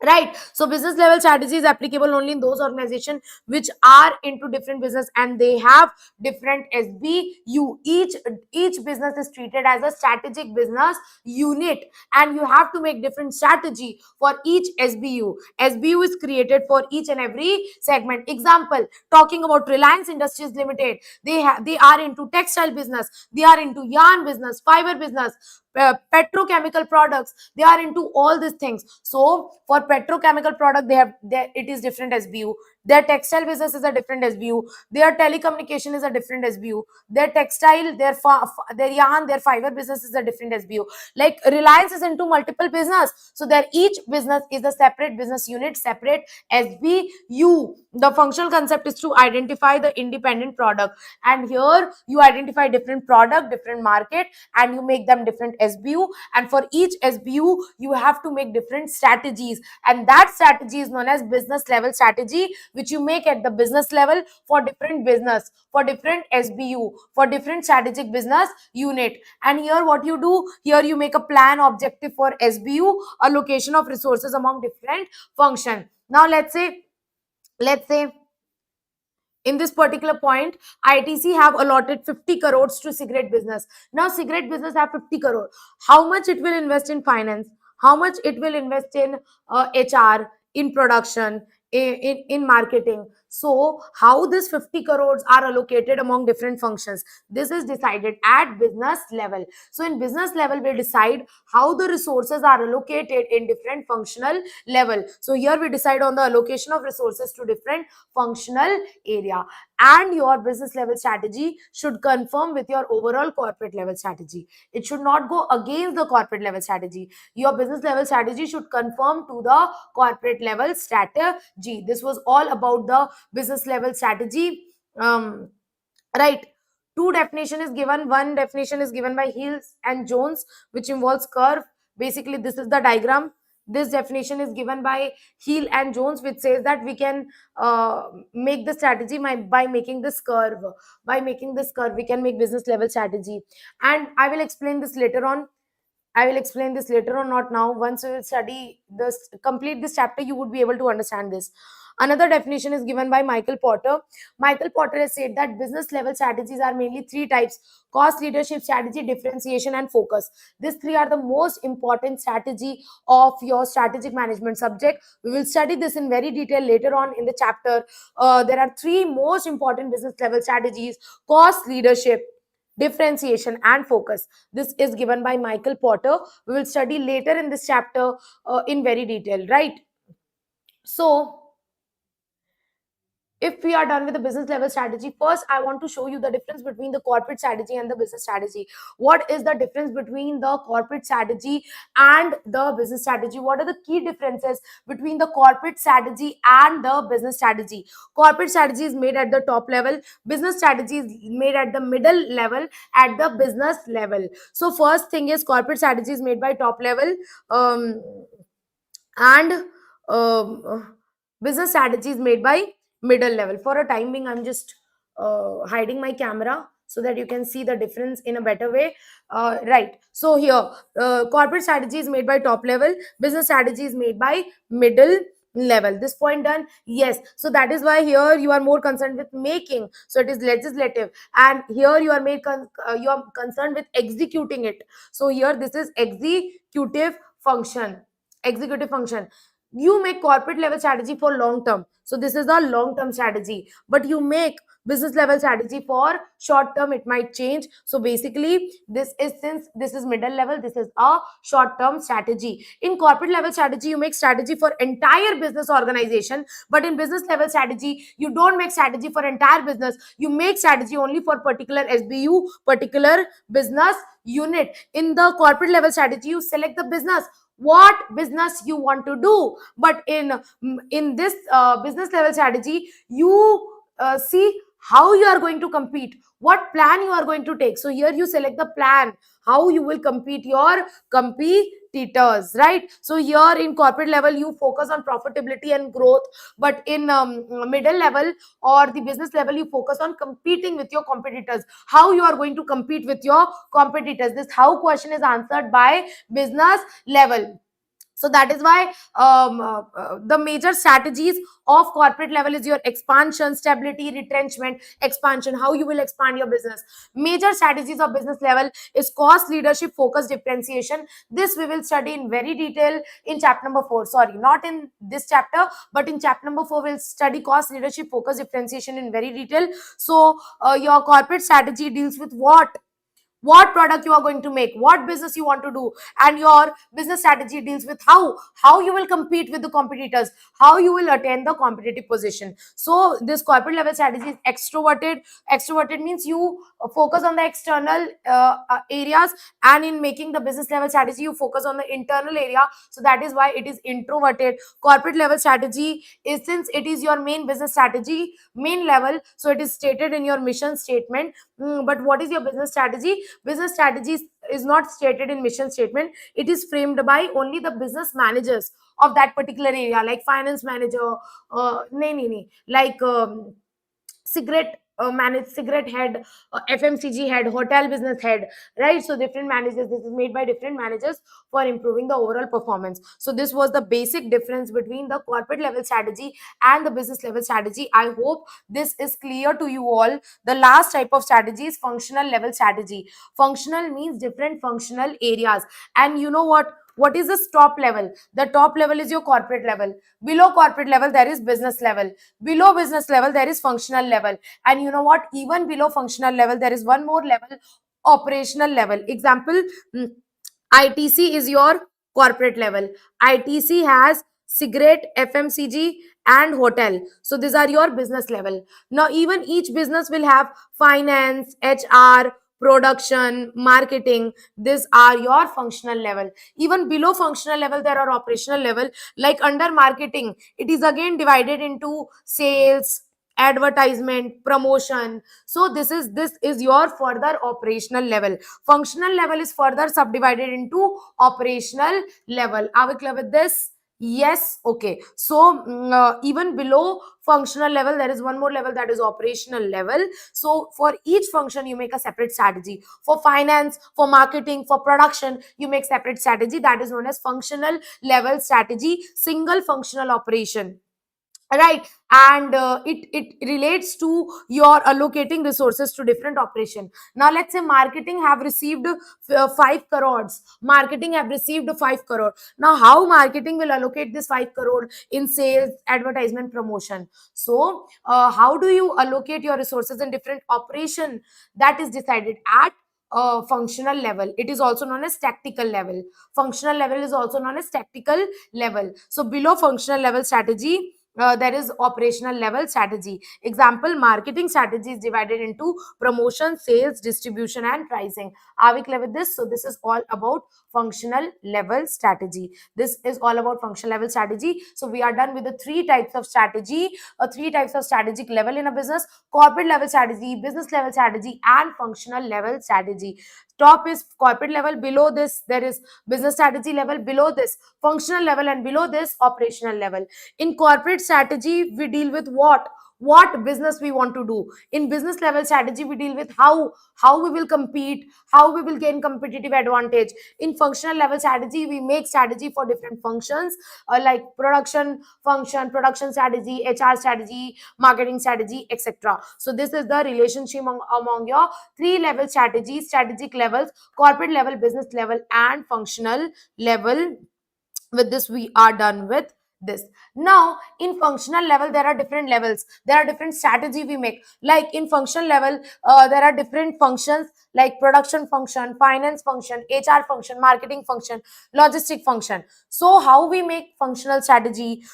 right? So business level strategy is applicable only in those organizations which are into different business and they have different SBU. Each business is treated as a strategic business unit, and you have to make different strategy for each SBU. SBU is created for each and every segment. Example, talking about Reliance Industries Limited, they are into textile business, they are into yarn business, fiber business, petrochemical products, they are into all these things. So for petrochemical product, it is different SBU. Their textile business is a different SBU. Their telecommunication is a different SBU. Their textile, their yarn, their fiber business is a different SBU. Like Reliance is into multiple business, so their each business is a separate business unit, separate SBU. The functional concept is to identify the independent product, and here you identify different product, different market, and you make them different SBU. And for each SBU you have to make different strategies, and that strategy is known as business level strategy, which you make at the business level for different business, for different SBU, for different strategic business unit. And here what you do, here you make a plan objective for SBU, allocation of resources among different function. Now let's say in this particular point, ITC have allotted 50 crores to cigarette business. Now cigarette business have 50 crore. How much it will invest in finance, how much it will invest in HR, in production, in marketing? So how this 50 crores are allocated among different functions, this is decided at business level. So in business level we decide how the resources are allocated in different functional level. So here we decide on the allocation of resources to different functional area, and your business level strategy should conform with your overall corporate level strategy. It should not go against the corporate level strategy. Your business level strategy should conform to the corporate level strategy. This was all about the business level strategy. Right. Two definition is given. One definition is given by Hills and Jones, which involves curve. Basically this is the diagram. This definition is given by Hill and Jones, which says that we can make the strategy by making this curve. By making this curve we can make business level strategy, and I will explain this later on. I will explain this later on, not now. Once you will study this, complete this chapter, you would be able to understand this. Another definition is given by Michael Porter. Michael Porter has said that business level strategies are mainly three types: cost, leadership strategy, differentiation, and focus. These three are the most important strategy of your strategic management subject. We will study this in very detail later on in the chapter. There are three most important business level strategies: cost, leadership, differentiation, and focus. This is given by Michael Porter. We will study later in this chapter in very detail, right? So if we are done with the business level strategy, first I want to show you the difference between the corporate strategy and the business strategy. What is the difference between the corporate strategy and the business strategy? What are the key differences between the corporate strategy and the business strategy? Corporate strategy is made at the top level, business strategy is made at the middle level, at the business level. So first thing is, corporate strategy is made by top level, and um, Business strategy is made by middle level. For a time being, I'm just hiding my camera so that you can see the difference in a better way. Right. So here, corporate strategy is made by top level. Business strategy is made by middle level. This point done. Yes. So that is why here you are more concerned with making. So it is legislative, and here you are you are concerned with executing it. So here this is executive function. Executive function. You make corporate level strategy for long term, so this is a long term strategy, but you make business level strategy for short term, it might change. So basically this is, since this is middle level, this is a short term strategy. In corporate level strategy, you make strategy for entire business organization, but in business level strategy, you don't make strategy for entire business, you make strategy only for particular SBU, particular business unit. In the corporate level strategy, you select the business, what business you want to do, but in this business level strategy, you see how you are going to compete, what plan you are going to take. So here you select the plan, how you will compete your competitors, right? So here in corporate level, you focus on profitability and growth, but in middle level or the business level, you focus on competing with your competitors, how you are going to compete with your competitors. This how question is answered by business level. So that is why the major strategies of corporate level is your expansion, stability, retrenchment, expansion, how you will expand your business. Major strategies of business level is cost leadership, focus, differentiation. This we will study in very detail in chapter number 4. Sorry, not in this chapter, but in chapter number 4 we'll study cost leadership, focus, differentiation in very detail. So your corporate strategy deals with what product you are going to make, what business you want to do, and your business strategy deals with how you will compete with the competitors, how you will attain the competitive position. So this corporate level strategy is extroverted. Extroverted means you focus on the external areas, and in making the business level strategy you focus on the internal area, so that is why it is introverted. Corporate level strategy is, since it is your main business strategy, main level, so it is stated in your mission statement. But what is your business strategy? Business strategy is not stated in mission statement, it is framed by only the business managers of that particular area, like finance manager, like cigarette head, FMCG head, hotel business head, right? So different managers, this is made by different managers for improving the overall performance. So this was the basic difference between the corporate level strategy and the business level strategy. I hope this is clear to you all. The last type of strategy is functional level strategy. Functional means different functional areas. And you know what is this top level? The top level is your corporate level. Below corporate level there is business level. Below business level there is functional level. And you know what, even below functional level there is one more level, operational level. Example, mm, ITC is your corporate level. ITC has cigarette, FMCG, and hotel. So these are your business level. Now, even each business will have finance, HR, production, marketing. These are your functional level. Even below functional level, there are operational level. Like under marketing, it is again divided into sales, advertisement, promotion. So this is your further operational level. Functional level is further subdivided into operational level. Are we clear with this? Yes. Okay. So even below functional level there is one more level, that is operational level. So for each function you make a separate strategy. For finance, for marketing, for production, you make separate strategy, that is known as functional level strategy, single functional operation, right? And it relates to your allocating resources to different operation. Now let's say marketing have received 5 crores. Marketing have received 5 crore. Now how marketing will allocate this 5 crore in sales, advertisement, promotion? So how do you allocate your resources in different operation? That is decided at functional level. It is also known as tactical level. Functional level is also known as tactical level. So below functional level strategy, there is operational level strategy. Example, marketing strategy is divided into promotion, sales, distribution, and pricing. Are we clear with this? So this is all about functional level strategy. This is all about functional level strategy. So we are done with the three types of strategy, three types of strategic level in a business: corporate level strategy, business level strategy, and functional level strategy. top is corporate level, below this there is business strategy level, below this functional level, and below this operational level. In corporate strategy we deal with what business we want to do. In business level strategy we deal with how we will compete, how we will gain competitive advantage. In functional level strategy we make strategy for different functions, like production function, production strategy, HR strategy, marketing strategy, etc. So this is the relationship among your three level strategies: strategic levels, corporate level, business level, and functional level. With this we are done with this. Now in functional level there are different levels, there are different strategy we make. Like in functional level, there are different functions like production function, finance function, HR function, marketing function, logistic function. So how we make functional strategy,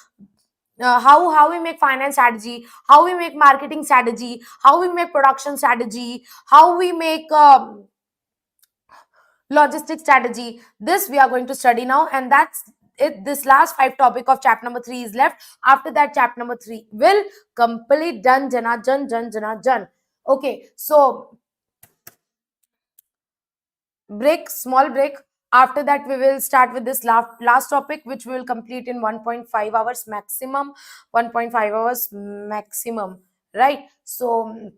how we make finance strategy, how we make marketing strategy, how we make production strategy, how we make logistic strategy, this we are going to study now. And that's it. This last five topic of chapter number 3 is left. After that chapter number 3 will complete. Done, jana jan, jan jana jan. Okay, so break, small break. After that we will start with this last topic, which we will complete in 1.5 hours maximum. 1.5 hours maximum, right? So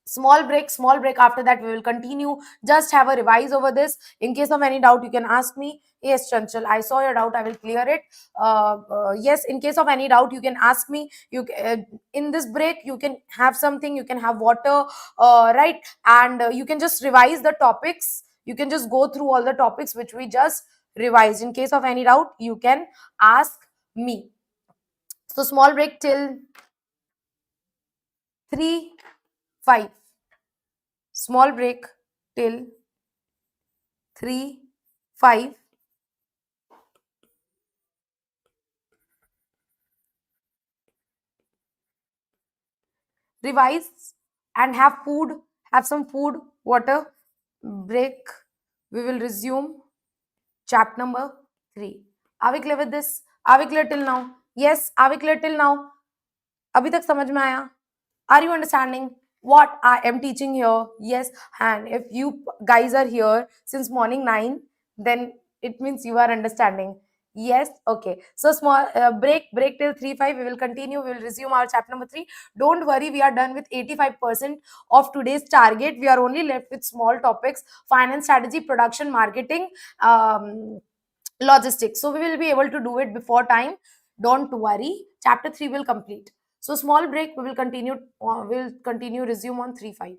small break. After that we will continue. Just have a revise over this. In case of any doubt you can ask me. Yes, Chanchal, I saw your doubt, I will clear it. Yes, in case of any doubt you can ask me. In this break you can have something, you can have water, right? And you can just revise the topics, you can just go through all the topics which we just revised. In case of any doubt you can ask me. So small break till 3 5. Small break till 3 5. Revise and have food, have some food, water. Break. We will resume chapter number 3. Are we clear with this? Are we clear till now? Yes, are we clear till now? अभी तक समझ में आया? Are you understanding what I am teaching here? Yes. And if you guys are here since morning 9, then it means you are understanding. Yes. Okay. So small break till 3 5. We will continue. We will resume our chapter number 3. Don't worry. We are done with 85% of today's target. We are only left with small topics: finance strategy, production, marketing, logistics. So we will be able to do it before time. Don't worry. Chapter 3 will complete. So small break. We will continue. We'll continue. Resume on 3 5.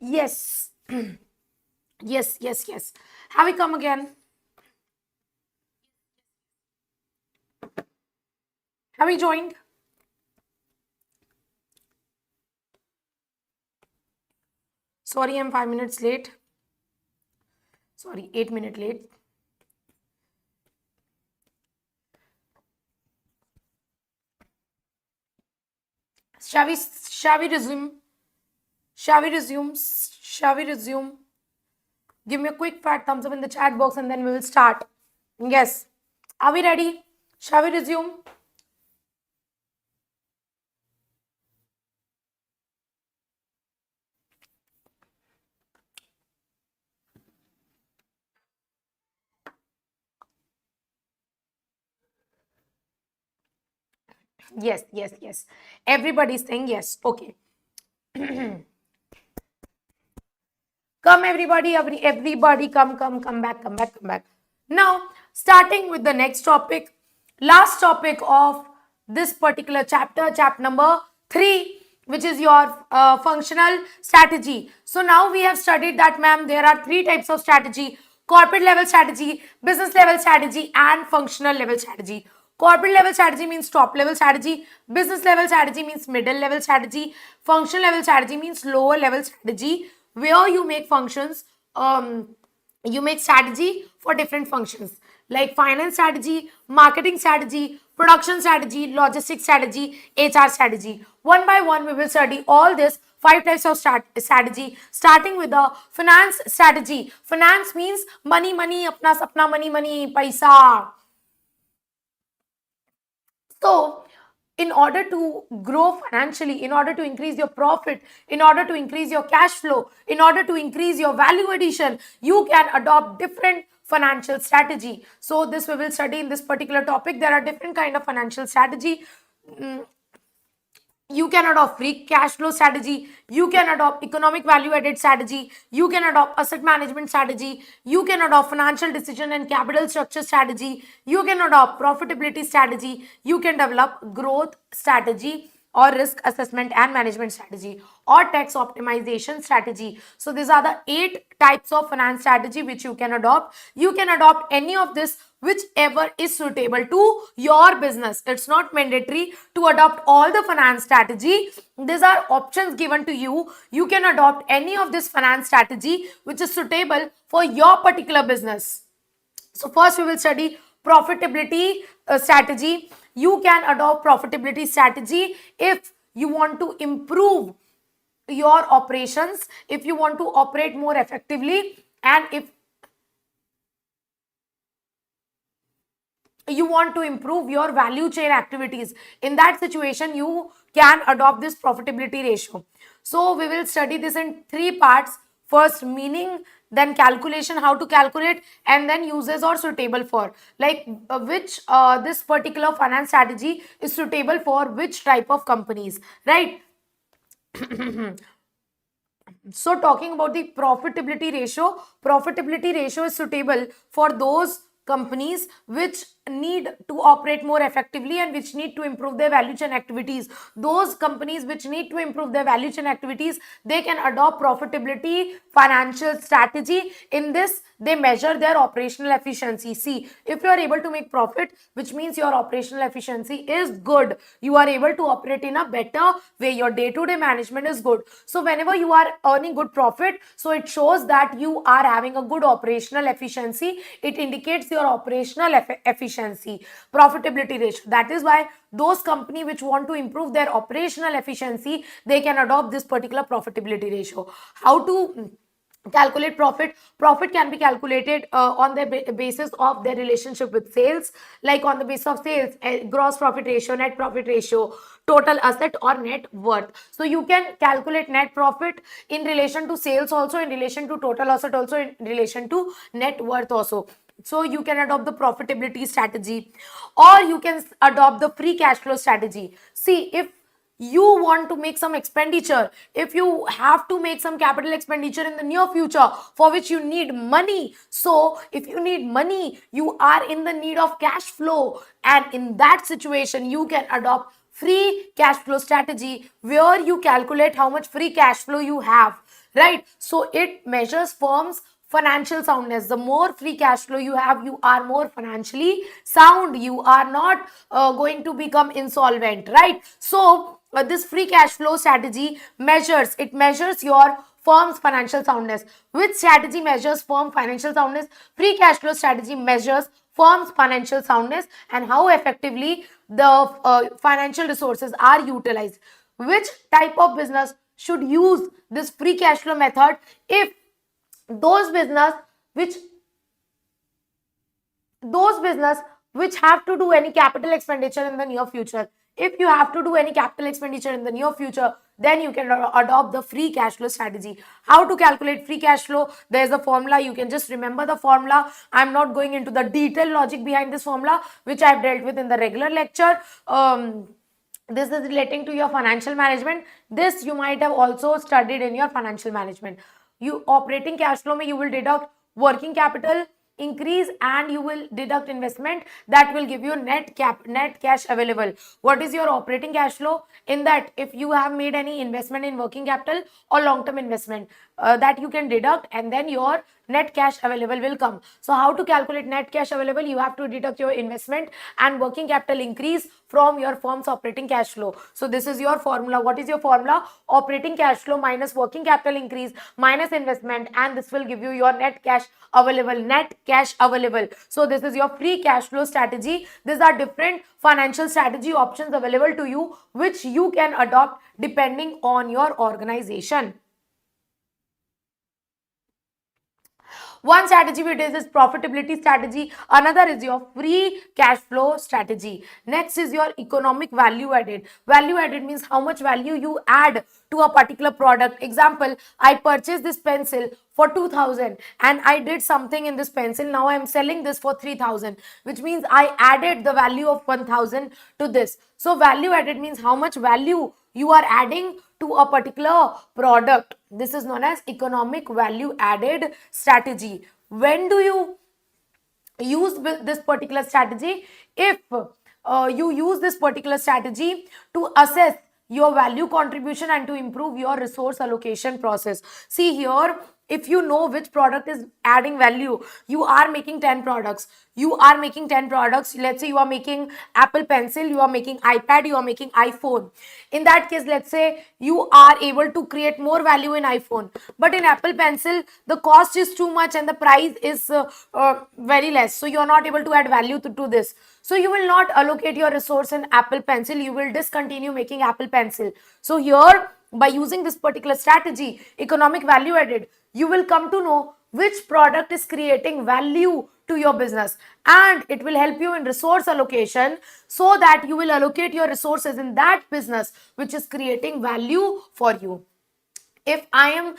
Yes. Yes, yes, yes. Have we come again? Have we joined? Sorry, I'm 5 minutes late. Sorry, 8 minutes late. Shall we resume? Shall we resume? Shall we resume? Give me a quick fat thumbs up in the chat box and then we will start. Yes. Are we ready? Shall we resume? Yes, yes, yes. Everybody's saying yes. Okay. Come, everybody, everybody, come back, come back, come back. Now, starting with the next topic, last topic of this particular chapter, chapter number 3, which is your functional strategy. So now we have studied that, ma'am, there are 3 types of strategy: corporate level strategy, business level strategy, and functional level strategy. Corporate level strategy means top level strategy. Business level strategy means middle level strategy. Functional level strategy means lower level strategy, where you make functions, you make strategy for different functions like finance strategy, marketing strategy, production strategy, logistics strategy, HR strategy. One by one, we will study all this 5 types of strategy, starting with the finance strategy. Finance means money, money, apna sapna, money, money, paisa. So, in order to grow financially, in order to increase your profit, in order to increase your cash flow, in order to increase your value addition, you can adopt different financial strategy. So, this we will study in this particular topic. There are different kind of financial strategy. Mm, you can adopt free cash flow strategy, you can adopt economic value added strategy, you can adopt asset management strategy, you can adopt financial decision and capital structure strategy, you can adopt profitability strategy, you can develop growth strategy or risk assessment and management strategy or tax optimization strategy. So these are the 8 types of finance strategy which you can adopt. You can adopt any of this whichever is suitable to your business. It's not mandatory to adopt all the finance strategy. These are options given to you. You can adopt any of this finance strategy which is suitable for your particular business. So first we will study profitability strategy. You can adopt profitability strategy if you want to improve your operations, if you want to operate more effectively, and if you want to improve your value chain activities. In that situation, you can adopt this profitability ratio. So we will study this in 3 parts. First, meaning, then calculation, how to calculate, and then uses or suitable for, like which this particular finance strategy is suitable for which type of companies, right? So talking about the profitability ratio is suitable for those companies which need to operate more effectively and which need to improve their value chain activities. Those companies which need to improve their value chain activities, they can adopt profitability financial strategy. In this, they measure their operational efficiency. See, if you are able to make profit, which means your operational efficiency is good, you are able to operate in a better way, your day-to-day management is good. So whenever you are earning good profit, so it shows that you are having a good operational efficiency. It indicates your operational efficiency, profitability ratio. That is why those companies which want to improve their operational efficiency, they can adopt this particular profitability ratio. How to calculate profit can be calculated on the basis of their relationship with sales, like on the basis of sales, gross profit ratio, net profit ratio, total asset or net worth. So you can calculate net profit in relation to sales, also in relation to total asset, also in relation to net worth also. So you can adopt the profitability strategy, or you can adopt the free cash flow strategy. See, if you want to make some expenditure, if you have to make some capital expenditure in the near future for which you need money, so if you need money, you are in the need of cash flow, and in that situation you can adopt free cash flow strategy, where you calculate how much free cash flow you have, right? So it measures firms financial soundness. The more free cash flow you have, you are more financially sound, you are not going to become insolvent, right? So this free cash flow strategy measures your firm's financial soundness. Which strategy measures firm financial soundness? Free cash flow strategy measures firm's financial soundness and how effectively the financial resources are utilized. Which type of business should use this free cash flow method? If those business which those business which have to do any capital expenditure in the near future. If you have to do any capital expenditure in the near future, then you can adopt the free cash flow strategy. How to calculate free cash flow? There's a formula. You can just remember the formula. I'm not going into the detailed logic behind this formula, which I've dealt with in the regular lecture. This is relating to your financial management. This you might have also studied in your financial management. You operating cash flow mein you will deduct working capital increase and you will deduct investment. That will give you net cash available. What is your operating cash flow? In that, if you have made any investment in working capital or long term investment, that you can deduct, and then your net cash available will come. So how to calculate net cash available? You have to deduct your investment and working capital increase from your firm's operating cash flow. So this is your formula. What is your formula? Operating cash flow minus working capital increase minus investment, and this will give you your net cash available. So this is your free cash flow strategy. These are different financial strategy options available to you, which you can adopt depending on your organization. One strategy we did is profitability strategy. Another is your free cash flow strategy. Next is your economic value added. Value added means how much value you add to a particular product. Example, I purchased this pencil for 2000 and I did something in this pencil. Now I am selling this for 3000, which means I added the value of 1000 to this. So value added means how much value you are adding to a particular product. This is known as economic value added strategy. When do you use this particular strategy? If you use this particular strategy to assess your value contribution and to improve your resource allocation process. See here, if you know which product is adding value, you are making 10 products. Let's say you are making Apple Pencil, you are making iPad, you are making iPhone. In that case, let's say you are able to create more value in iPhone, but in Apple Pencil the cost is too much and the price is very less, so you are not able to add value to this. So you will not allocate your resource in Apple Pencil, you will discontinue making Apple Pencil. So here, by using this particular strategy, economic value added, you will come to know which product is creating value to your business, and it will help you in resource allocation, so that you will allocate your resources in that business which is creating value for you. If I am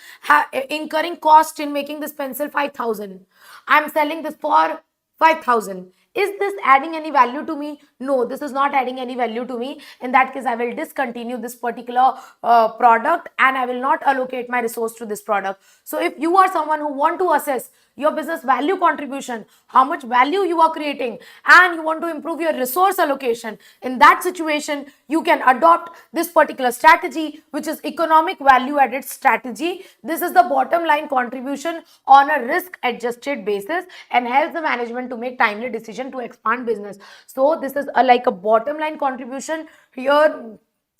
incurring cost in making this pencil 5000, I am selling this for 5000. Is this adding any value to me? No, this is not adding any value to me. In that case, I will discontinue this particular product and I will not allocate my resource to this product. So if you are someone who want to assess your business value contribution, how much value you are creating, and you want to improve your resource allocation, in that situation, you can adopt this particular strategy, which is economic value added strategy. This is the bottom line contribution on a risk adjusted basis and helps the management to make timely decision to expand business. So this is like a bottom line contribution. Here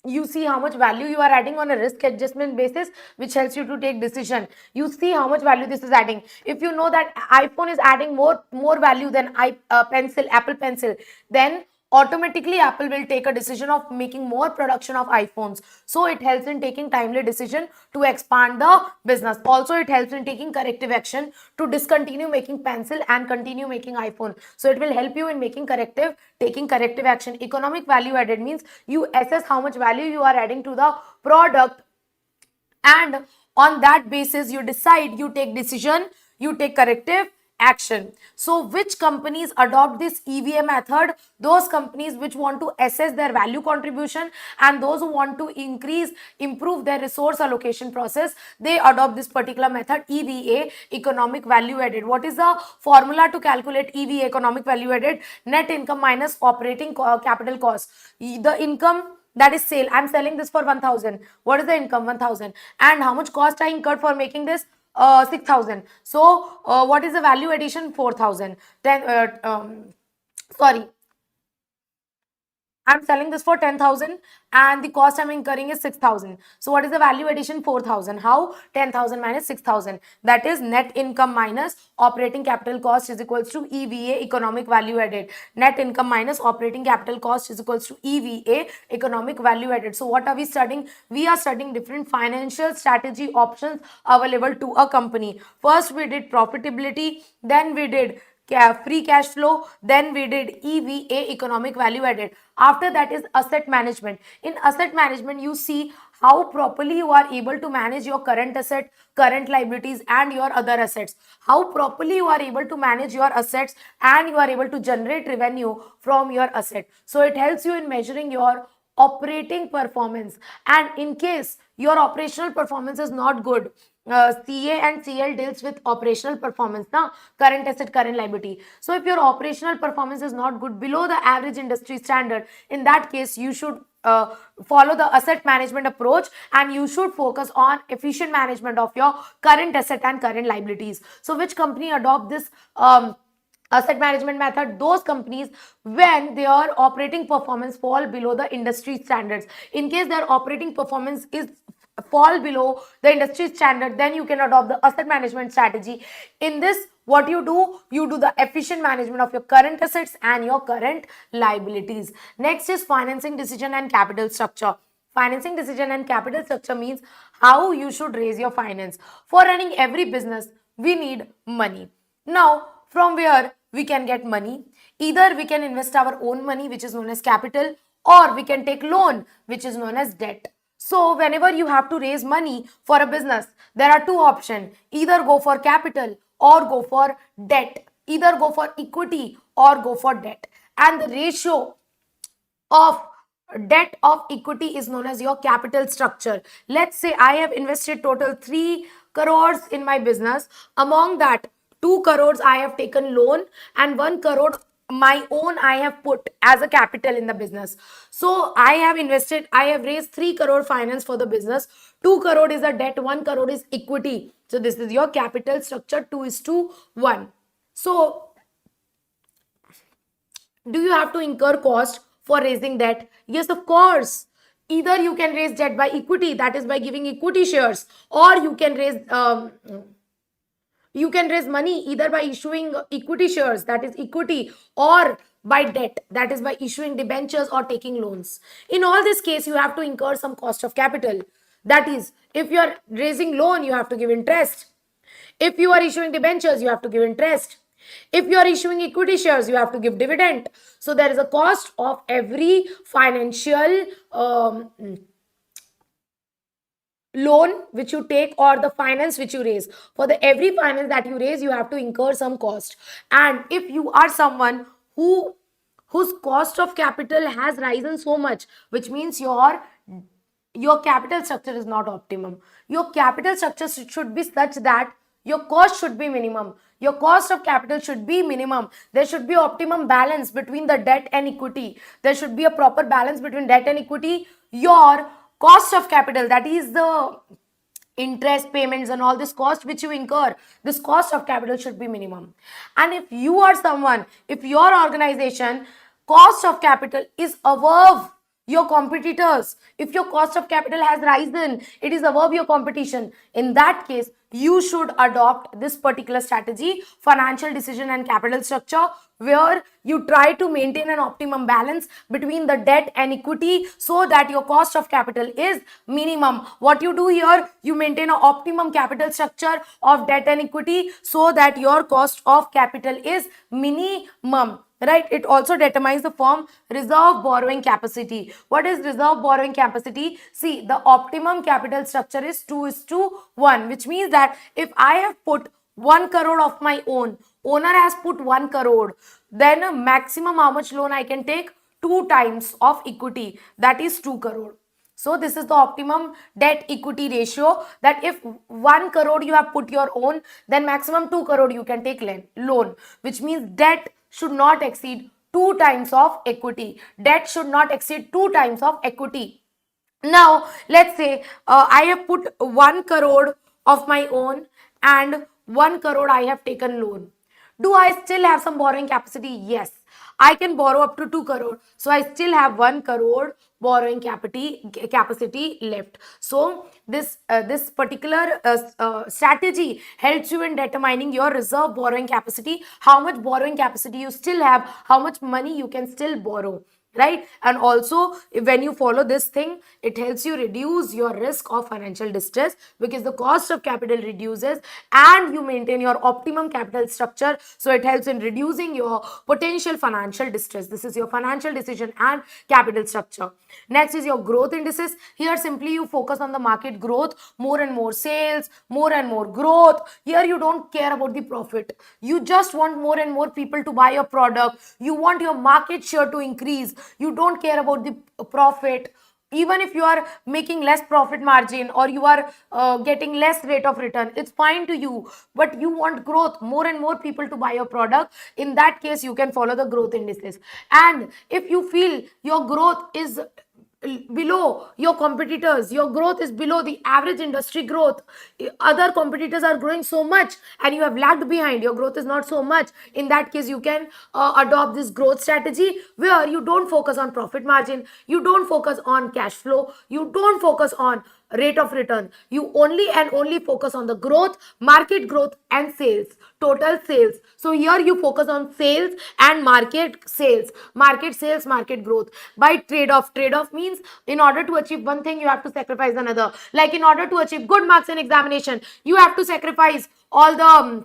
you see how much value you are adding on a risk adjustment basis, which helps you to take decision. You see how much value this is adding. If you know that iPhone is adding more value than Apple Pencil, then automatically Apple will take a decision of making more production of iPhones. So it helps in taking timely decision to expand the business. Also, it helps in taking corrective action to discontinue making pencil and continue making iPhone. So it will help you in taking corrective action. Economic value added means you assess how much value you are adding to the product, and on that basis you decide, you take decision, you take corrective action. So which companies adopt this EVA method? Those companies which want to assess their value contribution and those who want to improve their resource allocation process, they adopt this particular method, EVA, economic value added. What is the formula to calculate EVA, economic value added? Net income minus operating capital cost. The income That is sale. I'm selling this for 1000. What is the income? 1000. And how much cost I incurred for making this? 6000. So what is the value addition? 4000. Then sorry, I'm selling this for 10,000 and the cost I'm incurring is 6,000. So what is the value addition? 4,000. How? 10,000 minus 6,000. That is net income minus operating capital cost is equals to EVA, economic value added. Net income minus operating capital cost is equals to EVA, economic value added. So what are we studying? We are studying different financial strategy options available to a company. First we did profitability, then we did free cash flow, then we did EVA, economic value added. After that is asset management. In asset management, you see how properly you are able to manage your current asset, current liabilities and your other assets. How properly you are able to manage your assets and you are able to generate revenue from your asset. So it helps you in measuring your operating performance, and in case your operational performance is not good, CA and CL deals with operational performance, na? Current asset, current liability. So if your operational performance is not good, below the average industry standard, in that case you should follow the asset management approach and you should focus on efficient management of your current asset and current liabilities. So which company adopt this asset management method? Those companies when their operating performance fall below the industry standards. In case their operating performance is fall below the industry standard, then you can adopt the asset management strategy. In this, what you do the efficient management of your current assets and your current liabilities. Next is financing decision and capital structure. Financing decision and capital structure means how you should raise your finance. For running every business, we need money. Now, from where we can get money? Either we can invest our own money, which is known as capital, or we can take loan, which is known as debt. So whenever you have to raise money for a business, there are two options. Either go for capital or go for debt. Either go for equity or go for debt. And the ratio of debt of equity is known as your capital structure. Let's say I have invested total 3 crores in my business. Among that, 2 crores I have taken loan and 1 crore my own I have put as a capital in the business. So I have invested, I have raised 3 crore finance for the business. 2 crore is a debt, 1 crore is equity. So this is your capital structure, 2:1. So do you have to incur cost for raising debt? Yes, of course. Either you can raise debt by equity, that is by giving equity shares, or you can raise money either by issuing equity shares, that is equity, or by debt, that is by issuing debentures or taking loans. In all this case, you have to incur some cost of capital. That is, if you are raising loan, you have to give interest. If you are issuing debentures, you have to give interest. If you are issuing equity shares, you have to give dividend. So there is a cost of every financial loan which you take or the finance which you raise. For the every finance that you raise, you have to incur some cost. And if you are someone whose cost of capital has risen so much, which means your capital structure is not optimum. Your capital structure should be such that your cost should be minimum. Your cost of capital should be minimum. There should be optimum balance between the debt and equity. There should be a proper balance between debt and equity. Your cost of capital, that is the interest payments and all this cost which you incur, this cost of capital should be minimum. And if you are someone, if your organization cost of capital is above your competitors, if your cost of capital has risen, it is above your competition, in that case you should adopt this particular strategy, financial decision and capital structure, where you try to maintain an optimum balance between the debt and equity so that your cost of capital is minimum. What you do here, you maintain an optimum capital structure of debt and equity so that your cost of capital is minimum. Right? It also determines the firm reserve borrowing capacity. What is reserve borrowing capacity? See, the optimum capital structure is 2:1, which means that if I have put 1 crore of my own, owner has put 1 crore, then a maximum how much loan I can take? 2 times of equity, that is 2 crore. So this is the optimum debt equity ratio, that if 1 crore you have put your own, then maximum 2 crore you can take loan, which means debt should not exceed 2 times of equity. Debt should not exceed 2 times of equity. Now, let's say I have put 1 crore of my own and 1 crore I have taken loan. Do I still have some borrowing capacity? Yes. I can borrow up to 2 crore. So I still have 1 crore borrowing capacity left. So this particular strategy helps you in determining your reserve borrowing capacity, how much borrowing capacity you still have, how much money you can still borrow, right? And also, when you follow this thing, it helps you reduce your risk of financial distress, because the cost of capital reduces and you maintain your optimum capital structure, so it helps in reducing your potential financial distress. This is your financial decision and capital structure. Next is your growth indices. Here simply you focus on the market growth, more and more sales, more and more growth. Here you don't care about the profit, you just want more and more people to buy your product, you want your market share to increase, you don't care about the profit. Even if you are making less profit margin, or you are getting less rate of return, it's fine to you, but you want growth, more and more people to buy your product. In that case, you can follow the growth indices. And if you feel your growth is below your competitors, your growth is below the average industry growth, other competitors are growing so much and you have lagged behind, your growth is not so much, in that case you can adopt this growth strategy, where you don't focus on profit margin, you don't focus on cash flow, you don't focus on rate of return, you only and only focus on the growth, market growth and sales, total sales. So here you focus on sales and market sales, market sales, market growth. By trade-off, trade-off means in order to achieve one thing you have to sacrifice another. Like in order to achieve good marks in examination, you have to sacrifice all the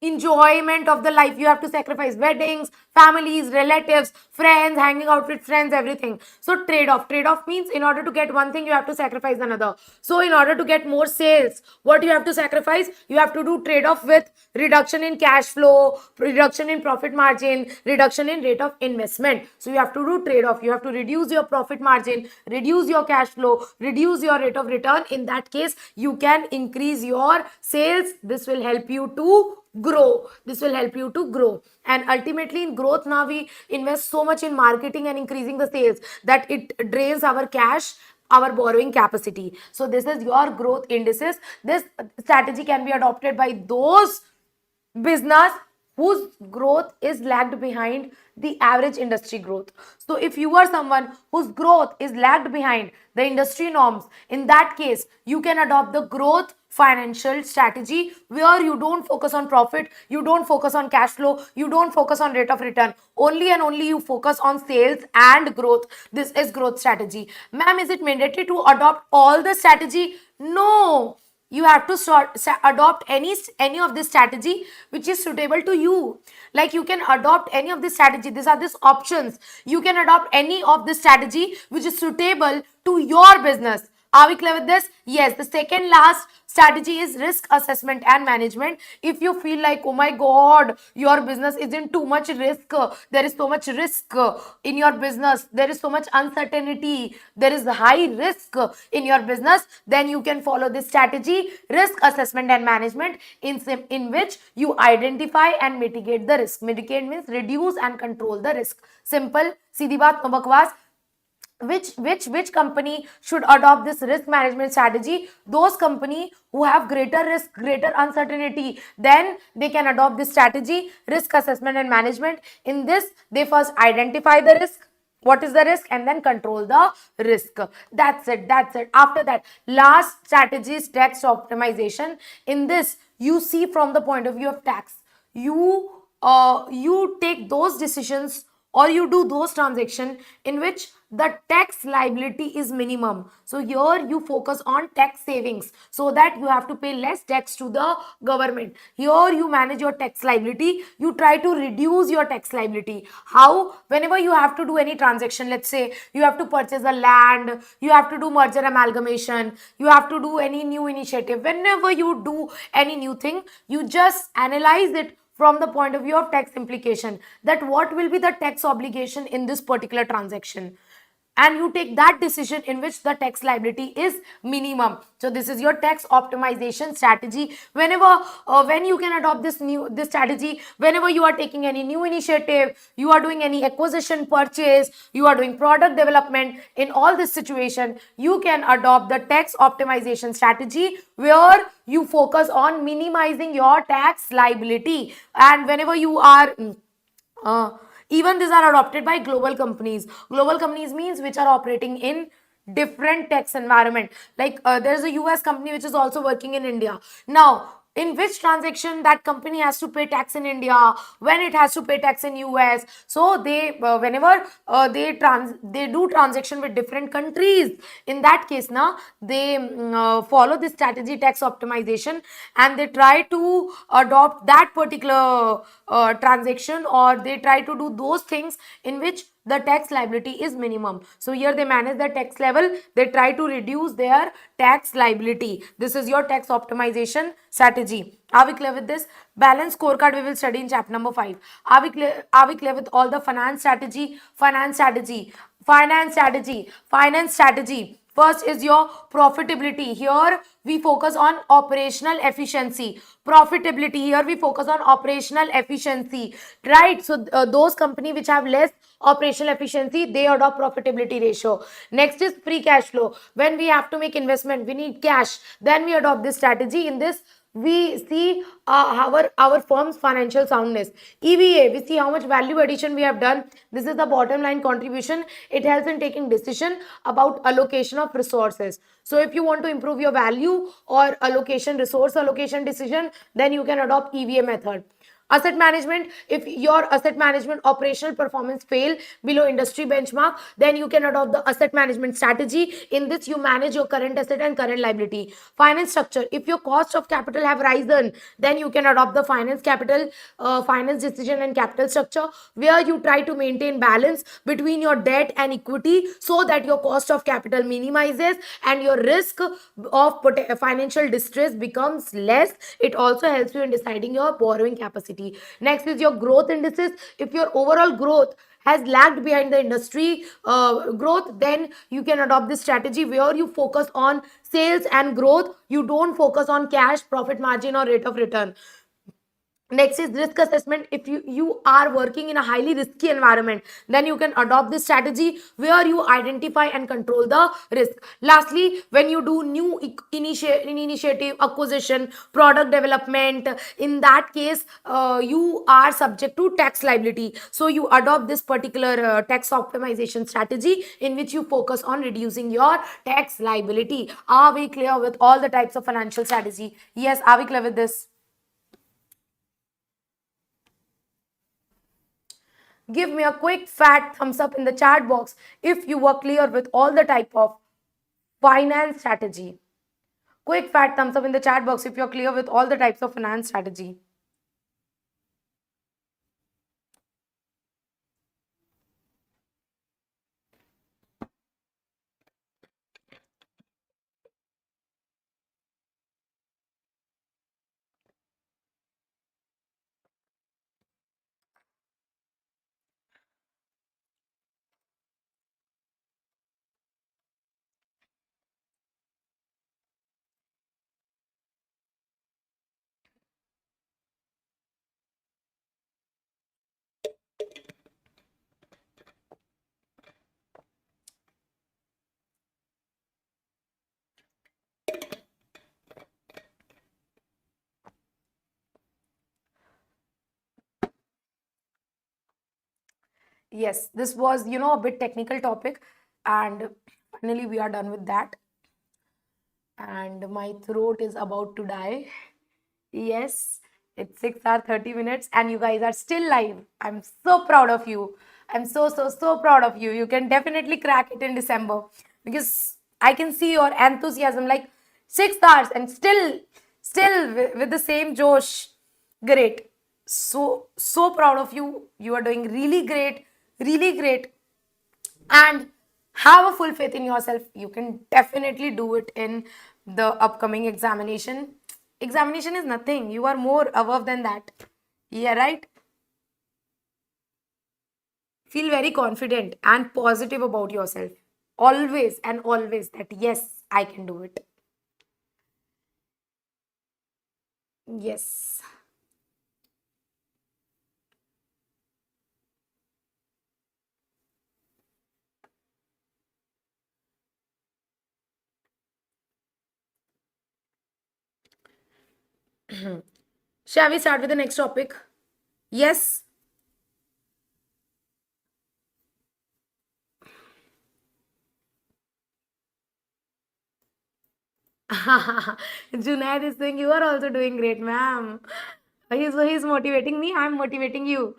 enjoyment of the life, you have to sacrifice weddings, families, relatives, friends, hanging out with friends, everything. So trade-off, trade-off means in order to get one thing you have to sacrifice another. So in order to get more sales, what you have to sacrifice, you have to do trade-off with reduction in cash flow, reduction in profit margin, reduction in rate of investment. So you have to do trade-off, you have to reduce your profit margin, reduce your cash flow, reduce your rate of return. In that case, you can increase your sales. This will help you to grow, this will help you to grow. And ultimately in growth, now we invest so much in marketing and increasing the sales that it drains our cash, our borrowing capacity. So this is your growth indices. This strategy can be adopted by those business whose growth is lagged behind the average industry growth. So if you are someone whose growth is lagged behind the industry norms, in that case you can adopt the growth financial strategy, where you don't focus on profit, you don't focus on cash flow, you don't focus on rate of return, only and only you focus on sales and growth. This is growth strategy. Ma'am, is it mandatory to adopt all the strategy? No, you have to adopt any of this strategy which is suitable to you. Like you can adopt any of this strategy, these are these options, you can adopt any of this strategy which is suitable to your business. Are we clear with this? Yes. The second last strategy is risk assessment and management. If you feel like, oh my god, your business is in too much risk, there is so much risk in your business, there is so much uncertainty, there is high risk in your business, then you can follow this strategy, risk assessment and management, in which you identify and mitigate the risk. Mitigate means reduce and control the risk. Simple, सीधी बात, no बकवास. Which company should adopt this risk management strategy? Those company who have greater risk, greater uncertainty, then they can adopt this strategy, risk assessment and management. In this, they first identify the risk, what is the risk, and then control the risk. That's it, that's it. After that, last strategy is tax optimization. In this, you see from the point of view of tax, you take those decisions or you do those transactions in which the tax liability is minimum. So here you focus on tax savings, so that you have to pay less tax to the government. Here you manage your tax liability, you try to reduce your tax liability. How? Whenever you have to do any transaction, let's say you have to purchase a land, you have to do merger amalgamation, you have to do any new initiative, whenever you do any new thing, you just analyze it from the point of view of tax implication, that what will be the tax obligation in this particular transaction. and you take that decision in which the tax liability is minimum. So this is your tax optimization strategy. When you can adopt this strategy, whenever you are taking any new initiative, you are doing any acquisition, purchase, you are doing product development, in all this situation you can adopt the tax optimization strategy, where you focus on minimizing your tax liability. And whenever you are uh, even these are adopted by global companies. Global companies means which are operating in different tax environment. Like there's a US company which is also working in India. Now, in which transaction that company has to pay tax in India, when it has to pay tax in US. So they whenever they do transaction with different countries, in that case now they follow this strategy tax optimization, and they try to adopt that particular transaction, or they try to do those things in which the tax liability is minimum. So here they manage the tax level, they try to reduce their tax liability. This is your tax optimization strategy. Are we clear with this? Balance scorecard we will study in chapter number 5. Are we clear with all the finance strategy? First is your profitability. Here we focus on operational efficiency. Profitability, here we focus on operational efficiency, right? So those company which have less operational efficiency, they adopt profitability ratio. Next is free cash flow. When we have to make investment, we need cash, then we adopt this strategy. In this we see our firm's financial soundness. EVA, we see how much value addition we have done. This is the bottom line contribution. It helps in taking decision about allocation of resources. So if you want to improve your value or allocation, resource allocation decision, then you can adopt EVA method. Asset management, if your asset management operational performance fail below industry benchmark, then you can adopt the asset management strategy. In this you manage your current asset and current liability. Finance structure, if your cost of capital have risen, then you can adopt the finance decision and capital structure, where you try to maintain balance between your debt and equity, so that your cost of capital minimizes and your risk of financial distress becomes less. It also helps you in deciding your borrowing capacity. Next is your growth indices. If your overall growth has lagged behind the industry growth, then you can adopt this strategy, where you focus on sales and growth. You don't focus on cash, profit margin, or rate of return. Next is risk assessment. If you are working in a highly risky environment, then you can adopt this strategy, where you identify and control the risk. Lastly, when you do new initiative, acquisition, product development, in that case you are subject to tax liability. So you adopt this particular tax optimization strategy, in which you focus on reducing your tax liability. Are we clear with all the types of financial strategy? Yes, are we clear with this? Give me a quick fat thumbs up in the chat box if you were clear with all the type of finance strategy. Quick fat thumbs up in the chat box if you're clear with all the types of finance strategy. Yes, this was, a bit technical topic, and finally we are done with that. And my throat is about to die. Yes, it's 6 hours 30 minutes, and you guys are still live. I'm so proud of you. I'm so proud of you. You can definitely crack it in December, because I can see your enthusiasm, like 6 hours and still with the same Josh. Great. So proud of you. You are doing really great, really great. And have a full faith in yourself. You can definitely do it in the upcoming examination. Examination is nothing, you are more above than that. Yeah, right. Feel very confident and positive about yourself. Always and always that yes, I can do it. Yes. Shall we start with the next topic? Yes. Junaid is saying you are also doing great, ma'am. He's motivating me. I'm motivating you.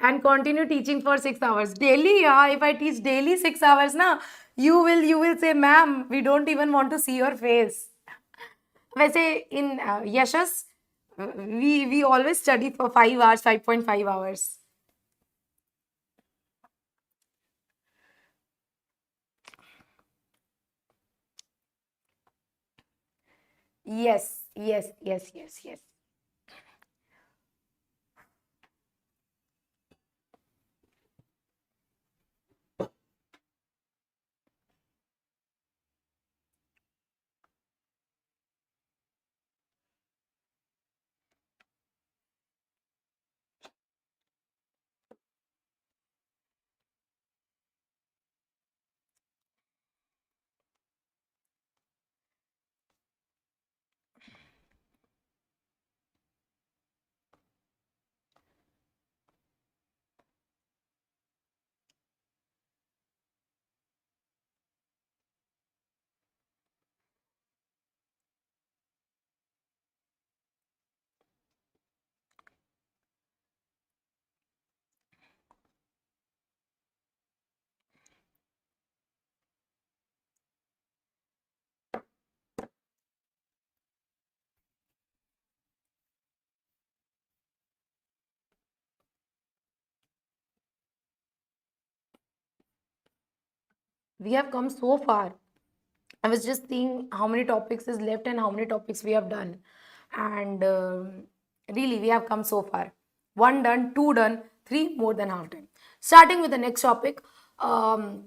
And continue teaching for 6 hours daily. Yeah, if I teach daily 6 hours, na, you will say, ma'am, we don't even want to see your face. वैसे in Yeshas, we always study for 5 hours, 5.5 hours. Yes, yes, yes, yes, yes. We have come so far. I was just seeing how many topics is left and how many topics we have done. And really, we have come so far. One done, two done, three more than half done. Starting with the next topic. Um,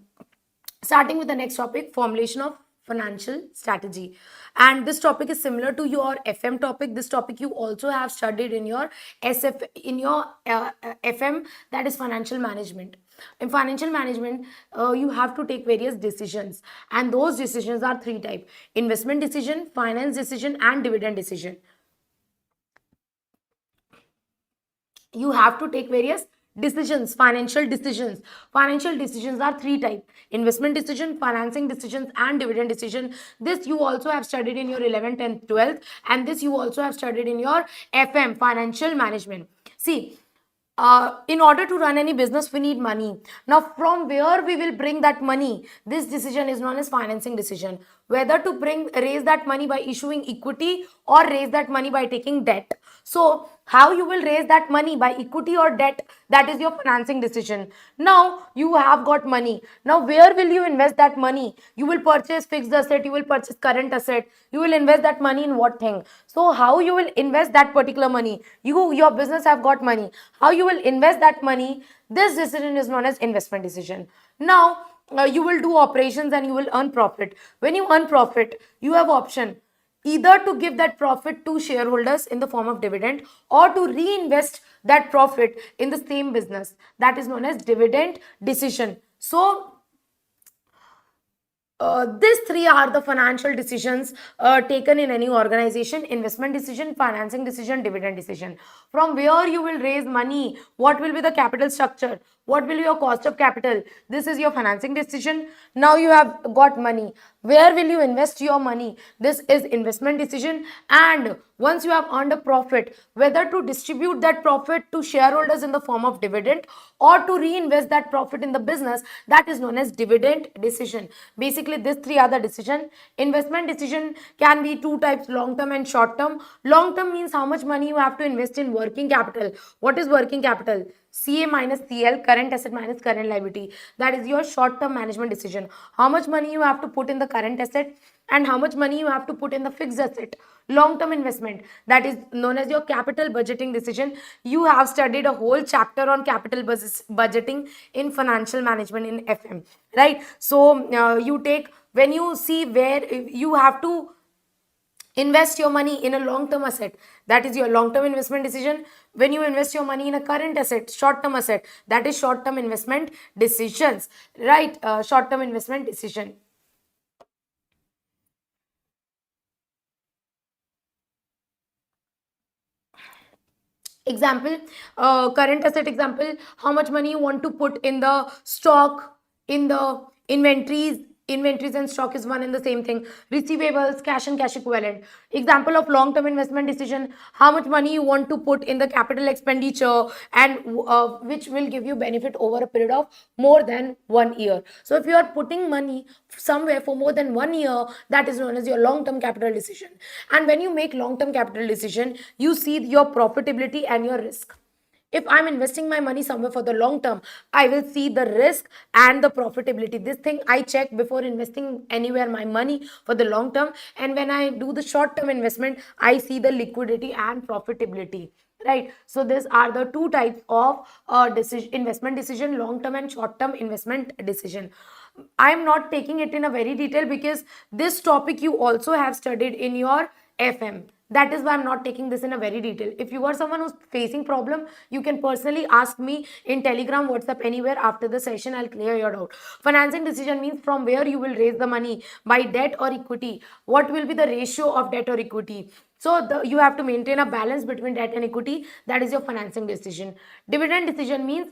Starting with the next topic, formulation of financial strategy. And this topic is similar to your FM topic. This topic you also have studied in your SF, in your FM, that is financial management. In financial management, you have to take various decisions, and those decisions are three type: investment decision, finance decision, and dividend decision. You have to take various decisions, financial decisions are three type: investment decision, financing decisions, and dividend decision. This you also have studied in your 11th and 12th, and this you also have studied in your FM, financial management. See, in order to run any business we need money. Now from where we will bring that money, this decision is known as financing decision. Whether to raise that money by issuing equity or raise that money by taking debt. So how you will raise that money, by equity or debt, that is your financing decision. Now you have got money. Now where will you invest that money? You will purchase fixed asset, you will purchase current asset, you will invest that money in what thing? So how you will invest that particular money? Your business have got money. How you will invest that money? This decision is known as investment decision. Now you will do operations and you will earn profit. When you earn profit, you have option either to give that profit to shareholders in the form of dividend, or to reinvest that profit in the same business. That is known as dividend decision. So these three are the financial decisions taken in any organization: investment decision, financing decision, dividend decision. From where you will raise money, what will be the capital structure, what will be your cost of capital, this is your financing decision. Now you have got money, where will you invest your money, this is investment decision. And once you have earned a profit, whether to distribute that profit to shareholders in the form of dividend or to reinvest that profit in the business, that is known as dividend decision. Basically these three are the decision. Investment decision can be two types: long term and short term. Long term means how much money you have to invest in working capital. What is working capital? CA minus CL, current asset minus current liability. That is your short term management decision. How much money you have to put in the current asset, and how much money you have to put in the fixed asset, long term investment, that is known as your capital budgeting decision. You have studied a whole chapter on capital budgeting in financial management in FM, right? So you take, when you see where you have to invest your money in a long term asset, that is your long term investment decision. When you invest your money in a current asset, short term asset, that is short term investment decisions, right? Short term investment decision. Example, current asset example, how much money you want to put in the stock, in the inventories and stock is one and the same thing. Receivables, cash and cash equivalent. Example of long term investment decision, how much money you want to put in the capital expenditure, and which will give you benefit over a period of more than 1 year. So if you are putting money somewhere for more than 1 year, that is known as your long term capital decision. And when you make long term capital decision, you see your profitability and your risk. If I'm investing my money somewhere for the long term, I will see the risk and the profitability. This thing I check before investing anywhere my money for the long term. And when I do the short term investment, I see the liquidity and profitability, right? So these are the two types of investment decision: long term and short term investment decision. I am not taking it in a very detail because this topic you also have studied in your FM. That is why I'm not taking this in a very detail. If you are someone who's facing problem, you can personally ask me in Telegram, WhatsApp, anywhere. After the session, I'll clear your doubt. Financing decision means from where you will raise the money, by debt or equity. What will be the ratio of debt or equity? So you have to maintain a balance between debt and equity. That is your financing decision. Dividend decision means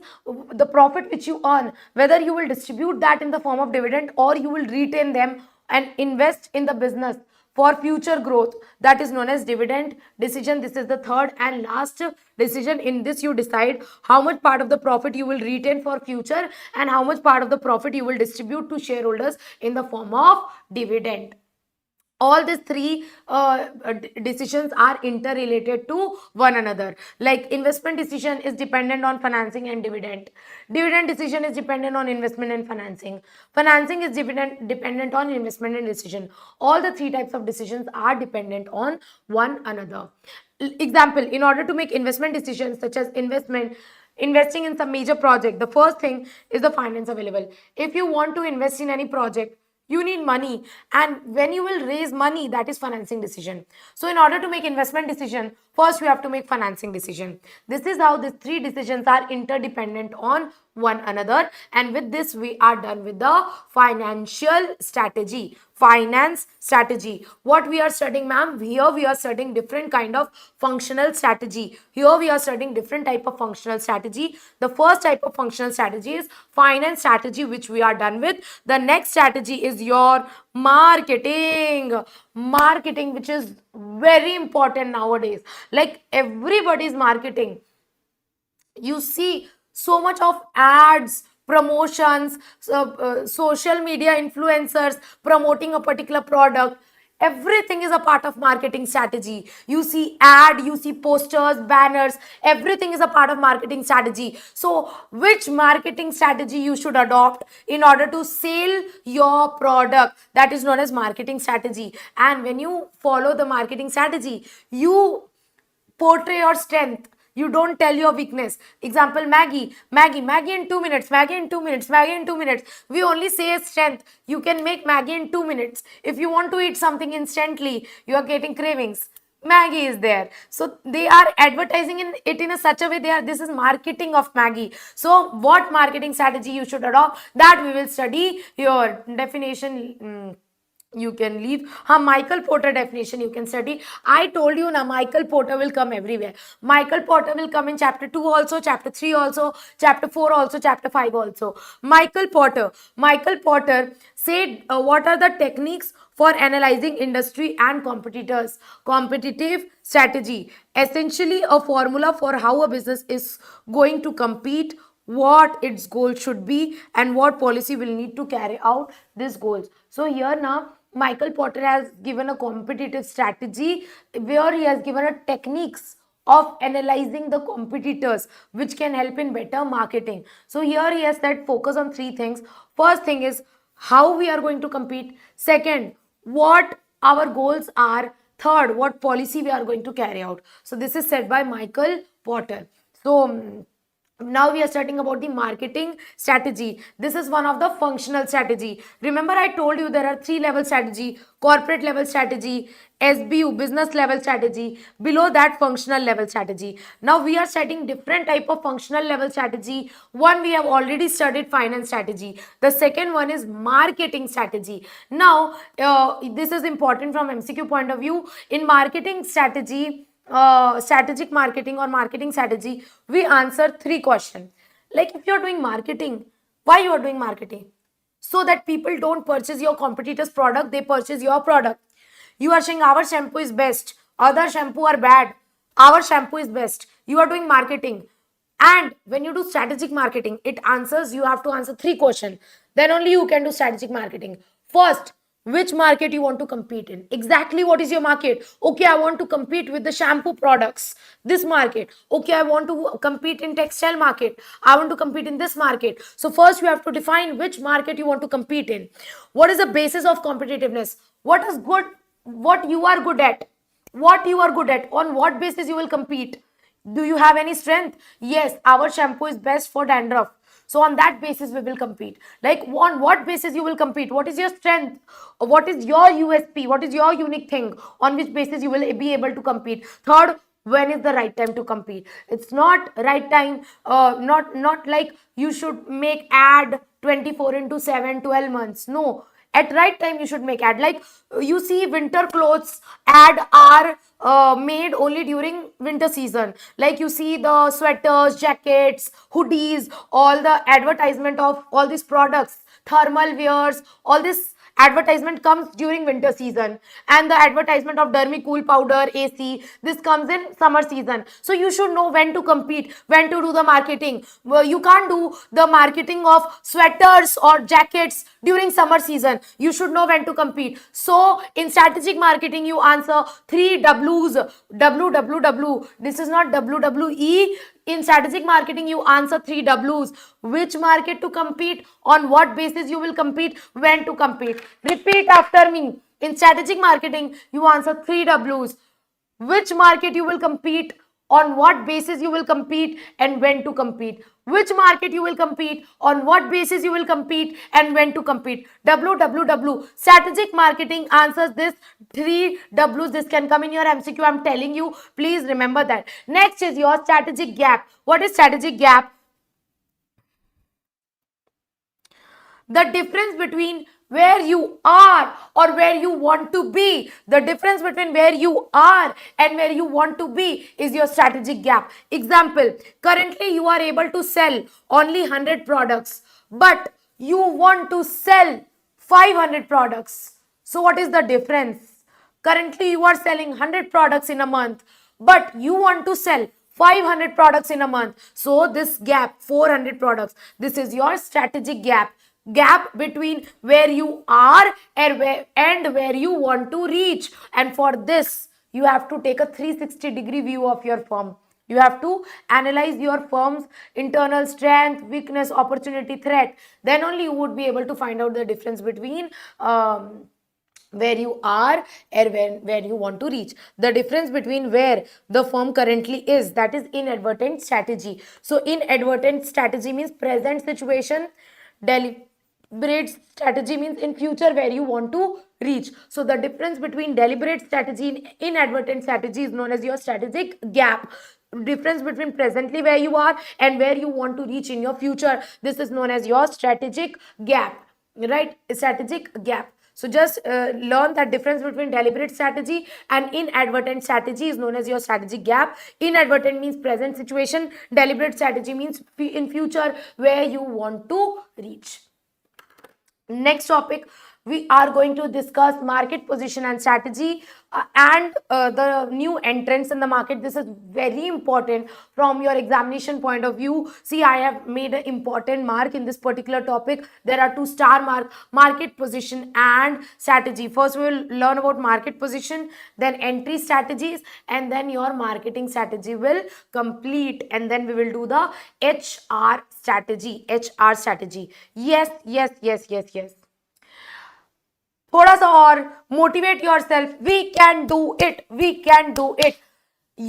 the profit which you earn, whether you will distribute that in the form of dividend or you will retain them and invest in the business for future growth. That is known as dividend decision. This is the third and last decision. In this, you decide how much part of the profit you will retain for future and how much part of the profit you will distribute to shareholders in the form of dividend. All these three decisions are interrelated to one another. Like investment decision is dependent on financing and dividend decision is dependent on investment and financing is dependent on investment and decision. All the three types of decisions are dependent on one another. Example, in order to make investment decisions such as investing in some major project, the first thing is the finance available. If you want to invest in any project, you need money, and when you will raise money, that is financing decision. So in order to make investment decision, first we have to make financing decision. This is how these three decisions are interdependent on one another. And with this, we are done with the financial strategy. Finance strategy. What we are studying, ma'am? Here we are studying different kind of functional strategy. Here we are studying different type of functional strategy. The first type of functional strategy is finance strategy, which we are done with. The next strategy is your marketing. Marketing, which is very important nowadays. Like everybody is marketing. You see so much of ads, promotions, social media influencers promoting a particular product. Everything is a part of marketing strategy. You see ad, you see posters, banners, everything is a part of marketing strategy. So which marketing strategy you should adopt in order to sell your product, that is known as marketing strategy. And when you follow the marketing strategy, you portray your strength. You don't tell your weakness. Example, Maggie in 2 minutes, Maggie in 2 minutes. We only say a strength. You can make Maggie in 2 minutes. If you want to eat something instantly, you are getting cravings, Maggie is there. So they are advertising in it in a such a way, this is marketing of Maggie. So what marketing strategy you should adopt, that we will study. Your definition, you can leave. Michael Porter definition you can study. I told you now, Michael Porter will come everywhere. Michael Porter will come in chapter 2 also, chapter 3 also, chapter 4 also, chapter 5 also. Michael Porter said what are the techniques for analyzing industry and competitive strategy. Essentially a formula for how a business is going to compete, what its goal should be, and what policy will need to carry out these goals. So here now Michael Porter has given a competitive strategy where he has given a techniques of analyzing the competitors which can help in better marketing. So here he has said focus on three things. First thing is how we are going to compete. Second, what our goals are. Third, what policy we are going to carry out. So this is said by Michael Porter. So now we are starting about the marketing strategy. This is one of the functional strategy. Remember, I told you there are three level strategy: corporate level strategy, SBU, business level strategy, below that functional level strategy. Now we are setting different type of functional level strategy. One, we have already studied finance strategy. The second one is marketing strategy. Now this is important from MCQ point of view. In marketing strategy, strategic marketing or marketing strategy, we answer three questions. Like, if you're doing marketing, why you are doing marketing? So that people don't purchase your competitors product, they purchase your product. You are saying our shampoo is best, other shampoo are bad, our shampoo is best. You are doing marketing. And when you do strategic marketing, it answers, you have to answer three questions. Then only you can do strategic marketing. First, which market you want to compete in? Exactly, what is your market? Okay, I want to compete with the shampoo products, this market. Okay, I want to compete in textile market, I want to compete in this market. So first you have to define which market you want to compete in. What is the basis of competitiveness? What is good, what you are good at, what you are good at, on what basis you will compete. Do you have any strength? Yes, our shampoo is best for dandruff, so on that basis we will compete. Like, on what basis you will compete? What is your strength? What is your USP? What is your unique thing on which basis you will be able to compete? Third, when is the right time to compete? It's not right time, not like you should make ad 24 into 7 12 months. No, at right time you should make ad. Like, you see winter clothes ad are made only during winter season. Like, you see the sweaters, jackets, hoodies, all the advertisement of all these products, thermal wears, all this advertisement comes during winter season, and the advertisement of Dermicool powder, AC, this comes in summer season. So you should know when to compete, when to do the marketing. Well, you can't do the marketing of sweaters or jackets during summer season. You should know when to compete. So in strategic marketing, you answer three W's. WWW, this is not WWE. In strategic marketing, you answer three W's. Which market to compete, on what basis you will compete, when to compete. Repeat after me. In strategic marketing, you answer three W's. Which market you will compete, on what basis you will compete, and when to compete. Which market you will compete, on what basis you will compete, and when to compete. WWW. Strategic marketing answers this three W's. This can come in your MCQ. I'm telling you, please remember that. Next is your strategic gap. What is strategic gap? The difference between where you are or where you want to be. The difference between where you are and where you want to be is your strategic gap. Example, currently you are able to sell only 100 products, but you want to sell 500 products. So what is the difference? Currently you are selling 100 products in a month, but you want to sell 500 products in a month. So this gap, 400 products, this is your strategic gap. Gap between where you are and where you want to reach. And for this, you have to take a 360-degree view of your firm. You have to analyze your firm's internal strength, weakness, opportunity, threat. Then only you would be able to find out the difference between where you are and where you want to reach. The difference between where the firm currently is, that is inadvertent strategy. So inadvertent strategy means present situation. Deliberate strategy means in future where you want to reach. So the difference between deliberate strategy and inadvertent strategy is known as your strategic gap. Difference between presently where you are and where you want to reach in your future, this is known as your strategic gap, right? Strategic gap. So just learn that difference between deliberate strategy and inadvertent strategy is known as your strategic gap. Inadvertent means present situation. Deliberate strategy means in future where you want to reach. Next topic, we are going to discuss market position and strategy and the new entrants in the market. This is very important from your examination point of view. See, I have made an important mark in this particular topic. There are two star mark: market position and strategy. First we will learn about market position, then entry strategies, and then your marketing strategy will complete, and then we will do the HR strategy. HR strategy. Yes. थोड़ा सा और motivate yourself, we can do it, we can do it.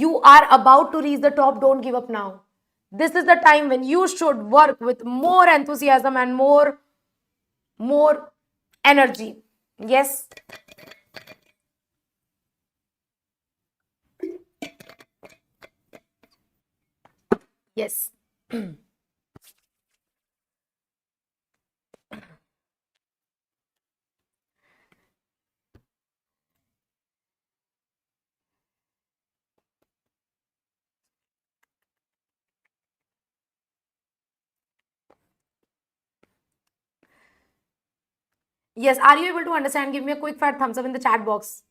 You are about to reach the top. Don't give up now. This is the time when you should work with more enthusiasm and more energy. Yes. Yes. Yes. Are you able to understand? Give me a quick fat thumbs up in the chat box.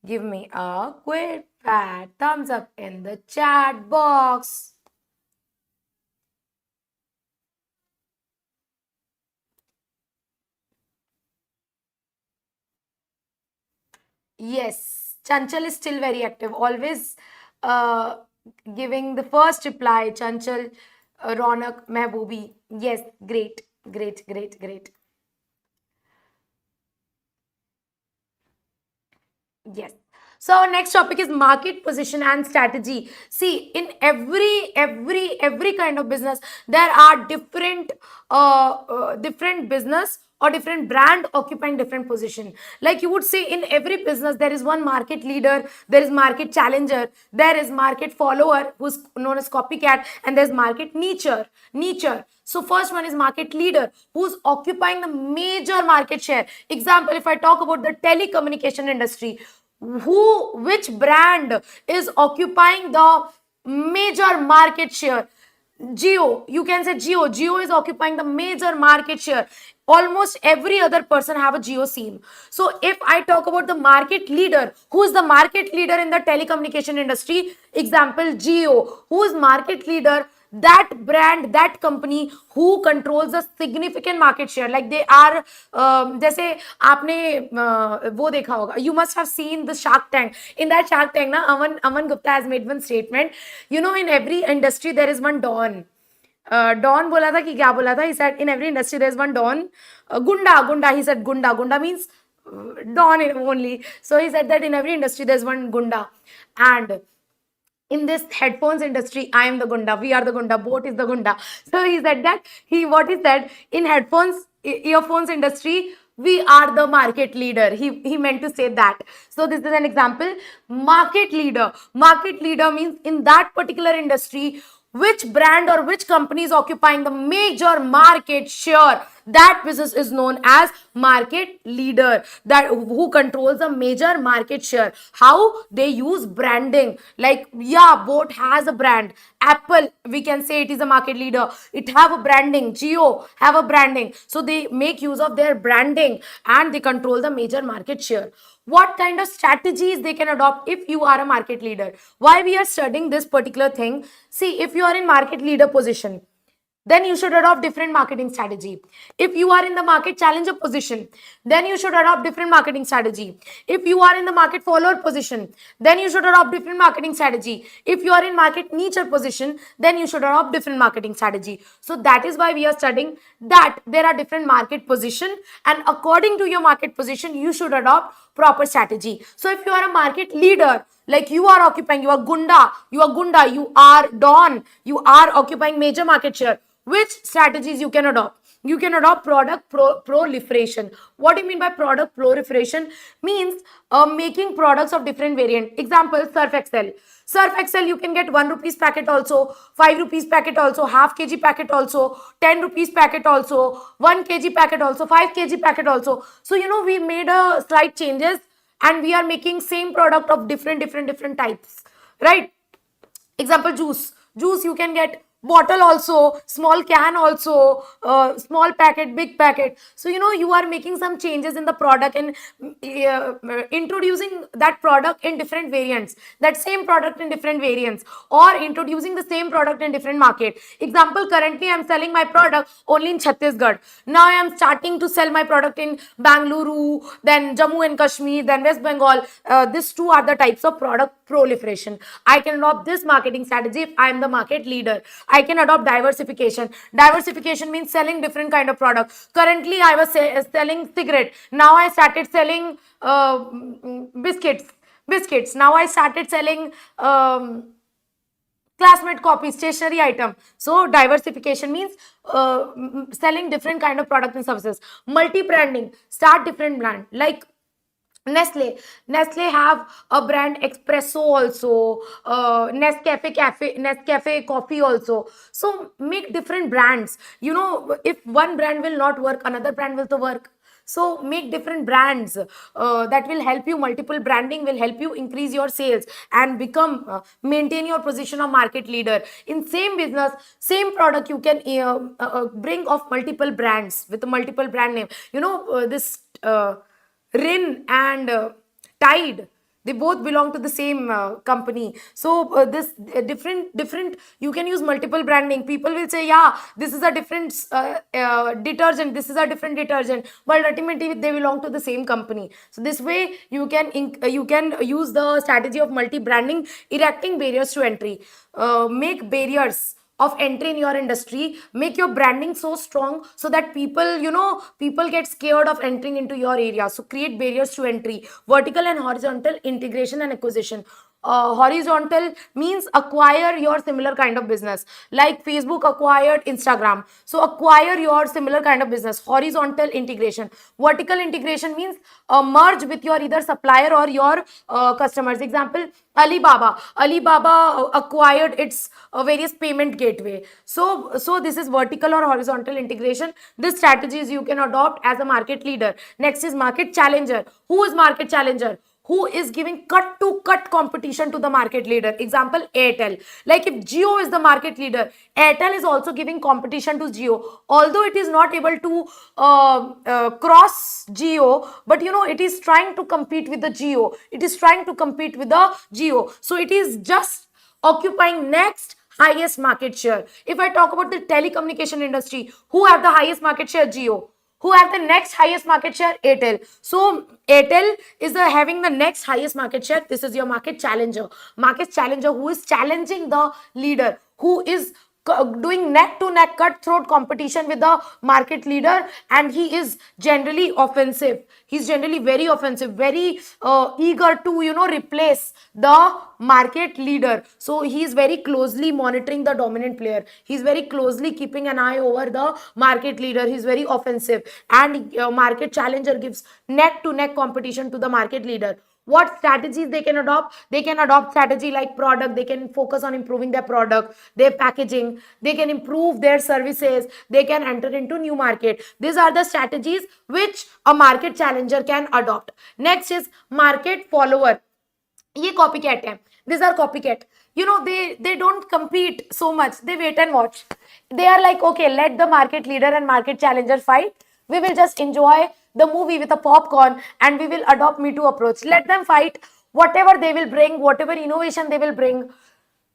Give me a quick fat thumbs up in the chat box. Yes, Chanchal is still very active, always uh, giving the first reply. Chanchal, Ronak, Mehboobi. Yes, great, great, great, great. Yes. So our next topic is market position and strategy. See, in every kind of business, there are different business or different brand occupying different position. Like you would say, in every business, there is one market leader, there is market challenger, there is market follower who's known as copycat, and there's market nicher. So first one is market leader, who's occupying the major market share. Example, if I talk about the telecommunication industry, which brand is occupying the major market share? Geo, you can say Geo. Geo is occupying the major market share. Almost every other person have a Geo SIM. So if I talk about the market leader, who is the market leader in the telecommunication industry? Example, Geo. Who is market leader? That brand, that company who controls a significant market share. Like they are, जैसे आपने वो देखा होगा, you must have seen the Shark Tank. In that Shark Tank ना, Aman Gupta has made one statement. You know, in every industry there is one Don. Don बोला था कि क्या बोला था? He said in every industry there is one Don. Gunda. He said Gunda. Gunda means Don only. So he said that in every industry there is one Gunda. And in this headphones industry, I am the gunda, we are the gunda, boat is the gunda. So he said that what he said, in headphones, earphones industry, we are the market leader. He meant to say that. So this is an example. Market leader means in that particular industry, which brand or which company is occupying the major market share. That business is known as market leader, that who controls the major market share. How? They use branding. Like, yeah, boat has a brand. Apple, we can say it is a market leader. It have a branding. Geo have a branding. So they make use of their branding and they control the major market share. What kind of strategies they can adopt if you are a market leader? Why we are studying this particular thing? See, if you are in market leader position, then you should adopt different marketing strategy. If you are in the market challenger position, then you should adopt different marketing strategy. If you are in the market follower position, then you should adopt different marketing strategy. If you are in market niche position, then you should adopt different marketing strategy. So that is why we are studying that there are different market position, and according to your market position, you should adopt proper strategy. So if you are a market leader, like you are occupying, you are Don, you are occupying major market share, which strategies you can adopt? You can adopt product proliferation. What do you mean by product proliferation? Means making products of different variant. Example, Surf Excel. Surf Excel, you can get 1 rupees packet also, 5 rupees packet also, half kg packet also, 10 rupees packet also, 1 kg packet also, 5 kg packet also. So, you know, we made a slight changes and we are making same product of different types, right? Example, juice you can get bottle also, small can also, small packet, big packet. So you know, you are making some changes in the product and introducing that product in different variants, that same product in different variants, or introducing the same product in different market. Example, currently I am selling my product only in Chhattisgarh. Now I am starting to sell my product in Bangalore, then Jammu and Kashmir, then West Bengal. These two are the types of product proliferation. I can adopt this marketing strategy if I am the market leader. I can adopt diversification. Diversification means selling different kind of product. Currently I was selling cigarette, now I started selling biscuits. Now I started selling classmate copy, stationery item. So diversification means selling different kind of product and services. Multi branding, start different brand like Nestle have a brand Espresso also, Nescafe coffee also. So make different brands. You know, if one brand will not work, another brand will to work. So make different brands that will help you. Multiple branding will help you increase your sales and become maintain your position of market leader in same business, same product. You can bring of multiple brands with a multiple brand name. You know, this. Rin and Tide, they both belong to the same company. So this different you can use multiple branding. People will say, yeah, this is a different detergent, this is a different detergent, but ultimately they belong to the same company. So this way you can you can use the strategy of multi branding, erecting barriers to entry. Make barriers of entry in your industry, make your branding so strong so that people, you know, people get scared of entering into your area. So create barriers to entry. Vertical and horizontal integration and acquisition. Horizontal means acquire your similar kind of business, like Facebook acquired Instagram, so acquire your similar kind of business. Horizontal integration. Vertical integration means merge with your either supplier or your customers. Example, Alibaba acquired its various payment gateway. So this is vertical or horizontal integration. This strategies you can adopt as a market leader. Next is market challenger. Who is market challenger? Who is giving cut to cut competition to the market leader? Example, Airtel. Like if Jio is the market leader, Airtel is also giving competition to Jio. Although it is not able to cross Jio, but you know, it is trying to compete with the Jio. It is trying to compete with the Jio. So it is just occupying next highest market share. If I talk about the telecommunication industry, who have the highest market share? Jio. Who have the next highest market share? Airtel. So Airtel is having the next highest market share. This is your market challenger. Market challenger who is challenging the leader, who is doing neck to neck cutthroat competition with the market leader, and he is generally offensive. He's generally very offensive, very eager to, you know, replace the market leader. So he is very closely monitoring the dominant player. He's very closely keeping an eye over the market leader. He's very offensive, and market challenger gives neck to neck competition to the market leader. What strategies they can adopt? They can adopt strategy like product. They can focus on improving their product, their packaging. They can improve their services. They can enter into new market. These are the strategies which a market challenger can adopt. Next is market follower. ये copycat है. These are copycat. You know, they don't compete so much. They wait and watch. They are like, okay, let the market leader and market challenger fight. We will just enjoy the movie with a popcorn and we will adopt Me Too approach. Let them fight. Whatever they will bring, whatever innovation they will bring,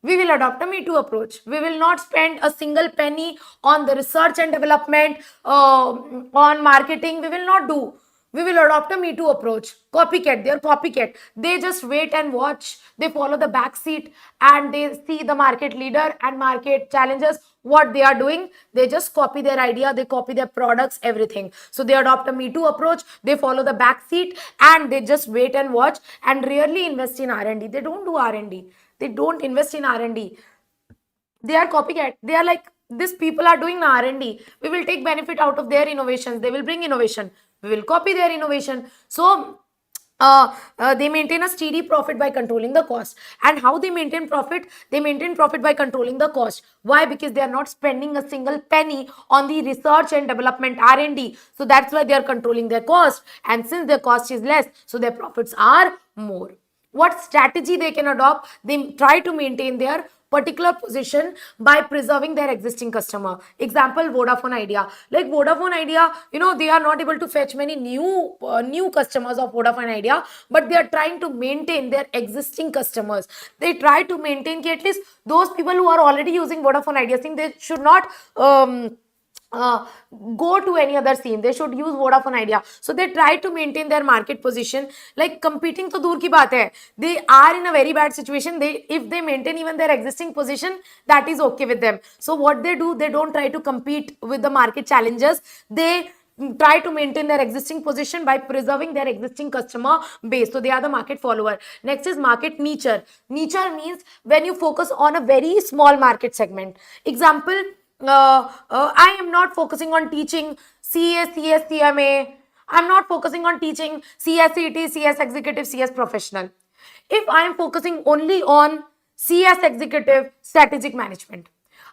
we will adopt a Me Too approach. We will not spend a single penny on the research and development, on marketing. We will not do. We will adopt a Me Too approach. Copycat, they are copycat. They just wait and watch. They follow the back seat and they see the market leader and market challengers what they are doing. They just copy their idea, they copy their products, everything. So they adopt a Me Too approach. They follow the back seat and they just wait and watch and rarely invest in R&D. They don't do R&D. They don't invest in R&D. They are copycat. They are like, these people are doing R&D. We will take benefit out of their innovations. They will bring innovation. We will copy their innovation. So they maintain a steady profit by controlling the cost. And how they maintain profit? They maintain profit by controlling the cost. Why? Because they are not spending a single penny on the research and development, R&D. So that's why they are controlling their cost. And since their cost is less, so their profits are more. What strategy they can adopt? They try to maintain their particular position by preserving their existing customer. Example, Vodafone Idea. Like Vodafone Idea, you know, they are not able to fetch many new customers of Vodafone Idea, but they are trying to maintain their existing customers. They try to maintain at least those people who are already using Vodafone Idea. I think they should not uh, go to any other scene. They should use Vodafone Idea. So they try to maintain their market position. Like competing to dur ki baat hai. They are in a very bad situation. If they maintain even their existing position, that is okay with them. So what they do, they don't try to compete with the market challengers. They try to maintain their existing position by preserving their existing customer base. So they are the market follower. Next is market nicher. Nicher means when you focus on a very small market segment. Example, I am not focusing on teaching CS, CS, CMA. I'm not focusing on teaching CS, CT, CS executive, CS professional. If I am focusing only on CS executive strategic management,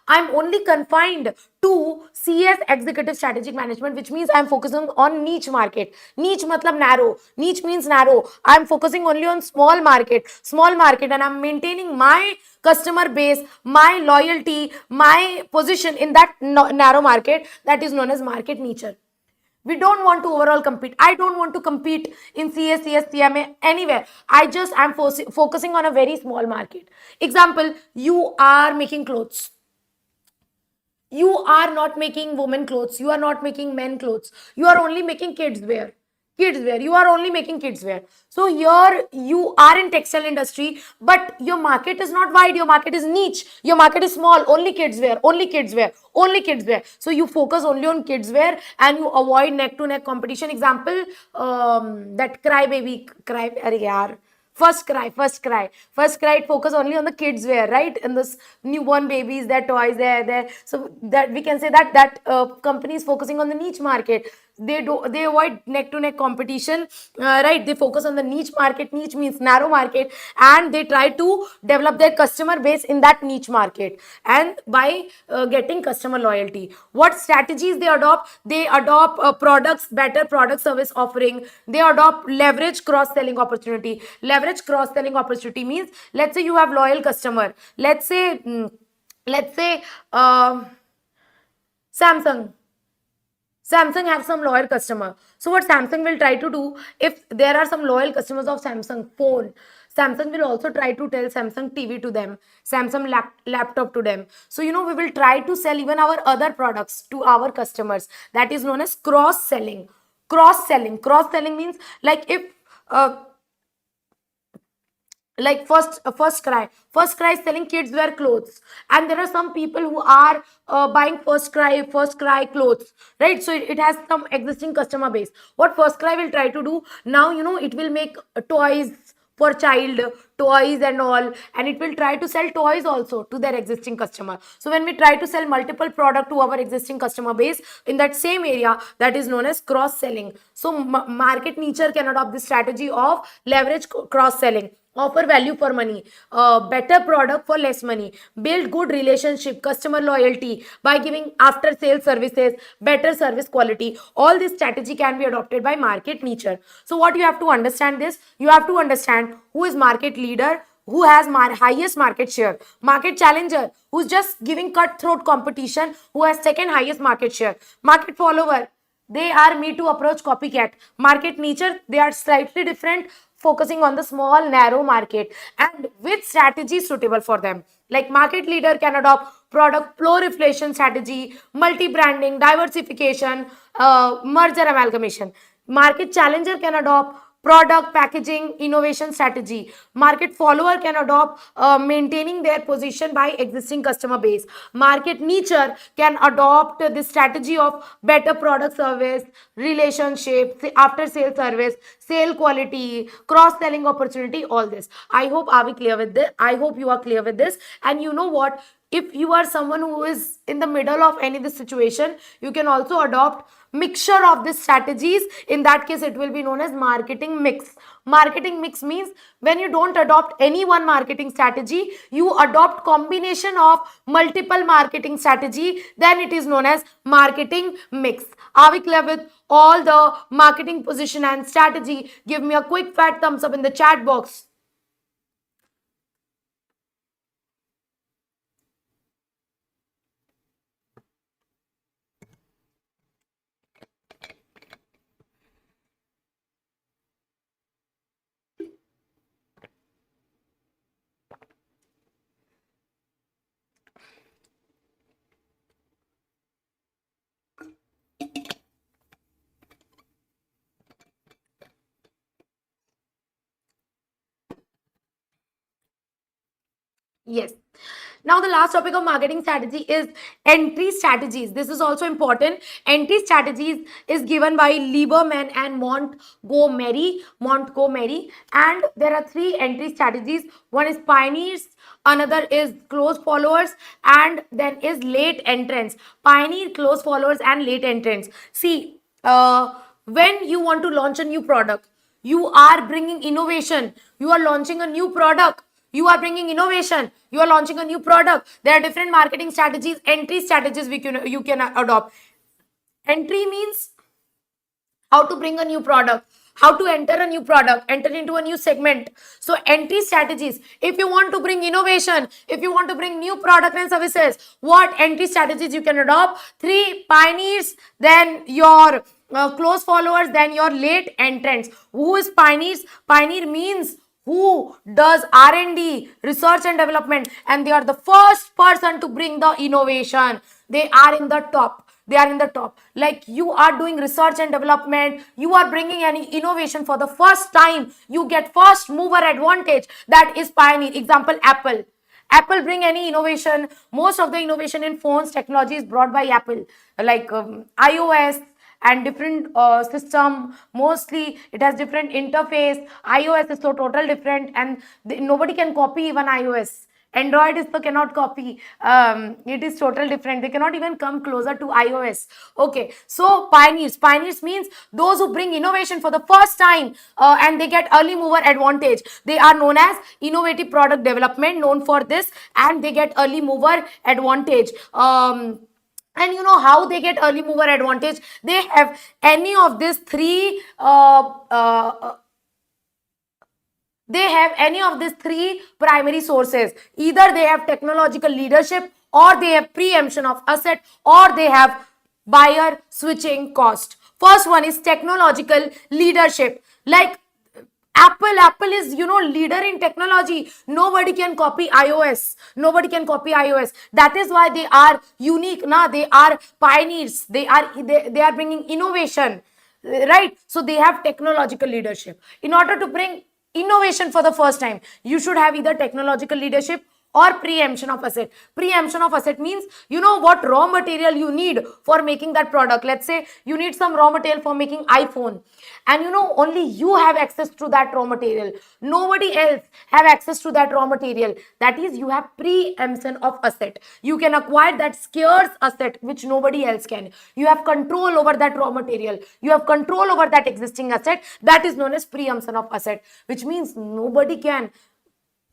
I'm only confined to CS executive strategic management, which means I'm focusing on niche market. Niche matlab narrow. Niche means narrow. I'm focusing only on small market, and I'm maintaining my customer base, my loyalty, my position in that narrow market. That is known as market niche. We don't want to overall compete. I don't want to compete in CS, CS, CMA, anywhere. I'm focusing on a very small market. Example, you are making clothes. You are not making women clothes. You are not making men clothes. You are only making kids wear. Kids wear. You are only making kids wear. So here you are in textile industry, but your market is not wide. Your market is niche. Your market is small. Only kids wear. Only kids wear. Only kids wear. So you focus only on kids wear and you avoid neck to neck competition. Example, that cry baby cry. Arey yaar. First cry, focus only on the kids wear, right? And this newborn babies, their toys, there. So that we can say that company is focusing on the niche market. They avoid neck to neck competition, right? They focus on the niche market. Niche means narrow market, and they try to develop their customer base in that niche market, and by getting customer loyalty. What strategies they adopt? They adopt products, better product service offering. They adopt leverage cross selling opportunity. Leverage cross selling opportunity means, let's say you have loyal customer. Let's say Samsung. Samsung have some loyal customer. So what Samsung will try to do, if there are some loyal customers of Samsung phone, Samsung will also try to tell Samsung TV to them, Samsung laptop to them. So we will try to sell even our other products to our customers. That is known as cross selling. Cross selling. Cross selling means, like, if uh, like first cry is selling kids wear clothes, and there are some people who are buying first cry clothes, right? So it has some existing customer base. What first cry will try to do now, it will make toys for child, toys and all, and it will try to sell toys also to their existing customer. So when we try to sell multiple product to our existing customer base in that same area, that is known as cross selling. So market niche can adopt this strategy of leverage cross selling. Offer value for money, better product for less money, build good relationship, customer loyalty by giving after sales services, better service quality. All this strategy can be adopted by market niche. So what you have to understand this, you have to understand who is market leader, who has highest market share, market challenger who's just giving cutthroat competition, who has second highest market share, market follower, they are me to approach copycat. Market niche, they are slightly different, focusing on the small, narrow market and with strategies suitable for them. Like market leader can adopt product proliferation strategy, multi-branding, diversification, merger amalgamation. Market challenger can adopt product packaging innovation strategy. Market follower can adopt maintaining their position by existing customer base. Market nicher can adopt the strategy of better product service, relationship, after sale service, sale quality, cross selling opportunity. All this, I hope, are we clear with this? I hope you are clear with this. And you know what, if you are someone who is in the middle of any of this situation, you can also adopt mixture of these strategies. In that case, it will be known as marketing mix. Marketing mix means when you don't adopt any one marketing strategy, you adopt combination of multiple marketing strategy, then it is known as marketing mix. Are we clear with all the marketing position and strategy? Give me a quick fat thumbs up in the chat box. Yes. Now, the last topic of marketing strategy is entry strategies. This is also important. Entry strategies is given by Lieberman and Montgomery. And there are three entry strategies. One is pioneers, another is close followers, and then is late entrants. Pioneer, close followers, and late entrants. See, when you want to launch a new product, you are bringing innovation. You are launching a new product. You are bringing innovation. You are launching a new product. There are different marketing strategies, entry strategies you can adopt. Entry means how to bring a new product, how to enter a new product, enter into a new segment. So entry strategies, if you want to bring innovation, if you want to bring new product and services, what entry strategies you can adopt? Three: pioneers, then your close followers, then your late entrants. Who is pioneers? Pioneer means who does R&D, research and development, and they are the first person to bring the innovation. They are in the top. They are in the top. Like, you are doing research and development, you are bringing any innovation for the first time, you get first mover advantage. That is pioneer. Example, Apple bring any innovation. Most of the innovation in phones technology is brought by Apple, like iOS and different system. Mostly it has different interface. iOS is so total different, and nobody can copy even iOS. Android is so cannot copy. It is total different. They cannot even come closer to iOS. Okay, so pioneers means those who bring innovation for the first time, and they get early mover advantage. They are known as innovative product development, known for this, and they get early mover advantage. And you know how they get early mover advantage? They have any of these three they have any of these three primary sources. Either they have technological leadership, or they have preemption of asset, or they have buyer switching cost. First one is technological leadership. Like Apple is, leader in technology. Nobody can copy iOS. Nobody can copy iOS. That is why they are unique. Now they are pioneers. They are bringing innovation, right? So they have technological leadership. In order to bring innovation for the first time, you should have either technological leadership or preemption of asset. Preemption of asset means you know what raw material you need for making that product. Let's say you need some raw material for making iPhone, and only you have access to that raw material. Nobody else have access to that raw material. That is, you have preemption of asset. You can acquire that scarce asset which nobody else can. You have control over that raw material. You have control over that existing asset. That is known as preemption of asset, which means nobody can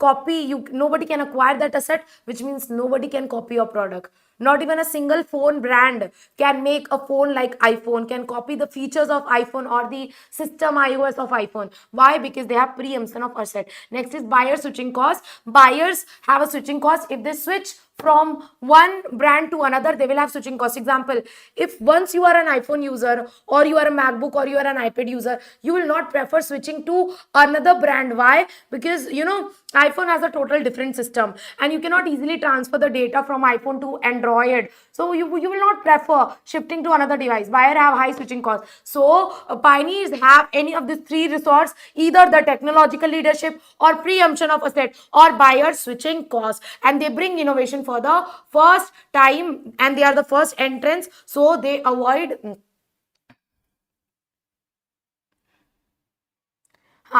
nobody can acquire that asset, which means nobody can copy your product. Not even a single phone brand can make a phone like iPhone, can copy the features of iPhone or the system iOS of iPhone. Why? Because they have preemption of asset. Next is buyer switching cost. Buyers have a switching cost. If they switch from one brand to another, they will have switching cost. Example, if once you are an iPhone user, or you are a MacBook, or you are an iPad user, you will not prefer switching to another brand. Why? Because iPhone has a total different system, and you cannot easily transfer the data from iPhone to Android. So you will not prefer shifting to another device. Buyer have high switching costs. So pioneers have any of these three resources: either the technological leadership, or preemption of asset, or buyer switching cost, and they bring innovation for the first time, and they are the first entrants, so they avoid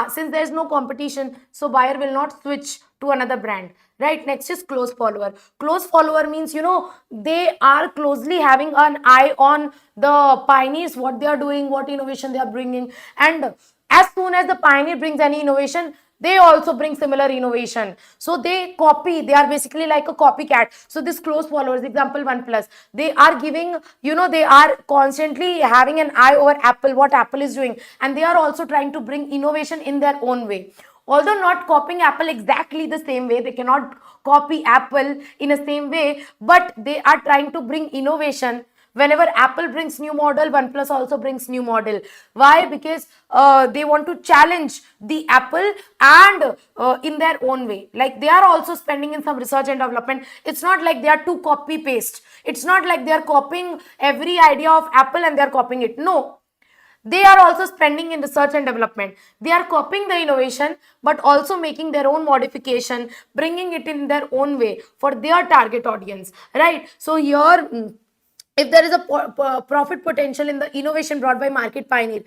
since there is no competition, so buyer will not switch to another brand, right? Next is close follower. Close follower means they are closely having an eye on the pioneers, what they are doing, what innovation they are bringing, and as soon as the pioneer brings any innovation, they also bring similar innovation. So they copy. They are basically like a copycat. So this close followers, example OnePlus, they are giving, they are constantly having an eye over Apple, what Apple is doing, and they are also trying to bring innovation in their own way. Although not copying Apple exactly the same way, they cannot copy Apple in the same way, but they are trying to bring innovation. Whenever Apple brings new model, OnePlus also brings new model. Why? Because they want to challenge the Apple, and in their own way. Like, they are also spending in some research and development. It's not like they are too copy paste. It's not like they are copying every idea of Apple and they are copying it. No. They are also spending in research and development. They are copying the innovation, but also making their own modification, bringing it in their own way for their target audience, right? So here, if there is a profit potential in the innovation brought by market pioneer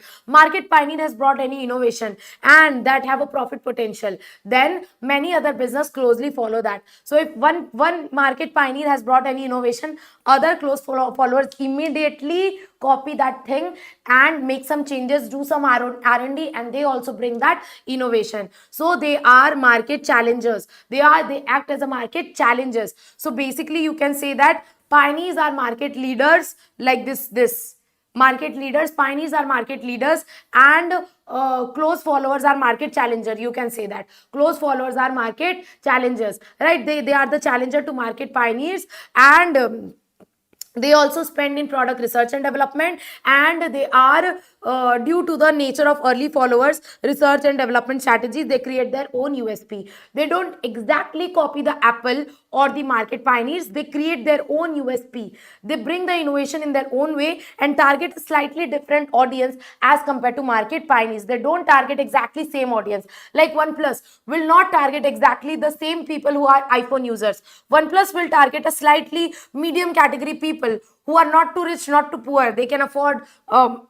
has brought any innovation and that have a profit potential, then many other business closely follow that. So if one market pioneer has brought any innovation, other close followers immediately copy that thing and make some changes, do some R&D, and they also bring that innovation. So they are market challengers. They act as a market challengers. So basically you can say that pioneers are market leaders, like this market leaders. Pioneers are market leaders, and close followers are market challenger. You can say that close followers are market challengers, right? They are the challenger to market pioneers, and they also spend in product research and development, and they are due to the nature of early followers research and development strategies, they create their own USP. They don't exactly copy the Apple or the market pioneers, they create their own USP. They bring the innovation in their own way and target a slightly different audience as compared to market pioneers. They don't target exactly same audience. Like OnePlus will not target exactly the same people who are iPhone users. OnePlus will target a slightly medium category people who are not too rich, not too poor. They can afford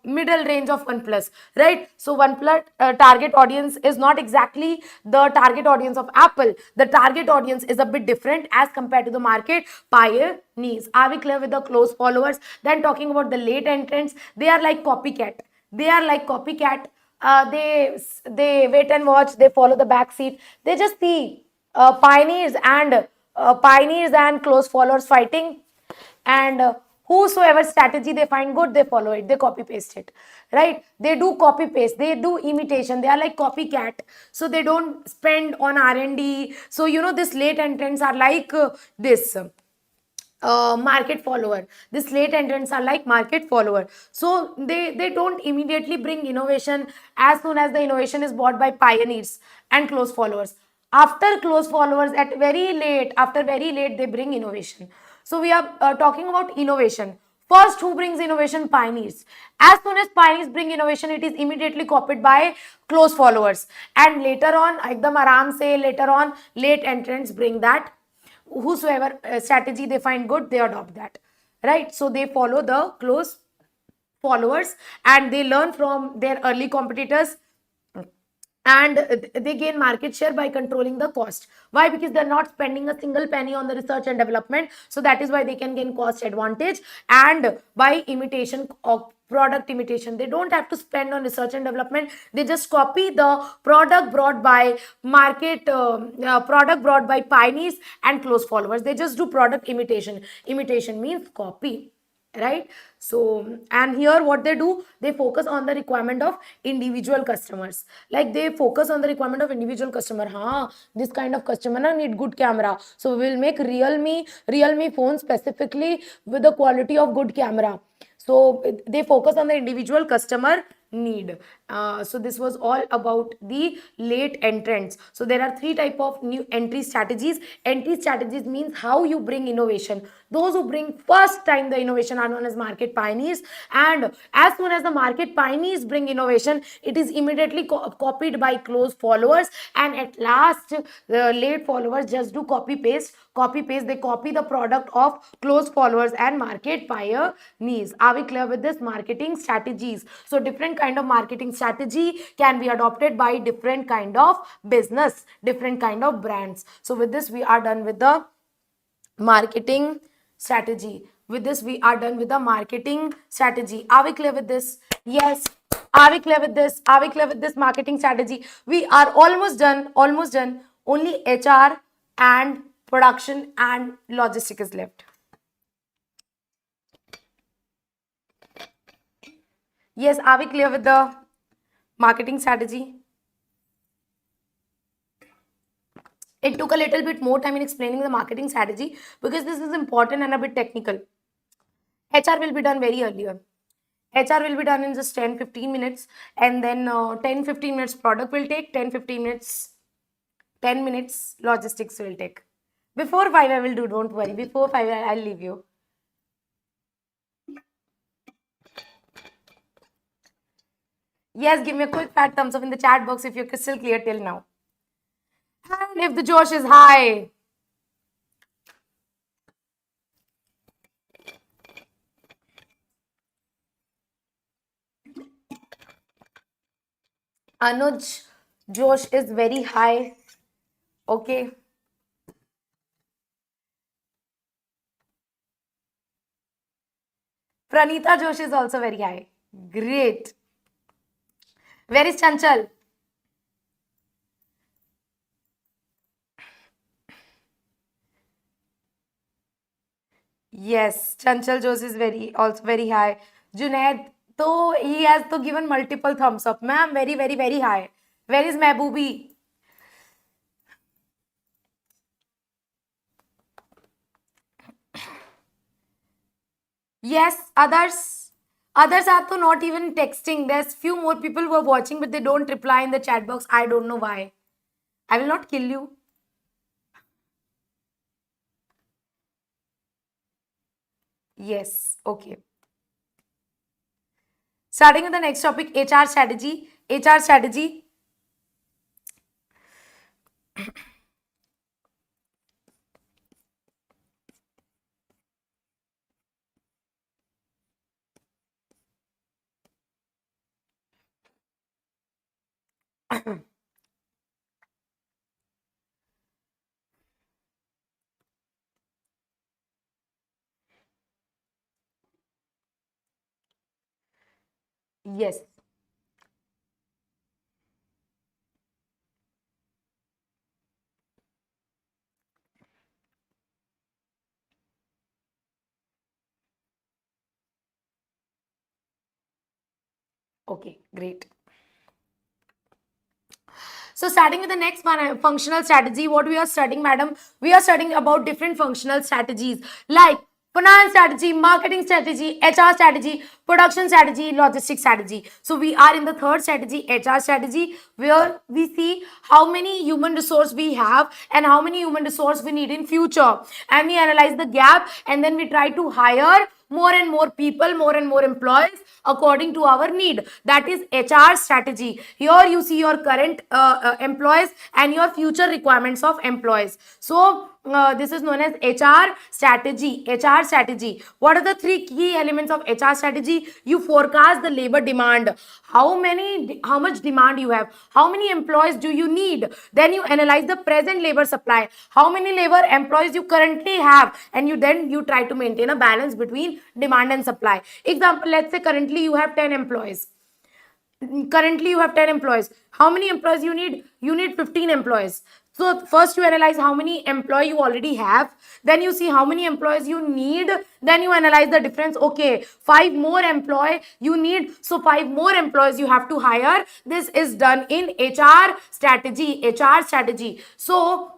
middle range of OnePlus, right? So OnePlus target audience is not exactly the target audience of Apple. The target audience is a bit different as compared to the market pioneers. Are we clear with the close followers? Then talking about the late entrants, they are like copycat. They are like copycat. They wait and watch. They follow the back seat. They just see pioneers and close followers fighting, and whosoever strategy they find good, they follow it, they copy paste it, right? They do copy paste, they do imitation, they are like copycat. So they don't spend on R&D. So this late entrants are like this market follower. This late entrants are like market follower. So they don't immediately bring innovation as soon as the innovation is bought by pioneers and close followers. After close followers, after very late they bring innovation. So we are talking about innovation. First, who brings innovation? Pioneers. As soon as pioneers bring innovation, it is immediately copied by close followers, and later on ekdam aram se, later on late entrants bring that. Whosoever strategy they find good, they adopt that, right? So they follow the close followers and they learn from their early competitors, and they gain market share by controlling the cost. Why? Because they're not spending a single penny on the research and development, so that is why they can gain cost advantage. And by imitation of product imitation, they don't have to spend on research and development, they just copy the product brought by product brought by pioneers and close followers. They just do product imitation. Imitation means copy, right? So, and here what they do, they focus on the requirement of individual customers. Like they focus on the requirement of individual customer. This kind of customer need good camera, so we will make realme phone specifically with the quality of good camera. So they focus on the individual customer need. So this was all about the late entrants. So there are three type of new entry strategies. Entry strategies means how you bring innovation. Those who bring first time the innovation are known as market pioneers, and as soon as the market pioneers bring innovation, it is immediately copied by close followers, and at last the late followers just do copy paste. They copy the product of close followers and market pioneers. Are we clear with this? Marketing strategies. So different kind of marketing strategy can be adopted by different kind of business, different kind of brands. So with this we are done with the marketing strategy. With this we are done with the marketing strategy. Are we clear with this? Yes. Are we clear with this? Are we clear with this marketing strategy? We are almost done. Only HR and production and logistic is left. Yes, are we clear with the marketing strategy? It took a little bit more time in explaining the marketing strategy because this is important and a bit technical. HR will be done very earlier. HR will be done in just 10-15 minutes, and then 10-15 minutes product will take, 10-15 minutes, 10 minutes logistics will take. Before 5 I will do, don't worry. Before 5 I'll leave you. Yes, give me a quick fat thumbs up in the chat box if you're crystal clear till now. And if the Josh is high. Anuj, Josh is very high. Okay. Pranita Josh is also very high. Great. Where is Chanchal? Yes, Chanchal Josh is very also very high. Junaid, so he has to given multiple thumbs up. Ma'am, very, very, very high. Where is Mehboobi? Yes, others are to not even texting. There's few more people who are watching, but they don't reply in the chat box. I don't know why. I will not kill you. Yes, okay. Starting with the next topic, HR strategy. HR strategy. Yes. Okay, great. So starting with the next one, functional strategy, what we are studying, madam, we are studying about different functional strategies like finance strategy, marketing strategy, HR strategy, production strategy, logistics strategy. So we are in the third strategy, HR strategy, where we see how many human resource we have and how many human resource we need in future, and we analyze the gap, and then we try to hire more and more people, more and more employees according to our need. That is HR strategy. Here you see your current employees and your future requirements of employees. So this is known as HR strategy. HR strategy. What are the three key elements of HR strategy? You forecast the labor demand. How much demand you have? How many employees do you need? Then you analyze the present labor supply. How many labor employees you currently have, and you try to maintain a balance between demand and supply. Example, let's say currently you have 10 employees. Currently you have 10 employees. How many employees you need? You need 15 employees. So first you analyze how many employee you already have, then you see how many employees you need, then you analyze the difference. Okay, 5 more employee you need, so 5 more employees you have to hire. This is done in HR strategy. So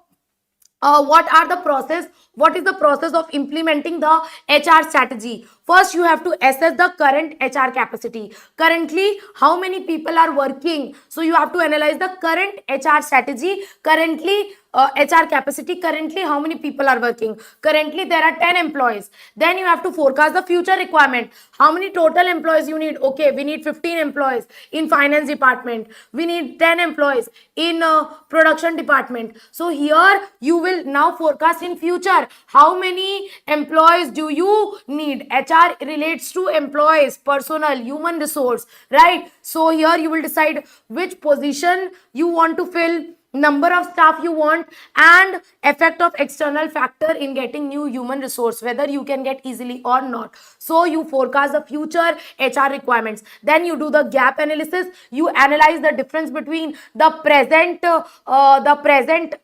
what are the process, what is the process of implementing the HR strategy? First you have to assess the current HR capacity. Currently how many people are working, so you have to analyze the current HR strategy. Currently HR capacity, currently how many people are working? Currently there are 10 employees. Then you have to forecast the future requirement. How many total employees you need? Okay, we need 15 employees in finance department, we need 10 employees in production department. So here you will now forecast in future how many employees do you need. HR relates to employees, personnel, human resource, right? So here you will decide which position you want to fill, number of staff you want, and effect of external factor in getting new human resource, whether you can get easily or not. So you forecast the future HR requirements, then you do the gap analysis. You analyze the difference between the present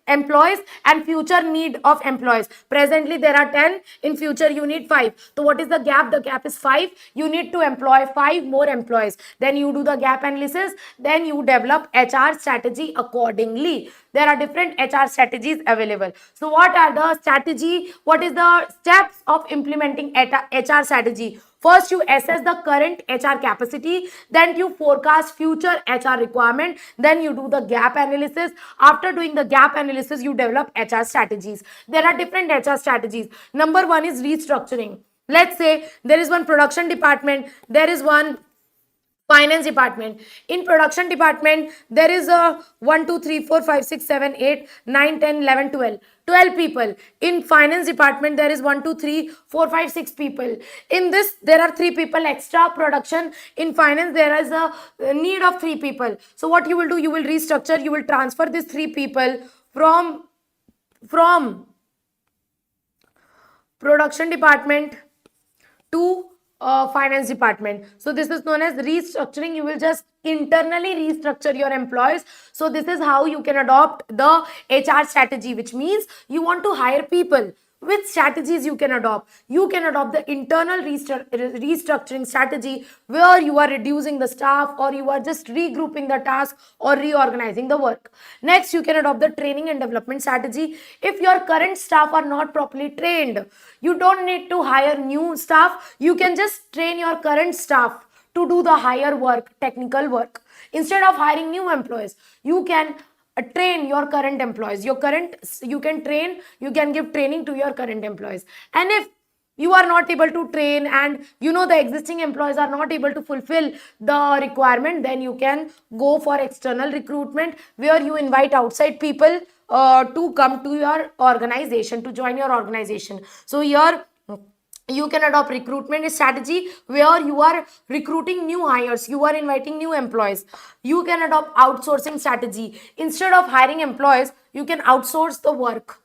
employees and future need of employees. Presently there are 10, in future you need 5. So what is the gap? The gap is 5. You need to employ 5 more employees. Then you do the gap analysis, then you develop HR strategy accordingly. There are different HR strategies available. So what are the strategy? What is the steps of implementing HR strategy? First you assess the current HR capacity, then you forecast future HR requirement, then you do the gap analysis. After doing the gap analysis, you develop HR strategies. There are different HR strategies. Number one is restructuring. Let's say there is one production department, there is one Finance department. In production department, there is a 1 2 3 4 5 6 7 8 9 10 11 12 12 people. In finance department, there is 1 2 3 4 5 6 people. In this, there are 3 people extra. Production, in finance, there is a need of 3 people. So what you will do, you will restructure, you will transfer these 3 people from production department to finance department. So this is known as restructuring. You will just internally restructure your employees. So this is how you can adopt the HR strategy, which means you want to hire people. Which strategies you can adopt? You can adopt the internal restructuring strategy, where you are reducing the staff, or you are just regrouping the task, or reorganizing the work. Next, you can adopt the training and development strategy. If your current staff are not properly trained, you don't need to hire new staff. You can just train your current staff to do the higher work, technical work. Instead of hiring new employees, you can train your current employees. You can train, you can give training to your current employees. And if you are not able to train, and you know the existing employees are not able to fulfill the requirement, then you can go for external recruitment, where you invite outside people to come to your organization, to join your organization. So here you can adopt recruitment strategy, where you are recruiting new hires, you are inviting new employees. You can adopt outsourcing strategy. Instead of hiring employees, you can outsource the work.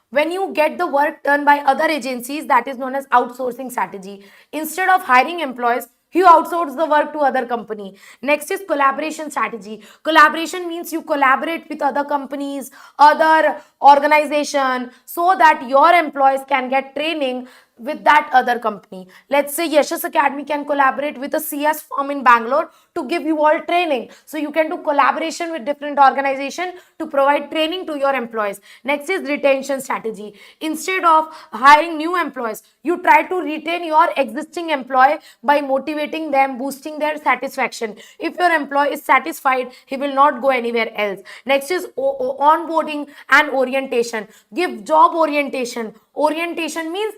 When you get the work done by other agencies, that is known as outsourcing strategy. Instead of hiring employees, you outsource the work to other company. Next is collaboration strategy. Collaboration means you collaborate with other companies, other organization, so that your employees can get training with that other company. Let's say Yeshas Academy can collaborate with a CS firm in Bangalore to give you all training. So you can do collaboration with different organization to provide training to your employees. Next is retention strategy. Instead of hiring new employees, you try to retain your existing employee by motivating them, boosting their satisfaction. If your employee is satisfied, he will not go anywhere else. Next is onboarding and orientation. Give job orientation. Orientation means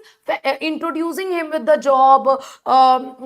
introducing him with the job,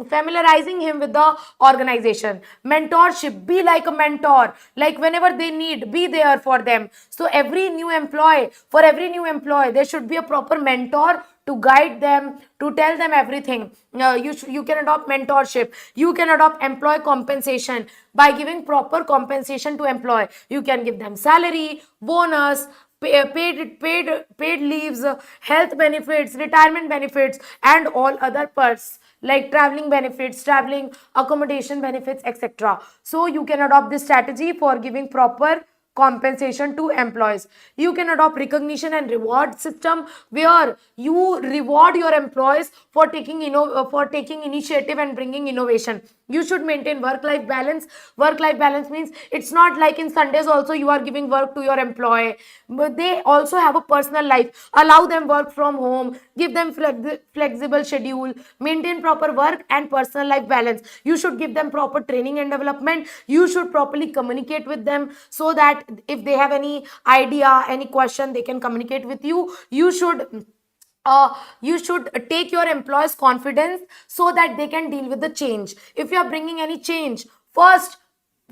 familiarizing him with the organization. Mentorship, be like a mentor, like whenever they need, be there for them. So for every new employee, there should be a proper mentor to guide them, to tell them everything. You can adopt mentorship. You can adopt employee compensation. By giving proper compensation to employee, you can give them salary, bonus, paid leaves, health benefits, retirement benefits, and all other perks like traveling benefits, traveling accommodation benefits, etc. So you can adopt this strategy for giving proper compensation to employees. You can adopt recognition and reward system, where you reward your employees for taking initiative and bringing innovation. You should maintain work life balance. Work life balance means it's not like in Sundays also you are giving work to your employee, but they also have a personal life. Allow them work from home, give them flexible schedule, maintain proper work and personal life balance. You should give them proper training and development. You should properly communicate with them, so that if they have any idea, any question, they can communicate with you. You should take your employees confidence, so that they can deal with the change. If you are bringing any change, first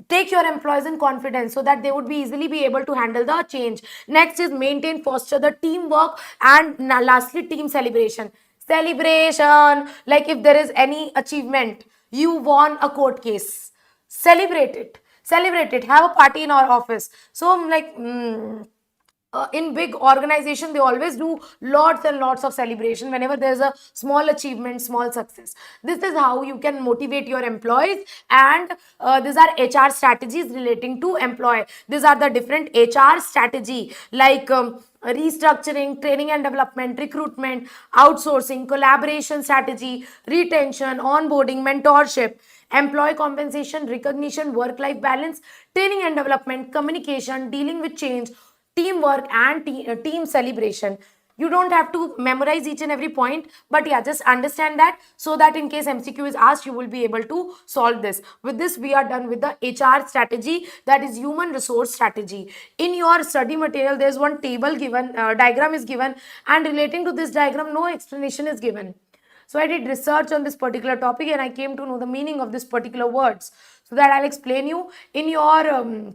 take your employees in confidence, so that they would be easily be able to handle the change. Next is maintain, foster the teamwork, and lastly, team celebration. Like if there is any achievement, you won a court case, celebrate it, have a party in our office. So in big organization, they always do lots and lots of celebration whenever there's a small achievement, small success. This is how you can motivate your employees. And these are HR strategies relating to employee. These are the different HR strategy, like restructuring, training and development, recruitment, outsourcing, collaboration strategy, retention, onboarding, mentorship, employee compensation, recognition, work life balance, training and development, communication, dealing with change, teamwork, and team celebration. You don't have to memorize each and every point, but yeah, just understand that, so that in case MCQ is asked, you will be able to solve this. With this, we are done with the HR strategy, that is human resource strategy. In your study material, there's one table given, diagram is given, and relating to this diagram, no explanation is given. So I did research on this particular topic and I came to know the meaning of this particular words, so that I'll explain you in your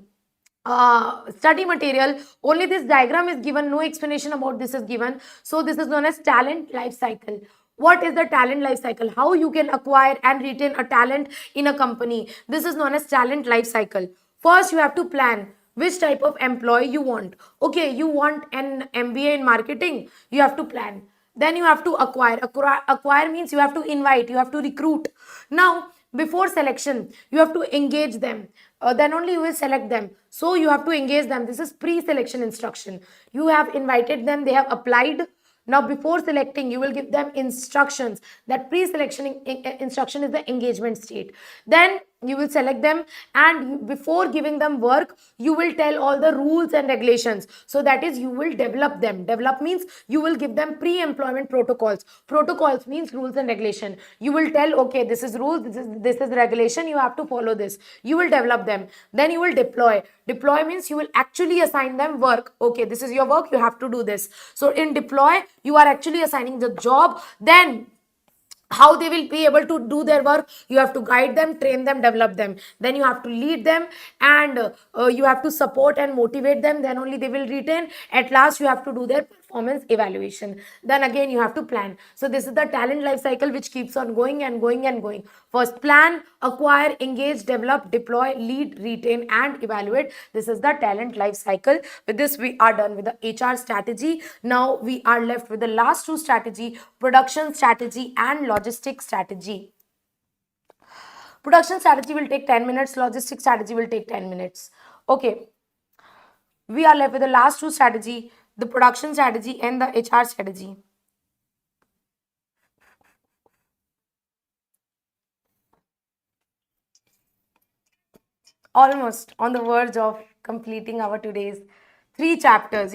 study material. Only this diagram is given, no explanation about this is given. So this is known as talent life cycle. What is the talent life cycle? How you can acquire and retain a talent in a company? This is known as talent life cycle. First, you have to plan which type of employee you want. Okay, you want an MBA in marketing, you have to plan. Then you have to acquire means you have to invite, you have to recruit. Now before selection, you have to engage them. Then only you will select them. So you have to engage them. This is pre-selection instruction. You have invited them, they have applied. Now before selecting, you will give them instructions. That pre-selection instruction is the engagement state. Then you will select them, and before giving them work, you will tell all the rules and regulations. So that is, you will develop them. Develop means you will give them pre-employment protocols. Protocols means rules and regulation. You will tell, okay, this is rules, this is regulation, you have to follow this. You will develop them. Then you will deploy. Deploy means you will actually assign them work. Okay, this is your work, you have to do this. So in deploy, you are actually assigning the job. Then how they will be able to do their work, you have to guide them, train them, develop them. Then you have to lead them, and you have to support and motivate them. Then only they will retain. At last, you have to do their performance evaluation. Then again you have to plan. So this is the talent life cycle, which keeps on going and going and going. First, plan, acquire, engage, develop, deploy, lead, retain, and evaluate. This is the talent life cycle. With this, we are done with the HR strategy. Now we are left with the last two strategy: production strategy and logistic strategy. Production strategy will take 10 minutes, logistic strategy will take 10 minutes. Okay, we are left with the last two strategy: the production strategy and the HR strategy. Almost on the verge of completing our today's 3 chapters.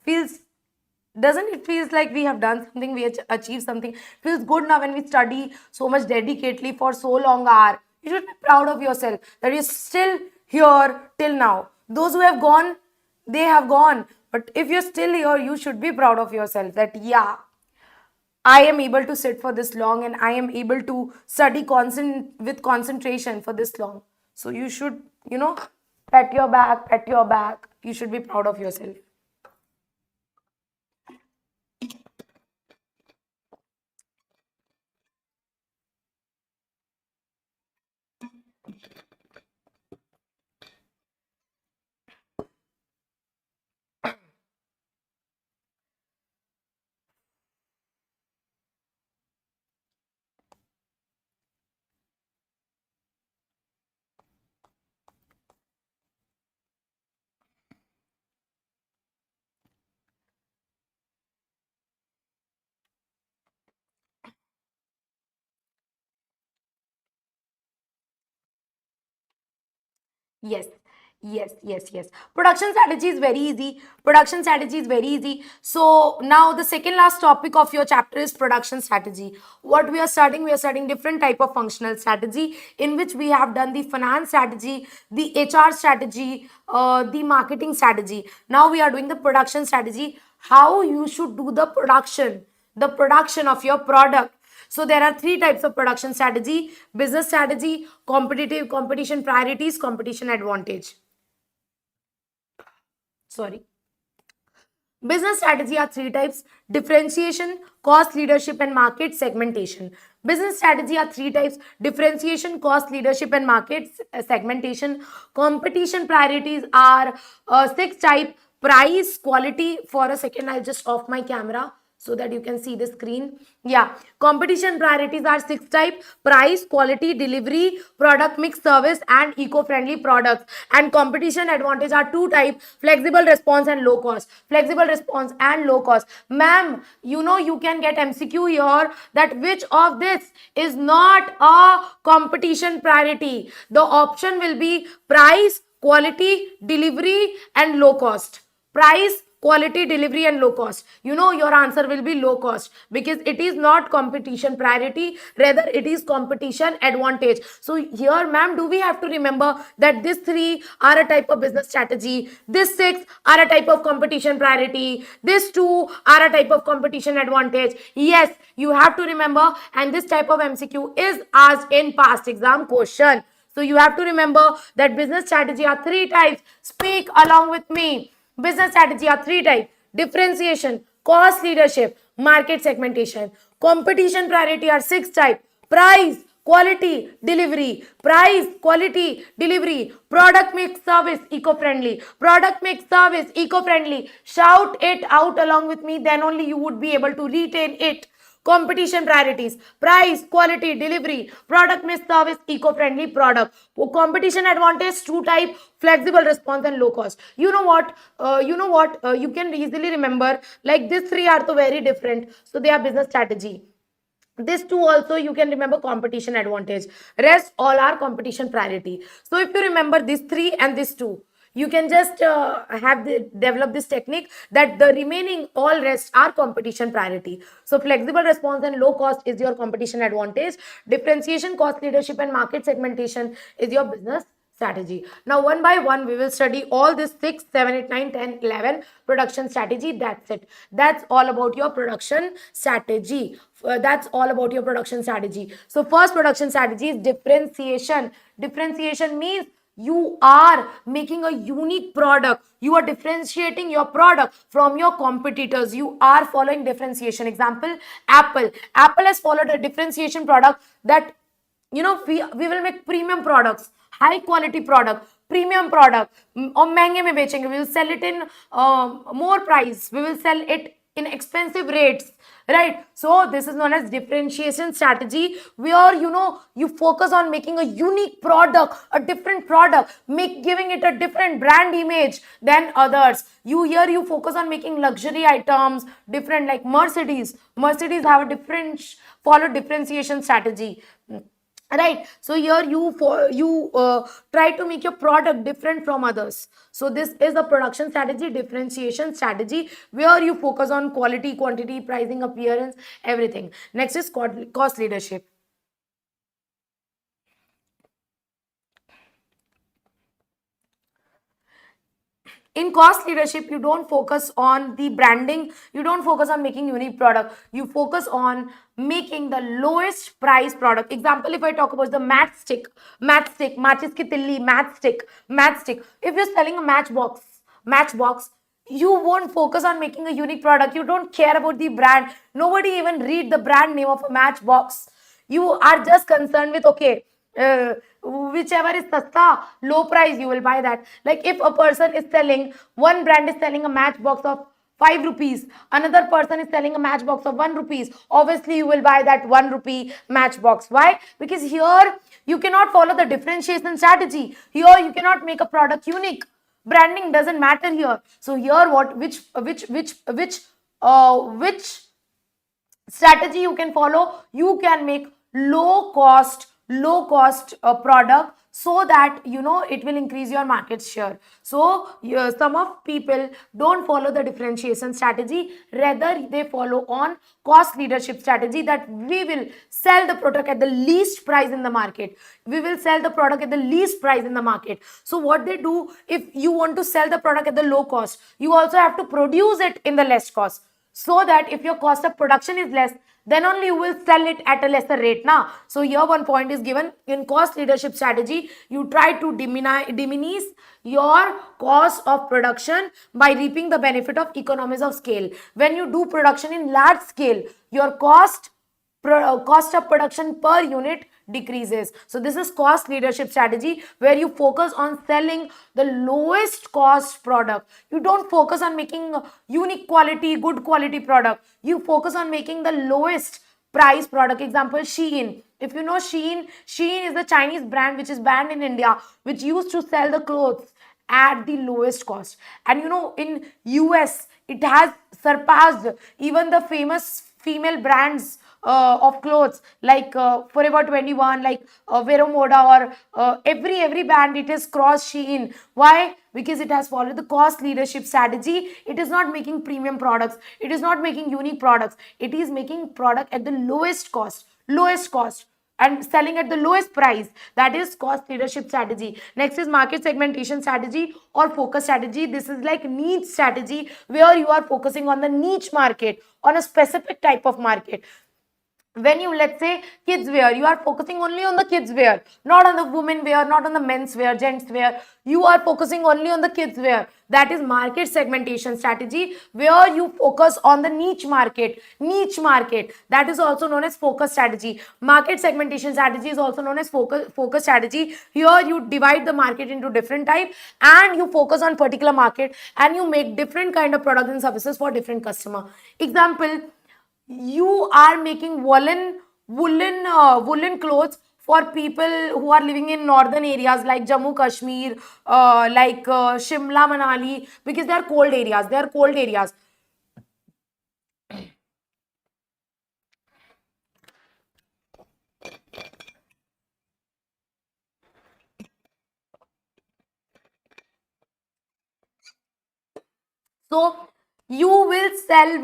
Feels, doesn't it feels like we have done something, we achieved something? Feels good now when we study so much dedicatedly for so long hour. You should be proud of yourself that you're still here till now. Those who have gone, they have gone. But if you're still here, you should be proud of yourself that, yeah, I am able to sit for this long, and I am able to study with concentration for this long. So you should, pat your back, pat your back. You should be proud of yourself. Yes, yes. Production strategy is very easy. Production strategy is very easy. So now the second last topic of your chapter is production strategy. What we are studying? We are studying different type of functional strategy, in which we have done the finance strategy, the HR strategy, the marketing strategy. Now we are doing the production strategy. How you should do the production of your product. So there are 3 types of production strategy: business strategy, competition priorities, competition advantage. Sorry. Business strategy are 3 types: differentiation, cost leadership, and market segmentation. Business strategy are 3 types: differentiation, cost leadership, and market segmentation. Competition priorities are 6 type: price, quality. For a second, I'll just off my camera so that you can see the screen. Yeah, competition priorities are 6 type: price, quality, delivery, product mix, service, and eco-friendly products. And competition advantage are 2 type: flexible response and low cost. Flexible response and low cost. Ma'am, you can get MCQ here, that which of this is not a competition priority. The option will be price, quality, delivery, and low cost. Price, quality, delivery, and low cost. Your answer will be low cost, because it is not competition priority, rather it is competition advantage. So here, ma'am, do we have to remember that these three are a type of business strategy, these six are a type of competition priority, these two are a type of competition advantage? Yes, you have to remember, and this type of MCQ is asked in past exam question. So you have to remember that business strategy are three types. Speak along with me. Business strategy are three types: differentiation, cost leadership, market segmentation. Competition priority are six types: price, quality, delivery. Price, quality, delivery. Product mix, service, eco-friendly. Product mix, service, eco-friendly. Shout it out along with me, then only you would be able to retain it. Competition priorities: price, quality, delivery, product mix, service, eco-friendly product. Competition advantage, two type: flexible response and low cost. You can easily remember, like these three are so very different, so they are business strategy. This two also you can remember competition advantage. Rest all are competition priority. So if you remember these three and these two, you can just develop this technique that the remaining all rest are competition priority. So flexible response and low cost is your competition advantage. Differentiation, cost leadership, and market segmentation is your business strategy. Now, one by one, we will study all this 6, 7, 8, 9, 10, 11 production strategy. That's it. That's all about your production strategy. That's all about your production strategy. So, first production strategy is differentiation. Differentiation means you are making a unique product. You are differentiating your product from your competitors. You are following differentiation. Example, Apple. Apple has followed a differentiation product that, we will make premium products, high quality product, premium product, और महंगे में बेचेंगे. We will sell it in more price. We will sell it in expensive rates, right? So this is known as differentiation strategy, where you focus on making a unique product, a different product, giving it a different brand image than others. You focus on making luxury items different, like Mercedes. Mercedes have a different follow differentiation strategy, right? So here you try to make your product different from others. So this is a production strategy, differentiation strategy, where you focus on quality, quantity, pricing, appearance, everything. Next is cost leadership. In cost leadership, you don't focus on the branding, you don't focus on making unique product, you focus on making the lowest price product. Example, if I talk about the matchstick, matches ki tilli, matchstick. If you're selling a matchbox, you won't focus on making a unique product. You don't care about the brand. Nobody even read the brand name of a matchbox. You are just concerned with, okay, whichever is sasta, low price, you will buy that. Like if a person is selling, one brand is selling a matchbox of 5 rupees, another person is selling a matchbox of 1 rupees, obviously you will buy that 1 rupee matchbox. Why? Because here you cannot follow the differentiation strategy. Here you cannot make a product unique. Branding doesn't matter here. So here which strategy you can follow? You can make low cost product, so that it will increase your market share. So some of people don't follow the differentiation strategy, rather they follow on cost leadership strategy, that we will sell the product at the least price in the market. So what they do, if you want to sell the product at the low cost, you also have to produce it in the less cost, so that if your cost of production is less, then only you will sell it at a lesser rate now. So here one point is given: in cost leadership strategy, you try to diminish your cost of production by reaping the benefit of economies of scale. When you do production in large scale, your cost of production per unit decreases. So this is cost leadership strategy, where you focus on selling the lowest cost product. You don't focus on making unique quality, good quality product. You focus on making the lowest price product. Example, Shein. If you know Shein is the Chinese brand which is banned in India, which used to sell the clothes at the lowest cost. And in US, it has surpassed even the famous female brands of clothes like Forever 21, like Vero Moda, or every brand, it is cross Shein. Why? Because it has followed the cost leadership strategy. It is not making premium products, it is not making unique products, it is making product at the lowest cost and selling at the lowest price. That is cost leadership strategy. Next is market segmentation strategy or focus strategy. This is like niche strategy, where you are focusing on the niche market, on a specific type of market. When you, let's say, kids wear, you are focusing only on the kids wear, not on the women wear, not on the men's wear, gents wear. You are focusing only on the kids wear. That is market segmentation strategy, where you focus on the niche market. That is also known as focus strategy. Market segmentation strategy is also known as focus strategy. Here you divide the market into different type, and you focus on particular market, and you make different kind of products and services for different customer. Example, you are making woolen clothes for people who are living in northern areas like Jammu Kashmir, like Shimla, Manali, because they are cold areas. So you will sell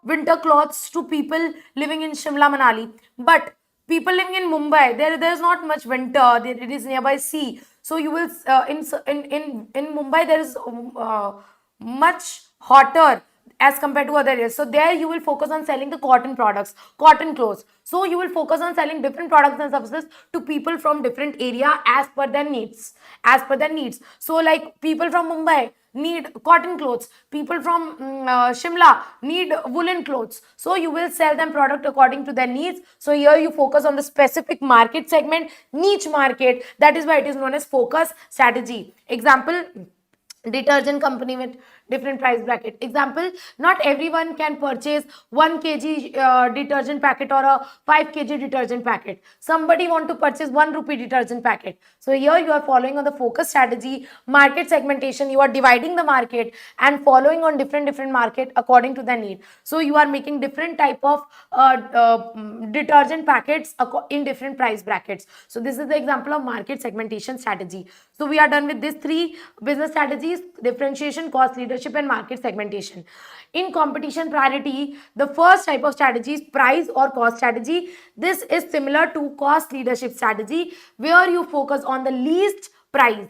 winter clothes to people living in Shimla, Manali. But people living in Mumbai, there's not much winter. It is nearby sea. So you will in Mumbai there is much hotter as compared to other areas. So there you will focus on selling the cotton products, cotton clothes. So you will focus on selling different products and services to people from different area as per their needs. So like people from Mumbai need cotton clothes, people from Shimla need woolen clothes. So you will sell them product according to their needs. So here you focus on the specific market segment, niche market. That is why it is known as focus strategy. Example, detergent company with different price bracket. Example, not everyone can purchase 1 kg detergent packet or a 5 kg detergent packet. Somebody want to purchase 1 rupee detergent packet. So here you are following on the focus strategy, market segmentation. You are dividing the market and following on different market according to the need. So you are making different type of detergent packets in different price brackets. So this is the example of market segmentation strategy. So we are done with these three business strategies: differentiation, cost leadership, and market segmentation. In competition priority, the first type of strategy is price or cost strategy. This is similar to cost leadership strategy, where you focus on the least price.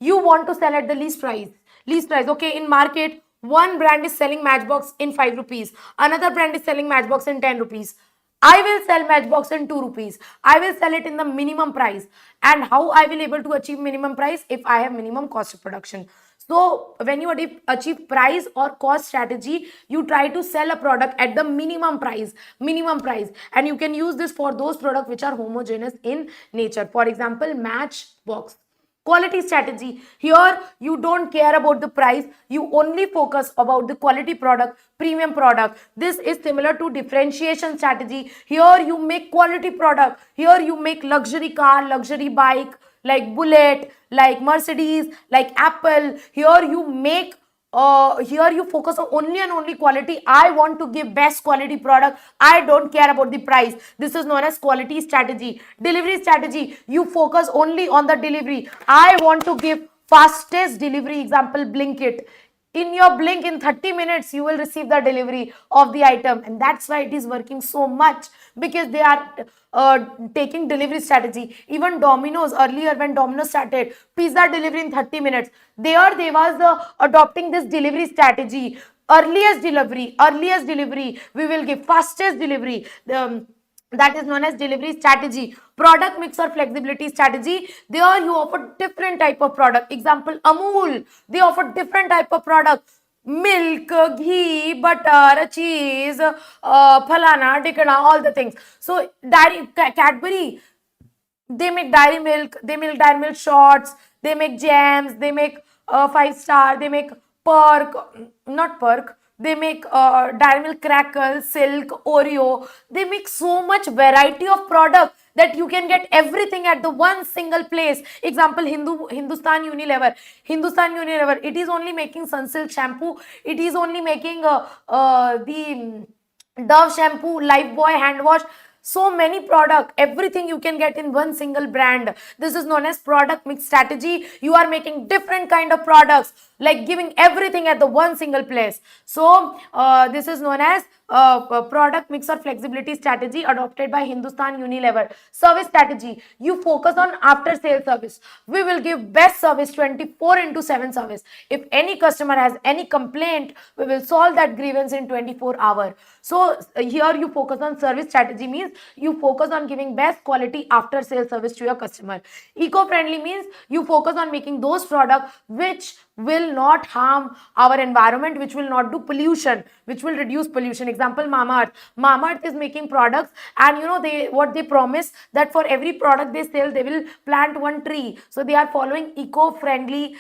You want to sell at the least price. Okay, in market, one brand is selling matchbox in 5 rupees, another brand is selling matchbox in 10 rupees. I will sell matchbox in 2 rupees. I will sell it in the minimum price. And how I will able to achieve minimum price? If I have minimum cost of production. So when you achieve price or cost strategy, you try to sell a product at the minimum price, and you can use this for those products which are homogeneous in nature. For example, matchbox. Quality strategy. Here you don't care about the price, you only focus about the quality product, premium product. This is similar to differentiation strategy. Here you make quality product, here you make luxury car, luxury bike like Bullet, like Mercedes, like Apple. Here you make here you focus on only and only quality. I want to give best quality product, I don't care about the price. This is known as quality strategy. Delivery strategy, you focus only on the delivery. I want to give fastest delivery. Example, Blinkit. In your blink, in 30 minutes you will receive the delivery of the item, and that's why it is working so much, because they are taking delivery strategy. Even Domino's, earlier when Domino's started pizza delivery in 30 minutes, they was adopting this delivery strategy. Earliest delivery, we will give fastest delivery. That is known as delivery strategy. Product mix or flexibility strategy, there you offer different type of product. Example, Amul, they offer different type of product: milk, ghee, butter, cheese, phalana, dikana, all the things. So dairy, Cadbury, they make dairy milk shots, they make jams, they make 5 star, they make perk, not perk, they make dairy milk crackle, silk, Oreo. They make so much variety of product that you can get everything at the one single place. Example, Hindustan Unilever, it is only making Sunsilk shampoo, it is only making the Dove shampoo, Lifebuoy hand wash, so many product, everything you can get in one single brand. This is known as product mix strategy. You are making different kind of products, like giving everything at the one single place. So this is known as product mix or flexibility strategy adopted by Hindustan Unilever. Service strategy, you focus on after sales service. We will give best service, 24 into 7 service. If any customer has any complaint, we will solve that grievance in 24 hours. So here you focus on service strategy, means you focus on giving best quality after sales service to your customer. Eco-friendly means you focus on making those products which will not harm our environment, which will not do pollution, which will reduce pollution. Example, Mama Earth is making products, and they promise that for every product they sell they will plant one tree. So they are following eco-friendly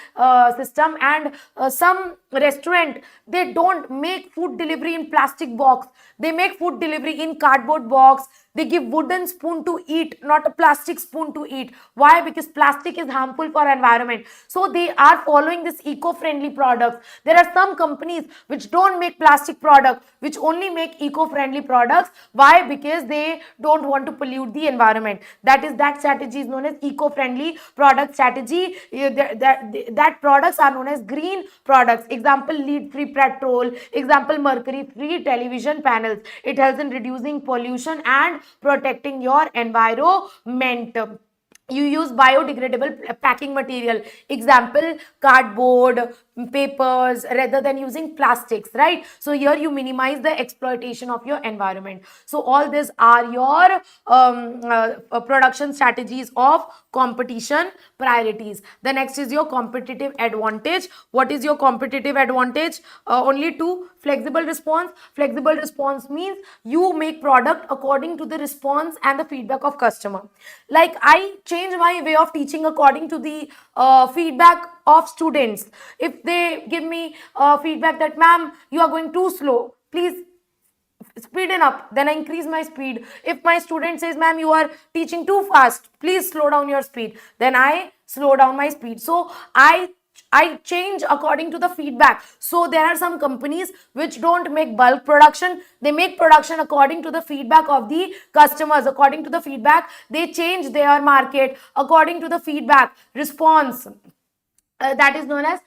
system. And some restaurant, they don't make food delivery in plastic box, they make food delivery in cardboard box. They give wooden spoon to eat, not a plastic spoon to eat. Why? Because plastic is harmful for environment. So they are following this eco-friendly products. There are some companies which don't make plastic products, which only make eco-friendly products. Why? Because they don't want to pollute the environment. That strategy is known as eco-friendly product strategy. That products are known as green products. Example, lead-free petrol. Example, mercury-free television panels. It helps in reducing pollution and protecting your environment. You use biodegradable packing material. Example, cardboard, papers, rather than using plastics, right? So here you minimize the exploitation of your environment. So all these are your production strategies of competition priorities. The next is your competitive advantage. What is your competitive advantage? Only two. Flexible response. Flexible response means you make product according to the response and the feedback of customer. Like I change my way of teaching according to the feedback of students. If they give me feedback that, ma'am, you are going too slow, please speeden up, then I increase my speed. If my student says, ma'am, you are teaching too fast, please slow down your speed, then I slow down my speed. So I change according to the feedback. So there are some companies which don't make bulk production, they make production according to the feedback of the customers. According to the feedback, they change their market according to the feedback response. That is known as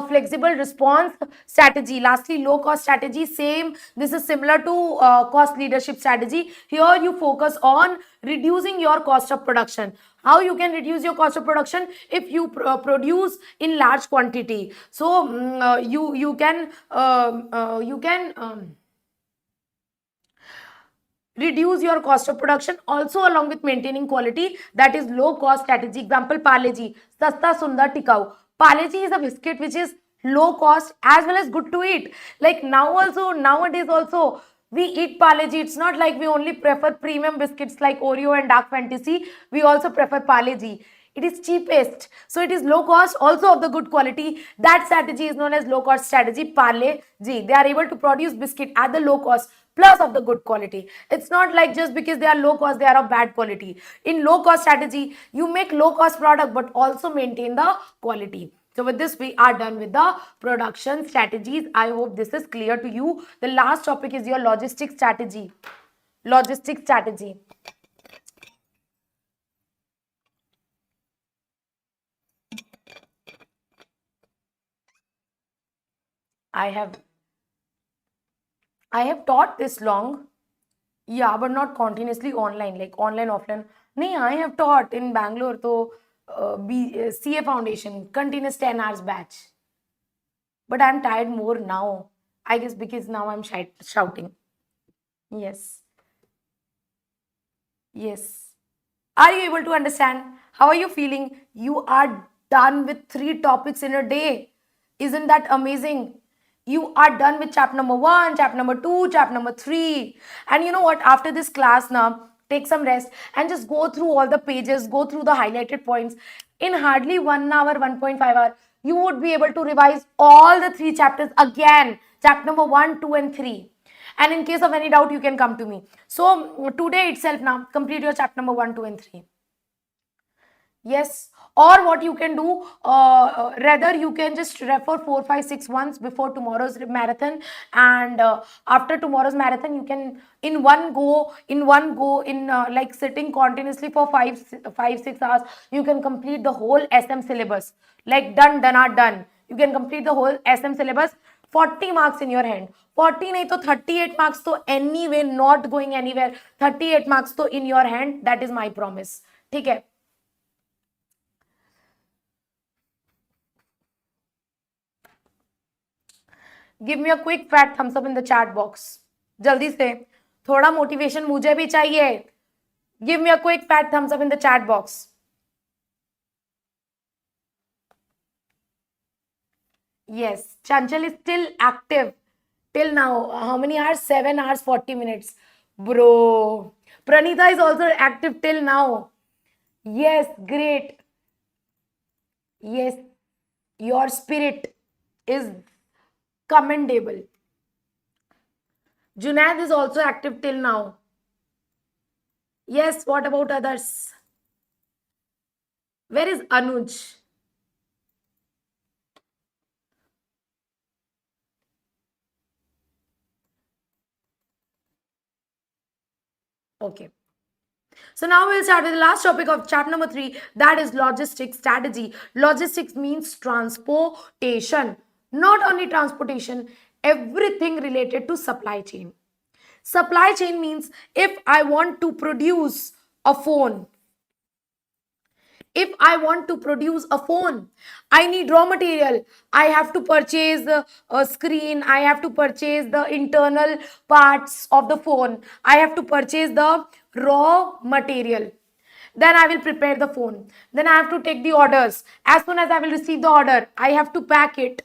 flexible response strategy. Lastly, low cost strategy. Same, this is similar to cost leadership strategy. Here you focus on reducing your cost of production. How you can reduce your cost of production? If you produce in large quantity, so you can reduce your cost of production also along with maintaining quality. That is low cost strategy. Example, Parle-G, sasta sundar tikau. Parle-G is a biscuit which is low cost as well as good to eat. Like nowadays also we eat Parle-G. It's not like we only prefer premium biscuits like Oreo and Dark Fantasy. We also prefer Parle-G. It is cheapest, so it is low cost, also of the good quality. That strategy is known as low cost strategy. Parle-G, they are able to produce biscuit at the low cost plus of the good quality. It's not like just because they are low cost they are of bad quality. In low cost strategy, you make low cost product but also maintain the quality. So with this, we are done with the production strategies. I hope this is clear to you. The last topic is your logistic strategy. Logistic strategy. I have taught this long, yeah, but not continuously online, like online, offline. No, I have taught in Bangalore, so CA Foundation, continuous 10 hours batch. But I'm tired more now. I guess because now I'm shouting. Yes. Yes. Are you able to understand? How are you feeling? You are done with 3 topics in a day. Isn't that amazing? You are done with chapter number 1, chapter number 2, chapter number 3. And you know what? After this class now, take some rest and just go through all the pages, go through the highlighted points. In hardly 1 hour, 1.5 hour, you would be able to revise all the 3 chapters again. Chapter number 1, 2 and 3. And in case of any doubt, you can come to me. So today itself now, complete your chapter number 1, 2 and 3. Yes, or what you can do, rather you can just refer 4, 5, 6 months before tomorrow's marathon, and after tomorrow's marathon, you can in like sitting continuously for 6 hours, you can complete the whole SM syllabus. Like done, done are done. You can complete the whole SM syllabus. 40 marks in your hand. 40 nahi to 38 marks to anyway not going anywhere. 38 marks to in your hand. That is my promise. ठीक है. Give me a quick fat Thums up in the chat box. जल्दी से, थोड़ा motivation मुझे भी चाहिए. Give me a quick fat Thums up in the chat box. Yes, Chanchal is still active till now. How many hours? 7 hours 40 minutes. Bro. Pranita is also active till now. Yes, great. Yes, your spirit is commendable. Junaid is also active till now. Yes, what about others? Where is Anuj? Okay. So now we'll start with the last topic of chapter number 3, that is logistics strategy. Logistics means transportation. Not only transportation, everything related to supply chain. Supply chain means if I want to produce a phone, if I want to produce a phone, I need raw material. I have to purchase a screen. I have to purchase the internal parts of the phone. I have to purchase the raw material. Then I will prepare the phone. Then I have to take the orders. As soon as I will receive the order, I have to pack it.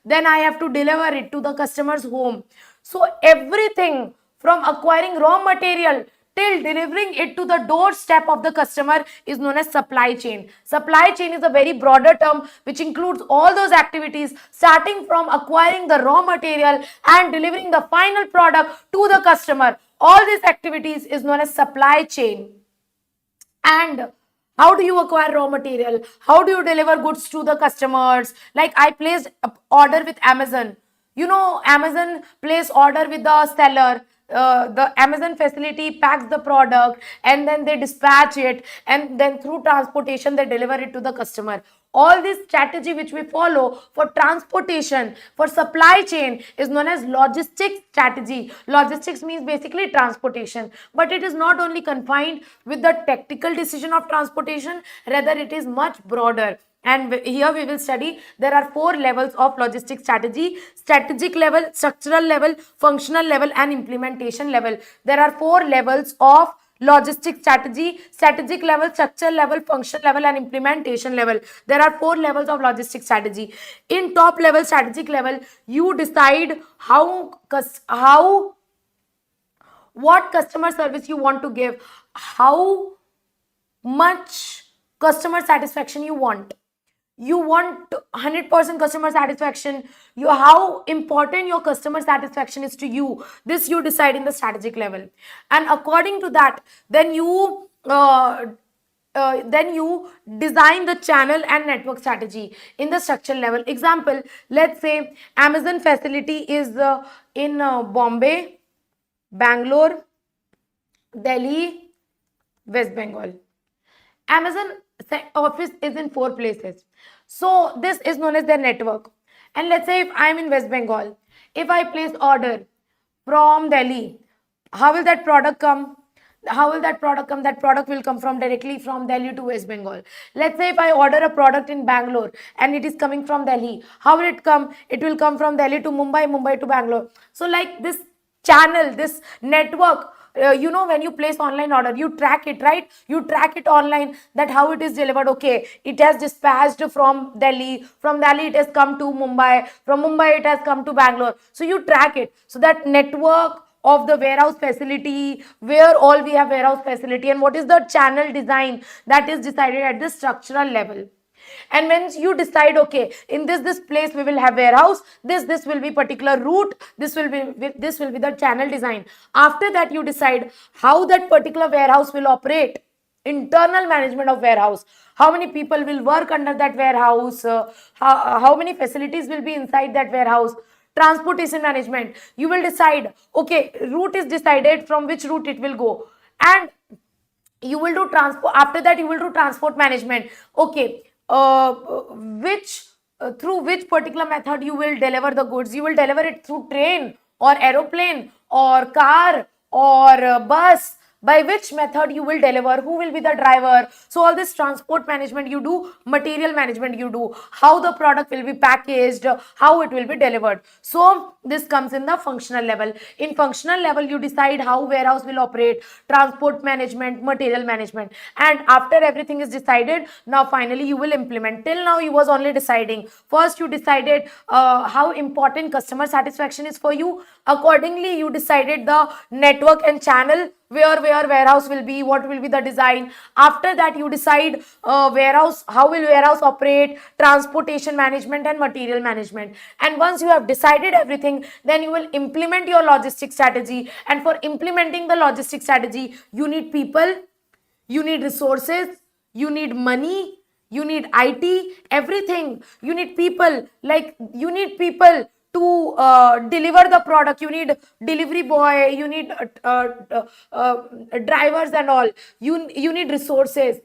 Then I have to deliver it to the customer's home. So everything from acquiring raw material till delivering it to the doorstep of the customer is known as supply chain. Supply chain is a very broader term which includes all those activities starting from acquiring the raw material and delivering the final product to the customer. All these activities is known as supply chain. And how do you acquire raw material? How do you deliver goods to the customers? Like I placed an order with Amazon. You know, Amazon place order with the seller. The Amazon facility packs the product and then they dispatch it, and then through transportation they deliver it to the customer. All this strategy which we follow for transportation, for supply chain is known as logistics strategy. Logistics means basically transportation, but it is not only confined with the tactical decision of transportation, rather it is much broader. And here we will study there are 4 levels of logistics strategy: strategic level, structural level, functional level, and implementation level. There are 4 levels of logistic strategy: strategic level, structural level, functional level, and implementation level. There are 4 levels of logistic strategy. In top level, strategic level, you decide how what customer service you want to give, how much customer satisfaction you want. You want 100% customer satisfaction. How important your customer satisfaction is to you, this you decide in the strategic level, and according to that then you design the channel and network strategy in the structural level. Example, let's say Amazon facility is in Bombay, Bangalore, Delhi, West Bengal. Amazon office is in 4 places. So this is known as their network. And let's say if I'm in West Bengal, if I place order from Delhi, how will that product come? How will that product come? That product will come from directly from Delhi to West Bengal. Let's say if I order a product in Bangalore and it is coming from Delhi, how will it come? It will come from Delhi to Mumbai, Mumbai to Bangalore. So like this channel, this network, when you place online order, you track it, right? You track it online, that how it is delivered. Okay, it has dispatched from Delhi, from Delhi it has come to Mumbai, from Mumbai it has come to Bangalore. So you track it. So that network of the warehouse facility, where all we have warehouse facility, and what is the channel design, that is decided at the structural level. And when you decide, okay, in this place we will have warehouse, this will be particular route, this will be the channel design. After that you decide how that particular warehouse will operate. internal management of warehouse. How many people will work under that warehouse, how many facilities will be inside that warehouse. Transportation management, you will decide, okay, route is decided from which route it will go, and you will do transport. After that you will do transport management. Okay, which through which particular method you will deliver the goods. You will deliver it through train or aeroplane or car or bus. By which method you will deliver, who will be the driver. So all this transport management you do. Material management you do, how the product will be packaged, how it will be delivered. So this comes in the functional level. In functional level you decide how warehouse will operate, transport management, material management, and after everything is decided, now finally you will implement. Till now you was only deciding. First you decided how important customer satisfaction is for you. Accordingly you decided the network and channel, where warehouse will be, what will be the design. After that you decide warehouse, how will warehouse operate, transportation management and material management. And once you have decided everything, then you will implement your logistic strategy. And for implementing the logistic strategy, you need people, you need resources, you need money, you need IT, everything. You need people, like you need people to deliver the product. You need delivery boy, you need drivers and all. You need resources.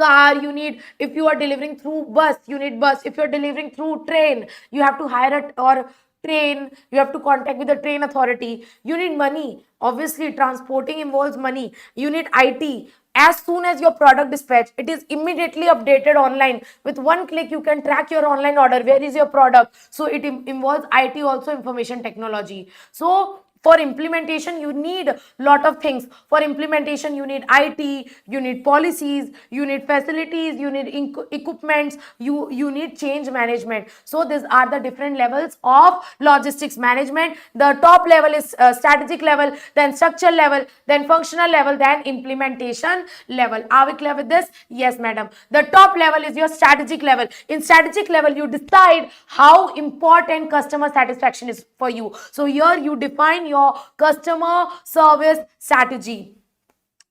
Car you need. If you are delivering through bus, you need bus. If you're delivering through train, you have to hire it, or train, you have to contact with the train authority. You need money, obviously transporting involves money. You need IT. As soon as your product dispatch, it is immediately updated online. With one click you can track your online order, where is your product. So it involves IT also, information technology. So for implementation you need lot of things. For implementation you need IT, you need policies, you need facilities, you need equipments, you need change management. So these are the different levels of logistics management. The top level is strategic level, then structural level, then functional level, then implementation level. Are we clear with this? Yes madam. The top level is your strategic level. In strategic level you decide how important customer satisfaction is for you. So here you define your customer service strategy.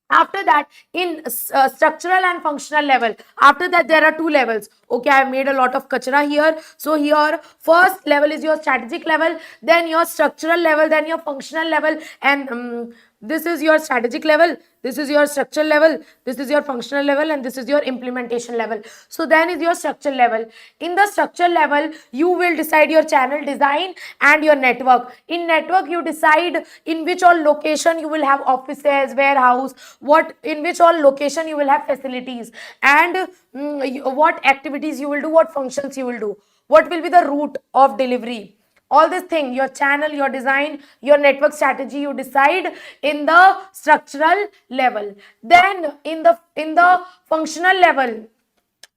After that, in structural and functional level, after that there are two levels. Okay, I have made a lot of kachra here. So here first level is your strategic level, then your structural level, then your functional level, and this is your strategic level, this is your structural level, this is your functional level, and this is your implementation level. So then is your structural level. In the structural level you will decide your channel design and your network. In network you decide in which all location you will have offices, warehouse, what in which all location you will have facilities, and what activities you will do, what functions you will do, what will be the route of delivery. All this thing, your channel, your design, your network strategy, you decide in the structural level. Then in the functional level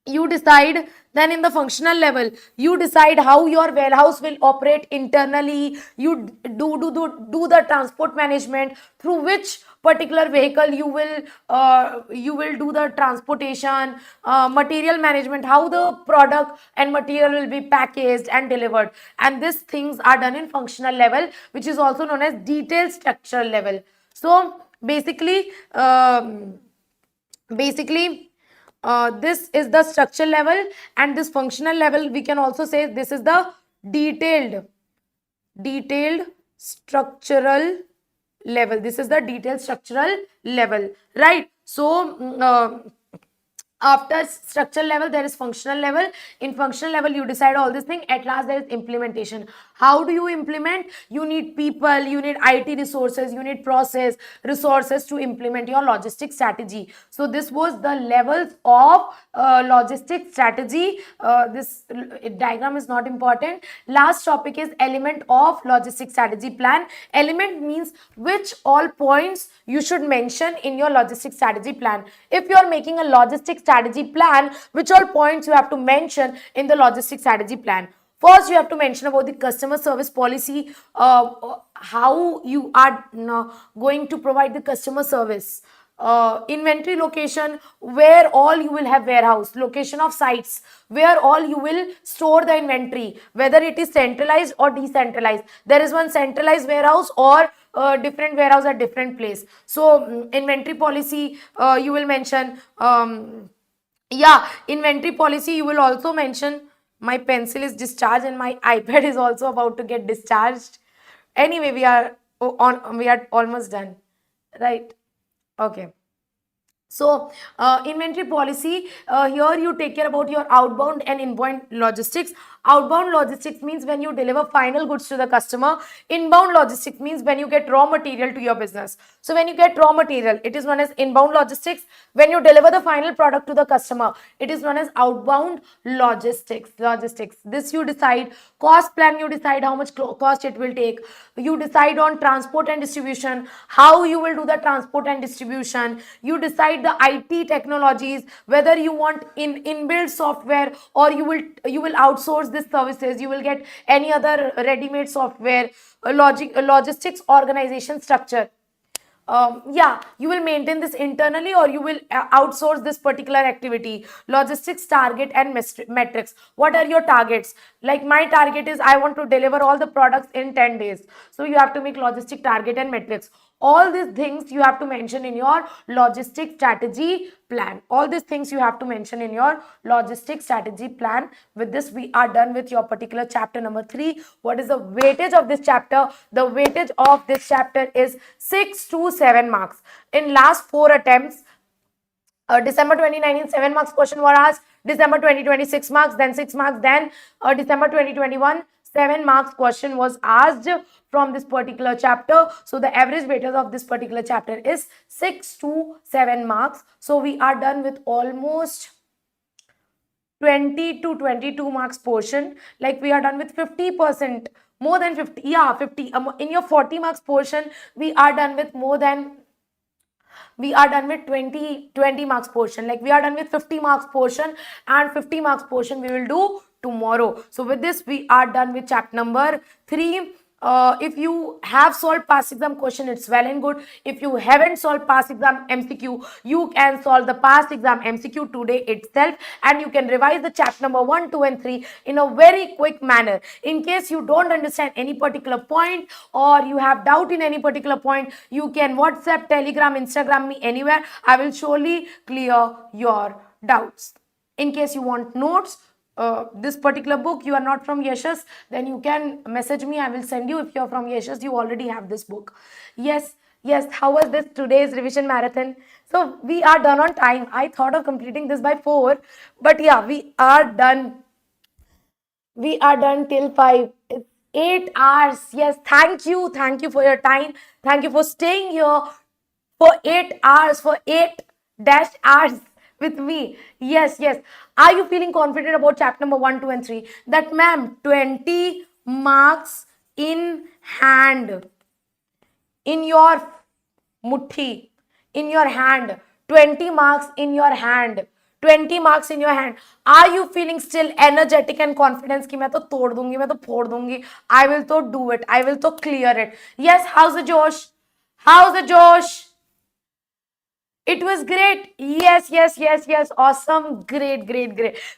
you decide, then in the functional level you decide how your warehouse will operate internally. You do the transport management, through which particular vehicle you will do the transportation. Material management, how the product and material will be packaged and delivered. And these things are done in functional level, which is also known as detailed structural level. So basically this is the structural level, and this functional level we can also say this is the detailed structural level. This is the detailed structural level, right? So after structural level there is functional level. In functional level you decide all this thing. At last there is implementation. How do you implement? You need people, you need IT resources, you need process resources to implement your logistic strategy. So this was the levels of logistic strategy. This diagram is not important. Last topic is element of logistic strategy plan. Element means which all points you should mention in your logistic strategy plan. If you are making a logistic strategy plan, which all points you have to mention in the logistic strategy plan? First, you have to mention about the customer service policy, how you are going to provide the customer service. Inventory location, where all you will have warehouse, location of sites, where all you will store the inventory, whether it is centralized or decentralized. There is one centralized warehouse or different warehouse at different place. So inventory policy, you will mention, yeah, inventory policy you will also mention. My pencil is discharged and my iPad is also about to get discharged. Anyway, we are almost done, right? Okay. So, inventory policy, here you take care about your outbound and inbound logistics. Outbound logistics means when you deliver final goods to the customer. Inbound logistics means when you get raw material to your business. So, when you get raw material, it is known as inbound logistics. When you deliver the final product to the customer, it is known as outbound logistics. This you decide. Cost plan, you decide how much cost it will take. You decide on transport and distribution, how you will do the transport and distribution. You decide the IT technologies, whether you want inbuilt software or you will outsource these services. You will get any other ready-made software. Logistics organization structure. Yeah, you will maintain this internally or you will outsource this particular activity. Logistics target and metrics. What are your targets? Like my target is I want to deliver all the products in 10 days. So you have to make logistic target and metrics. All these things you have to mention in your logistic strategy plan. All these things you have to mention in your logistic strategy plan. With this, we are done with your particular chapter number 3. What is the weightage of this chapter? The weightage of this chapter is 6 to 7 marks. In last 4 attempts, December 2019, 7 marks question were asked. December 2020, 6 marks, then 6 marks. Then December 2021, 7 marks question was asked from this particular chapter. So the average weightage of this particular chapter is 6 to 7 marks. So we are done with almost 20 to 22 marks portion. Like we are done with 50%, more than 50. Yeah, 50. In your 40 marks portion, we are done with 20 marks portion. Like we are done with 50 marks portion, and 50 marks portion we will do tomorrow. So with this, we are done with chapter number 3. If you have solved past exam question, it's well and good. If you haven't solved past exam MCQ, you can solve the past exam MCQ today itself, and you can revise the chapter number 1, 2 and 3 in a very quick manner. In case you don't understand any particular point or you have doubt in any particular point, you can WhatsApp, Telegram, Instagram me anywhere. I will surely clear your doubts. In case you want notes, this particular book, you are not from Yeshas, then you can message me. I will send you. If you're from Yeshas, you already have this book. Yes. How was this today's revision marathon? So we are done on time. I thought of completing this by 4, but yeah, we are done. We are done till 5. It's 8 hours. Yes, thank you for your time. Thank you for staying here for 8 hours, for 8 dash hours with me. Yes. Are you feeling confident about chapter number 1, 2 and 3? That ma'am, 20 marks in hand, in your muthi, in your hand. 20 marks in your hand. 20 marks in your hand. Are you feeling still energetic and confident कि मैं तो तोड़ दूंगी, मैं तो फोड़ दूंगी, I will to do it, I will to clear it? Yes, how's the Josh? How's the Josh? It was great. Yes. Awesome. Great.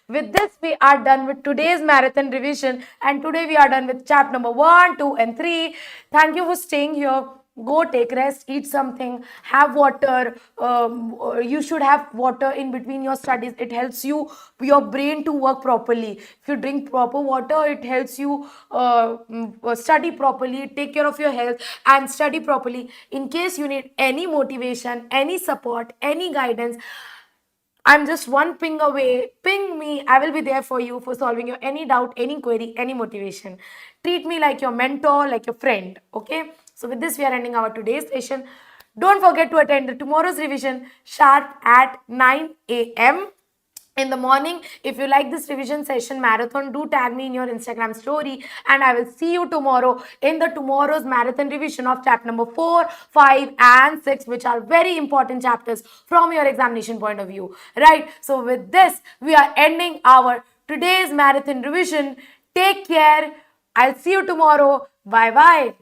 With this, we are done with today's marathon revision. And today we are done with chapter number 1, 2 and 3. Thank you for staying here. Go take rest, eat something, have water. You should have water in between your studies. It helps your brain to work properly. If you drink proper water, it helps you study properly, take care of your health and study properly. In case you need any motivation, any support, any guidance, I'm just one ping away. Ping me. I will be there for you for solving your any doubt, any query, any motivation. Treat me like your mentor, like your friend. Okay. So with this, we are ending our today's session. Don't forget to attend tomorrow's revision sharp at 9 a.m. in the morning. If you like this revision session marathon, do tag me in your Instagram story, and I will see you tomorrow in the tomorrow's marathon revision of chapter number 4, 5 and 6, which are very important chapters from your examination point of view, right? So with this, we are ending our today's marathon revision. Take care. I'll see you tomorrow. Bye bye.